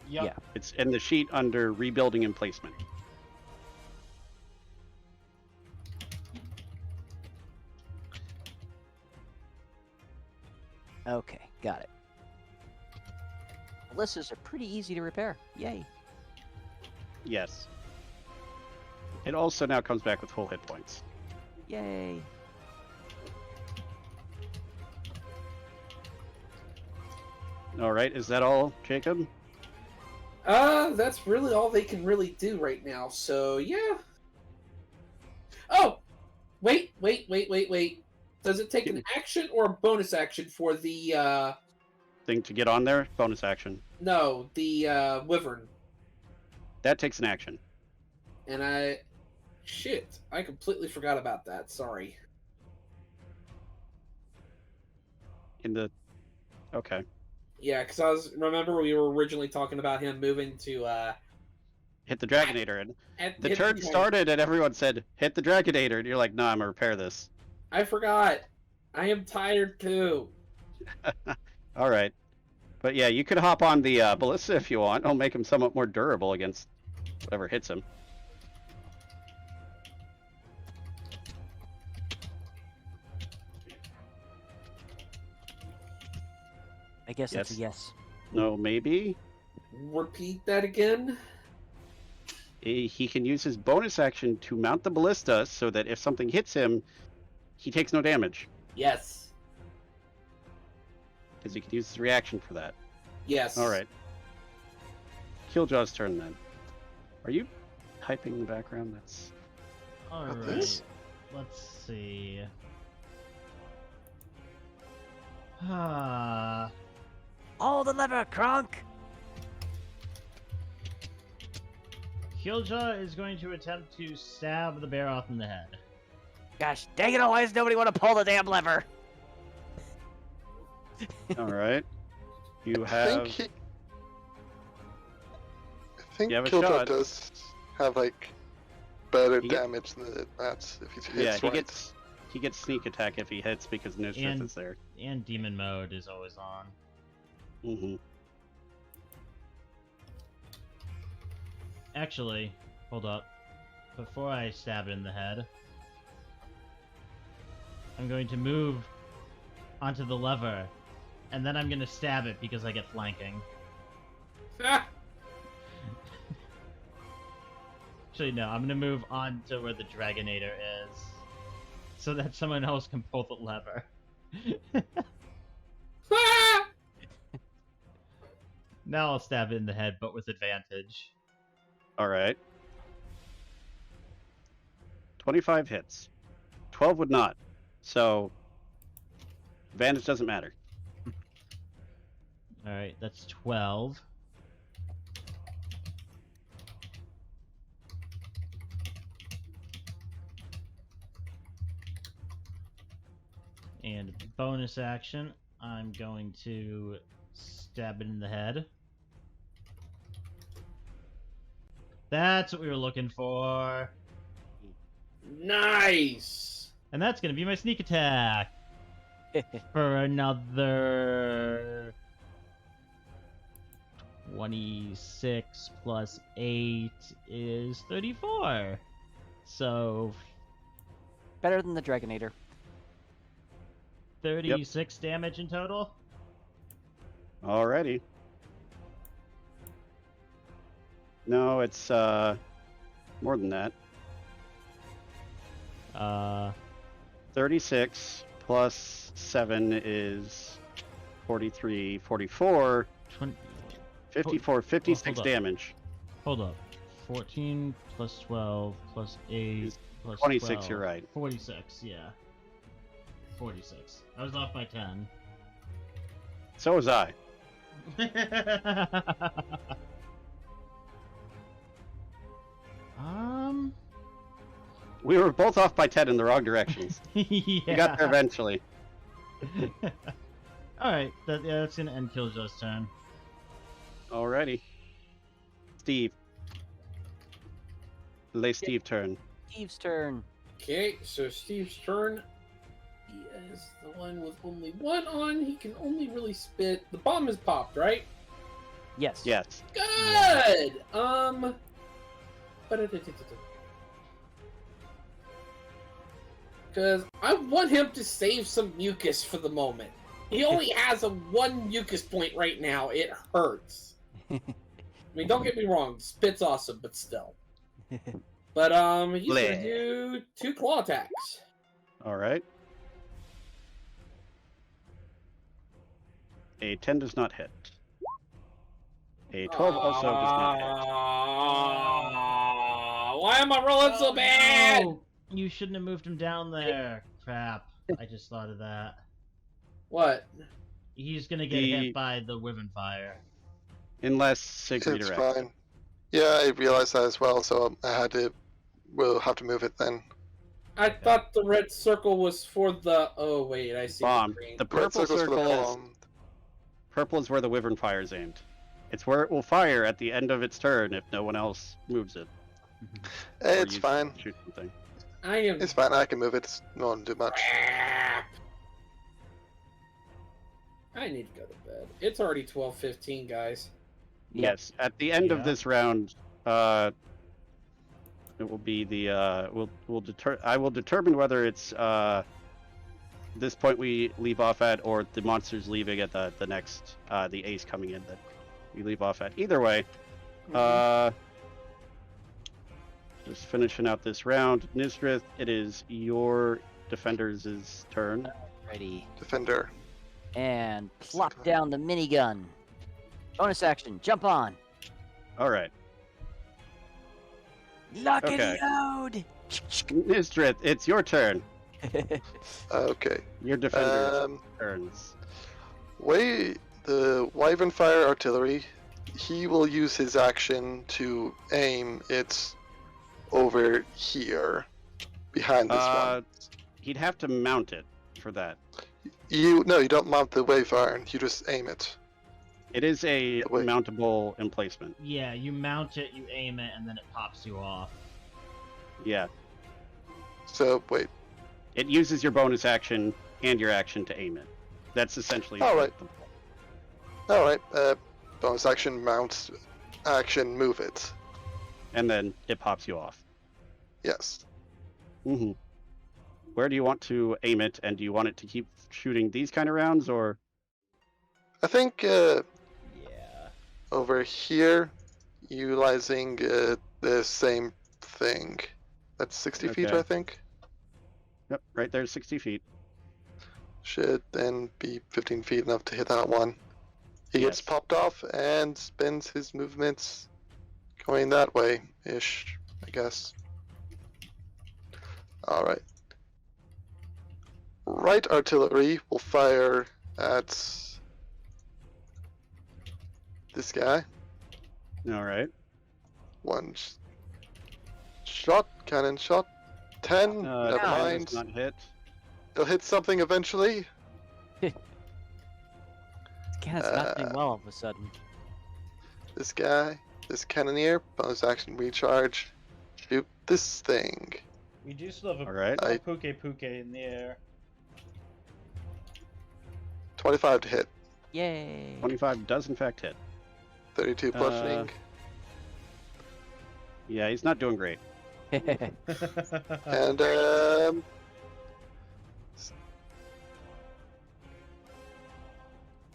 Yep. Yeah. It's in the sheet under rebuilding emplacement. Okay, got it. Ballistas are pretty easy to repair. Yay. Yes. It also now comes back with full hit points. Yay. All right, is that all, Jacob? That's really all they can really do right now. So yeah. Oh, wait. Does it take an action or a bonus action for the Thing to get on there, bonus action. no, the wyvern? That takes an action. And I completely forgot about that. Sorry. In the okay. Yeah, because remember we were originally talking about him moving to Hit the Dragonator, and the hit turn started, and everyone said, "Hit the Dragonator," and you're like, "No, I'm gonna repair this." I forgot. I am tired too. All right, but yeah, you could hop on the ballista if you want. It'll make him somewhat more durable against whatever hits him. I guess that's a Yes. yes. No, maybe. Repeat that again. he can use his bonus action to mount the ballista so that if something hits him, he takes no damage. Yes. Because he can use his reaction for that. Yes. All right. Killjaw's turn then. Are you typing in the background? That's Alright. this? Let's see. Ah. All the lever, Kronk! Kiljow is going to attempt to stab the bear off in the head. Gosh, dang it, why does nobody want to pull the damn lever? all right. You I have. think You have a Kiljow shot. does have like better He get- damage than the bats if he hits Yeah, he right. gets sneak attack if he hits because Nysdrith And- is there. And demon mode is always on. Mm-hmm. Actually, hold up. Before I stab it in the head, I'm going to move onto the lever, and then I'm going to stab it because I get flanking. Ah, Actually, no, I'm going to move on to where the Dragonator is, so that someone else can pull the lever. ah! Now I'll stab it in the head, but with advantage. All right. 25 hits. 12 would not. So advantage doesn't matter. Alright, that's 12. And bonus action, I'm going to stab it in the head. That's what we were looking for. Nice. And that's going to be my sneak attack. For another 26 plus 8 is 34. So Better than the Dragonator. 36 damage in total. Alrighty. No, it's more than that. 36 plus 7 is 43, 44, 20, 54, 56 hold up. damage. hold up. 14 plus 12 plus 8 Is plus 26, 12. you're right. 46, yeah. 46. I was off by 10. So was I. We were both off by 10 in the wrong directions. yeah. We got there eventually. Alright, that's gonna end Killjow's turn. Alrighty. Steve. Lay Steve turn. Steve's turn. Okay, so Steve's turn. He is the one with only one on. He can only really spit. The bomb is popped, right? Yes. Yes. Good. Because I want him to save some mucus for the moment. He only has a 1 mucus point right now. It hurts. I mean, don't get me wrong. Spit's awesome, but still. But he's gonna Bleh. do 2 claw attacks. Alright. A 10 does not hit. A 12 also does not hit. Why am I rolling so bad? No! You shouldn't have moved him down there. Crap. I just thought of that. What? He's gonna get hit by the Wyvern Fire. Unless Sig It's redirects. fine. Yeah, I realized that as well, so we'll have to move it then. I thought the red circle was for the. Oh wait, I see. Bomb. green. The Red purple circle's for the circle is bomb. purple is where the Wyvern Fire is aimed. It's where it will fire at the end of its turn if no one else moves it. Or It's you fine. Shoot something. I am. It's fine. I can move it. It won't do much. Crap. I need to go to bed. It's already 12:15, guys. Yes. At the end Yeah. of this round, it will be the I will determine whether it's this point we leave off at or the monsters leaving at the next the ace coming in that we leave off at. Either way, Just finishing out this round. Nysdrith, it is your defenders' turn. Ready. Defender. And plop down the minigun. Bonus action, jump on. All right. Lock Okay. and load. Nysdrith, it's your turn. Okay. Your defenders' Um, turns. the Wyvern Fire Artillery, he will use his action to aim it over here, behind this one. He'd have to mount it for that. You don't mount the Wyvern, you just aim it. It is a Wait. mountable emplacement. Yeah, you mount it, you aim it, and then it pops you off. Yeah. So, wait. It uses your bonus action and your action to aim it. That's essentially All right. the- Alright, bonus action, mount, action, move it. and then it pops you off. Yes. Mm-hmm. Where do you want to aim it, and do you want it to keep shooting these kind of rounds, or? I think, Yeah. over here, utilizing the same thing. That's 60 feet, Okay. I think. Yep, right there, 60 feet. Should then be 15 feet enough to hit that one. He gets Yes. popped off and spends his movements going that way-ish, I guess. Alright. Right artillery will fire at this guy. All right. One shot, cannon shot. 10, never That mind. does not hit. He'll hit something eventually. Kenneth's not doing well all of a sudden. This guy, this cannoneer, bonus action recharge. Shoot this thing. We do still have a All right. Puke in the air. 25 to hit. Yay. 25 does in fact hit. 32 bludgeoning. Yeah, he's not doing great. And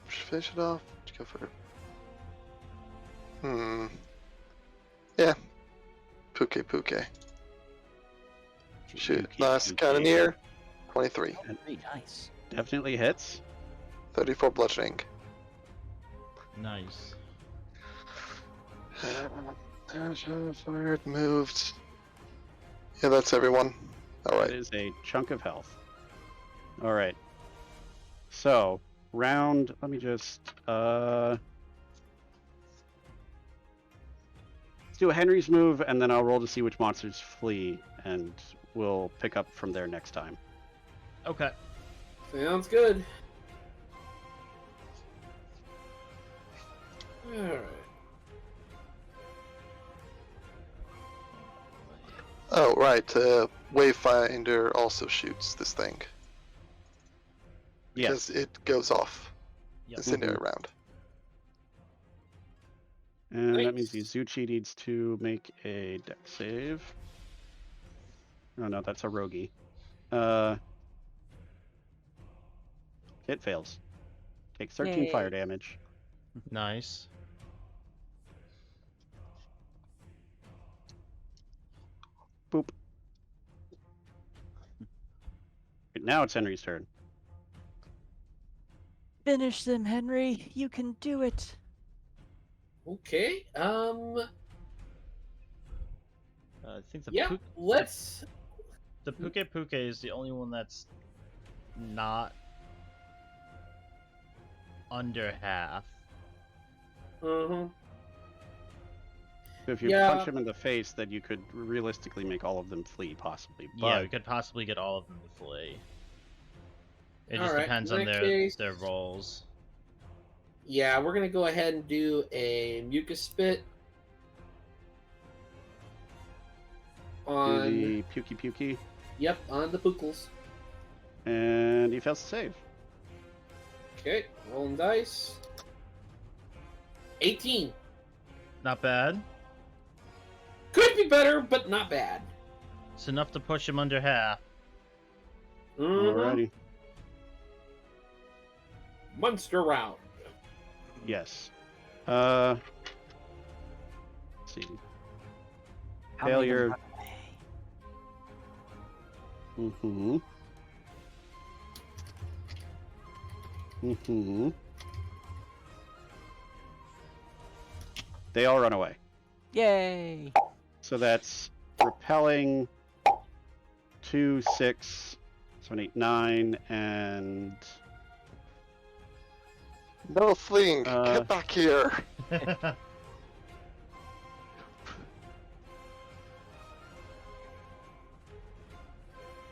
finish it off. Go for yeah. Puke. Shoot. Last cannoneer. 23. Very nice. Definitely hits. 34 bludgeoning. Nice. Fired, moved. Yeah, that's everyone. That Alright. is a chunk of health. All right. So, round, let me just, let's do a Henry's move, and then I'll roll to see which monsters flee, and we'll pick up from there next time. Okay. Sounds good. Alright. Oh, right. Wayfinder also shoots this thing. Yes. Because it goes off. Yep. Incendiary round. And that means Nice. Izuchi needs to make a dex save. Oh no, that's a rogie. It fails. Takes 13 Yay. fire damage. Nice. Boop. Now it's Henry's turn. Finish them, Henry. You can do it. Okay. I think the Yeah. Let's. the Puke is the only one that's not under half. Uh-huh. So if you Yeah. punch him in the face, then you could realistically make all of them flee, possibly. But Yeah, we could possibly get all of them to flee. It just Alright, depends in on that case- their rolls. Yeah, we're gonna go ahead and do a mucus spit do on. the pukey, Yep, on the pookles. and he fails to save. Okay, rolling dice. 18. Not bad. Could be better, but not bad. It's enough to push him under half. Mhm. Alrighty. Monster round. Yes. Let's see. How many of them Failure. have a Mm-hmm. Mm-hmm. They all run away. Yay! So that's repelling 2, 6, 7, 8, 9, and No fleeing. Uh, Get back here.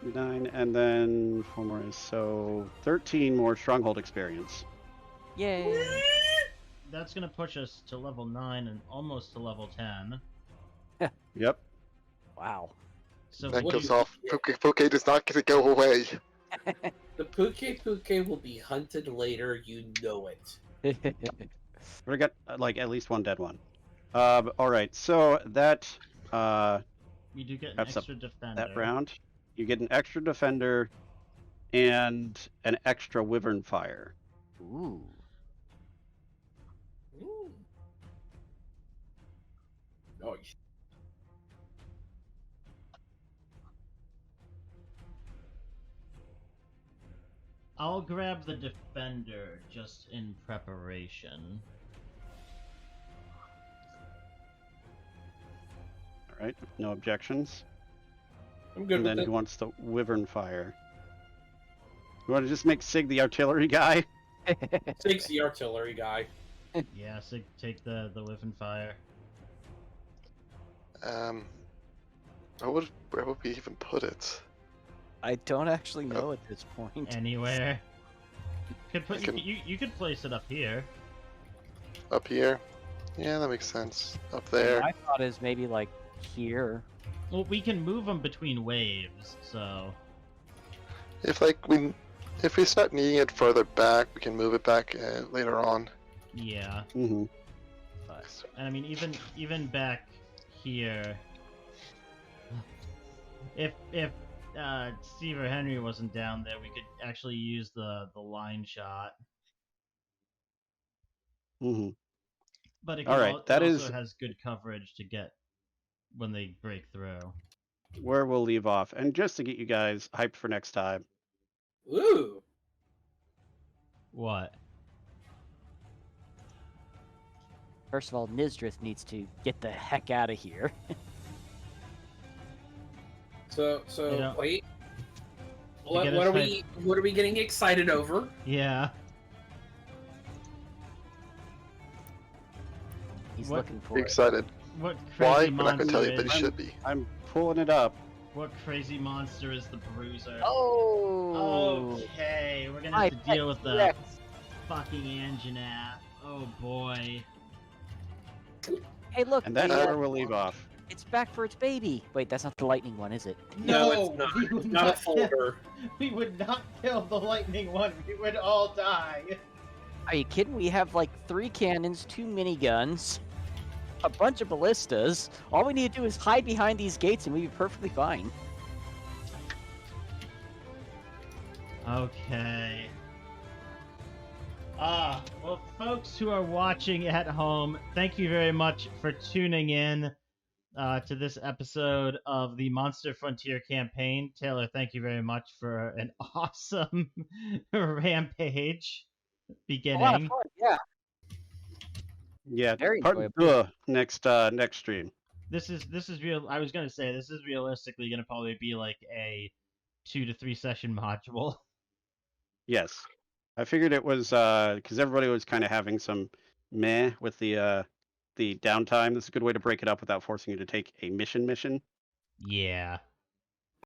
9, and then 4 more. So 13 more stronghold experience. Yay! That's gonna push us to level 9 and almost to level 10. Yep. Wow. So That what we- do goes you- off. Puke does not get to go away. The Puke will be hunted later, you know it. We got like at least one dead one. All right. So that we do get an wraps up extra defender. that round. You get an extra defender and an extra wyvern fire. Ooh. Ooh. Nice. I'll grab the defender just in preparation. All right. No objections. I'm good And with then it. who wants the wyvern fire? You want to just make Sig the artillery guy? Sig's the artillery guy. Yeah, so take the Wyvern Fire. Where would we even put it? I don't actually know at this point. Anywhere. Could put, I can- you could place it up here. Up here? Yeah, that makes sense. Up there. My thought is maybe like here. Well, we can move them between waves, so... If we start needing it further back, we can move it back later on. Yeah. Mm-hmm. And I mean, even back here... If Steve or Henry wasn't down there, we could actually use the line shot. Mm-hmm. But it, All right, it that also is- has good coverage to get when they break through. Where we'll leave off. And just to get you guys hyped for next time, Ooh. What? First of all, Nysdrith needs to get the heck out of here. So You know, wait. you What, get what us are we getting excited over? Yeah. He's What- looking for Be it. excited. What Why? crazy We're not going to tell you, but monster you is... should be. I'm pulling it up. What crazy monster is the Bruiser? Oh! Okay, we're gonna I have to deal with the Rex. fucking Anjanath. Oh boy. Hey, look! And that's the, where we'll leave off. It's back for its baby. Wait, that's not the lightning one, is it? No, it's not. we It's would not a folder. We would not kill the lightning one. We would all die. Are you kidding? We have like 3 cannons, 2 miniguns, a bunch of ballistas. All we need to do is hide behind these gates and we'd be perfectly fine. Okay. Well, folks who are watching at home, thank you very much for tuning in to this episode of the Monster Frontier campaign. Taylor, thank you very much for an awesome rampage A lot of beginning. fun, yeah. Yeah, Very part enjoyable. next stream. This is real. I was gonna say this is realistically gonna probably be like a 2 to 3 session module. Yes, I figured it was because everybody was kind of having some meh with the downtime. This is a good way to break it up without forcing you to take a mission. Yeah.